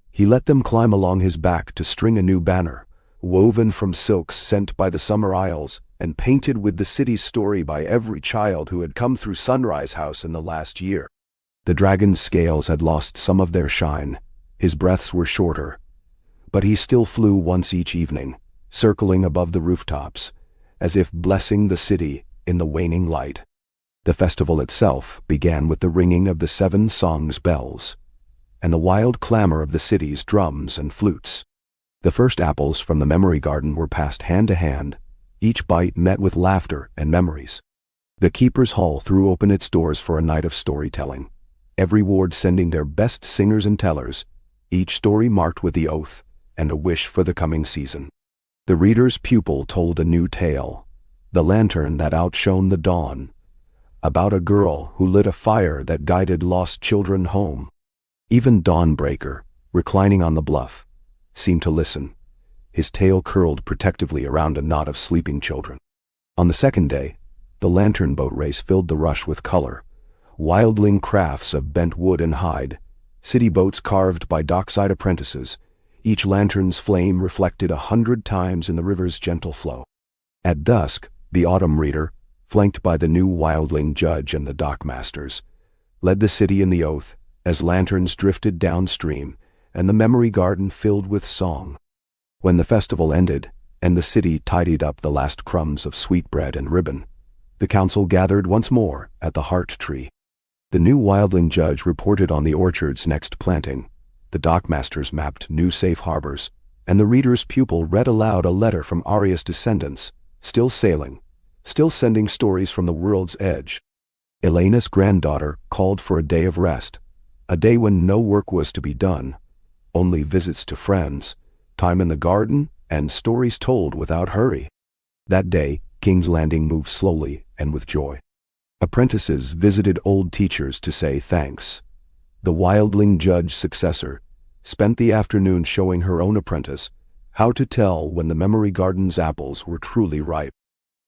Speaker 1: he let them climb along his back to string a new banner, woven from silks sent by the summer isles and painted with the city's story by every child who had come through Sunrise House in the last year. The dragon's scales had lost some of their shine, his breaths were shorter, but he still flew once each evening, circling above the rooftops, as if blessing the city in the waning light. The festival itself began with the ringing of the 7 songs' bells, and the wild clamor of the city's drums and flutes. The first apples from the memory garden were passed hand to hand, each bite met with laughter and memories. The Keeper's Hall threw open its doors for a night of storytelling, every ward sending their best singers and tellers, each story marked with the oath and a wish for the coming season. The reader's pupil told a new tale, The Lantern That Outshone the Dawn, about a girl who lit a fire that guided lost children home. Even Dawnbreaker, reclining on the bluff, seemed to listen, his tail curled protectively around a knot of sleeping children. On the second day, the lantern boat race filled the rush with color, wildling crafts of bent wood and hide, city boats carved by dockside apprentices, each lantern's flame reflected 100 times in the river's gentle flow. At dusk, the autumn reader, flanked by the new wildling judge and the dockmasters, led the city in the oath as lanterns drifted downstream and the memory garden filled with song. When the festival ended and the city tidied up the last crumbs of sweetbread and ribbon, the council gathered once more at the heart tree. The new wildling judge reported on the orchard's next planting, the dockmasters mapped new safe harbors, and the reader's pupil read aloud a letter from Arya's descendants, still sailing, still sending stories from the world's edge. Elena's granddaughter called for a day of rest, a day when no work was to be done, only visits to friends, time in the garden, and stories told without hurry. That day, King's Landing moved slowly and with joy. Apprentices visited old teachers to say thanks. The wildling judge's successor spent the afternoon showing her own apprentice how to tell when the memory garden's apples were truly ripe.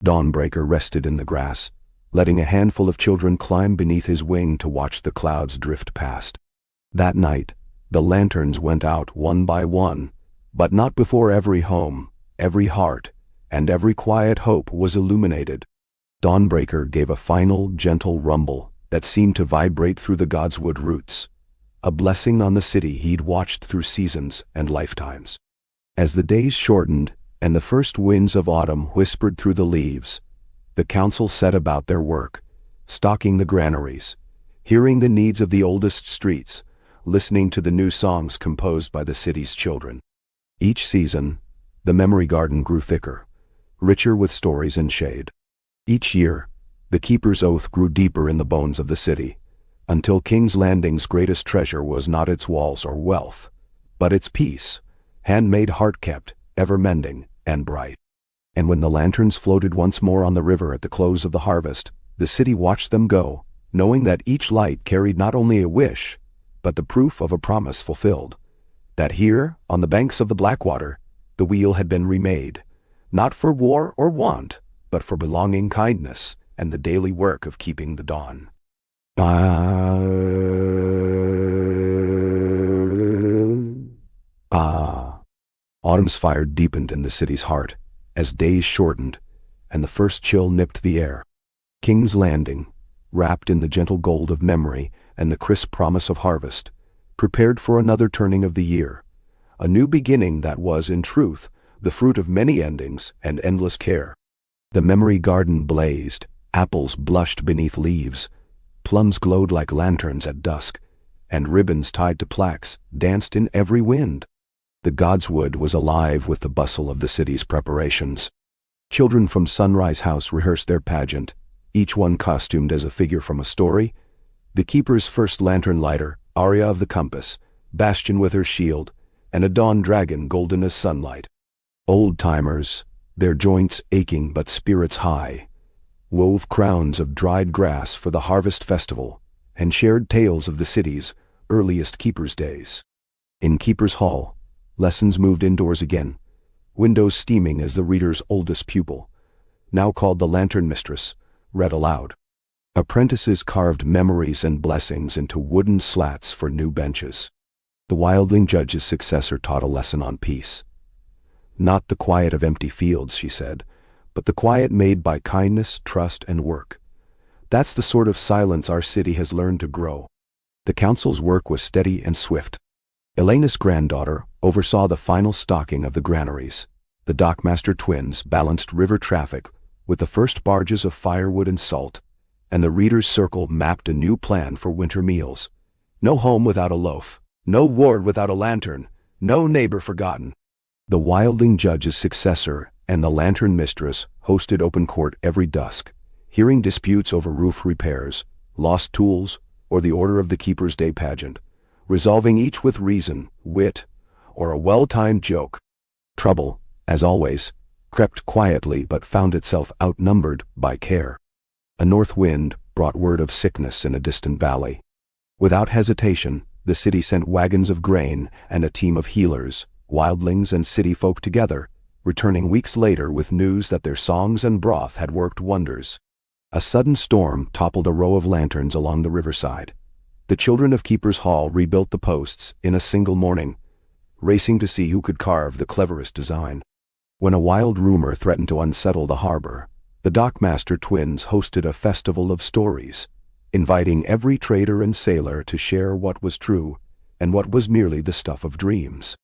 Speaker 1: Dawnbreaker rested in the grass, letting a handful of children climb beneath his wing to watch the clouds drift past. That night, the lanterns went out one by one, but not before every home, every heart, and every quiet hope was illuminated. Dawnbreaker gave a final, gentle rumble that seemed to vibrate through the godswood roots, a blessing on the city he'd watched through seasons and lifetimes. As the days shortened and the first winds of autumn whispered through the leaves, the council set about their work, stocking the granaries, hearing the needs of the oldest streets, listening to the new songs composed by the city's children. Each season, the memory garden grew thicker, richer with stories and shade. Each year, the keeper's oath grew deeper in the bones of the city, until King's Landing's greatest treasure was not its walls or wealth, but its peace, handmade, heart-kept, ever-mending, and bright. And when the lanterns floated once more on the river at the close of the harvest, the city watched them go, knowing that each light carried not only a wish, but the proof of a promise fulfilled, that here, on the banks of the Blackwater, the wheel had been remade, not for war or want, but for belonging, kindness, and the daily work of keeping the dawn. Autumn's fire deepened in the city's heart, as days shortened, and the first chill nipped the air. King's Landing, wrapped in the gentle gold of memory and the crisp promise of harvest, prepared for another turning of the year, a new beginning that was, in truth, the fruit of many endings and endless care. The memory garden blazed, apples blushed beneath leaves, plums glowed like lanterns at dusk, and ribbons tied to plaques danced in every wind. The godswood was alive with the bustle of the city's preparations. Children from Sunrise House rehearsed their pageant, each one costumed as a figure from a story. The keeper's first lantern lighter, Arya of the Compass, Bastion with her shield, and a dawn dragon golden as sunlight. Old-timers, their joints aching but spirits high, wove crowns of dried grass for the harvest festival and shared tales of the city's earliest keeper's days. In Keeper's Hall, lessons moved indoors again, windows steaming as the reader's oldest pupil, now called the Lantern Mistress, read aloud. Apprentices carved memories and blessings into wooden slats for new benches. The wildling judge's successor taught a lesson on peace. Not the quiet of empty fields, she said, but the quiet made by kindness, trust, and work. That's the sort of silence our city has learned to grow. The council's work was steady and swift. Elena's granddaughter oversaw the final stocking of the granaries. The dockmaster twins balanced river traffic with the first barges of firewood and salt, and the reader's circle mapped a new plan for winter meals. No home without a loaf, no ward without a lantern, no neighbor forgotten. The wildling judge's successor and the lantern mistress hosted open court every dusk, hearing disputes over roof repairs, lost tools, or the Order of the Keeper's Day pageant, resolving each with reason, wit, or a well-timed joke. Trouble, as always, crept quietly but found itself outnumbered by care. A north wind brought word of sickness in a distant valley. Without hesitation, the city sent wagons of grain and a team of healers, wildlings and city folk together, returning weeks later with news that their songs and broth had worked wonders. A sudden storm toppled a row of lanterns along the riverside. The children of Keeper's Hall rebuilt the posts in a single morning, racing to see who could carve the cleverest design. When a wild rumor threatened to unsettle the harbor, the Dockmaster twins hosted a festival of stories, inviting every trader and sailor to share what was true and what was merely the stuff of dreams.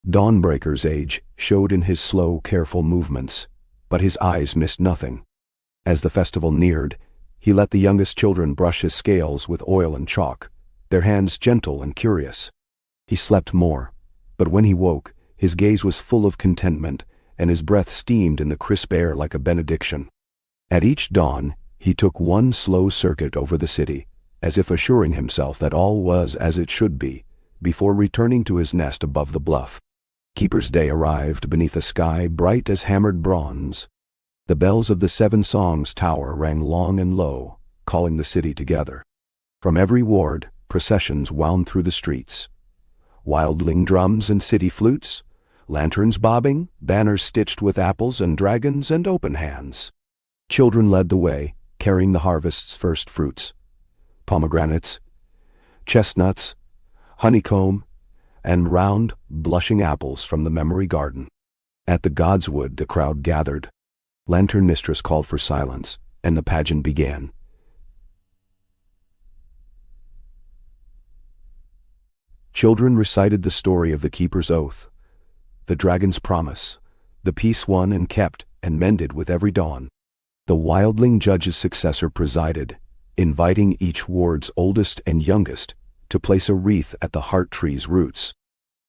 Speaker 1: Dawnbreaker's age showed in his slow, careful movements, but his eyes missed nothing. As the festival neared, he let the youngest children brush his scales with oil and chalk, their hands gentle and curious. He slept more, but when he woke, his gaze was full of contentment, and his breath steamed in the crisp air like a benediction. At each dawn, he took one slow circuit over the city, as if assuring himself that all was as it should be, before returning to his nest above the bluff. Keeper's Day arrived beneath a sky bright as hammered bronze. The bells of the 7 Songs Tower rang long and low, calling the city together. From every ward, processions wound through the streets. Wildling drums and city flutes, lanterns bobbing, banners stitched with apples and dragons and open hands. Children led the way, carrying the harvest's first fruits: pomegranates, chestnuts, honeycomb, and round, blushing apples from the memory garden. At the Godswood the crowd gathered. Lantern Mistress called for silence, and the pageant began. Children recited the story of the Keeper's Oath, the dragon's promise, the peace won and kept and mended with every dawn. The wildling judge's successor presided, inviting each ward's oldest and youngest to place a wreath at the heart tree's roots.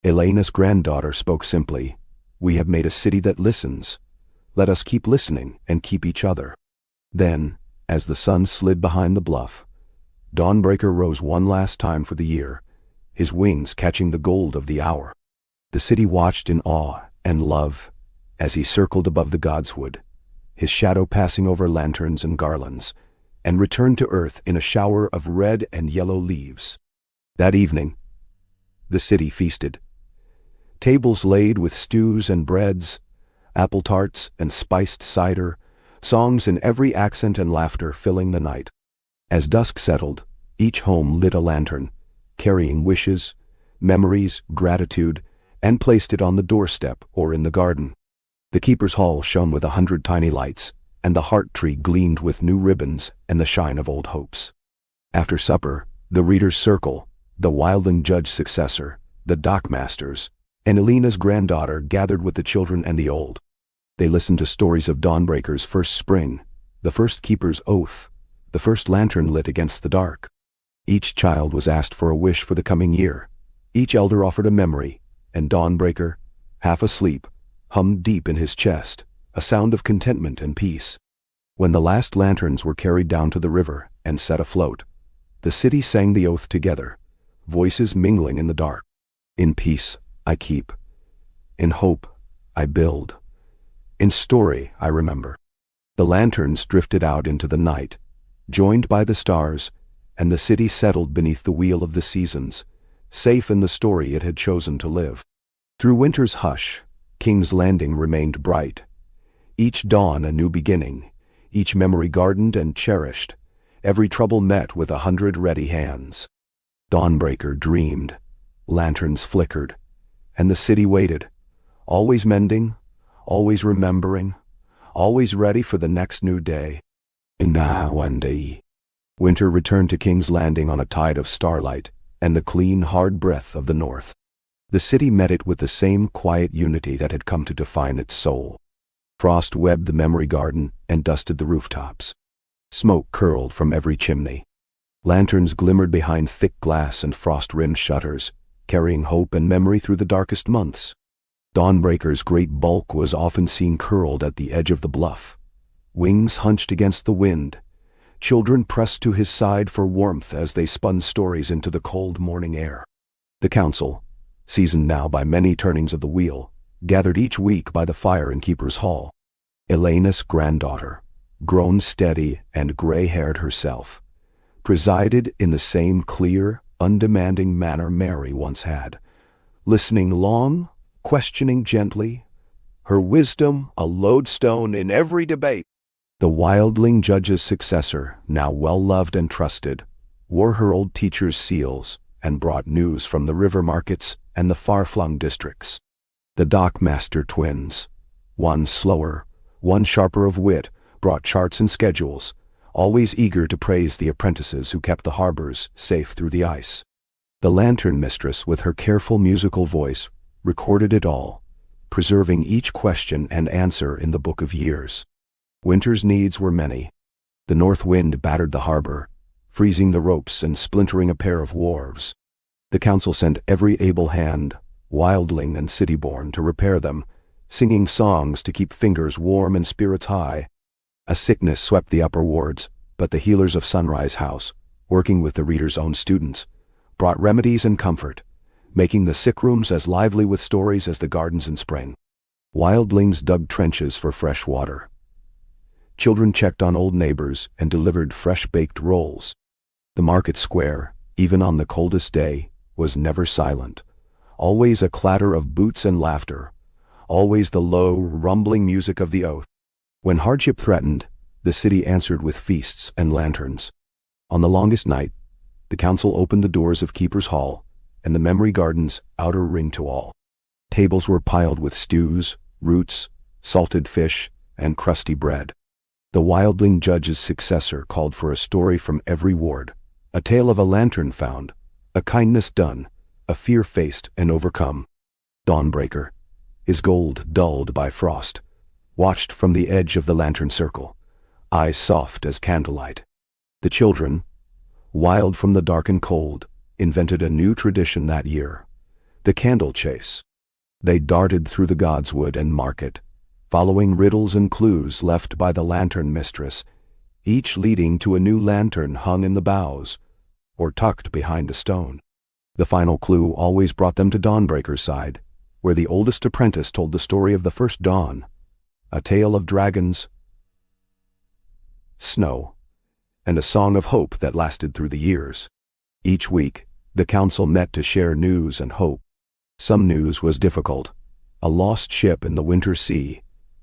Speaker 1: Elena's granddaughter spoke simply, "We have made a city that listens. Let us keep listening and keep each other." Then, as the sun slid behind the bluff, Dawnbreaker rose one last time for the year, his wings catching the gold of the hour. The city watched in awe and love as he circled above the Godswood, his shadow passing over lanterns and garlands, and returned to earth in a shower of red and yellow leaves. That evening, the city feasted. Tables laid with stews and breads, apple tarts and spiced cider, songs in every accent and laughter filling the night. As dusk settled, each home lit a lantern, carrying wishes, memories, gratitude, and placed it on the doorstep or in the garden. The Keeper's Hall shone with 100 tiny lights, and the heart tree gleamed with new ribbons and the shine of old hopes. After supper, the reader's circle, the wildling judge's successor, the Dockmasters, and Elena's granddaughter gathered with the children and the old. They listened to stories of Dawnbreaker's first spring, the first Keeper's Oath, the first lantern lit against the dark. Each child was asked for a wish for the coming year. Each elder offered a memory, and Dawnbreaker, half asleep, hummed deep in his chest, a sound of contentment and peace. When the last lanterns were carried down to the river and set afloat, the city sang the oath together, voices mingling in the dark. In peace I keep. In hope I build. In story I remember. The lanterns drifted out into the night, joined by the stars, and the city settled beneath the wheel of the seasons, safe in the story it had chosen to live. Through winter's hush, King's Landing remained bright. Each dawn a new beginning, each memory gardened and cherished, every trouble met with 100 ready hands. Dawnbreaker dreamed, lanterns flickered, and the city waited, always mending, always remembering, always ready for the next new day. And now one day, winter returned to King's Landing on a tide of starlight and the clean, hard breath of the north. The city met it with the same quiet unity that had come to define its soul. Frost webbed the memory garden and dusted the rooftops. Smoke curled from every chimney. Lanterns glimmered behind thick glass and frost-rimmed shutters, carrying hope and memory through the darkest months. Dawnbreaker's great bulk was often seen curled at the edge of the bluff, wings hunched against the wind, Children pressed to his side for warmth as they spun stories into the cold morning air. The council, seasoned now by many turnings of the wheel, gathered each week by the fire in Keeper's Hall. Elena's granddaughter, grown steady and gray-haired herself, presided in the same clear, undemanding manner Mary once had, listening long, questioning gently, her wisdom a lodestone in every debate. The wildling judge's successor, now well-loved and trusted, wore her old teacher's seals and brought news from the river markets and the far-flung districts. The dockmaster twins, one slower, one sharper of wit, brought charts and schedules, always eager to praise the apprentices who kept the harbors safe through the ice. The lantern mistress, with her careful musical voice, recorded it all, preserving each question and answer in the book of years. Winter's needs were many. The north wind battered the harbor, freezing the ropes and splintering a pair of wharves. The council sent every able hand, wildling and city-born, to repair them, singing songs to keep fingers warm and spirits high. A sickness swept the upper wards, but the healers of Sunrise House, working with the reader's own students, brought remedies and comfort, making the sick rooms as lively with stories as the gardens in spring. Wildlings dug trenches for fresh water. Children checked on old neighbors and delivered fresh-baked rolls. The market square, even on the coldest day, was never silent. Always a clatter of boots and laughter. Always the low, rumbling music of the oath. When hardship threatened, the city answered with feasts and lanterns. On the longest night, the council opened the doors of Keeper's Hall and the Memory Garden's outer ring to all. Tables were piled with stews, roots, salted fish, and crusty bread. The wildling judge's successor called for a story from every ward, a tale of a lantern found, a kindness done, a fear faced and overcome. Dawnbreaker, his gold dulled by frost, watched from the edge of the lantern circle, eyes soft as candlelight. The children, wild from the dark and cold, invented a new tradition that year, the candle chase. They darted through the godswood and market, following riddles and clues left by the lantern mistress, each leading to a new lantern hung in the boughs or tucked behind a stone. The final clue always brought them to Dawnbreaker's side, where the oldest apprentice told the story of the first dawn, a tale of dragons, snow, and a song of hope that lasted through the years. Each week, the council met to share news and hope. Some news was difficult: a lost ship in the winter sea,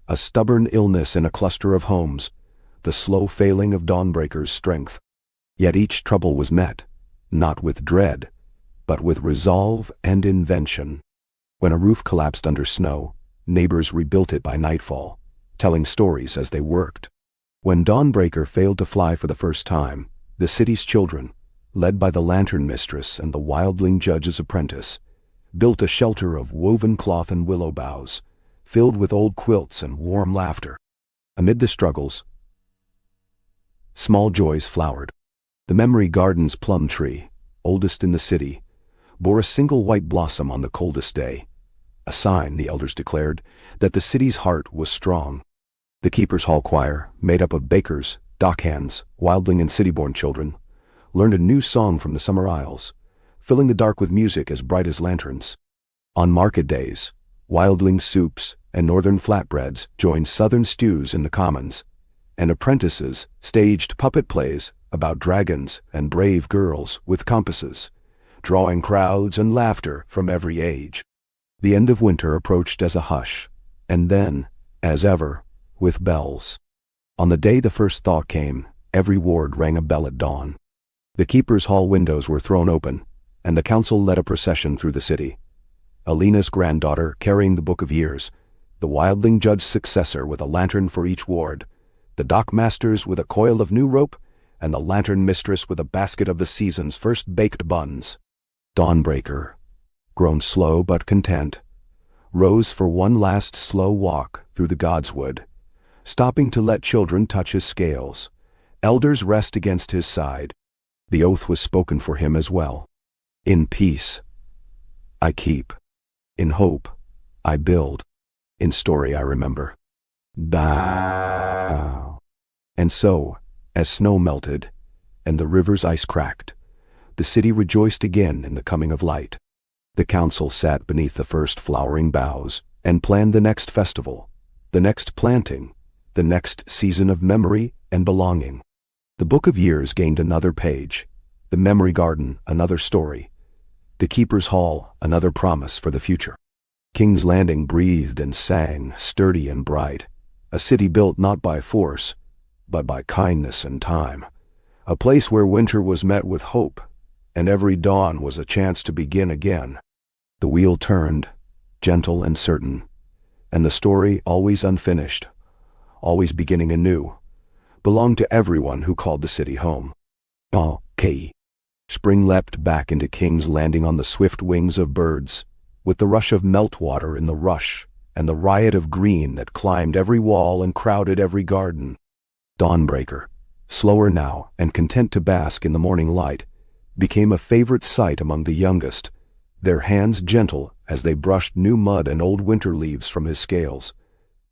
Speaker 1: a stubborn illness in a cluster of homes, the slow failing of Dawnbreaker's strength. Yet each trouble was met, not with dread, but with resolve and invention. When a roof collapsed under snow, neighbors rebuilt it by nightfall, telling stories as they worked. When Dawnbreaker failed to fly for the first time, the city's children, led by the lantern mistress and the wildling judge's apprentice, built a shelter of woven cloth and willow boughs, filled with old quilts and warm laughter. Amid the struggles, small joys flowered. The Memory Garden's plum tree, oldest in the city, bore a single white blossom on the coldest day, a sign, the elders declared, that the city's heart was strong. The Keeper's Hall choir, made up of bakers, dockhands, wildling and city-born children, learned a new song from the summer isles, filling the dark with music as bright as lanterns. On market days, wildling soups and northern flatbreads joined southern stews in the commons, and apprentices staged puppet plays about dragons and brave girls with compasses, drawing crowds and laughter from every age. The end of winter approached as a hush, and then, as ever, with bells. On the day the first thaw came, every ward rang a bell at dawn. The Keeper's Hall windows were thrown open, and the council led a procession through the city. Elena's granddaughter carrying the Book of Years, the wildling judge's successor with a lantern for each ward, the dockmasters with a coil of new rope, and the lantern mistress with a basket of the season's first baked buns. Dawnbreaker, grown slow but content, rose for one last slow walk through the godswood, stopping to let children touch his scales, elders rest against his side. The oath was spoken for him as well. In peace, I keep. In hope, I build. In story, I remember. Bow. And so, As snow melted, and the river's ice cracked, the city rejoiced again in the coming of light. The council sat beneath the first flowering boughs and planned the next festival, the next planting, the next season of memory and belonging. The Book of Years gained another page, the Memory Garden another story, the Keeper's Hall another promise for the future. King's Landing breathed and sang, sturdy and bright, a city built not by force, but by kindness and time, a place where winter was met with hope, and every dawn was a chance to begin again. The wheel turned, gentle and certain, and the story, always unfinished, always beginning anew, belonged to everyone who called the city home. Okay. Spring leapt back into King's Landing on the swift wings of birds, with the rush of meltwater in the rush, and the riot of green that climbed every wall and crowded every garden. Dawnbreaker, slower now and content to bask in the morning light, became a favorite sight among the youngest, their hands gentle as they brushed new mud and old winter leaves from his scales,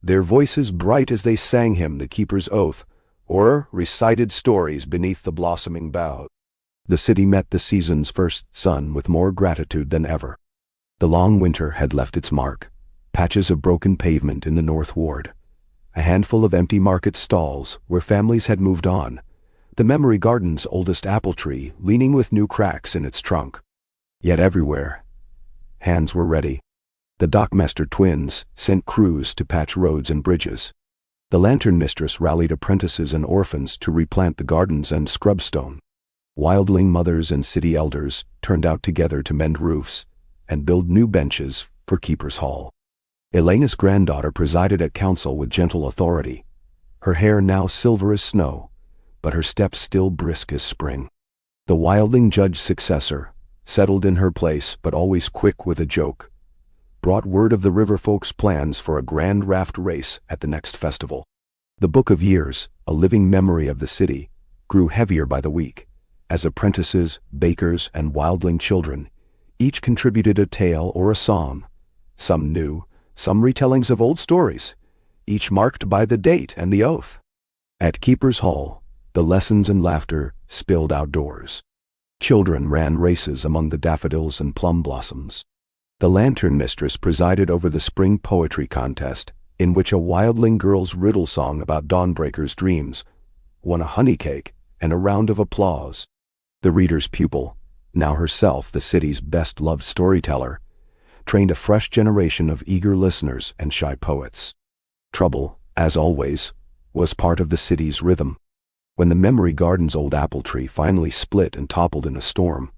Speaker 1: their voices bright as they sang him the keeper's oath, or recited stories beneath the blossoming boughs. The city met the season's first sun with more gratitude than ever. The long winter had left its mark, patches of broken pavement in the North Ward, a handful of empty market stalls where families had moved on, the Memory Garden's oldest apple tree leaning with new cracks in its trunk. Yet everywhere, hands were ready. The Dockmaster twins sent crews to patch roads and bridges. The Lantern Mistress rallied apprentices and orphans to replant the gardens and scrub stone. Wildling mothers and city elders turned out together to mend roofs and build new benches for Keeper's Hall. Elena's granddaughter presided at council with gentle authority, her hair now silver as snow, but her steps still brisk as spring. The Wildling Judge's successor, settled in her place but always quick with a joke, brought word of the river folks' plans for a grand raft race at the next festival. The Book of Years, a living memory of the city, grew heavier by the week, as apprentices, bakers, and wildling children each contributed a tale or a song, some new, some retellings of old stories, each marked by the date and the oath. At Keeper's Hall, the lessons and laughter spilled outdoors. Children ran races among the daffodils and plum blossoms. The Lantern Mistress presided over the spring poetry contest, in which a wildling girl's riddle song about Dawnbreaker's dreams won a honey cake and a round of applause. The reader's pupil, now herself the city's best-loved storyteller, trained a fresh generation of eager listeners and shy poets. Trouble, as always, was part of the city's rhythm. When the Memory Garden's old apple tree finally split and toppled in a storm,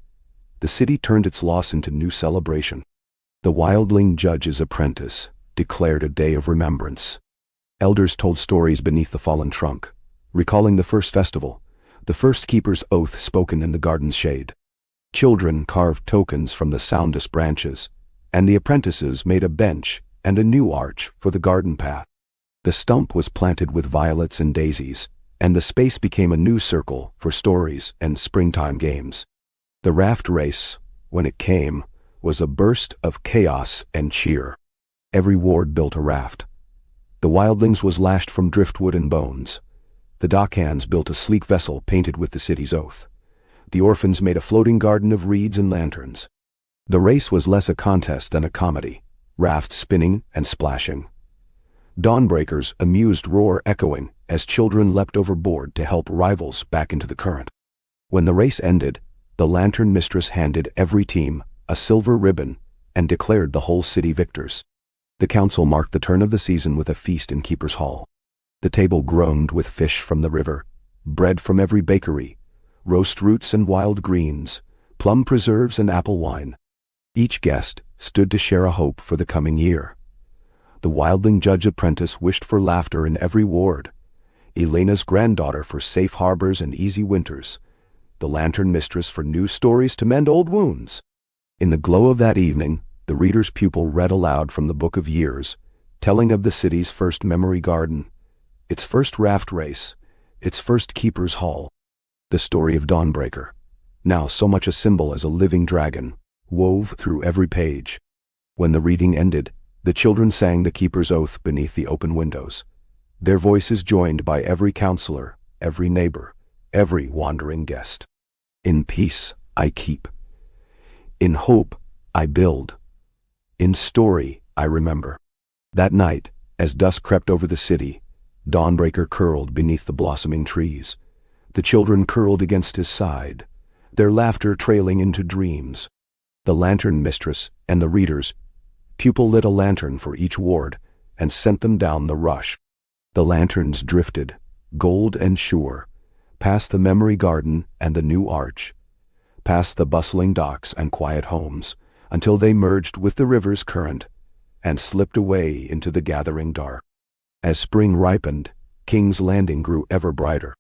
Speaker 1: the city turned its loss into new celebration. The Wildling Judge's apprentice declared a day of remembrance. Elders told stories beneath the fallen trunk, recalling the first festival, the first keeper's oath spoken in the garden's shade. Children carved tokens from the soundest branches, and the apprentices made a bench and a new arch for the garden path. The stump was planted with violets and daisies, and the space became a new circle for stories and springtime games. The raft race, when it came, was a burst of chaos and cheer. Every ward built a raft. The Wildlings was lashed from driftwood and bones. The dockhands built a sleek vessel painted with the city's oath. The orphans made a floating garden of reeds and lanterns. The race was less a contest than a comedy, rafts spinning and splashing. Dawnbreaker's amused roar echoing as children leapt overboard to help rivals back into the current. When the race ended, the Lantern Mistress handed every team a silver ribbon and declared the whole city victors. The council marked the turn of the season with a feast in Keeper's Hall. The table groaned with fish from the river, bread from every bakery, roast roots and wild greens, plum preserves and apple wine. Each guest stood to share a hope for the coming year. The Wildling Judge apprentice wished for laughter in every ward, Elena's granddaughter for safe harbors and easy winters, the Lantern Mistress for new stories to mend old wounds. In the glow of that evening, the reader's pupil read aloud from the Book of Years, telling of the city's first Memory Garden, its first raft race, its first Keeper's Hall. The story of Dawnbreaker, now so much a symbol as a living dragon, wove through every page. When the reading ended, the children sang the Keeper's Oath beneath the open windows, their voices joined by every counselor, every neighbor, every wandering guest. In peace I keep. In hope I build. In story I remember. That night, as dusk crept over the city, Dawnbreaker curled beneath the blossoming trees. The children curled against his side, their laughter trailing into dreams. The lantern mistress and the readers, pupil lit a lantern for each ward and sent them down the rush. The lanterns drifted, gold and sure, past the memory garden and the new arch, past the bustling docks and quiet homes, until they merged with the river's current and slipped away into the gathering dark. As spring ripened, King's Landing grew ever brighter.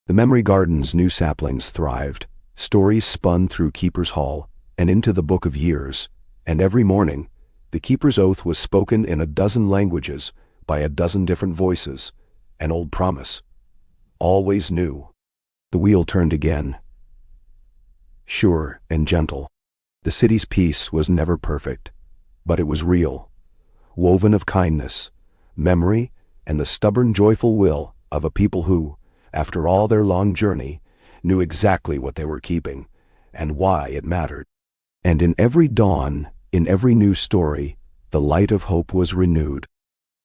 Speaker 1: The memory garden's new saplings thrived, stories spun through Keeper's Hall and into the Book of Years, and every morning, the Keeper's Oath was spoken in a dozen languages by a dozen different voices, an old promise. Always new. The wheel turned again, sure and gentle. The city's peace was never perfect, but it was real, woven of kindness, memory, and the stubborn, joyful will of a people who, after all their long journey, knew exactly what they were keeping and why it mattered. And in every dawn, in every new story, the light of hope was renewed.